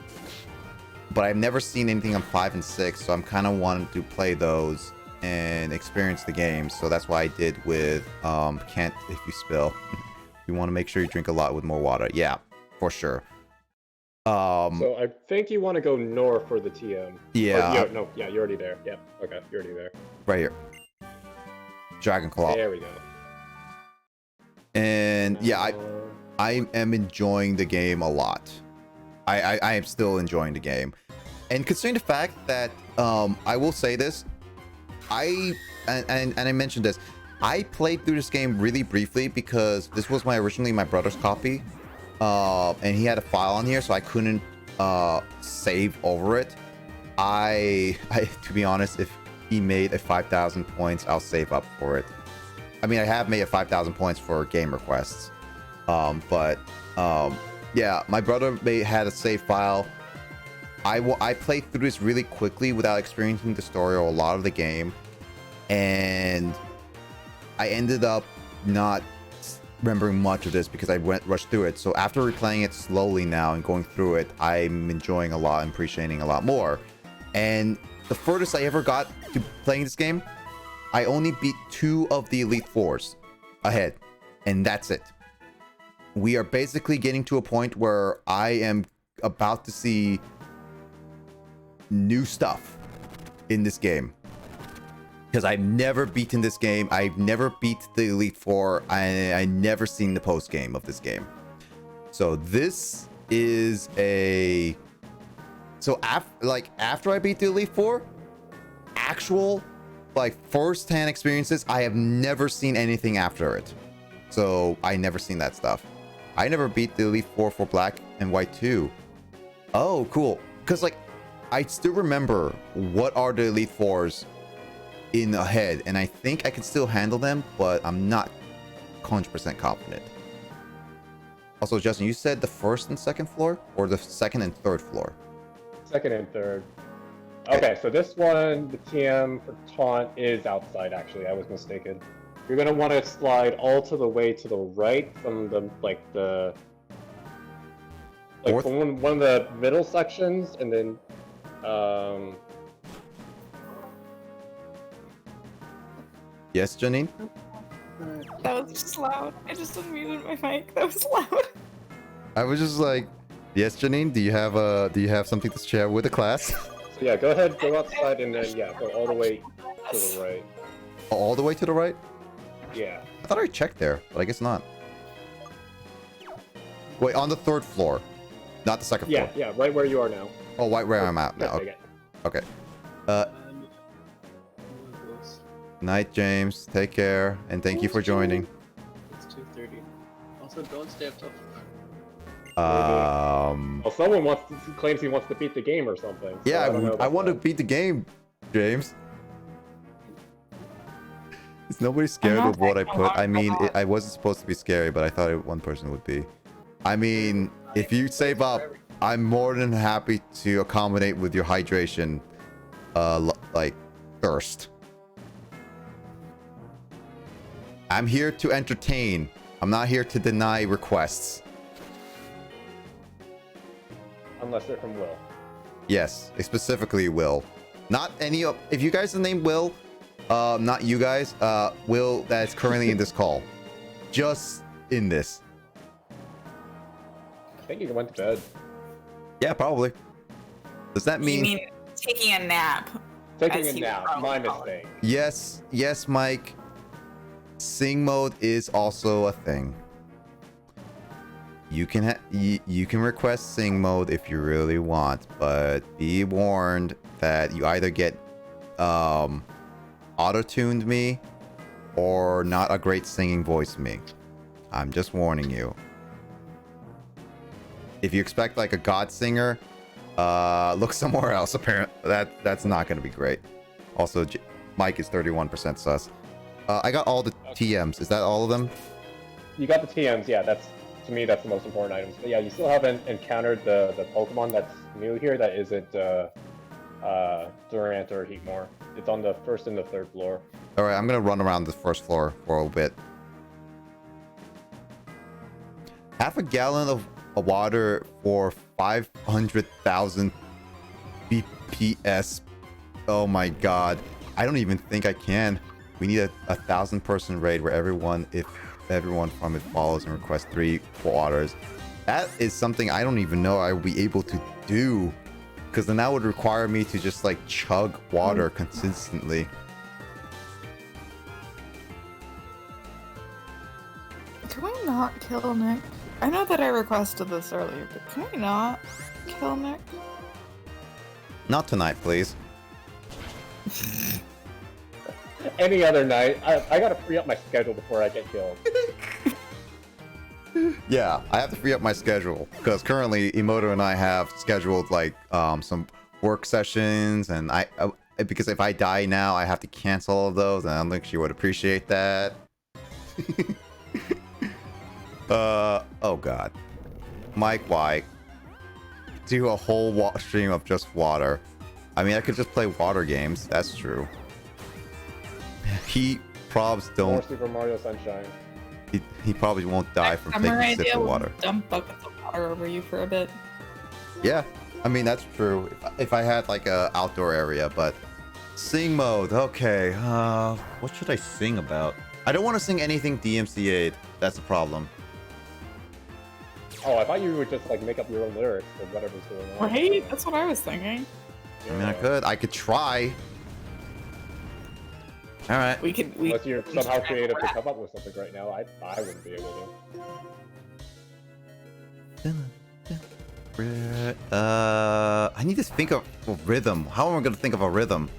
but I've never seen anything on 5 and 6, so I'm kind of wanting to play those and experience the game. So that's why I did with can't if you spill. You want to make sure you drink a lot with more water. Yeah, for sure. So I think you want to go north for the TM. Yeah. No, yeah, you're already there. Yeah, okay, you're already there. Right here. Dragon Claw. There we go. And yeah, I am enjoying the game a lot. I am still enjoying the game. And considering the fact that I will say this, I mentioned this, I played through this game really briefly because this was originally my brother's copy, and he had a file on here, so I couldn't save over it. I to be honest, if he made a 5,000 points, I'll save up for it. I mean, I have made a 5,000 points for game requests, but yeah, my brother had a save file. I played through this really quickly without experiencing the story or a lot of the game, and I ended up not remembering much of this because I rushed through it. So after replaying it slowly now and going through it, I'm enjoying a lot and appreciating a lot more. And the furthest I ever got to playing this game, I only beat 2 of the Elite Fours ahead, and that's it. We are basically getting to a point where I am about to see new stuff in this game, because I've never beaten this game. I've never beat the Elite Four. I never seen the post game of this game. So this is a after I beat the Elite Four, actual first-hand experiences, I have never seen anything after it. So I never seen that stuff. I never beat the Elite Four for Black and White 2. Oh, cool. Because I still remember what are the Elite Fours in the head, and I think I can still handle them, but I'm not 100% confident. Also, Justin, you said the first and second floor, or the second and third floor? Second and third. Okay, so this one, the TM for Taunt is outside, actually. I was mistaken. You're going to want to slide all to the way to the right from the, from one of the middle sections, and then, Yes, Janine? That was just loud. I just unmuted my mic. That was loud. I was just like, yes, Janine, do you have something to share with the class? So yeah, go ahead, go outside, and then, yeah, go all the way to the right. All the way to the right? Yeah. I thought I checked there, but I guess not. Wait, on the third floor, not the second floor. Yeah, right where you are now. Oh, right where I'm at now. Okay. Night, James. Take care, and thank you for joining. It's 2:30. Also, don't stay up till. Well, someone claims he wants to beat the game or something. So Yeah, I want to that. beat the game, James. Is nobody scared of what I put? I mean, I wasn't supposed to be scary, but I thought one person would be. I mean, if you save up, I'm more than happy to accommodate with your hydration, thirst. I'm here to entertain. I'm not here to deny requests. Unless they're from Will. Yes, specifically Will. Not any of... If you guys are named Will, not you guys, Will that's currently in this call. Just in this. I think he went to bed. Yeah, probably. Does that mean... You mean taking a nap? Taking a nap, my mistake. Yes, Mike. Sing mode is also a thing. You can you can request sing mode if you really want, but be warned that you either get auto-tuned me or not a great singing voice me. I'm just warning you. If you expect a god singer, look somewhere else. Apparently, that's not going to be great. Also, Mike is 31% sus. I got all the TMs. Is that all of them? You got the TMs, yeah. To me, that's the most important items. But yeah, you still haven't encountered the Pokemon that's new here. That isn't Durant or Heatmore. It's on the first and the third floor. All right, I'm gonna run around the first floor for a bit. Half a gallon of water for 500,000 BPS. Oh my god. I don't even think I can. We need a 1,000-person raid where if everyone from it follows and requests 3 waters. That is something I don't even know I will be able to do, because then that would require me to just chug water consistently. Can we not kill Nick? I know that I requested this earlier, but can we not? kill Nick? Not tonight, please. Any other night. I gotta free up my schedule before I get killed. Yeah, I have to free up my schedule because currently Emoto and I have scheduled like some work sessions, and because if I die now, I have to cancel all of those, and I don't think she would appreciate that. Oh god, Mike, why do a whole stream of just water? I mean, I could just play water games. That's true. He probs More don't. Super Mario Sunshine. He probably won't die from taking sips of water. Dump buckets of water over you for a bit. Yeah, I mean that's true. If I had like a outdoor area, but sing mode. Okay, what should I sing about? I don't want to sing anything DMCA'd. That's the problem. Oh, I thought you would just like make up your own lyrics or whatever's going on. Right? That's what I was thinking. I mean, I could try. All right. We could. Unless you're somehow creative to come up with something right now, I wouldn't be able to. I need to think of a rhythm. How am I gonna think of a rhythm?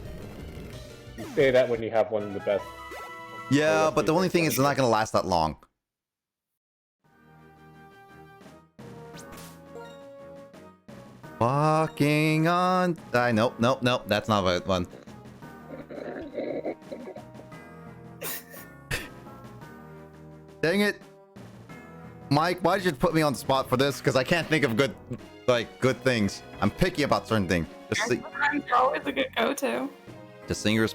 You say that when you have one of the best. Yeah, but the only thing is, it's not gonna last that long. Walking on. Nope. That's not the one. Dang it, Mike! Why did you put me on the spot for this? Because I can't think of good things. I'm picky about certain things. You're always a good go-to. Just sing your.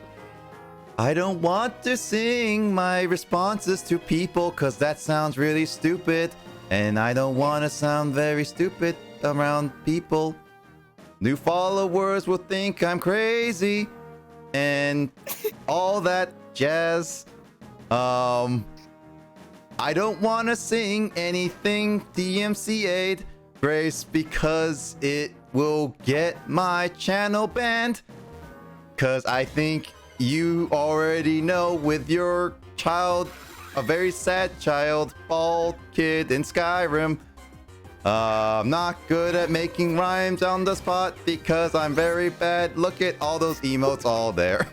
I don't want to sing my responses to people because that sounds really stupid, and I don't want to sound very stupid around people. New followers will think I'm crazy, and all that jazz. I don't want to sing anything DMCA'd, Grace, because it will get my channel banned. Because I think you already know with your child, a very sad child, bald kid in Skyrim. I'm not good at making rhymes on the spot because I'm very bad. Look at all those emotes all there.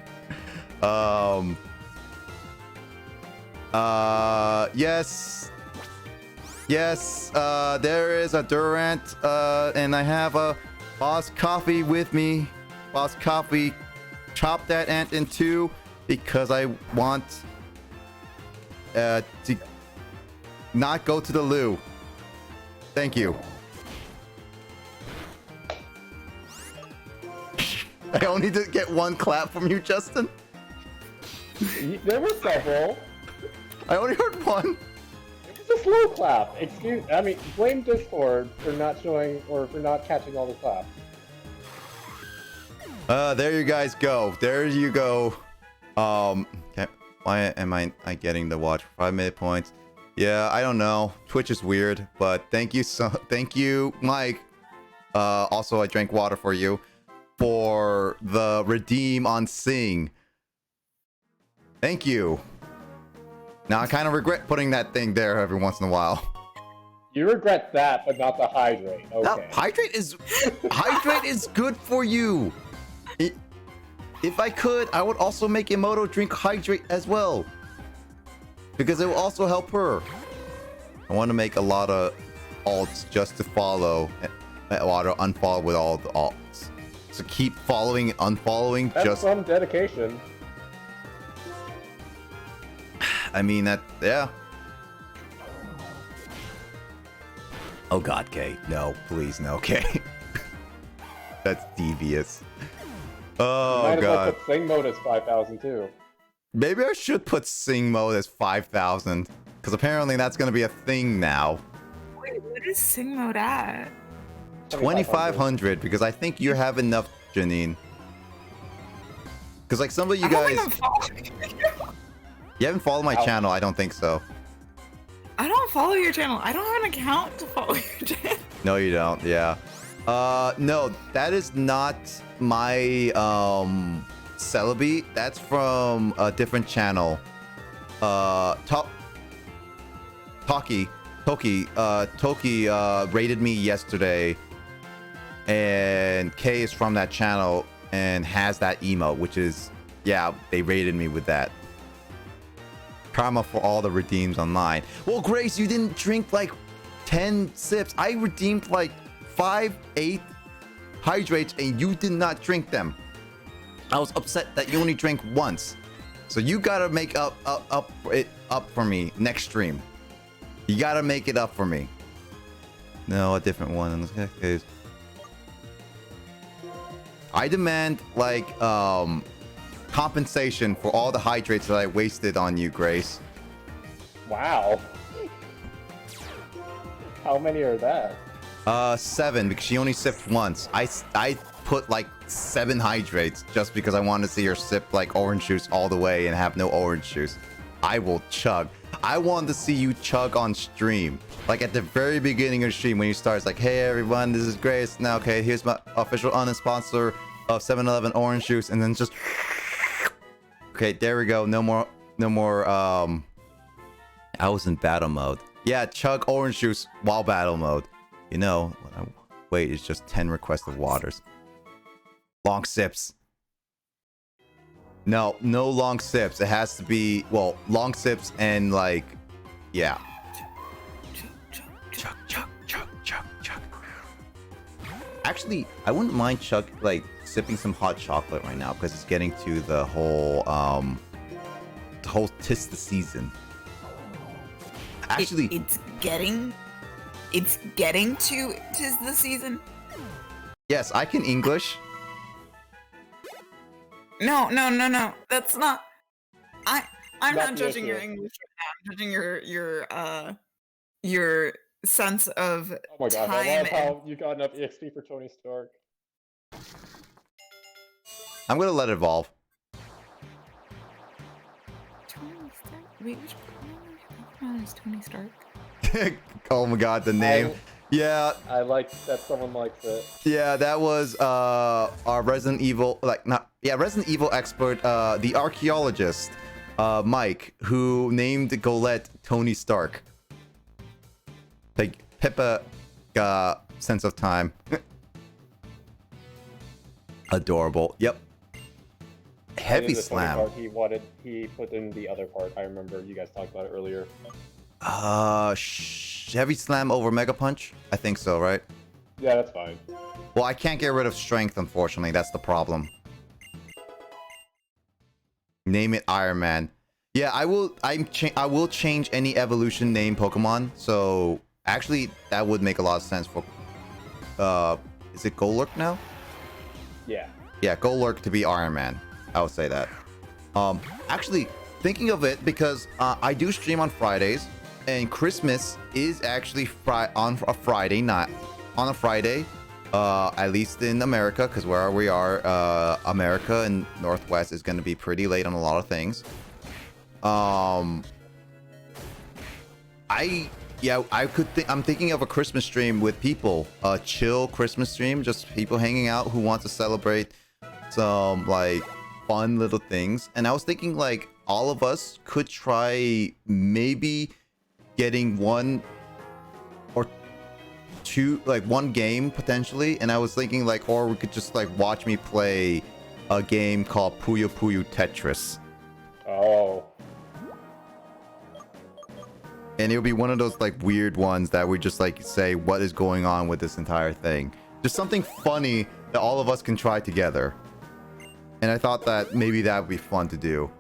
Yes, there is a Durant, and I have a Boss Coffee with me. Boss Coffee, chop that ant in two because I want to not go to the loo. Thank you. I only did get one clap from you, Justin. There were several. I only heard one. It was a slow clap. Blame Discord for not showing or for not catching all the claps. There you guys go. There you go. Okay. Why am I getting the watch for 5 minute points? Yeah, I don't know. Twitch is weird, but thank you, Mike. Also, I drank water for you for the redeem on Sing. Thank you. Now I kind of regret putting that thing there every once in a while. You regret that, but not the hydrate. Okay. Now, hydrate is good for you. If I could, I would also make Emoto drink hydrate as well, because it will also help her. I want to make a lot of alts just to follow, a lot of unfollow with all the alts. So keep following and unfollowing. That's some dedication. I mean that, yeah. Oh God, Kay, no, please, no, Kay. That's devious. Oh Might as well God. put Sing mode as 5,000 too. Maybe I should put Sing mode as 5,000, because apparently that's gonna be a thing now. Wait, what is Sing mode at? 2,500, because I think you have enough, Janine. Because like some of you guys, you haven't followed my channel. I don't think so. I don't follow your channel. I don't have an account to follow your channel. No, you don't. Yeah. No, that is not my Celebi. That's from a different channel. Toki rated me yesterday and Kay is from that channel and has that emote, which is, yeah, they rated me with that. Karma for all the redeems online. Well, Grace, you didn't drink like 10 sips. I redeemed like 5, 8 hydrates and you did not drink them. I was upset that you only drank once. So you gotta make up for me next stream. You gotta make it up for me. No, a different one in this case. I demand like compensation for all the hydrates that I wasted on you, Grace. Wow. How many are that? 7 because she only sipped once. I put like 7 hydrates just because I wanted to see her sip like orange juice all the way and have no orange juice. I will chug. I wanted to see you chug on stream. Like at the very beginning of the stream when you start, it's like, hey everyone, this is Grace. Now, okay, here's my official sponsor of 7-Eleven orange juice, and then just okay, there we go. No more I was in battle mode. Yeah, chug orange juice while battle mode. You know, when I wait, it's just 10 requested waters. Long sips. No long sips. It has to be, well, long sips and like, yeah. Chug. Actually, I wouldn't mind sipping some hot chocolate right now because it's getting to the whole tis the season. Actually, it's getting to tis the season. Yes, I can English. No. That's not. I'm not judging your issue. English right now. I'm judging your sense of Oh my god, time. I love how you got enough EXP for Tony Stark. I'm gonna let it evolve. Tony Stark? Wait, which Pokemon is Tony Stark? Oh my god, the name. Yeah, I like that someone likes it. yeah, that was our Resident Evil, Resident Evil expert, the archaeologist, Mike, who named Golette Tony Stark. Like Pippa, sense of time. Adorable. Yep. Heavy The Tony slam. part he put in the other part. I remember you guys talked about it earlier. Heavy slam over Mega Punch? I think so, right? Yeah, that's fine. Well, I can't get rid of strength, unfortunately. That's the problem. Name it Iron Man. Yeah, I will change any evolution name Pokemon. So actually, that would make a lot of sense for. Is it Golurk now? Yeah. Yeah, Golurk to be Iron Man. I would say that. Actually, thinking of it, because I do stream on Fridays, and Christmas is actually on a Friday, not on a Friday. At least in America, because where we are, America and Northwest is going to be pretty late on a lot of things. I'm thinking of a Christmas stream with people, a chill Christmas stream, just people hanging out who want to celebrate some like fun little things. And I was thinking like all of us could try maybe getting one or two, like one game potentially. And I was thinking like, or we could just like watch me play a game called Puyo Puyo Tetris. Oh. And it would be one of those like weird ones that we just like say what is going on with this entire thing. Just something funny that all of us can try together. And I thought that maybe that would be fun to do.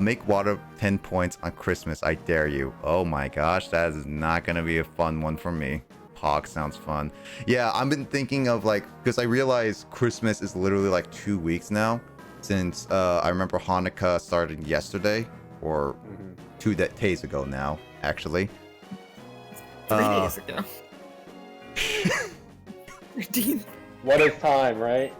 Make water 10 points on Christmas. I dare you. Oh my gosh, that is not going to be a fun one for me. Pog sounds fun. Yeah, I've been thinking of like, because I realize Christmas is literally like 2 weeks now. Since I remember Hanukkah started yesterday or 2 days ago now, actually. 3 days ago. 13. What is time, right?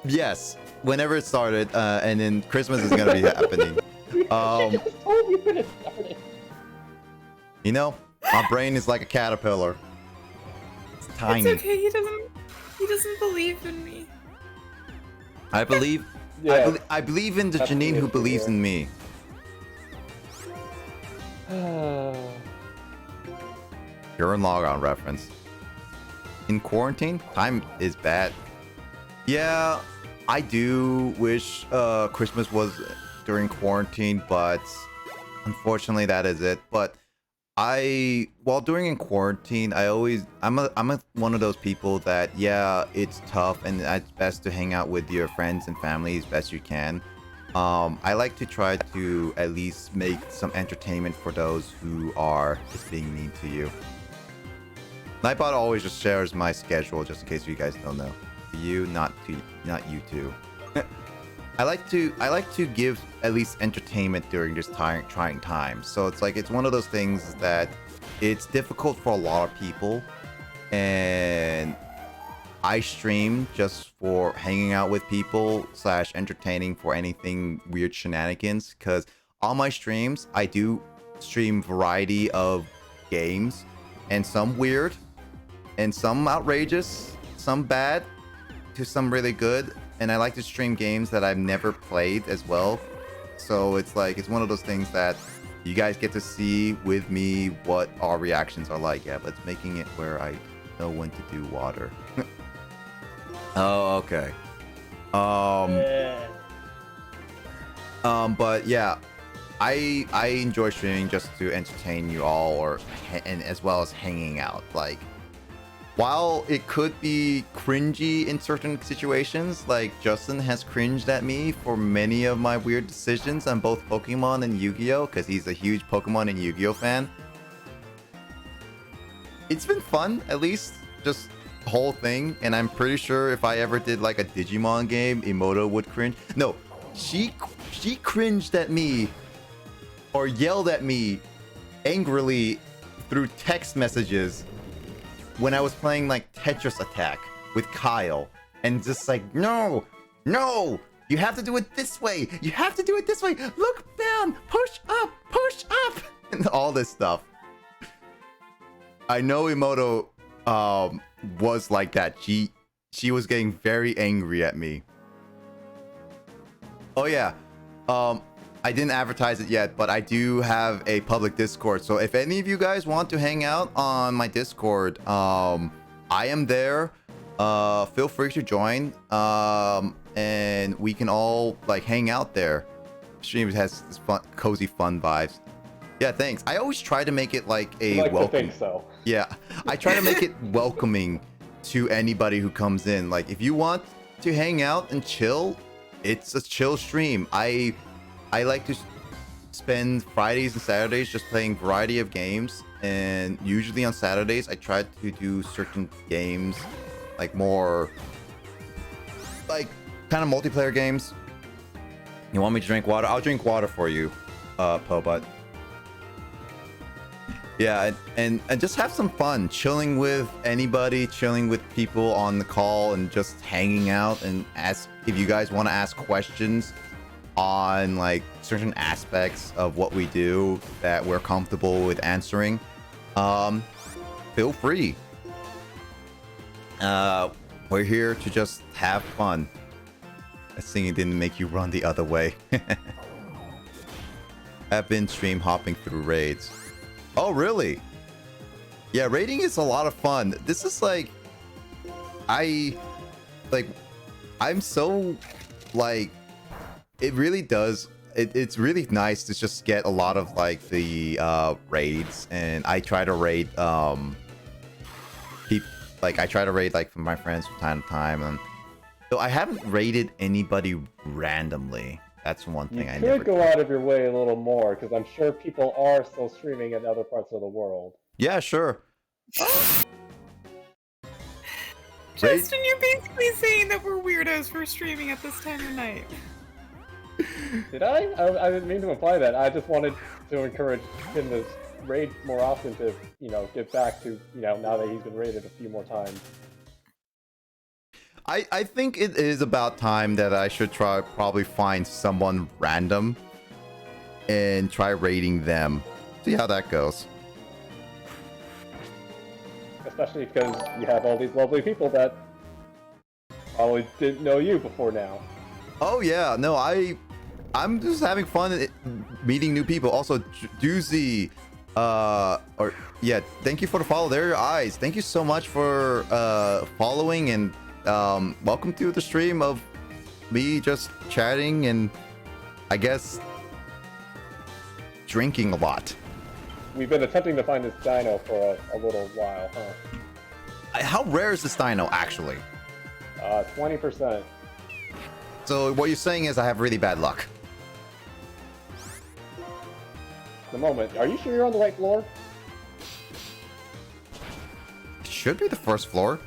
Yes, whenever it started, and then Christmas is gonna be happening. You just told me when it started. You know, my brain is like a caterpillar. It's tiny. It's okay. He doesn't believe in me. I believe. Yeah. I believe in the That's the Janine who issue believes here. in me. You're in log on reference. in quarantine. Time is bad. Yeah, I do wish Christmas was during quarantine, but unfortunately that is it. But while during in quarantine, I'm one of those people that, yeah, it's tough and it's best to hang out with your friends and family as best you can. I like to try to at least make some entertainment for those who are just being mean to you. Nightbot always just shares my schedule just in case you guys don't know. You, not you two. I like to give at least entertainment during this trying times. So it's one of those things that it's difficult for a lot of people, and I stream just for hanging out with people / entertaining for anything weird shenanigans, because on my streams I do stream variety of games, and some weird and some outrageous, some bad to some really good, and I like to stream games that I've never played as well. So it's one of those things that you guys get to see with me what our reactions are like. Yeah, but it's making it where I know when to do water. Oh, okay. But yeah, I enjoy streaming just to entertain you all, and as well as hanging out. Like, while it could be cringy in certain situations, like Justin has cringed at me for many of my weird decisions on both Pokemon and Yu-Gi-Oh, because he's a huge Pokemon and Yu-Gi-Oh fan. It's been fun, at least, just the whole thing, and I'm pretty sure if I ever did like a Digimon game, Emoto would cringe. No, she cringed at me or yelled at me angrily through text messages when I was playing like Tetris Attack with Kyle, and just like, no, you have to do it this way. You have to do it this way. Look down, push up, and all this stuff. I know Emoto was like that. She was getting very angry at me. Oh yeah, I didn't advertise it yet, but I do have a public Discord. So if any of you guys want to hang out on my Discord, I am there. Feel free to join. And we can all like hang out there. Stream has this fun, cozy, fun vibes. Yeah, thanks. I always try to make it like a welcome. To think so. Yeah, I try to make it welcoming to anybody who comes in. Like, if you want to hang out and chill, it's a chill stream. I like to spend Fridays and Saturdays just playing variety of games, and usually on Saturdays I try to do certain games, like more like kind of multiplayer games. You want me to drink water? I'll drink water for you, Pobut. Yeah, and just have some fun chilling with anybody, chilling with people on the call, and just hanging out, and ask if you guys want to ask questions on like certain aspects of what we do that we're comfortable with answering. Feel free. We're here to just have fun. That singing didn't make you run the other way. I've been stream hopping through raids. Oh, really? Yeah, raiding is a lot of fun. This is like, I'm so like, it really does. It's really nice to just get a lot of like the raids, and I try to raid I try to raid like from my friends from time to time, and so I haven't raided anybody randomly. That's one thing I never. You could go out of your way a little more, because I'm sure people are still streaming in other parts of the world. Yeah, sure. Justin, you're basically saying that we're weirdos for streaming at this time of night. Did I? I didn't mean to imply that. I just wanted to encourage him to raid more often to, get back to, now that he's been raided a few more times. I think it is about time that I should probably find someone random and try raiding them. See how that goes. Especially because you have all these lovely people that probably didn't know you before now. Oh yeah, no, I'm just having fun meeting new people. Also, Doozy, Or yeah, thank you for the follow. There are your eyes. Thank you so much for following, and welcome to the stream of me just chatting and I guess drinking a lot. We've been attempting to find this dino for a little while, huh? How rare is this dino actually? 20%. So what you're saying is I have really bad luck. The moment. Are you sure you're on the right floor? It should be the first floor.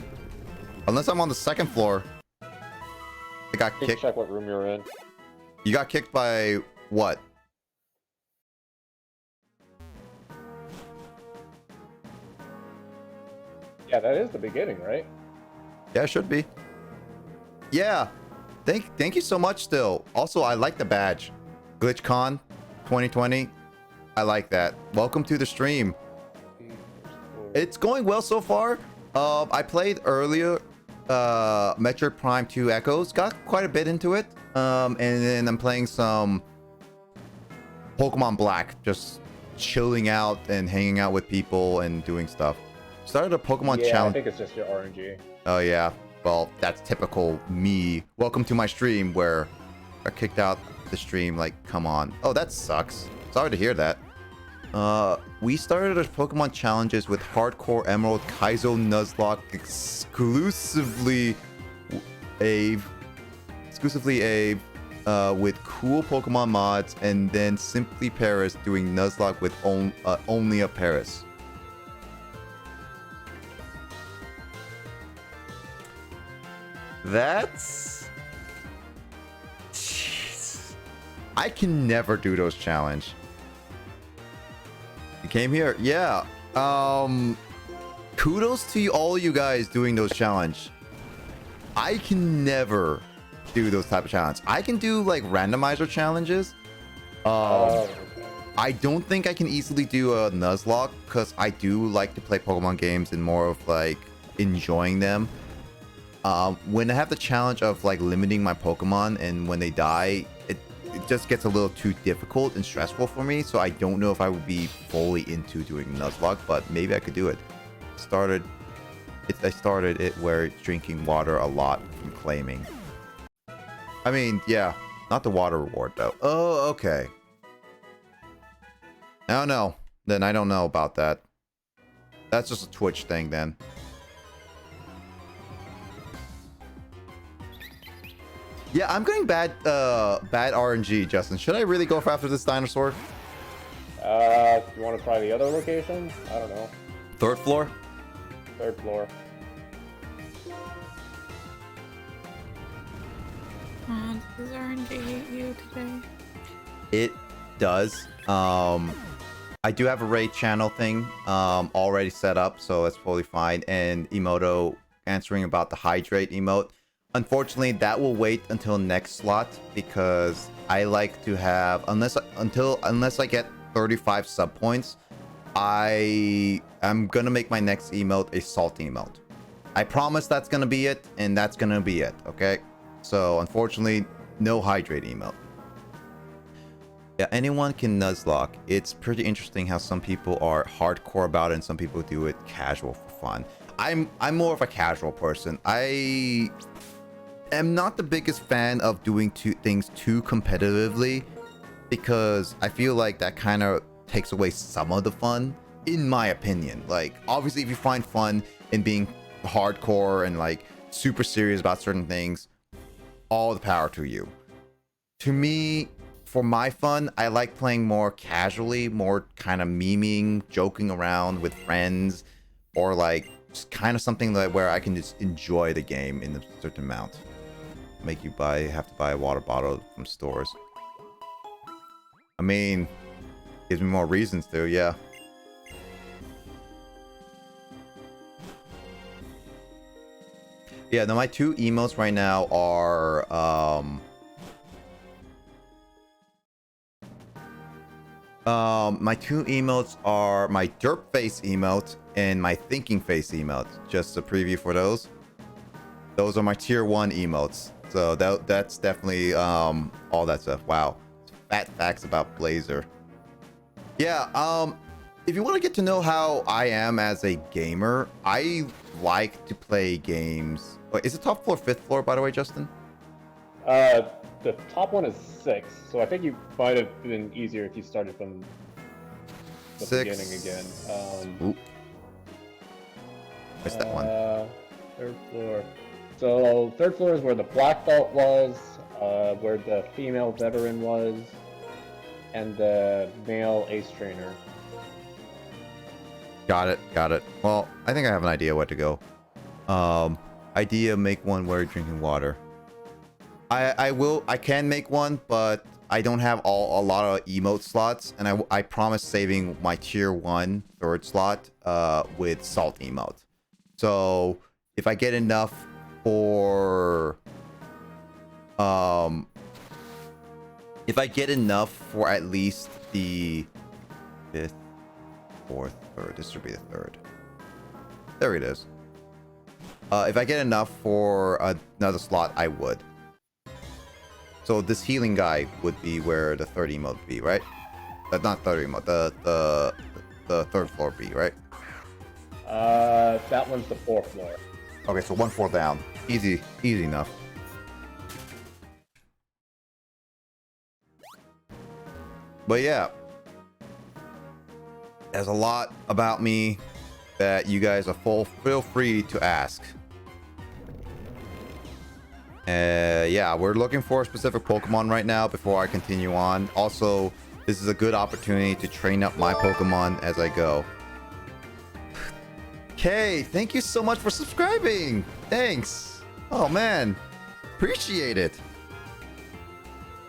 Unless I'm on the second floor. I got Just kicked. check what room you're in. You got kicked by what? Yeah, that is the beginning, right? Yeah, it should be. Yeah. Thank you so much still. Also, I like the badge. GlitchCon 2020. I like that. Welcome to the stream. It's going well so far. I played earlier Metroid Prime 2 Echoes. Got quite a bit into it. And then I'm playing some Pokemon Black. Just chilling out and hanging out with people and doing stuff. Started a Pokemon challenge. I think it's just your RNG. Oh yeah. Well, that's typical me. Welcome to my stream where I kicked out the stream. Like, come on. Oh, that sucks. Sorry to hear that. We started our Pokemon challenges with Hardcore Emerald Kaizo Nuzlocke exclusively with cool Pokemon mods, and then Simply Paris doing Nuzlocke with only a Paris. That's... Jeez. I can never do those challenge. You came here? Yeah. Kudos to all you guys doing those challenge. I can never do those type of challenges. I can do like randomizer challenges. I don't think I can easily do a Nuzlocke because I do like to play Pokemon games and more of like enjoying them. When I have the challenge of like limiting my Pokemon and when they die, it just gets a little too difficult and stressful for me. So I don't know if I would be fully into doing Nuzlocke, but maybe I could do it. I started it where it's drinking water a lot from claiming. I mean, yeah, not the water reward though. Oh, okay. I don't know. Then I don't know about that. That's just a Twitch thing then. Yeah, I'm getting bad RNG, Justin. Should I really go after this dinosaur? You want to try the other location? I don't know. Third floor? Third floor. Does RNG hate you today? It does. I do have a raid channel thing already set up, so that's totally fine. And Emoto answering about the hydrate emote. Unfortunately, that will wait until next slot because I like to have unless I get 35 sub points, I am gonna make my next emote a salt emote. I promise that's gonna be it, and that's gonna be it. Okay, so unfortunately, no hydrate emote. Yeah, anyone can Nuzlocke. It's pretty interesting how some people are hardcore about it and some people do it casual for fun. I'm more of a casual person. I am not the biggest fan of doing things too competitively because I feel like that kind of takes away some of the fun, in my opinion. Like, obviously, if you find fun in being hardcore and like super serious about certain things, all the power to you. To me, for my fun, I like playing more casually, more kind of memeing, joking around with friends, or like just kind of something like where I can just enjoy the game in a certain amount. Make you have to buy a water bottle from stores. I mean, gives me more reasons to, yeah. Yeah, now my two emotes right now are my two emotes are my derp face emote and my thinking face emote. Just a preview for those. Those are my tier 1 emotes. So that's definitely all that stuff. Wow. Fat facts about Blazer. Yeah, if you want to get to know how I am as a gamer, I like to play games. Wait, is it top floor, 5th floor, by the way, Justin? The top one is 6, so I think you might have been easier if you started from the 6. beginning again. Oop. Missed that one. 3rd floor. So 3rd floor is where the black belt was, where the female veteran was, and the male ace trainer. Got it. Got it. Well, I think I have an idea where to go. Idea: make one where you're drinking water. I can make one, but I don't have a lot of emote slots, and I promise saving my tier 1 3rd slot with salt emote. So if I get enough for if I get enough for at least the 5th, 4th, 3rd, this should be the 3rd. There it is. If I get enough for another slot, I would. So this healing guy would be where the 3rd emote would be, right? Not 3rd emote, the 3rd floor be, right? That one's the 4th floor. Okay, so 1 floor down. Easy enough. But yeah, there's a lot about me that you guys are feel free to ask. Yeah, we're looking for a specific Pokemon right now before I continue on. Also, this is a good opportunity to train up my Pokemon as I go. Okay, thank you so much for subscribing. Thanks. Oh man, appreciate it.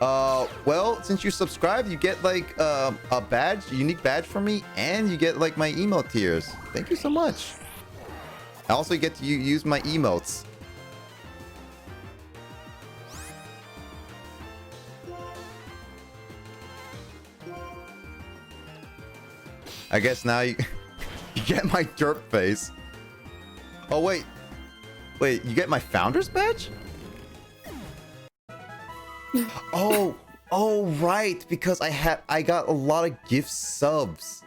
Well, since you subscribed, you get like a badge, a unique badge from me, and you get like my emote tiers. Thank you so much. I also get to use my emotes. I guess now you get my derp face. Oh wait, you get my founder's badge? Oh right, because I got a lot of gift subs.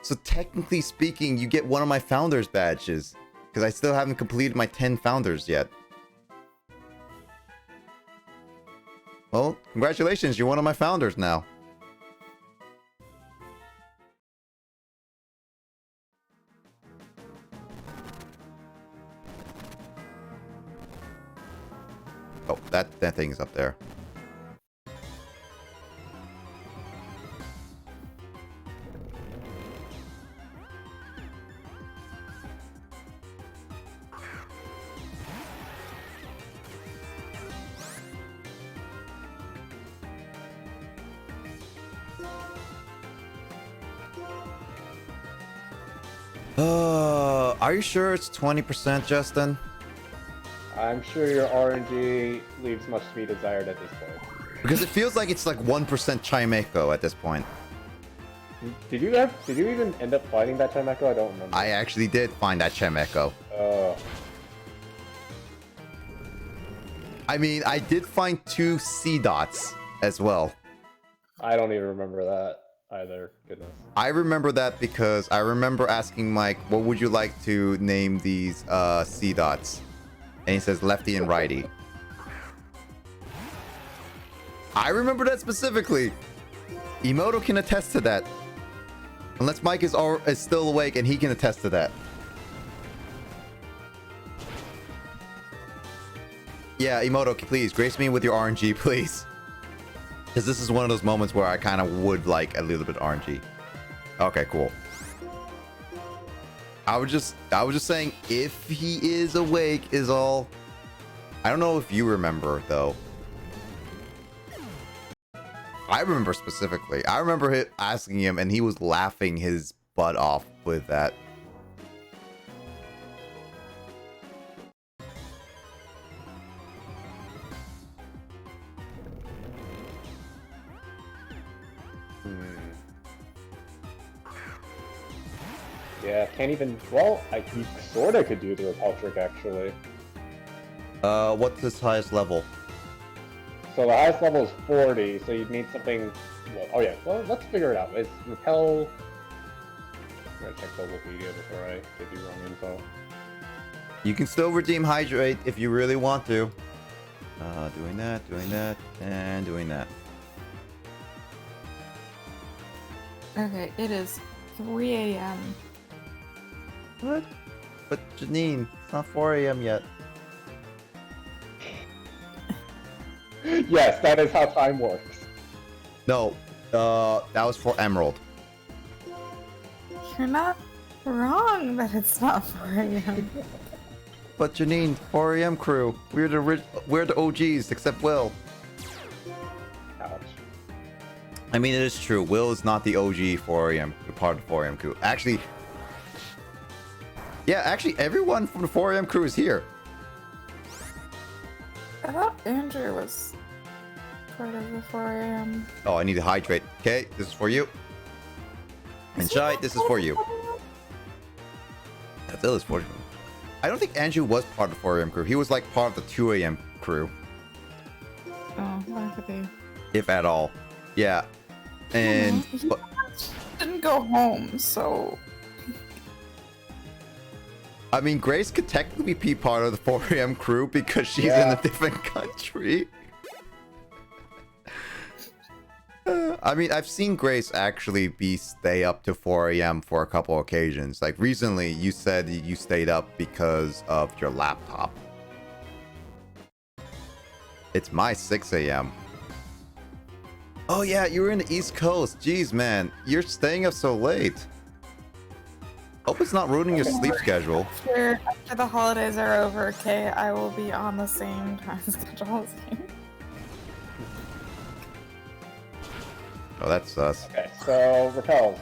So technically speaking, you get one of my founders badges because I still haven't completed my 10 founders yet. Well, congratulations, you're one of my founders now. Oh, that thing is up there. Are you sure it's 20%, Justin? I'm sure your RNG leaves much to be desired at this point. Because it feels like it's like 1% Chimecho at this point. Did you even end up finding that Chimecho? I don't remember. I actually did find that Chimecho. I mean, I did find 2 C dots as well. I don't even remember that either. Goodness. I remember that because I remember asking Mike, what would you like to name these C dots? And he says lefty and righty. I remember that specifically. Emoto can attest to that. Unless Mike is still awake and he can attest to that. Yeah, Emoto, please grace me with your RNG, please. Because this is one of those moments where I kind of would like a little bit RNG. Okay, cool. I was just saying if he is awake is all. I don't know if you remember though. I remember specifically. I remember asking him and he was laughing his butt off with that. Yeah, can't even. Well, you sorta could do the repel trick actually. What's his highest level? So the highest level is 40, so you'd need something. Oh yeah, well let's figure it out. Is repel gonna check Bulbapedia before I give you wrong info. You can still redeem Hydrate if you really want to. Doing that, and doing that. Okay, it is 3 a.m. What? But Janine, it's not 4 a.m. yet. Yes, that is how time works. No, that was for Emerald. You're not wrong that it's not 4 a.m. But Janine, 4 a.m. crew, we're the OGs, except Will. Ouch. I mean, it is true. Will is not the OG 4 a.m. part of the 4 a.m. crew. Actually, yeah, actually, everyone from the 4 a.m. crew is here. I thought Andrew was part of the 4 a.m. Oh, I need to hydrate. Okay, this is for you. And Shai, this is for you. That's Illis for you. I don't think Andrew was part of the 4 a.m. crew. He was like part of the 2 a.m. crew. Oh, that could be. If at all. Yeah. And... He but, didn't go home, so... I mean, Grace could technically be part of the 4 a.m. crew because she's in a different country. I mean, I've seen Grace actually stay up to 4 a.m. for a couple occasions. Like recently, you said you stayed up because of your laptop. It's my 6 a.m. Oh yeah, you were in the East Coast. Jeez, man, you're staying up so late. Hope it's not ruining your sleep schedule. After the holidays are over, okay, I will be on the same time schedule as you. Oh, that's us. Okay, so Repels,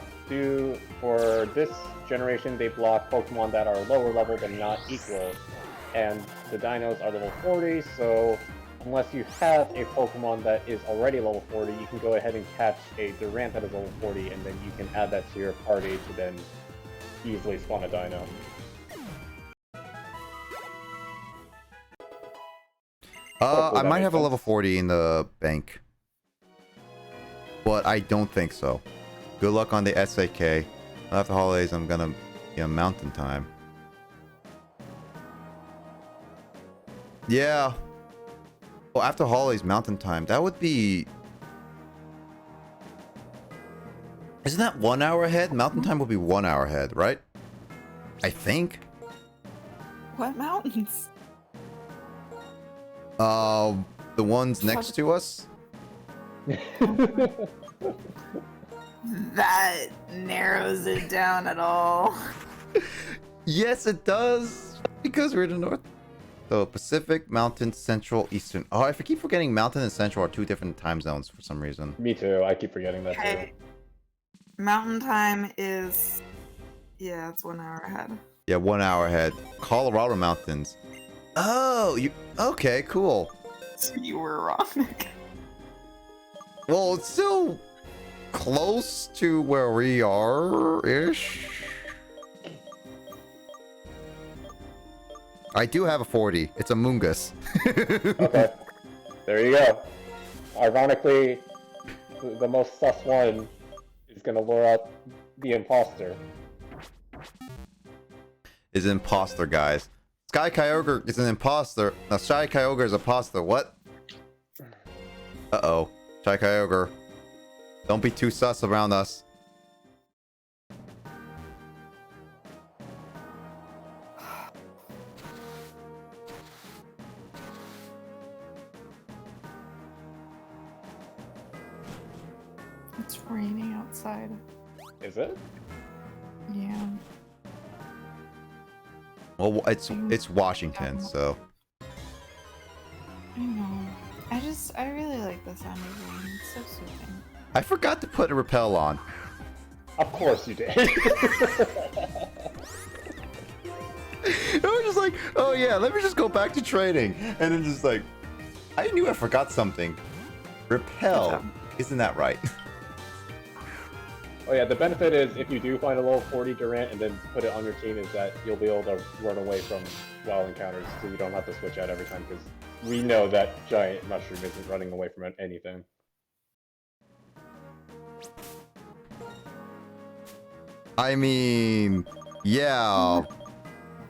for this generation, they block Pokemon that are lower level but not equal, and the dinos are level 40, so unless you have a Pokemon that is already level 40, you can go ahead and catch a Durant that is level 40, and then you can add that to your party to then easily spawn a dino. I might have a level 40 in the bank. But I don't think so. Good luck on the SAK. After holidays, I'm gonna mountain time. Yeah. Well, after holidays, mountain time. That would be... Isn't that 1 hour ahead? Mountain time will be 1 hour ahead, right? I think. What mountains? The ones next to us? That narrows it down at all. Yes, it does. Because we're in the north. So Pacific, Mountain, Central, Eastern. Oh, I keep forgetting Mountain and Central are 2 different time zones for some reason. Me too. I keep forgetting that too. Mountain time is... Yeah, it's 1 hour ahead. Yeah, 1 hour ahead. Colorado Mountains. Oh, you... Okay, cool. So you were wrong. Well, it's still close to where we are-ish. I do have a 40. It's a Mungus. Okay. There you go. Ironically, the most sus one is gonna lure out the imposter. Is an imposter, guys. Sky Kyogre is an imposter. Now, Shy Kyogre is an imposter. What? Uh-oh. Shy Kyogre. Don't be too sus around us. It's raining outside. Is it? Yeah. Well, it's Washington, so... I know. I really like the sound of rain. It's so soothing. I forgot to put a repel on. Of course you did. I was just like, oh yeah, let me just go back to training. And then just like, I knew I forgot something. Repel. Isn't that right? Oh yeah, the benefit is if you do find a level 40 Durant and then put it on your team is that you'll be able to run away from wild encounters so you don't have to switch out every time because we know that giant mushroom isn't running away from anything. I mean, yeah,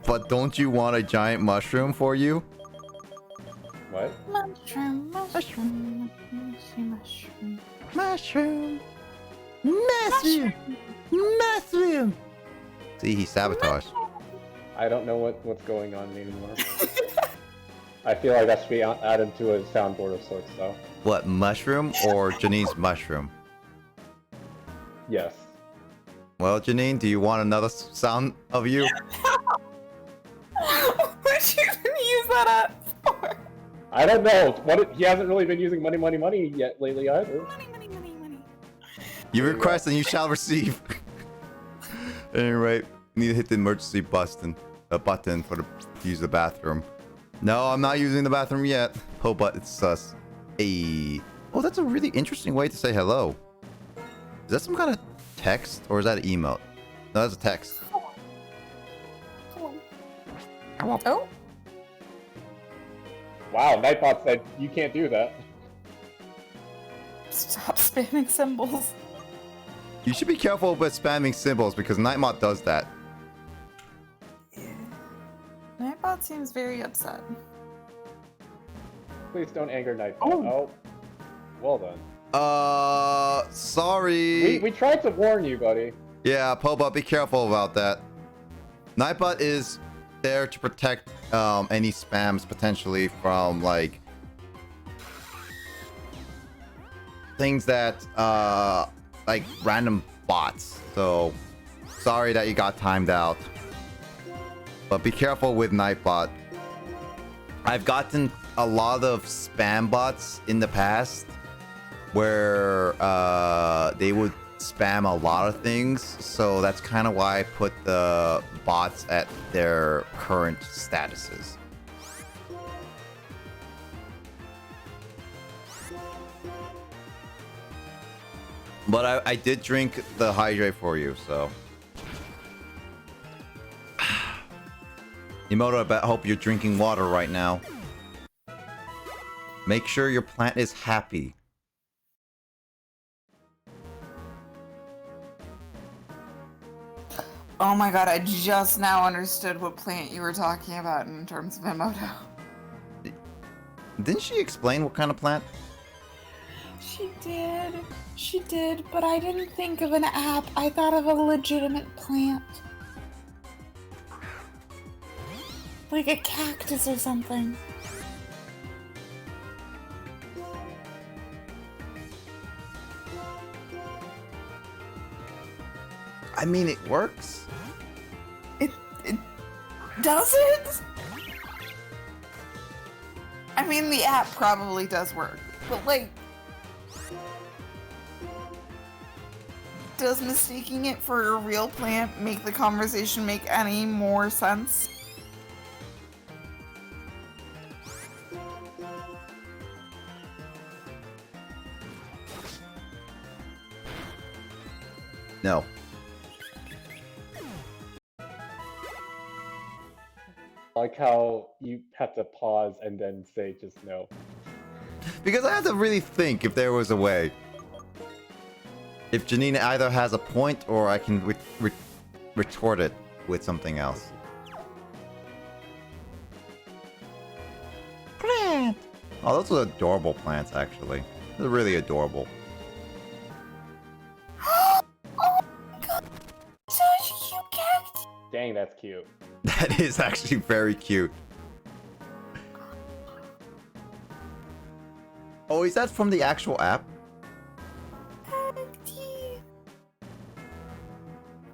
but don't you want a giant mushroom for you? Mushroom, mushroom, mushroom, mushroom. Mushroom. Mushroom. Mushroom. See, he sabotaged. I don't know what's going on anymore. I feel like that should be added to a soundboard of sorts, though. What, mushroom or Janine's mushroom? Yes. Well, Janine, do you want another sound of you? What'd you use that up for? I don't know. He hasn't really been using money, money, money yet lately either. Money, money, money, money. You request and you shall receive. Anyway, you need to hit the emergency button for to use the bathroom. No, I'm not using the bathroom yet. Oh, but it's sus. Hey. Oh, that's a really interesting way to say hello. Is that some kind of text or is that an emote? No, that's a text. Oh. Wow, Nightbot said you can't do that. Stop spamming symbols. You should be careful with spamming symbols because Nightbot does that. Nightbot seems very upset. Please don't anger Nightbot. Oh. Well then. Sorry. We tried to warn you, buddy. Yeah, Poba, be careful about that. Nightbot is there to protect any spams potentially from like things that like random bots. So sorry that you got timed out. But be careful with Nightbot. I've gotten a lot of spam bots in the past where they would spam a lot of things, so that's kind of why I put the bots at their current statuses. But I did drink the hydrate for you, so. Emoto, I hope you're drinking water right now. Make sure your plant is happy. Oh my god, I just now understood what plant you were talking about in terms of Emoto. Didn't she explain what kind of plant? She did, but I didn't think of an app. I thought of a legitimate plant. Like a cactus or something. I mean, it works. It does it? I mean, the app probably does work, but like, does mistaking it for a real plant make the conversation make any more sense? No. Like how you have to pause and then say just no. Because I had to really think if there was a way. If Janine either has a point or I can retort it with something else. Plant! Oh, those are adorable plants, actually. They're really adorable. Oh my god! Such a cute cactus! Dang, that's cute. That is actually very cute. Oh, is that from the actual app?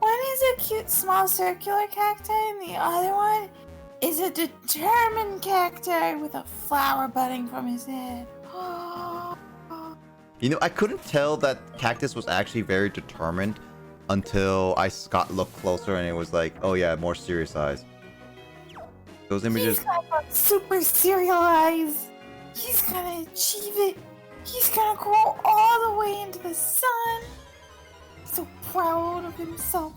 One is a cute small circular cacti and the other one is a determined cacti with a flower budding from his head. You know, I couldn't tell that cactus was actually very determined until I looked closer and it was like, oh yeah, more serious eyes. Those images. He's got super serial eyes. He's gonna achieve it. He's gonna grow all the way into the sun. So proud of himself.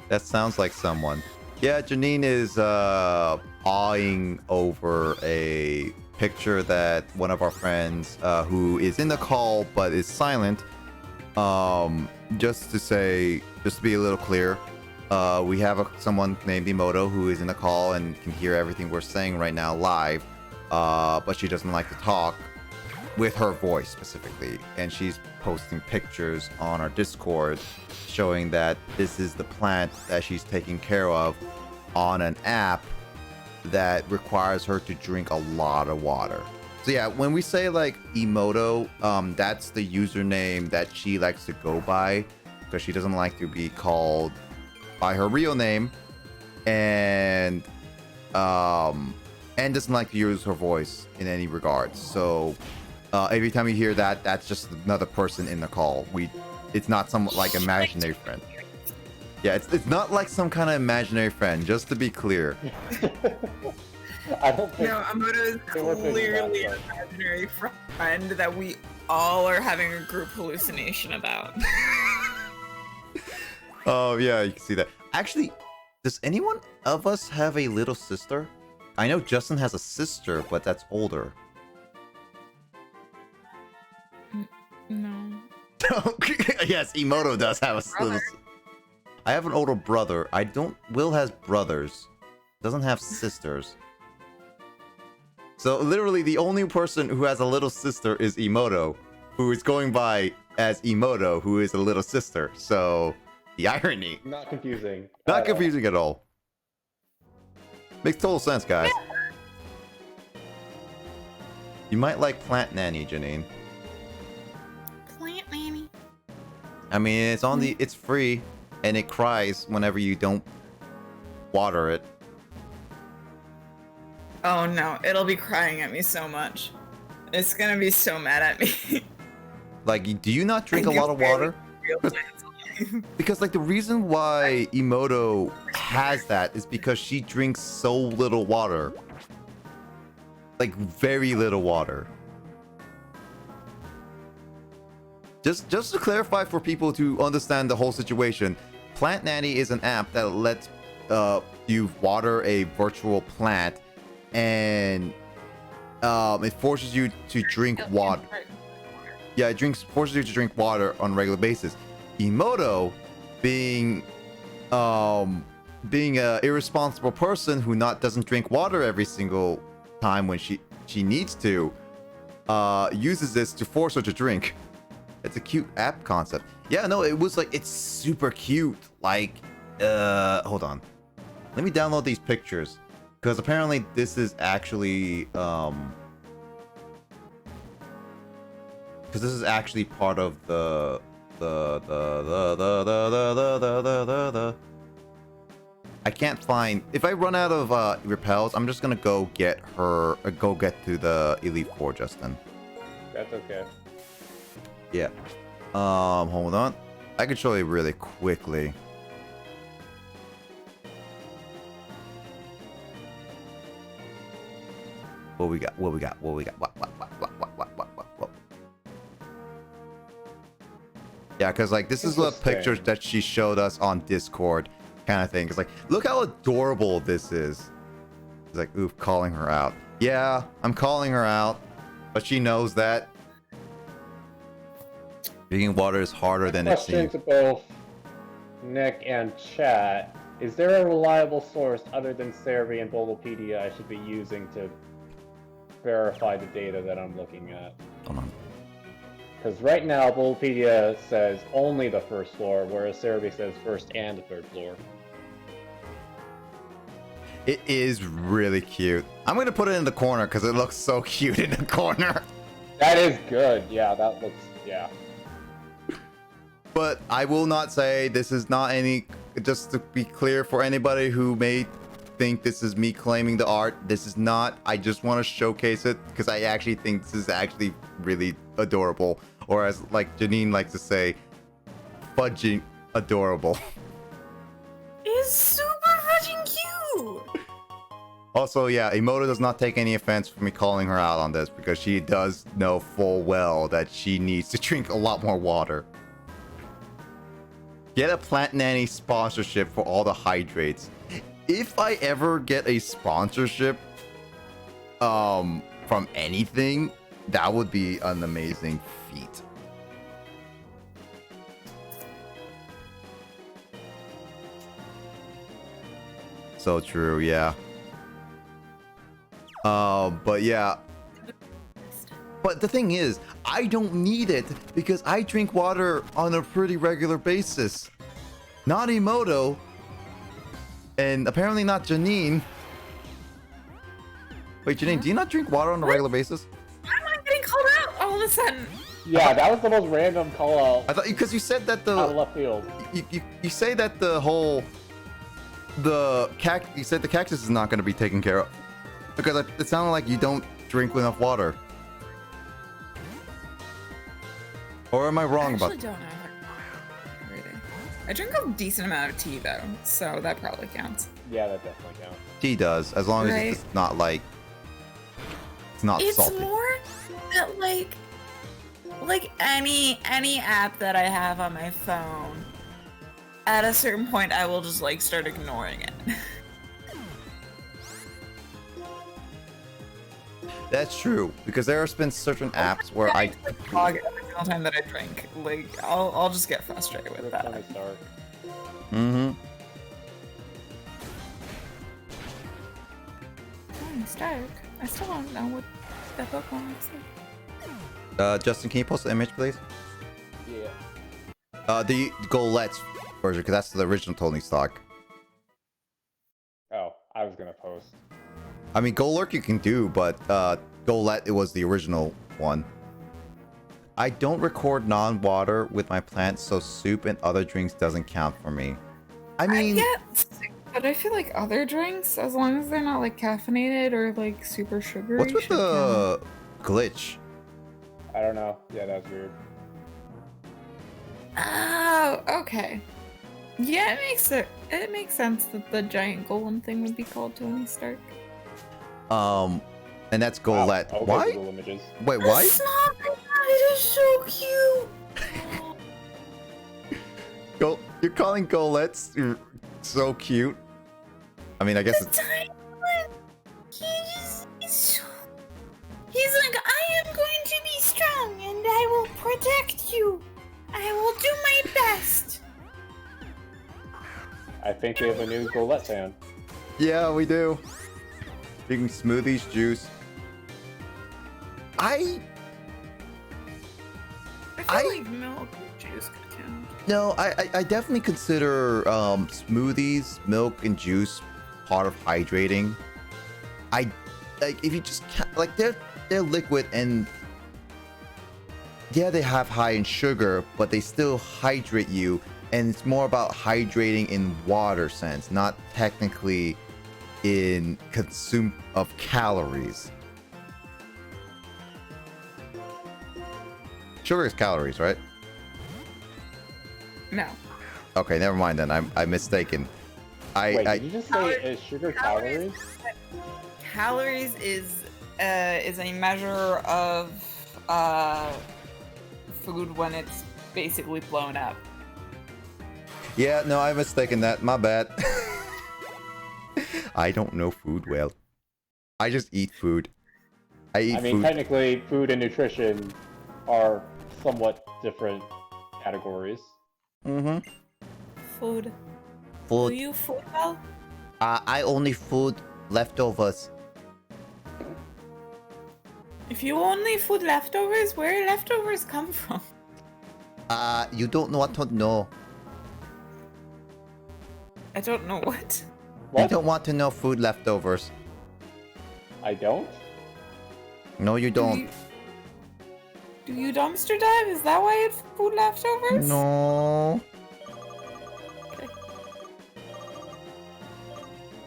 That sounds like someone. Yeah, Janine is awing over a picture that one of our friends who is in the call but is silent just to be a little clear, we have someone named Emoto who is in the call and can hear everything we're saying right now live, but she doesn't like to talk with her voice specifically, and she's posting pictures on our Discord showing that this is the plant that she's taking care of on an app that requires her to drink a lot of water. So yeah, when we say like Emoto, that's the username that she likes to go by because she doesn't like to be called by her real name, and doesn't like to use her voice in any regards. So every time you hear that, that's just another person in the call. It's not some like imaginary friend. Yeah, it's not like some kind of imaginary friend, just to be clear. I don't think. No, Amoto is clearly an imaginary friend that we all are having a group hallucination about. Oh yeah, you can see that. Actually, does anyone of us have a little sister? I know Justin has a sister, but that's older. No. Yes, Emoto does have a little. I have an older brother. Will has brothers. Doesn't have sisters. So literally the only person who has a little sister is Emoto, who is going by as Emoto, who is a little sister. So the irony. Not confusing. Not confusing at all. Makes total sense, guys. You might like Plant Nanny, Janine. Plant Nanny. I mean, it's free, and it cries whenever you don't water it. Oh no, it'll be crying at me so much. It's gonna be so mad at me. Like, do you not drink a lot of water? Because like the reason why Emoto has that is because she drinks so little water. Like very little water. Just to clarify for people to understand the whole situation, Plant Nanny is an app that lets you water a virtual plant, and it forces you to drink water. Yeah, forces you to drink water on a regular basis. Emoto, being a irresponsible person who doesn't drink water every single time when she needs to, uses this to force her to drink. It's a cute app concept. Yeah, no, it's super cute. Like, hold on. Let me download these pictures. Because apparently this is actually, because this is actually part of the I can't find. If I run out of repels, I'm just gonna go get to the Elite Four, Justin. That's okay. Yeah. Hold on. I can show you really quickly. What we got? What? Yeah, because like this is the pictures that she showed us on Discord, kind of thing. It's like, look how adorable this is. It's like, oof, calling her out. Yeah, I'm calling her out, but she knows that drinking water is harder than it seems. Question to both Nick and chat: is there a reliable source other than Cerebi and Bulbapedia I should be using to verify the data that I'm looking at? Hold on. Because right now, Bulbapedia says only the first floor, whereas Cerebi says first and the third floor. It is really cute. I'm going to put it in the corner because it looks so cute in the corner. That is good. Yeah, that looks... yeah. But I will not say this is not any... Just to be clear for anybody who may think this is me claiming the art, this is not. I just want to showcase it because I actually think this is actually really adorable. Or as like Janine likes to say, fudging adorable. It's super fucking cute! Also, yeah, Emoto does not take any offense for me calling her out on this because she does know full well that she needs to drink a lot more water. Get a Plant Nanny sponsorship for all the hydrates. If I ever get a sponsorship from anything, that would be an amazing feat. So true, yeah. But yeah. But the thing is, I don't need it because I drink water on a pretty regular basis. Not Emoto, and apparently not Janine. Wait, Janine, do you not drink water on a regular basis? Why am I getting called out all of a sudden? Yeah, that was the most random call out. I thought because you said that out of left field. you say that you said the cactus is not going to be taken care of because it sounded like you don't drink enough water. Or am I wrong about? I actually don't know every day. I drink a decent amount of tea though, so that probably counts. Yeah, that definitely counts. Tea does, as long as Right. it's not like it's not It's salty. more that like any app that I have on my phone, at a certain point I will just like start ignoring it. That's true because there have been certain apps where I Log every single time that I drink. Like I'll just get frustrated with that. Stark. I still don't know what that Pokemon looks like. Justin, can you post the image, please? Yeah. The Golette's version, because that's the original Tony Stark. Oh, I was gonna post. I mean, Golurk you can do, but Golett, it was the original one. I don't record non-water with my plants, so soup and other drinks doesn't count for me. I mean, but I feel like other drinks, as long as they're not like caffeinated or like super sugary. what's with should the count. glitch? I don't know. Yeah, that's weird. Oh, okay. Yeah, it makes sense that the giant golem thing would be called Tony Stark. And that's Golett. Okay, Why? Google Images. Wait, why? Stop it! It is so cute. You're calling Golette's so cute. I mean, I guess it's. Tiny one. He's like, I am going to be strong and I will protect you. I will do my best. I think we have a new Golett fan. Yeah, we do. Drinking smoothies, juice. I feel like milk and juice could count. No, I definitely consider smoothies, milk, and juice part of hydrating. I like if you just like they're liquid and yeah, they have high in sugar, but they still hydrate you, and it's more about hydrating in water sense, not technically in consume of calories. Sugar is calories, right? No. Okay, never mind then. I'm mistaken. Wait, did you just say is sugar calories? Calories is a measure of food when it's basically blown up. Yeah, no, I'm mistaken that. My bad. I don't know food well. I just eat food. I mean, food. Technically, food and nutrition are somewhat different categories. Mm-hmm. Food. Food. Do you food well? I only food leftovers. If you only food leftovers, where leftovers come from? You don't know what to know. I don't know what. You don't want to know food leftovers. I don't? No, you don't. Do you dumpster dive? Is that why it's food leftovers? No. Okay.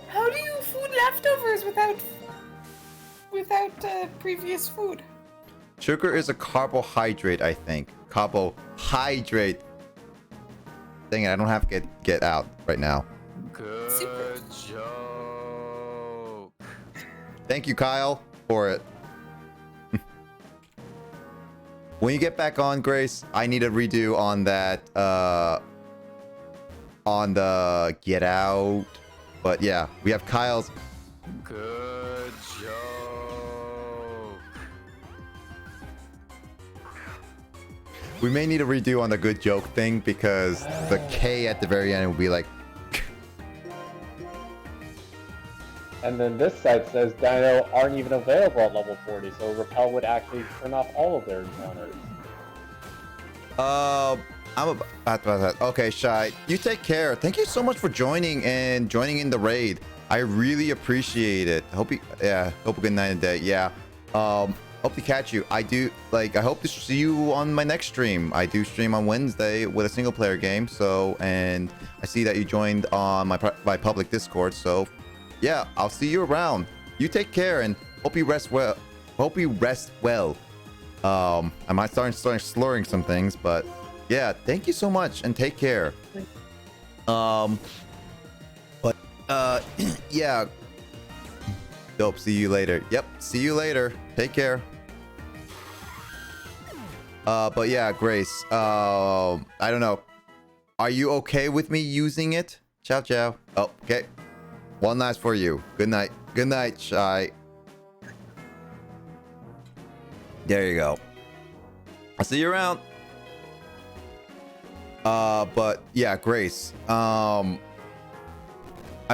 How do you food leftovers without previous food? Sugar is a carbohydrate, I think. Carbohydrate. Dang it, I don't have to get out right now. Good joke. Thank you, Kyle, for it. When you get back on, Grace, I need a redo on that, on the Get Out. But yeah, we have Kyle's. Good joke. We may need a redo on the good joke thing because the K at the very end will be like. And then this site says Dino aren't even available at level 40, so Repel would actually turn off all of their encounters. I'm about that. Okay, Shy, you take care. Thank you so much for joining in the raid. I really appreciate it. Hope you hope a good night and day. Yeah. Hope to catch you. I hope to see you on my next stream. I do stream on Wednesday with a single player game. So, and I see that you joined on my public Discord. So, yeah, I'll see you around. You take care and hope you rest well. I might start slurring some things, but yeah, thank you so much and take care. Yeah. Dope. See you later. Yep. See you later. Take care. But yeah, Grace. I don't know. Are you okay with me using it? Ciao, ciao. Oh, okay. One last for you. Good night. Good night, Shy. There you go. I'll see you around. But yeah, Grace. I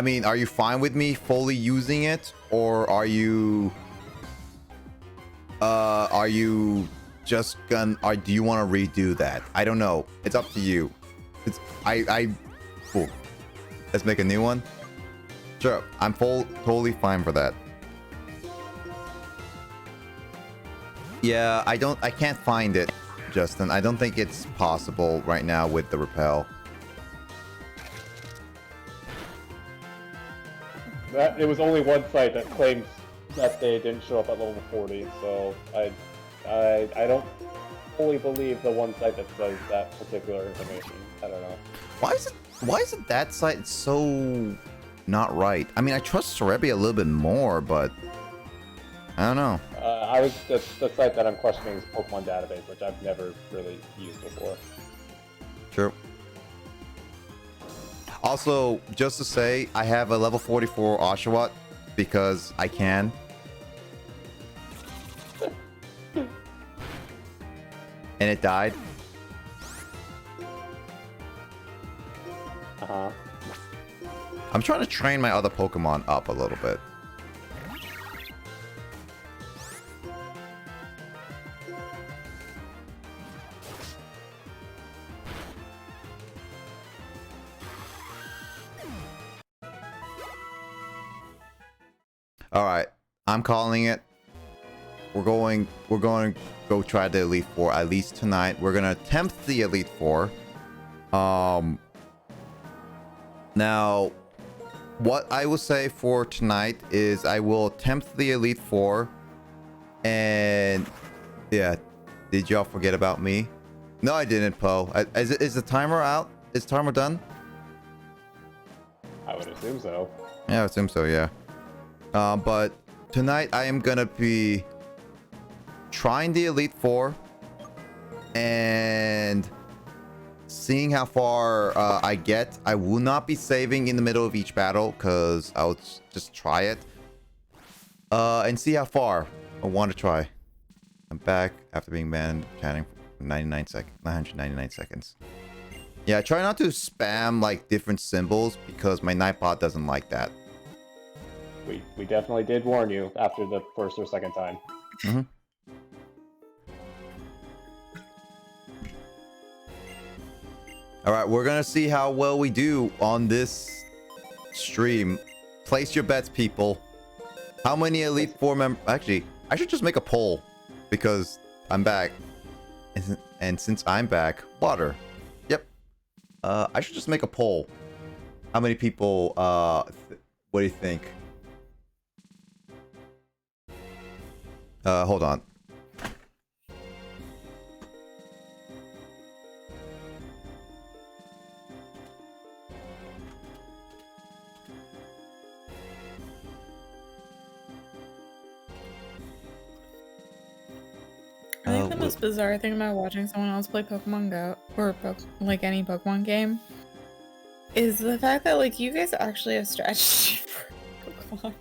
mean, are you fine with me fully using it, or are you just gonna, or do you want to redo that? I don't know. It's up to you. It's cool. Let's make a new one. Sure, I'm totally fine for that. Yeah, I can't find it, Justin. I don't think it's possible right now with the Repel. It was only one site that claims that they didn't show up at level 40, so I don't fully believe the one site that says that particular information. I don't know. Why is it that site so not right? I mean, I trust Cerebia a little bit more, but I don't know. The site that I'm questioning is Pokemon Database, which I've never really used before. True. Also, just to say, I have a level 44 Oshawott because I can. And it died. Uh-huh. I'm trying to train my other Pokemon up a little bit. All right, I'm calling it. We're going to go try the Elite Four at least tonight. We're gonna attempt the Elite Four. Now, what I will say for tonight is I will attempt the Elite Four. And yeah, did y'all forget about me? No, I didn't, Poe. Is the timer out? Is the timer done? I would assume so. Yeah, I assume so. Yeah. But tonight I am gonna be trying the Elite Four and seeing how far I get. I will not be saving in the middle of each battle because I'll just try it and see how far I want to try. I'm back after being banned, counting 999 seconds. Yeah, try not to spam like different symbols because my Nightbot doesn't like that. We definitely did warn you after the first or second time. Mm-hmm. All right, we're gonna see how well we do on this stream. Place your bets, people. How many Elite Four members? Actually, I should just make a poll because I'm back, and since I'm back, water. Yep. I should just make a poll. How many people? What do you think? Hold on. I think the most bizarre thing about watching someone else play Pokemon Go, or like any Pokemon game, is the fact that like you guys actually have strategy for Pokemon.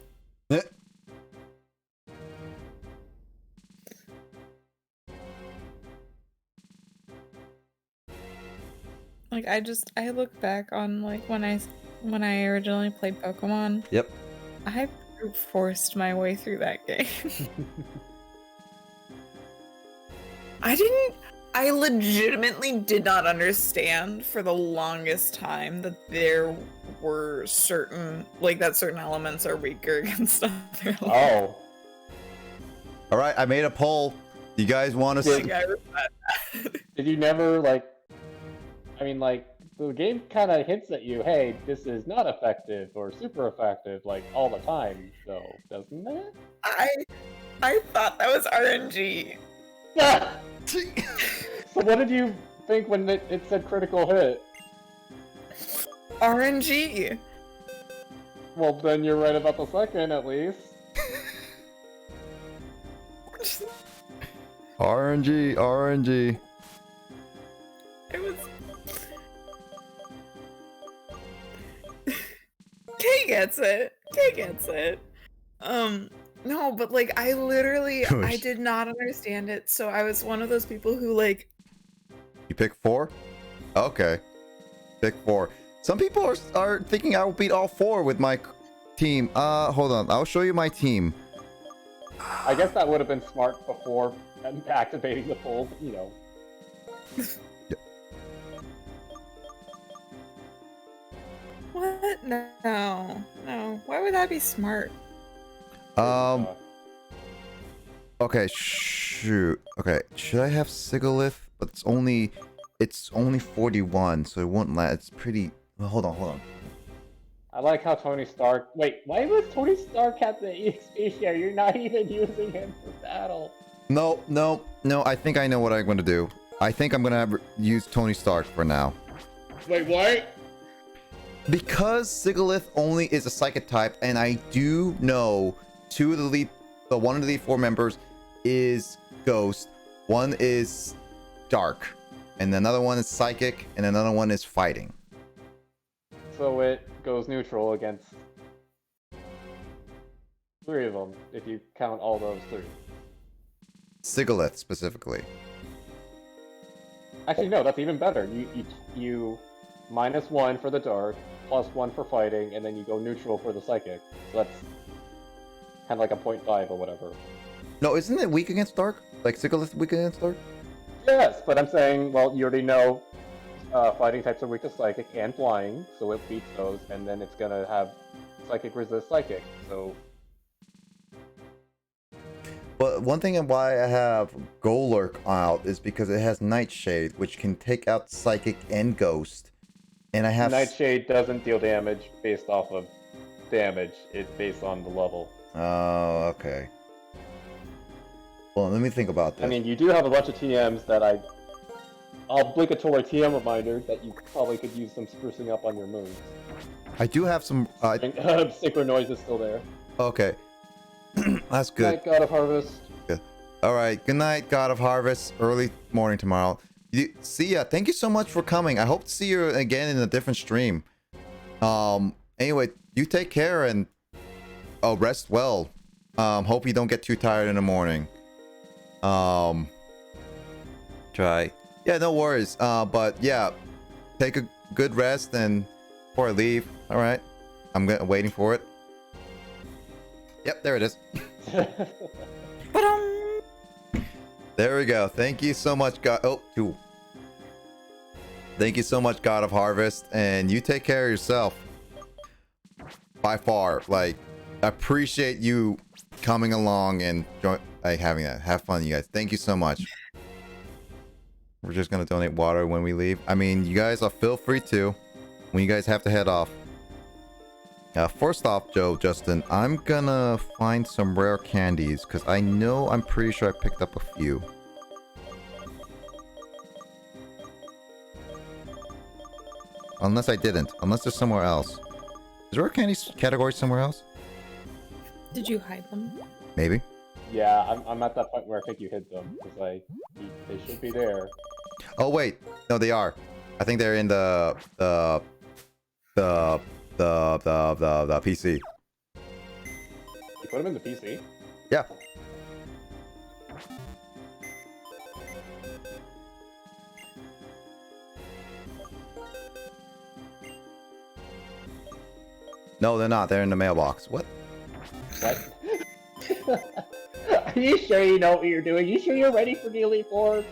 Like I look back on like when I originally played Pokemon. Yep. I forced my way through that game. I legitimately did not understand for the longest time that there were certain elements are weaker against other. Oh. All right, I made a poll. You guys want to? Did you never like? I mean, like the game kind of hints at you, hey, this is not effective or super effective, like all the time, though, doesn't it? I thought that was RNG. So what did you think when it said critical hit? RNG. Well, then you're right about the second, at least. RNG, RNG. It was. Kay gets it. Kay gets it. No, but like I literally I did not understand it, so I was one of those people who like. You pick 4? Okay. Pick 4. Some people are thinking I will beat all 4 with my team. Hold on. I'll show you my team. I guess that would have been smart before activating the poll, you know. What? No. Why would that be smart? Okay, shoot. Okay, should I have Sigalith? But it's only 41, so it won't last. It's pretty. Well, hold on. I like how Tony Stark. Wait, why was Tony Stark at the EXP share? You're not even using him for battle. No. I think I know what I'm gonna do. I think I'm gonna use Tony Stark for now. Wait, what? Because Sigalith only is a psychic type, and I do know one of the elite 4 members is Ghost, one is Dark, and another one is Psychic, and another one is Fighting. So it goes neutral against 3 of them, if you count all those 3. Sigalith specifically. Actually, no, that's even better. You -1 for the Dark, +1 for Fighting, and then you go neutral for the Psychic. So that's kind of like a 0.5 or whatever. No, isn't it weak against Dark? Like Sigalith weak against Dark? Yes, but I'm saying, well, you already know Fighting types are weak to Psychic and Flying, so it beats those, and then it's gonna have Psychic resist Psychic, so... But one thing why I have Golurk out is because it has Nightshade, which can take out Psychic and Ghost. And I have... Nightshade doesn't deal damage based off of damage, it's based on the level. Oh, okay. Well, let me think about this. I mean, you do have a bunch of TMs that I'll obligatory TM reminder that you probably could use some sprucing up on your moves. I do have some... Synchro Noise is still there. Okay. That's good. Good night, God of Harvest. Good. Alright, good night, God of Harvest. Early morning tomorrow. See ya. Thank you so much for coming. I hope to see you again in a different stream. Anyway, you take care and... rest well. Hope you don't get too tired in the morning. Try. Yeah, no worries. But yeah, take a good rest and before I leave. All right, I'm waiting for it. Yep, there it is. There we go. Thank you so much, God. Thank you so much, God of Harvest, and you take care of yourself. By far, like, I appreciate you coming along and having that. Have fun, you guys. Thank you so much. We're just gonna donate water when we leave. I mean, you guys feel free to when you guys have to head off. First off, Justin, I'm gonna find some rare candies because I'm pretty sure I picked up a few. Unless I didn't. Unless there's somewhere else. Is rare candies category somewhere else? Did you hide them? Maybe. Yeah, I'm at that point where I think you hid them because they should be there. Oh wait, no, they are. I think they're in the PC. You put them in the PC? Yeah. No, they're not. They're in the mailbox. What? What? Are you sure you know what you're doing? You sure you're ready for the Elite Four?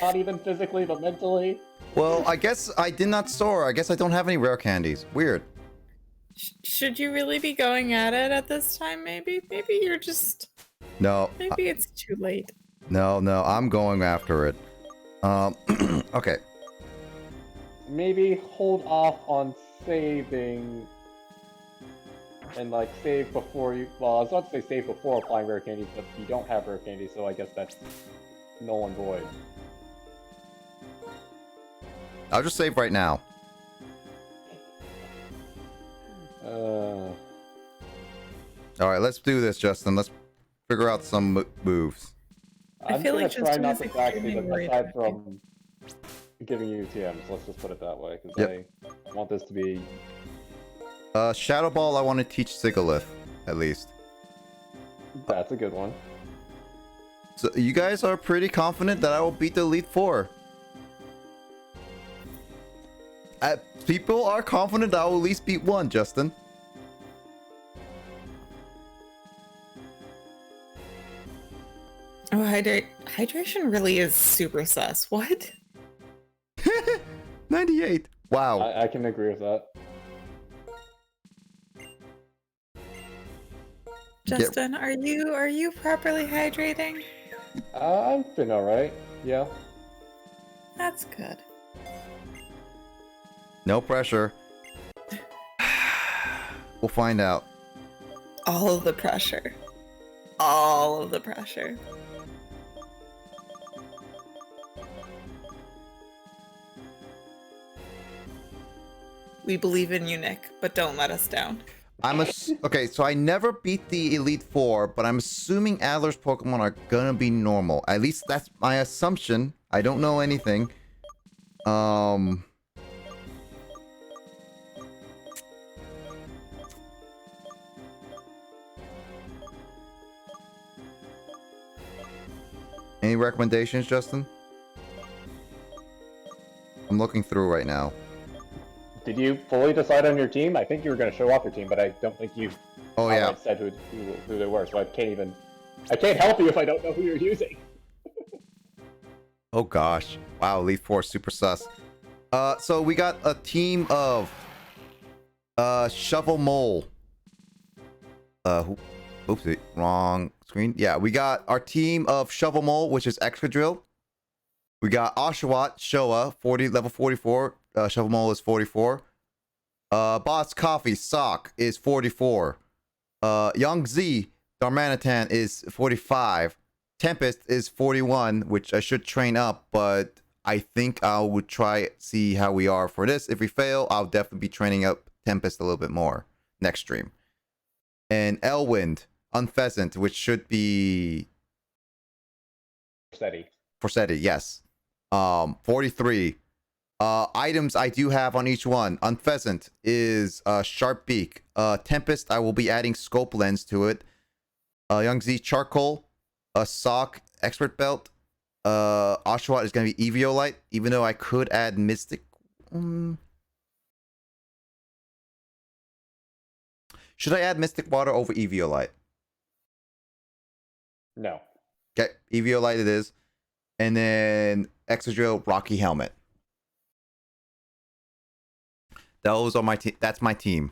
Not even physically, but mentally? Well, I guess I did not store. I guess I don't have any rare candies. Weird. Should you really be going at it at this time? Maybe you're just. No. Maybe it's too late. No, I'm going after it. Okay. Maybe hold off on saving and like save before you. Well, I was about to say save before applying rare candies, but you don't have rare candies, so I guess that's null and void. I'll just save right now. Uh. All right, let's do this, Justin. Let's figure out some moves. I'm feel gonna like try Justin not is to back extremely them worried aside about from giving you TMs. Let's just put it that way, because Yep. I want this to be. Shadow Ball, I want to teach Sigalith, at least. That's a good one. So you guys are pretty confident that I will beat the Elite Four. People are confident that I will at least beat one, Justin. Oh, hydration really is super sus. What? 98. Wow. I can agree with that. Justin, are you properly hydrating? I've been alright. Yeah. That's good. No pressure. We'll find out. All of the pressure. All of the pressure. We believe in you, Nick, but don't let us down. Okay, so I never beat the Elite Four, but I'm assuming Adler's Pokemon are gonna be normal. At least that's my assumption. I don't know anything. Any recommendations, Justin? I'm looking through right now. Did you fully decide on your team? I think you were going to show off your team, but I don't think you said who they were, so I can't help you if I don't know who you're using. Oh gosh. Wow, Elite Four super sus. So we got a team of Shovel Mole. Oopsie, wrong screen. Yeah, we got our team of Shovel Mole, which is Excadrill. We got Oshawott, Showa, level 44. Shovel Mole is 44. Boss Coffee, Sock is 44. Young Z, Darmanitan is 45. Tempest is 41, which I should train up, but I think I would try see how we are for this. If we fail, I'll definitely be training up Tempest a little bit more next stream. And Elwind, Unpheasant, which should be Forsetti, yes. 43. Items I do have on each one. Unpheasant is Sharp Beak. Tempest, I will be adding Scope Lens to it. Young Z, Charcoal. Sock, Expert Belt. Oshawott is going to be Eviolite, even though I could add Mystic. Should I add Mystic Water over Eviolite? No. Okay, Eviolite it is. And then Excadrill, Rocky Helmet. Those are my team. That's my team.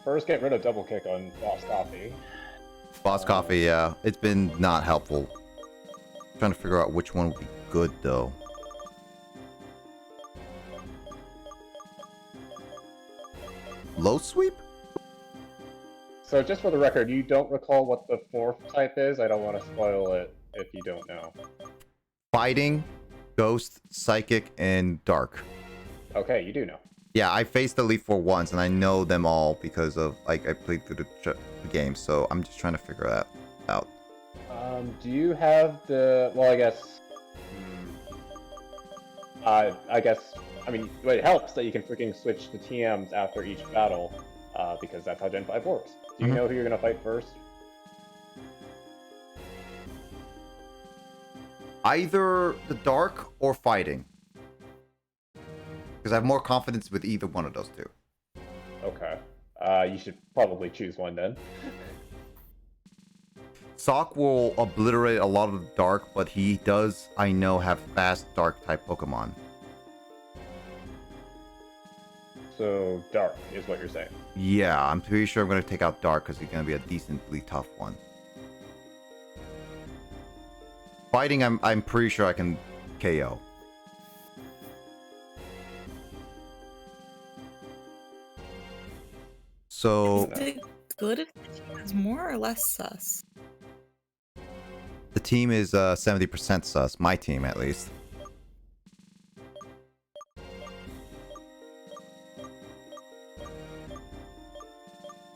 First, get rid of Double Kick on Boss Coffee. Boss Coffee, yeah. It's been not helpful. Trying to figure out which one would be good, though. Low Sweep? So just for the record, you don't recall what the fourth type is? I don't want to spoil it if you don't know. Fighting, Ghost, Psychic, and Dark. Okay, you do know. Yeah, I faced the Elite Four once, and I know them all because of, like, I played through the game, so I'm just trying to figure that out. Do you have the... Well, I guess... I mean, it helps that you can freaking switch the TMs after each battle, because that's how Gen 5 works. Do you know who you're going to fight first? Either the Dark or Fighting. Because I have more confidence with either one of those two. Okay. You should probably choose one then. Sock will obliterate a lot of the dark, but he does, I know, have fast dark type Pokemon. So dark is what you're saying. Yeah, I'm pretty sure I'm going to take out dark because he's going to be a decently tough one. Fighting, I'm pretty sure I can KO. So Is it good if it's more or less sus? the team is 70% sus. My team, at least.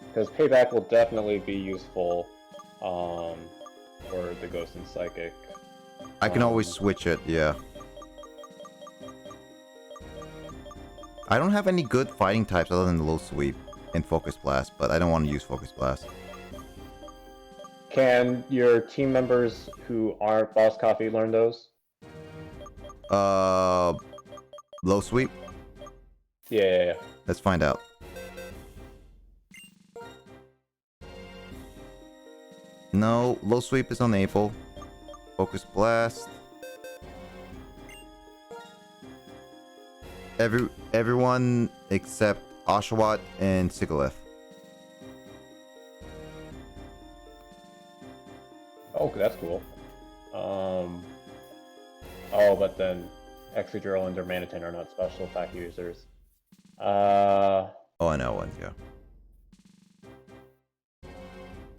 Because payback will definitely be useful for the Ghost and Psychic. I can always switch it, yeah. I don't have any good fighting types other than the low sweep and Focus Blast, but I don't want to use Focus Blast. Can your team members who aren't Boss Coffee learn those? Low sweep? Yeah. Let's find out. No, low sweep is unable. Focus Blast. Everyone except Oshawott and Sigalith. Oh, that's cool. Oh, but then Excadrill and Darmanitan are not special attack users. Oh, I know one, yeah.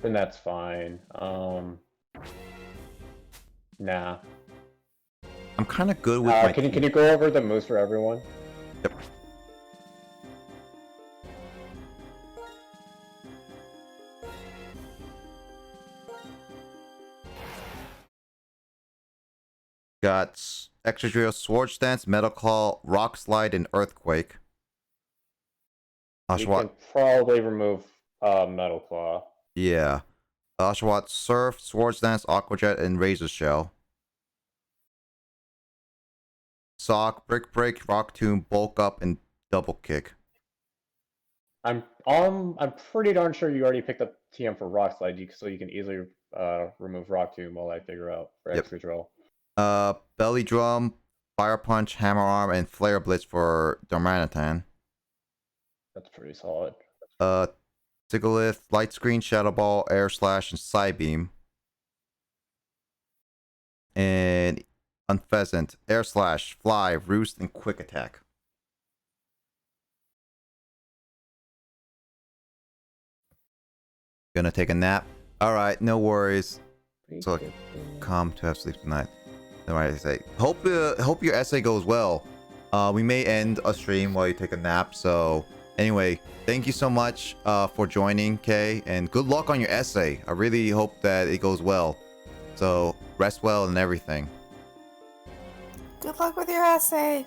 Then that's fine. Nah. I'm kind of good with my can you go over the moves for everyone? Yep. Got Excadrill, Sword Stance, Metal Claw, Rock Slide, and Earthquake. You can probably remove Metal Claw. Yeah. Oshawott, Surf, Sword Dance, Aqua Jet, and Razor Shell. Sock, Brick Break, Rock Tomb, Bulk Up, and Double Kick. I'm pretty darn sure you already picked up TM for Rock Slide, so you can easily remove Rock Tomb while I figure out for Excadrill. Belly Drum, Fire Punch, Hammer Arm, and Flare Blitz for Darmanitan. That's pretty solid. Sigalith, Light Screen, Shadow Ball, Air Slash, and Psybeam. And Unpheasant, Air Slash, Fly, Roost, and Quick Attack. Gonna take a nap. Alright, no worries. So calm to have sleep tonight. Alright, I say. Hope your essay goes well. We may end a stream while you take a nap, so anyway, thank you so much for joining, Kay, and good luck on your essay. I really hope that it goes well. So rest well and everything. Good luck with your essay.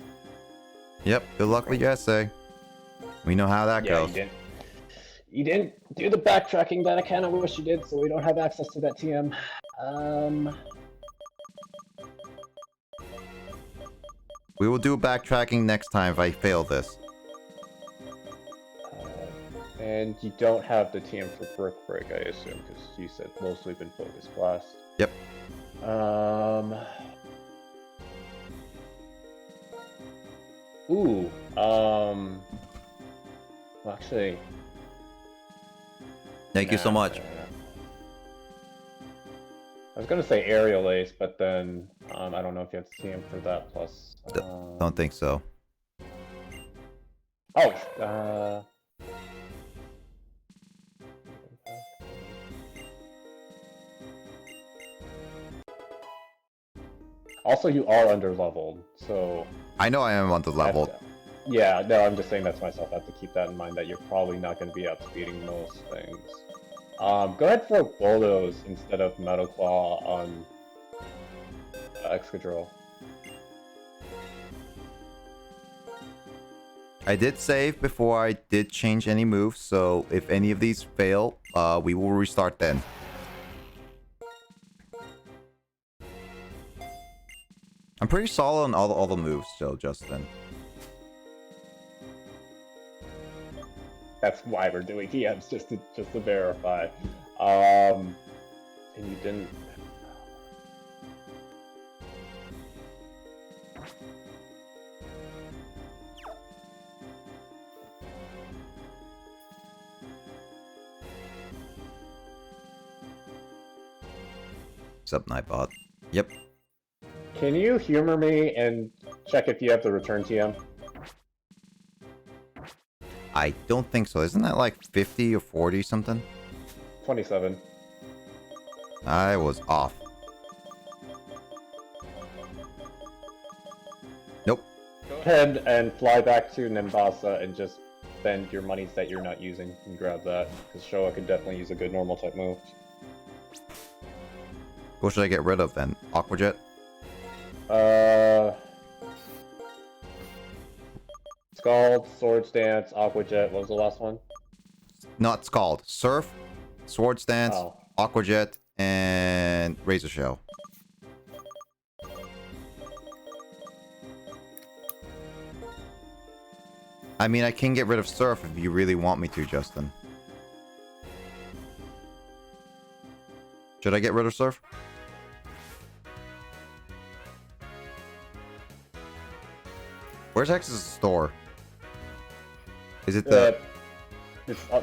Yep, good luck with your essay. We know how that goes. You didn't do the backtracking that I kind of wish you did, so we don't have access to that TM. We will do backtracking next time if I fail this. And you don't have the TM for Brick Break, I assume, because you said Low Sweep and Focus Blast. Yep. Ooh. Well, actually. Thank you so much. I was gonna say Aerial Ace, but then I don't know if you have to TM for that. Plus, don't think so. Oh. Also, you are under-leveled, so... I know I am under-leveled. Yeah, no, I'm just saying that to myself. I have to keep that in mind, that you're probably not going to be outspeeding most things. Go ahead for Bulldoze instead of Metal Claw on Excadrill. I did save before I did change any moves, so if any of these fail, we will restart then. I'm pretty solid on all the moves, so Justin. That's why we're doing TMs, just to verify. And you didn't. Sup, Nightbot? Yep. Can you humor me and check if you have the return TM? I don't think so. Isn't that like 50 or 40 something? 27. I was off. Nope. Go ahead and fly back to Nimbasa and just spend your monies that you're not using and grab that, because Showa could definitely use a good normal type move. What should I get rid of then? Aquajet? Scald, Swords Dance, Aquajet, what was the last one? Not Scald. Surf, Swords Dance, Oh. Aquajet, and Razor Shell. I mean, I can get rid of Surf if you really want me to, Justin. Should I get rid of Surf? Where's X's store? Is it the...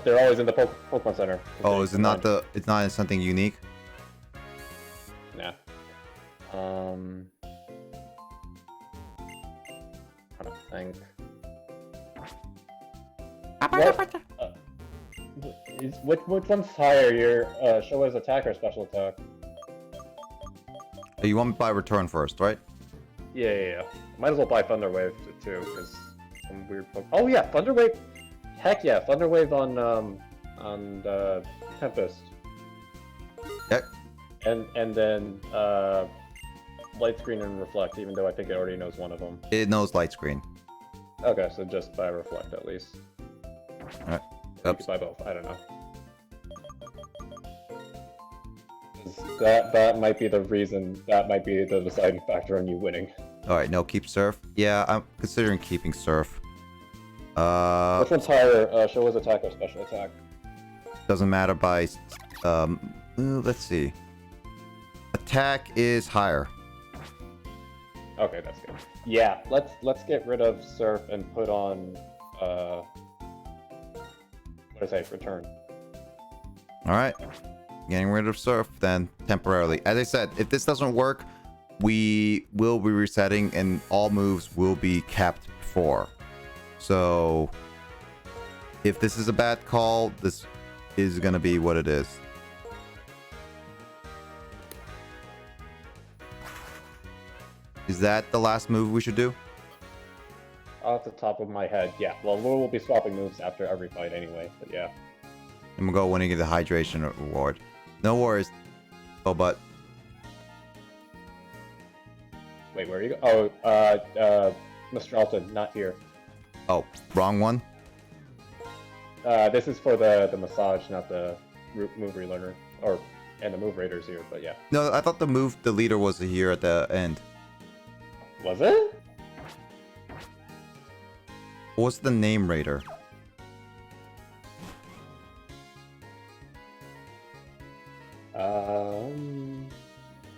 they're always in the Pokemon Center. Oh, is it not the... It's not something unique? Nah. Trying to think. Which one's higher? Your Showa's attack or special attack? You want me to buy return first, right? Yeah. Might as well buy Thunder Wave too, because some weird. Oh yeah, Thunder Wave. Heck yeah, Thunder Wave on Tempest. Yep. And then Light Screen and Reflect, even though I think it already knows one of them. It knows Light Screen. Okay, so just buy Reflect at least. Alright. You could buy both. I don't know. That might be the reason. That might be the deciding factor on you winning. Alright, no, keep Surf. Yeah, I'm considering keeping Surf. Which one's higher, Showa's attack or special attack? Doesn't matter by... let's see. Attack is higher. Okay, that's good. Yeah, let's get rid of Surf and put on, what did I say, Return. Alright. Getting rid of Surf then, temporarily. As I said, if this doesn't work, we will be resetting and all moves will be capped before. So, if this is a bad call, this is gonna be what it is. Is that the last move we should do? Off the top of my head, yeah. Well, we'll be swapping moves after every fight anyway, but yeah. I'm gonna go winning the hydration reward. No worries. Oh, but... Wait, where are you go? Oh, Mr. Alton, not here. Oh, wrong one? This is for the massage, not the move relearner. And the move raiders here, but yeah. No, I thought the leader was here at the end. Was it? What's the name raider?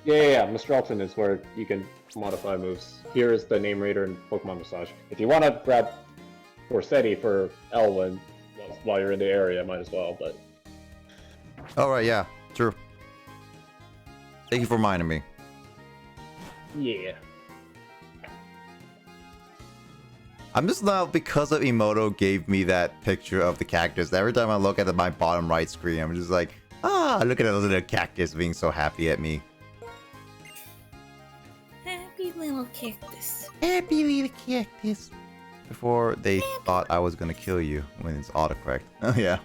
Yeah, Mr. Alton is where you can modify moves. Here is the name raider and Pokemon Massage. If you want to grab Corsetti for Elwyn while you're in the area, might as well, but... Alright, yeah, true. Thank you for reminding me. Yeah. I'm just now, because of Emoto gave me that picture of the cactus, every time I look at my bottom right screen, I'm just like, ah, look at those little cactus being so happy at me. Happy little cactus. Happy little cactus. Before they thought I was gonna kill you when it's autocorrect. Oh yeah.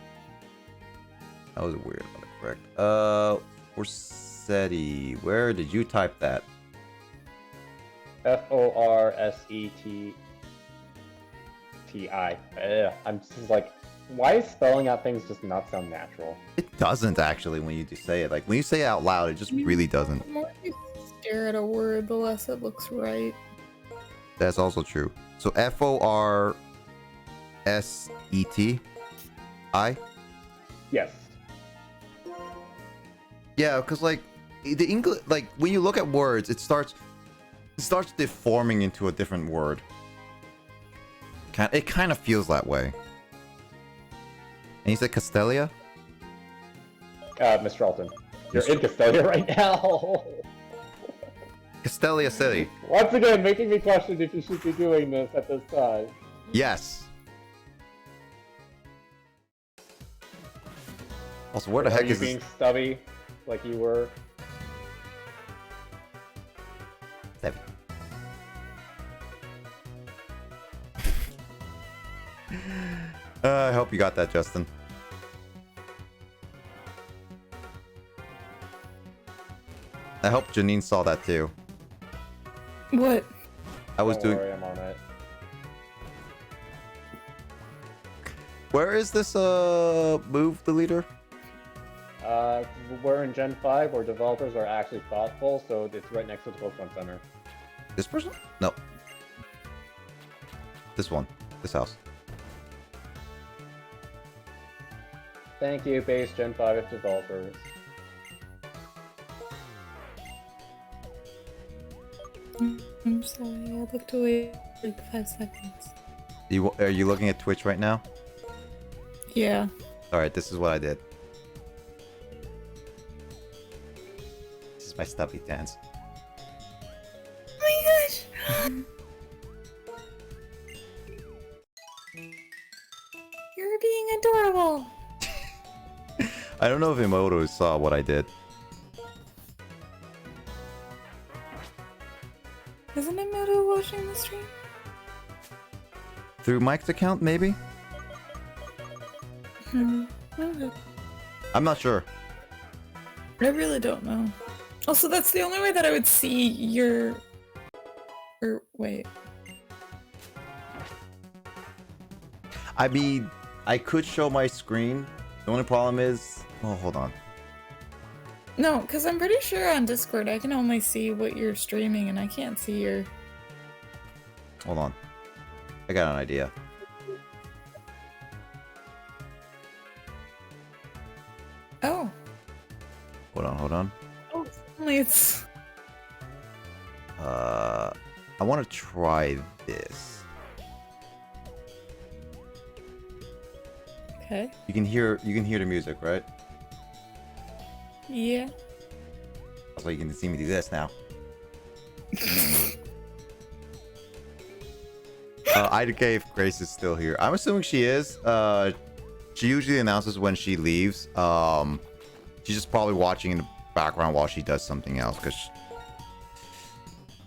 That was a weird autocorrect. Corsetti, where did you type that? Forsetti. I'm just like, why is spelling out things just not sound natural? It doesn't actually when you just say it. Like when you say it out loud, it just really doesn't. The more you stare at a word, the less it looks right. That's also true. So Forset. I? Yes. Yeah, because like the English, like when you look at words, it starts deforming into a different word. It kind of feels that way. And you said Castelia? Mr. Alton. You're in Castelia right now. Castelia City. Once again, making me question if you should be doing this at this time. Yes. Also, where the Are heck you is being this? stubby like you were? 7. I hope you got that, Justin. I hope Janine saw that too. What? I was Don't doing. worry, I'm on it. Where is this move deleter? We're in Gen 5 where developers are actually thoughtful, so it's right next to the Pokemon Center. This person? No. This one. This house. Thank you, base Gen 5 developers. I'm sorry, I looked away like 5 seconds. Are you looking at Twitch right now? Yeah. Alright, this is what I did. This is my stubby dance. Oh my gosh! You're being adorable! I don't know if Emoto saw what I did. Isn't Emoto watching the stream? Through Mike's account, maybe? Okay. I'm not sure. I really don't know. Also, that's the only way that I would see your... wait. I mean, I could show my screen. The only problem is... Oh, hold on. No, because I'm pretty sure on Discord I can only see what you're streaming and I can't see your... Hold on. I got an idea. Oh. Hold on. Oh, suddenly it's... I want to try this. Okay. You can hear the music, right? Yeah. So you can see me do this now. IDK if Grace is still here. I'm assuming she is. She usually announces when she leaves. She's just probably watching in the background while she does something else because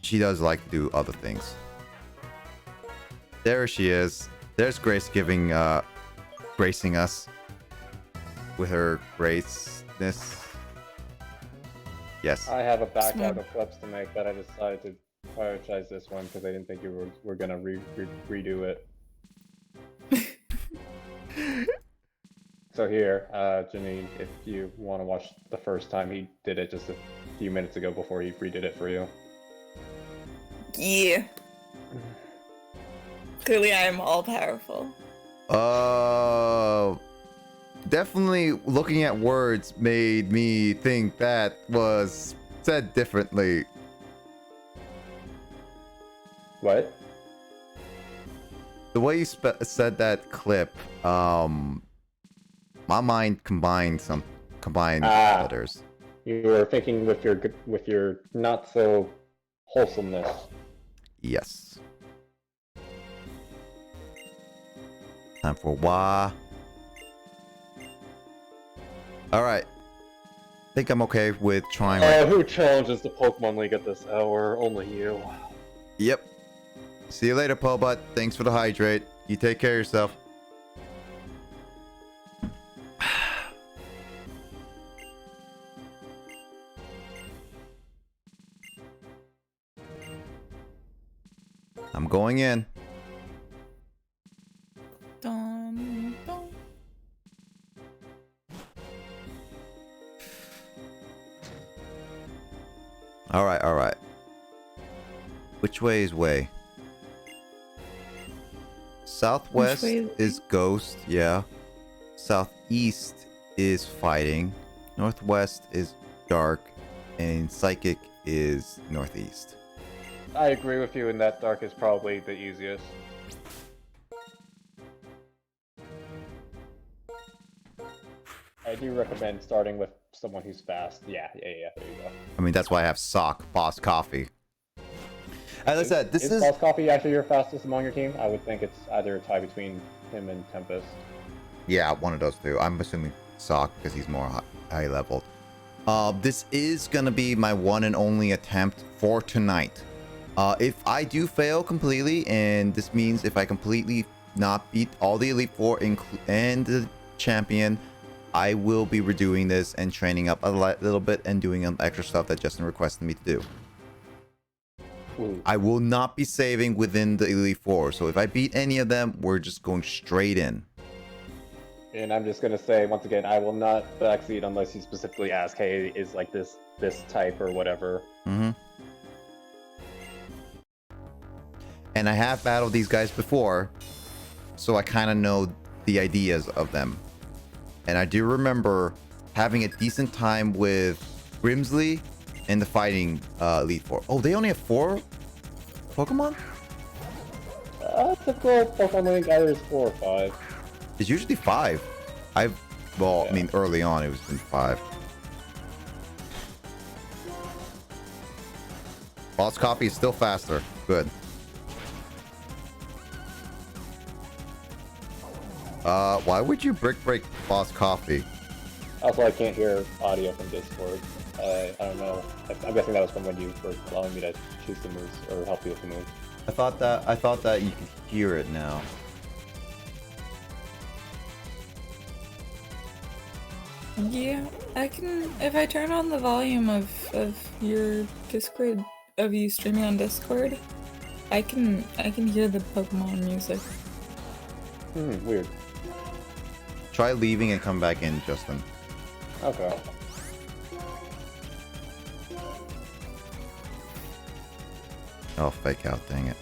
she does like to do other things. There she is. There's Grace gracing us with her graceness. Yes. I have a backlog of clips to make, but I decided to prioritize this one because I didn't think you were gonna redo it. So here, Janine, if you want to watch the first time he did it just a few minutes ago before he redid it for you. Yeah. Clearly I am all powerful. Definitely looking at words made me think that was said differently. What? The way you said that clip, my mind combined letters. You were thinking with your not so wholesomeness. Yes. Time for wah. Alright. Think I'm okay with trying. Who challenges the Pokemon League at this hour? Only you. Yep. See you later, Pobut. Thanks for the hydrate. You take care of yourself. I'm going in. Dun, dun. Alright. Which way is way? Southwest Which way is ghost, yeah. southeast is fighting, northwest is dark, and psychic is northeast. I agree with you in that dark is probably the easiest. I do recommend starting with someone who's fast. Yeah, there you go. I mean, that's why I have Sock, Boss Coffee. As I said, this is... Boss Coffee actually your fastest among your team? I would think it's either a tie between him and Tempest. Yeah, one of those two. I'm assuming Sock because he's more high leveled. This is gonna be my one and only attempt for tonight. If I do fail completely, and this means if I completely not beat all the Elite Four and the champion, I will be redoing this and training up a little bit and doing extra stuff that Justin requested me to do. Ooh. I will not be saving within the Elite Four, so if I beat any of them, we're just going straight in. And I'm just gonna say once again, I will not backseat unless you specifically ask, hey, is like this type or whatever. Mm-hmm. And I have battled these guys before, so I kind of know the ideas of them. And I do remember having a decent time with Grimsley and the fighting Elite Four. Oh, they only have 4 Pokemon? Typical Pokemon Link either is 4 or 5. It's usually 5. I mean, early on it was been 5. Boss Coffee is still faster. Good. Why would you brick break Boss Coffee? Also, I can't hear audio from Discord. I don't know. I'm guessing that was from when you were allowing me to choose the moves or help you with the moves. I thought that you could hear it now. Yeah, I can. If I turn on the volume of your Discord, of you streaming on Discord, I can hear the Pokemon music. Weird. Try leaving and come back in, Justin. Okay. Oh, fake out, dang it.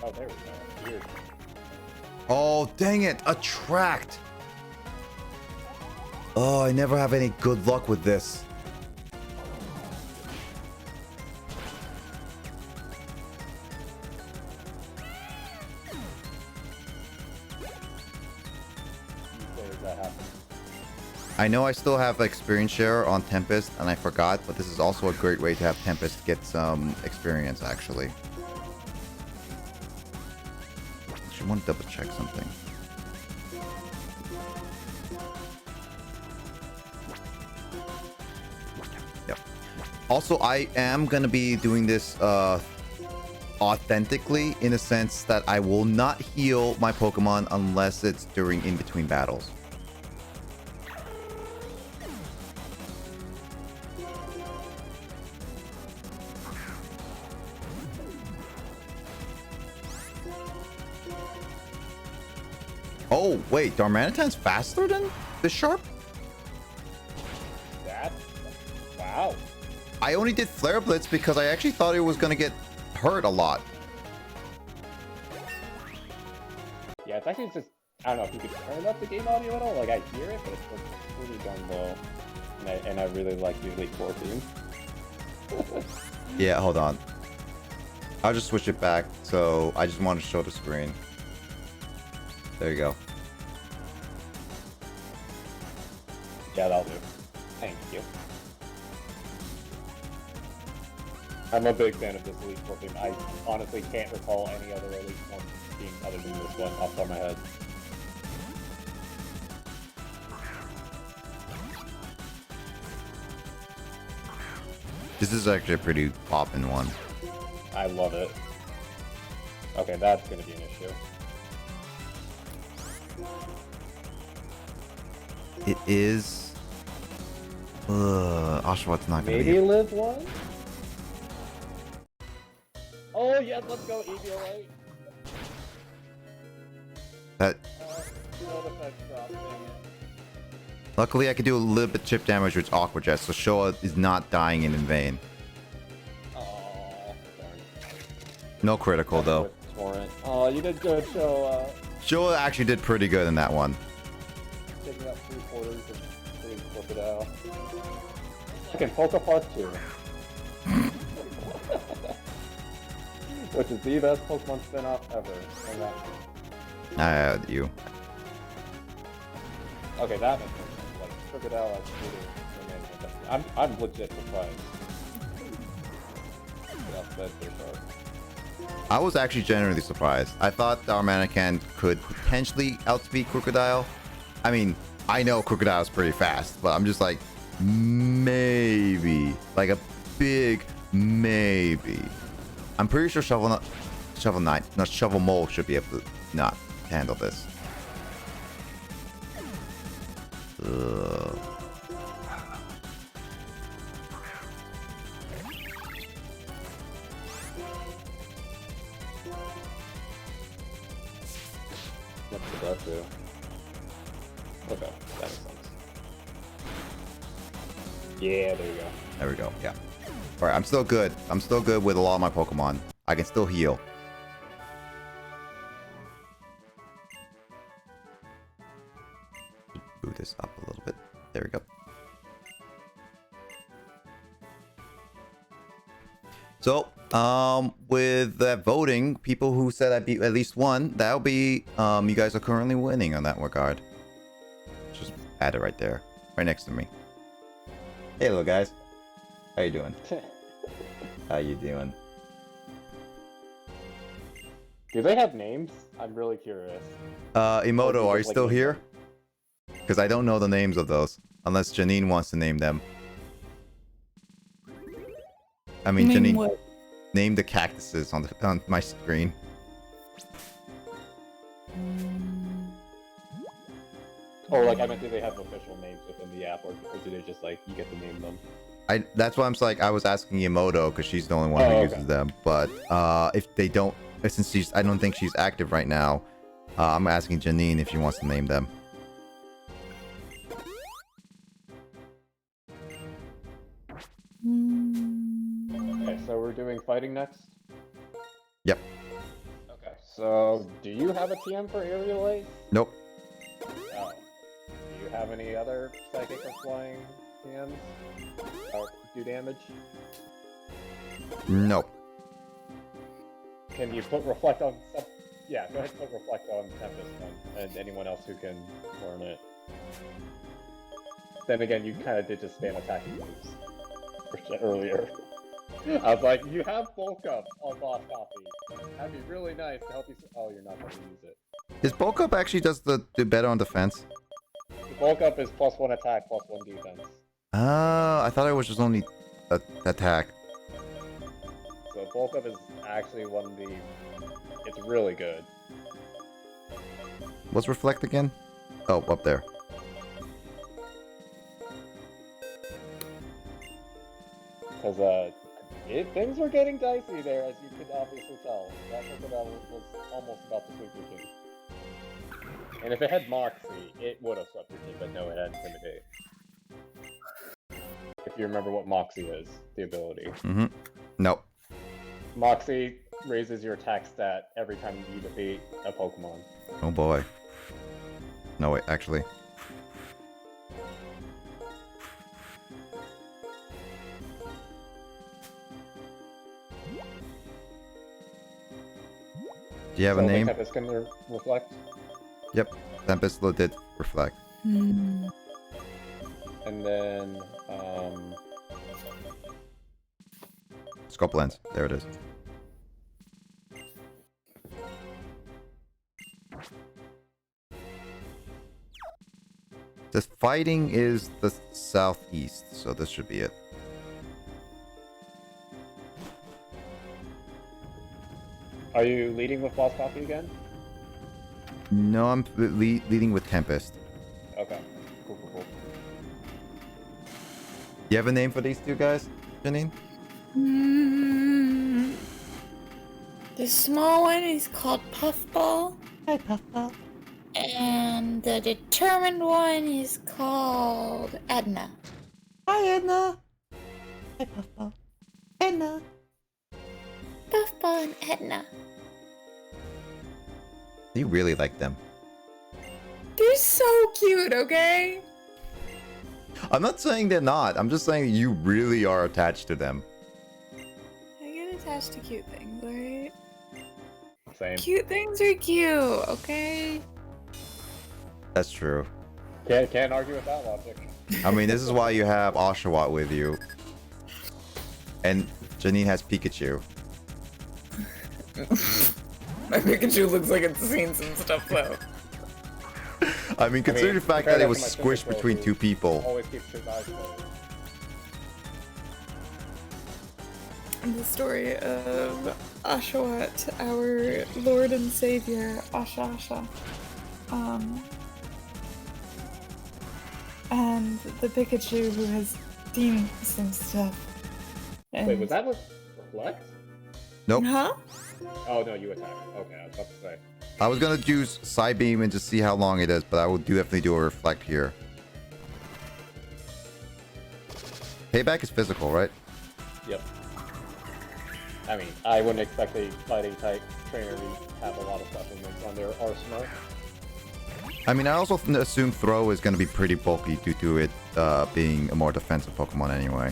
Oh, there we go. Weird. Oh, dang it! Attract! Oh, I never have any good luck with this. I know I still have experience share on Tempest, and I forgot, but this is also a great way to have Tempest get some experience, actually. I should want to double check something. Yep. Also, I am going to be doing this authentically, in the sense that I will not heal my Pokemon unless it's during in-between battles. Oh, wait, Darmanitan's faster than Bisharp? Wow. I only did Flare Blitz because I actually thought it was going to get hurt a lot. Yeah, it's actually just, I don't know if you could turn up the game audio at all. Like, I hear it, but it's pretty darn low. And I really like the Elite Four theme. Yeah, hold on. I'll just switch it back. So I just want to show the screen. There you go. Yeah, that'll do. Thank you. I'm a big fan of this Elite Four theme. I honestly can't recall any other Elite Four theme other than this one off the top of my head. This is actually a pretty poppin' one. I love it. Okay, that's gonna be an issue. It is. Oshawott not gonna Maybe be. live one? Oh, yes, let's go, Eviolite. That. No defense drop, dang it. Luckily, I could do a little bit chip damage with Aqua Jet, so Showa is not dying in vain. Oh, darn. No critical though. Torrent. Oh, you did good, Show. Joel actually did pretty good in that one. Taking up 3/4 of Green Crocodile. Fucking Poke Park 2. Which is the best Pokemon spin-off ever. You. Okay, that makes sense. Like, Crocodile as really I'm legit surprised. Yeah, that's pretty far. I was actually genuinely surprised. I thought Darmanican could potentially outspeed Crocodile. I mean, I know Crocodile is pretty fast, but I'm just like, maybe. Like a big maybe. I'm pretty sure Shovel Mole should be able to not handle this. Ugh. What's the best do? Okay, that makes sense. Yeah, there you go. There we go. Yeah. All right, I'm still good. I'm still good with a lot of my Pokemon. I can still heal. Boot this up a little bit. There we go. So, with that voting, people who said I beat at least one, that'll be, you guys are currently winning on that regard. Just add it right there, right next to me. Hey, little guys. How you doing? How you doing? Do they have names? I'm really curious. Emoto, are you like still a- here? Because I don't know the names of those, unless Janine wants to name them. I mean, Name Janine, what? name the cactuses on my screen. Or like, I meant, do they have official names within the app, or do they just like, you get to name them? That's why I'm like, I was asking Emoto because she's the only one who Oh, uses okay. them. But if they don't, since I don't think she's active right now, I'm asking Janine if she wants to name them. Okay, so we're doing fighting next? Yep. Okay, so do you have a TM for Aerial Ace? Nope. Oh. Do you have any other psychic or flying TMs? Do damage? Nope. Can you put Reflect on some... Yeah, go ahead and put Reflect on Tempest then, and anyone else who can learn it. Then again, you kind of did just spam attacking moves earlier. I was like, you have bulk up on boss copy. That'd be really nice to help you. Oh, you're not going to use it. Is bulk up actually do better on defense? The bulk up is +1 attack, +1 defense. I thought it was just only attack. So bulk up is actually one of the. It's really good. What's reflect again? Oh, up there. Because things were getting dicey there, as you could obviously tell. That Crocodile was almost about to sweep your team. And if it had Moxie, it would have swept your team, but no, it had Intimidate. If you remember what Moxie is, the ability. Mm-hmm. Nope. Moxie raises your attack stat every time you defeat a Pokemon. Oh boy. No, wait, actually. Do you have a name? Tempest can reflect. Yep. Tempest did reflect. Hmm. And then, Scope lens. There it is. This fighting is the southeast, so this should be it. are you leading with boss copy again? No, I'm leading with Tempest. Okay. Cool, cool, cool. You have a name for these two guys, Janine? Mm, the small one is called Puffball. Hi, Puffball. And the determined one is called Edna. Hi, Edna. Hi, Puffball. Edna. Puffball and Edna. You really like them. They're so cute, okay? I'm not saying they're not. I'm just saying you really are attached to them. I get attached to cute things, alright? Same. Cute things are cute, okay? That's true. Can't argue with that logic. I mean, this is why you have Oshawott with you. And Janine has Pikachu. My Pikachu looks like it's seen some stuff though. I mean, consider the fact compare that it to was my squished Cyndaquil, between who two people. Always keeps his eyes closed. The story of Oshawott, our Lord and Savior, Asha. And the Pikachu who has demons and stuff. And... Wait, was that with Reflect? Nope. Huh? Oh no, you attack. Okay, I was about to say. I was gonna use Psybeam and just see how long it is, but I will definitely do a Reflect here. Payback is physical, right? Yep. I mean, I wouldn't expect a fighting type trainer to have a lot of supplements on their arsenal. I mean, I also assume Throw is gonna be pretty bulky due to it being a more defensive Pokemon anyway.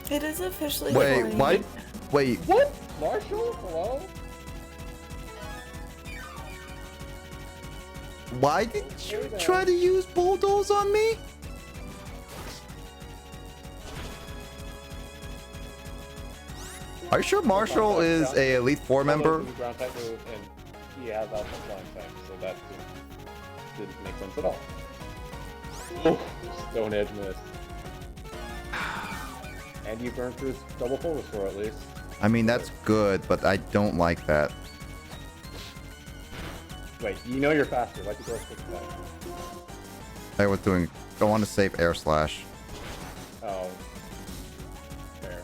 It is officially Wait, going. why? Wait. What? Marshall? Hello? Why did you try to use Bulldoze on me? Are you sure Marshall is a Elite Four member? Ground type move, and he has alpha flying type, so that didn't make sense at all. Oh, Stone Edge missed. And you burned through his double full restore at least. I mean, that's good, but I don't like that. Wait, you know you're faster. Why'd you go 6 back? I was doing. I want to save Air Slash. Oh. Fair.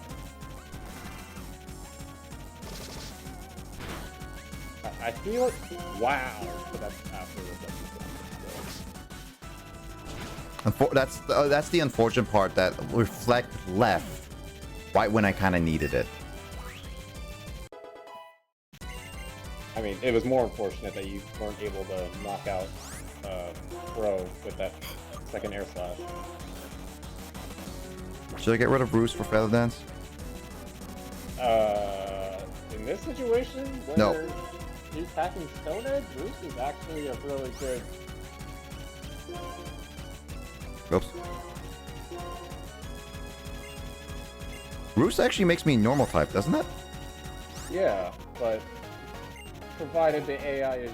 I feel it. Wow. But that's after the That's the unfortunate part, that Reflect left right when I kind of needed it. I mean, it was more unfortunate that you weren't able to knock out Pro with that second air slash. Should I get rid of Roost for Feather Dance? In this situation, where No. he's packing Stone Edge, Roost is actually a really good. Oops. Roost actually makes me normal type, doesn't it? Yeah, but provided the AI is,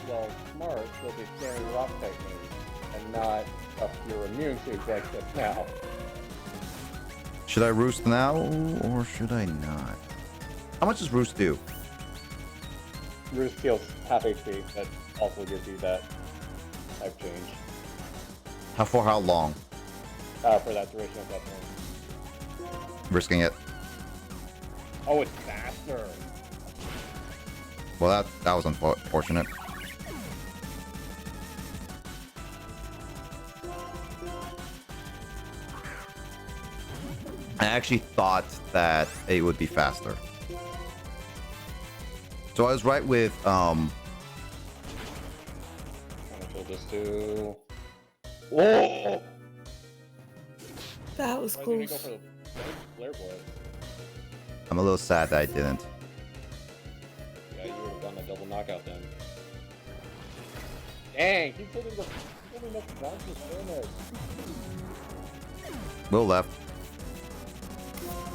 well, smart, they'll be scaring rock type moves and not stuff you're immune to like this now. Should I Roost now, or should I not? How much does Roost do? Roost heals half HP, that also gives you that type change. For how long? For that duration of that one. Risking it. Oh, it's faster! Well, that was unfortunate. I actually thought that it would be faster. So I was right with We'll just do. Whoa! That was Why didn't you close. go for the Flare Blade? I'm a little sad that I didn't. Yeah, you would have done a double knockout then. Dang, he's hitting the down to Stone Edge. Will left.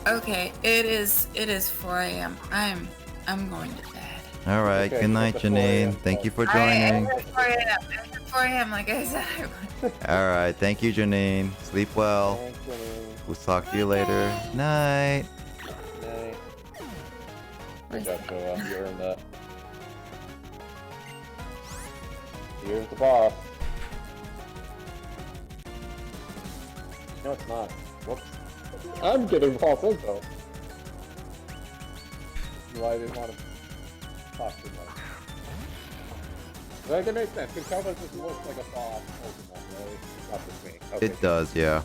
Okay, it is 4 a.m. I'm going to bed. All right. Okay, Good night, it's the 4 a.m. Janine. Thank you for Alright, joining. it's 4 a.m. It's 4 a.m. like I said I would. All right. Thank you, Janine. Sleep well. Thanks, Janine. We'll talk to you later. Night. Night. Good job, Joa. You earned that. Here's the boss. No, it's not. Whoops. I'm getting false info. Well, I didn't want to talk too much. That makes sense, because Calvin just looks like a boss Pokemon, right? Not just me. Okay. It does, yeah.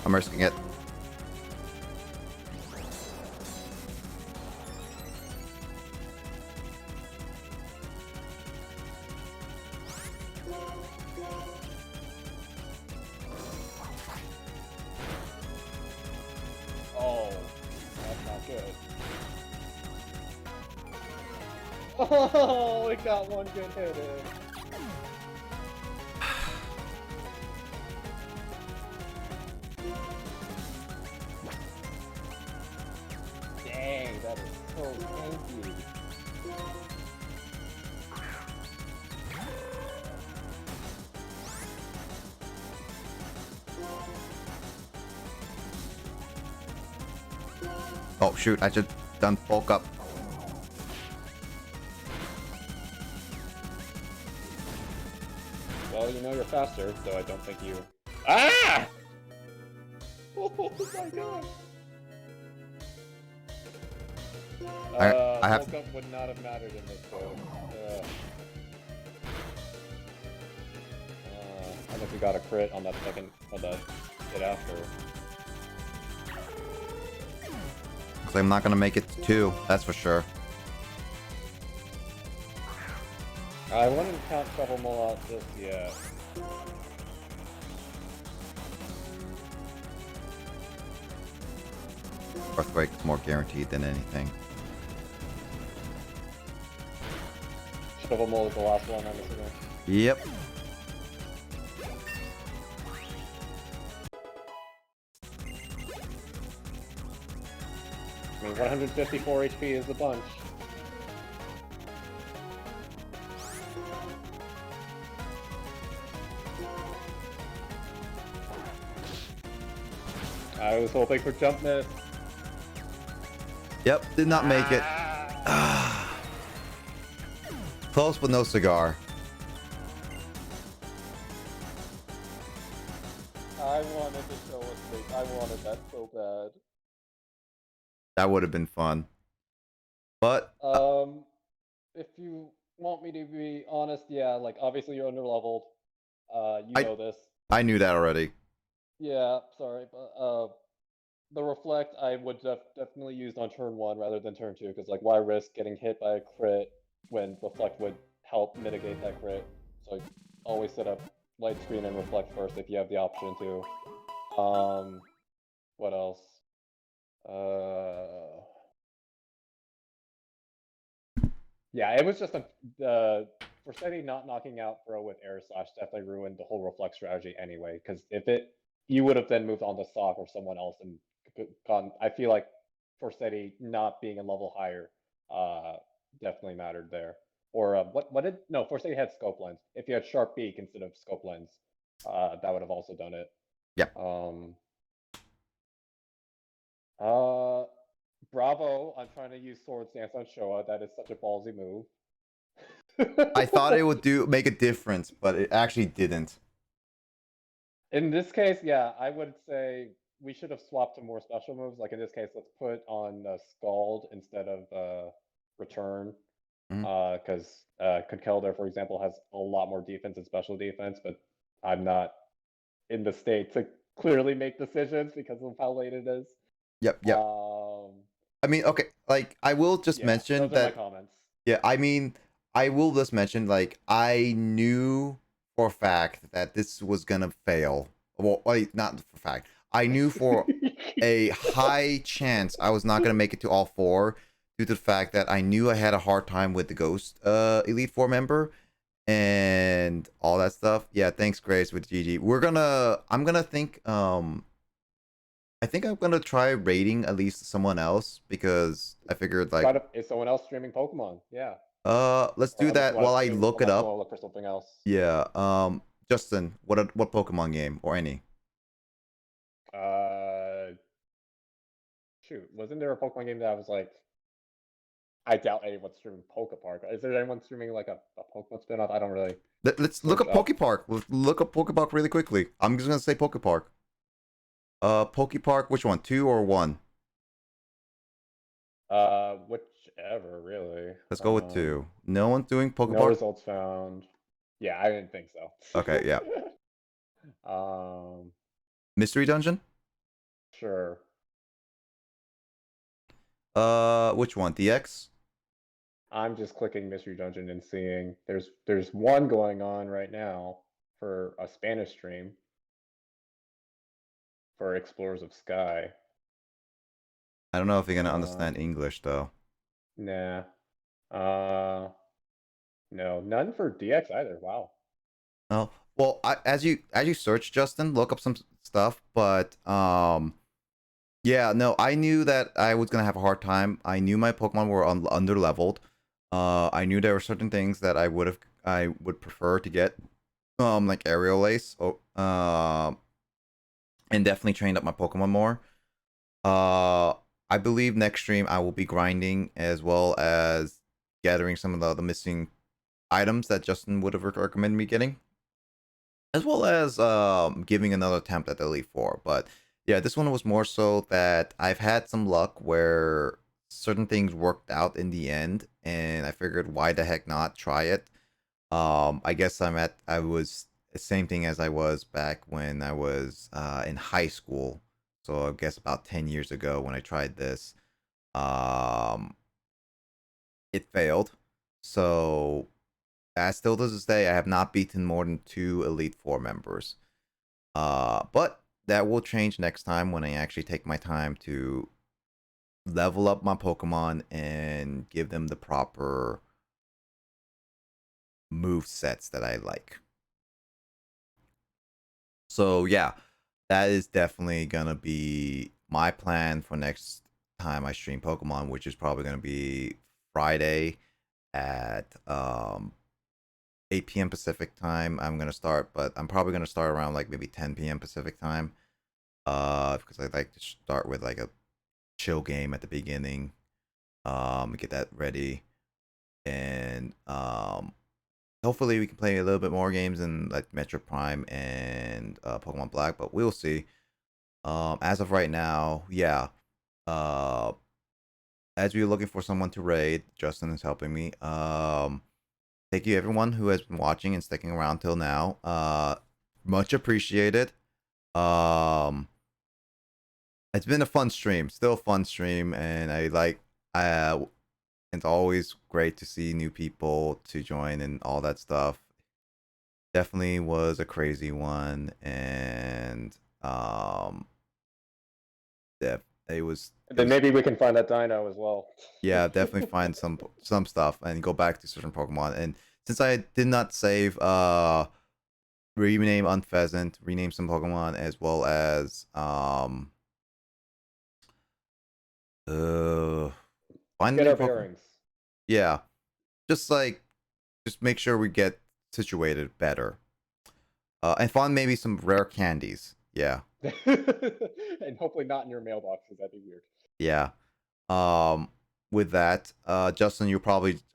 I'm risking it. Oh, that's not good. Oh, it got one good hit in. Dang, that is so tanky. Oh shoot, I should done bulk up. Well, you know you're faster, so I don't think you... Ah! Oh my god! I have bulk up would not have mattered in this code. I think we got a crit on that second, on that hit after. Because I'm not gonna make it to 2, that's for sure. I wouldn't count Shovel Mole out just yet. Earthquake is more guaranteed than anything. Shovel Mole is the last one, I'm assuming. Yep. I mean, 154 HP is a bunch. I was hoping for jump miss. Yep, did not make it. Close but no cigar. I wanted to show us this. I wanted that so bad. That would have been fun. But If you want me to be honest, yeah, like obviously you're underleveled. You know this. I knew that already. Yeah, sorry, but the reflect I would definitely use on turn 1 rather than turn 2, because like why risk getting hit by a crit when reflect would help mitigate that crit? So always set up light screen and reflect first if you have the option to. What else? Yeah, it was just for Steady not knocking out Bro with Air Slash definitely ruined the whole reflect strategy anyway, because you would have then moved on to Sock or someone else and gone. I feel like for Steady not being a level higher definitely mattered there. Or for Steady had Scope Lens. If you had Sharp Beak instead of Scope Lens, that would have also done it. Yeah. Bravo on trying to use Sword Stance on Showa. That is such a ballsy move. I thought it would make a difference, but it actually didn't. In this case, yeah, I would say we should have swapped to more special moves. Like in this case, let's put on Scald instead of Return. Because Conkelder, for example, has a lot more defense and special defense, but I'm not in the state to clearly make decisions because of how late it is. Yep. I mean, okay, like I will just mention those that. Are my comments. Yeah, I mean, I will just mention like I knew for a fact that this was gonna fail. Well, like not for a fact. I knew for a high chance I was not gonna make it to all 4 due to the fact that I knew I had a hard time with the Ghost Elite 4 member and all that stuff. Yeah, thanks Grace with GG. I think I'm gonna try raiding at least someone else because I figured like is someone else streaming Pokemon? Yeah. Let's do that while I look it up. Look for something else. Yeah. Justin, what Pokemon game or any? Shoot, wasn't there a Pokemon game that I was like, I doubt anyone's streaming Pokepark. Is there anyone streaming like a Pokemon spinoff? I don't really. Let's look up Pokepark. Look up Pokepark really quickly. I'm just gonna say Pokepark. Pokepark, which one? 2 or 1? Whichever, really. Let's go with 2. No one's doing Pokepark? No results found. Yeah, I didn't think so. Okay, yeah. Mystery Dungeon? Sure. Which one? DX? I'm just clicking Mystery Dungeon and seeing there's one going on right now for a Spanish stream for Explorers of Sky. I don't know if you're gonna understand English though. Nah. No, none for DX either. Wow. Oh, well, as you search, Justin, look up some stuff, but yeah, no, I knew that I was gonna have a hard time. I knew my Pokemon were under leveled. I knew there were certain things that I would prefer to get, like Aerial Ace, and definitely trained up my Pokemon more. I believe next stream I will be grinding as well as gathering some of the missing items that Justin would have recommended me getting, as well as giving another attempt at the Elite Four. But yeah, this one was more so that I've had some luck where certain things worked out in the end, and I figured why the heck not try it. I guess I was the same thing as I was back when I was in high school. So I guess about 10 years ago when I tried this, it failed. So still to this day, I have not beaten more than 2 Elite Four members. But that will change next time when I actually take my time to level up my Pokemon and give them the proper move sets that I like. So yeah, that is definitely gonna be my plan for next time I stream Pokemon, which is probably gonna be Friday at 8 p.m. Pacific time. I'm gonna start, but I'm probably gonna start around like maybe 10 p.m. Pacific time. Because I like to start with like a chill game at the beginning. Get that ready, and hopefully we can play a little bit more games in like Metro Prime and Pokemon Black, but we'll see. As of right now, yeah. As we're looking for someone to raid, Justin is helping me. Thank you everyone who has been watching and sticking around till now. Much appreciated. It's been a fun stream, still a fun stream, and it's always great to see new people to join and all that stuff. Definitely was a crazy one, and yeah, Then maybe we can find that dino as well. Yeah, definitely find some stuff and go back to certain Pokemon. And since I did not save, rename Unpheasant, rename some Pokemon, as well as find Get new our Pokemon. bearings. Yeah, just make sure we get situated better. And find maybe some rare candies. Yeah. And hopefully not in your mailboxes. That'd be weird. Yeah. With that, Justin,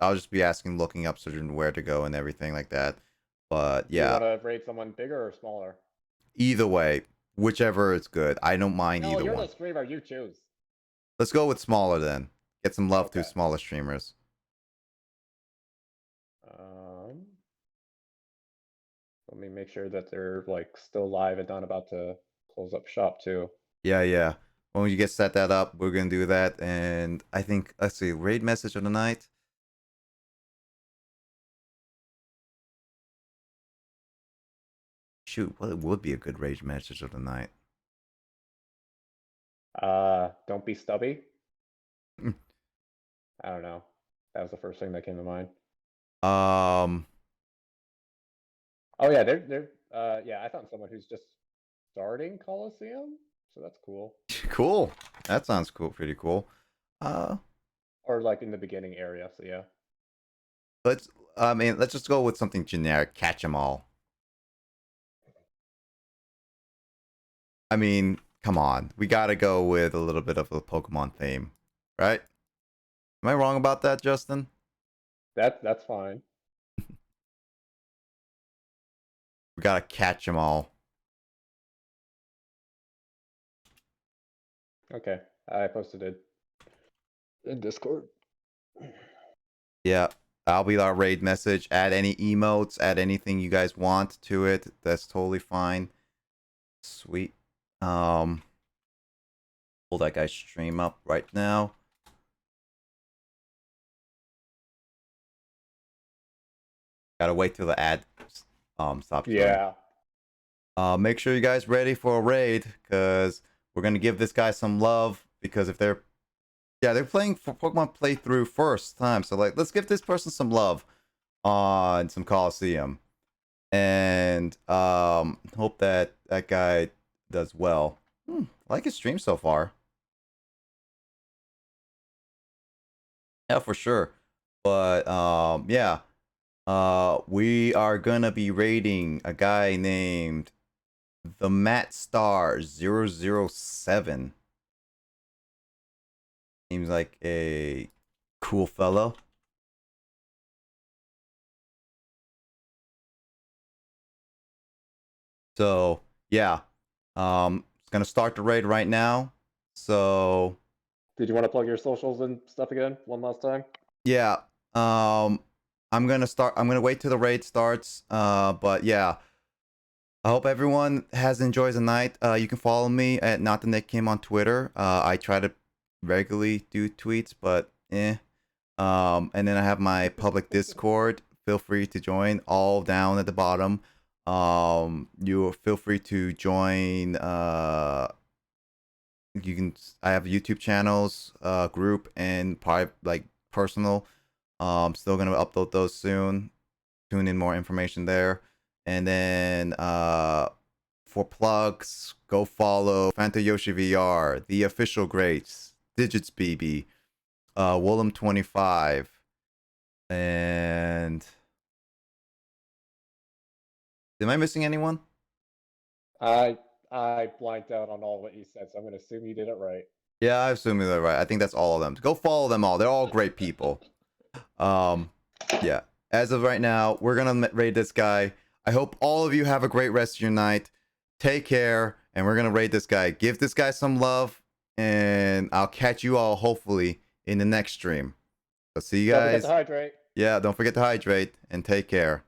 I'll just be looking up certain where to go and everything like that. But yeah. Do you want to raid someone bigger or smaller? Either way, whichever is good. I don't mind either you're one. the streamer, you choose. Let's go with smaller then. Get some love to smaller streamers. Let me make sure that they're like still live and not about to close up shop too. Yeah. When you get set that up, we're gonna do that. And I think, let's see, raid message of the night. Shoot, what would be a good raid message of the night? Don't be stubby. I don't know. That was the first thing that came to mind. Oh yeah, yeah, I found someone who's just starting Coliseum, so that's cool. Cool. That sounds cool. Pretty cool. Or like in the beginning area. So yeah. Let's just go with something generic. Catch 'em all. I mean, come on. We gotta go with a little bit of a Pokemon theme, right? Am I wrong about that, Justin? That's fine. We gotta catch 'em all. Okay, I posted it in Discord. Yeah, that'll be our raid message. Add any emotes, add anything you guys want to it. That's totally fine. Sweet. pull that guy's stream up right now. Gotta wait till the ad stops. Yeah. Make sure you guys ready for a raid, because we're gonna give this guy some love, because if they're playing for Pokemon playthrough first time, so like let's give this person some love on some Coliseum, and hope that that guy does well. I like his stream so far. Yeah, for sure. But yeah. We are gonna be raiding a guy named the Matt Star 007. Seems like a cool fellow. So yeah, it's gonna start the raid right now. So Did you want to plug your socials and stuff again one last time? yeah, I'm gonna wait till the raid starts. But yeah, I hope everyone enjoys the night. You can follow me at Not the Nick Kim on Twitter. I try to regularly do tweets, but and then I have my public Discord. Feel free to join, all down at the bottom. You feel free to join. You can. I have YouTube channels, group, and private, like personal. Still gonna upload those soon. Tune in more information there. And then for plugs, go follow Fanta Yoshi VR, The Official Greats, Digits BB, Woolum25, and am I missing anyone? I blanked out on all what you said, so I'm gonna assume you did it right. Yeah, I assume you're right. I think that's all of them. Go follow them all. They're all great people. Yeah. As of right now, we're gonna raid this guy. I hope all of you have a great rest of your night. Take care, and we're gonna raid this guy. Give this guy some love, and I'll catch you all hopefully in the next stream. So see you Don't forget guys. to hydrate. Yeah, don't forget to hydrate, and take care.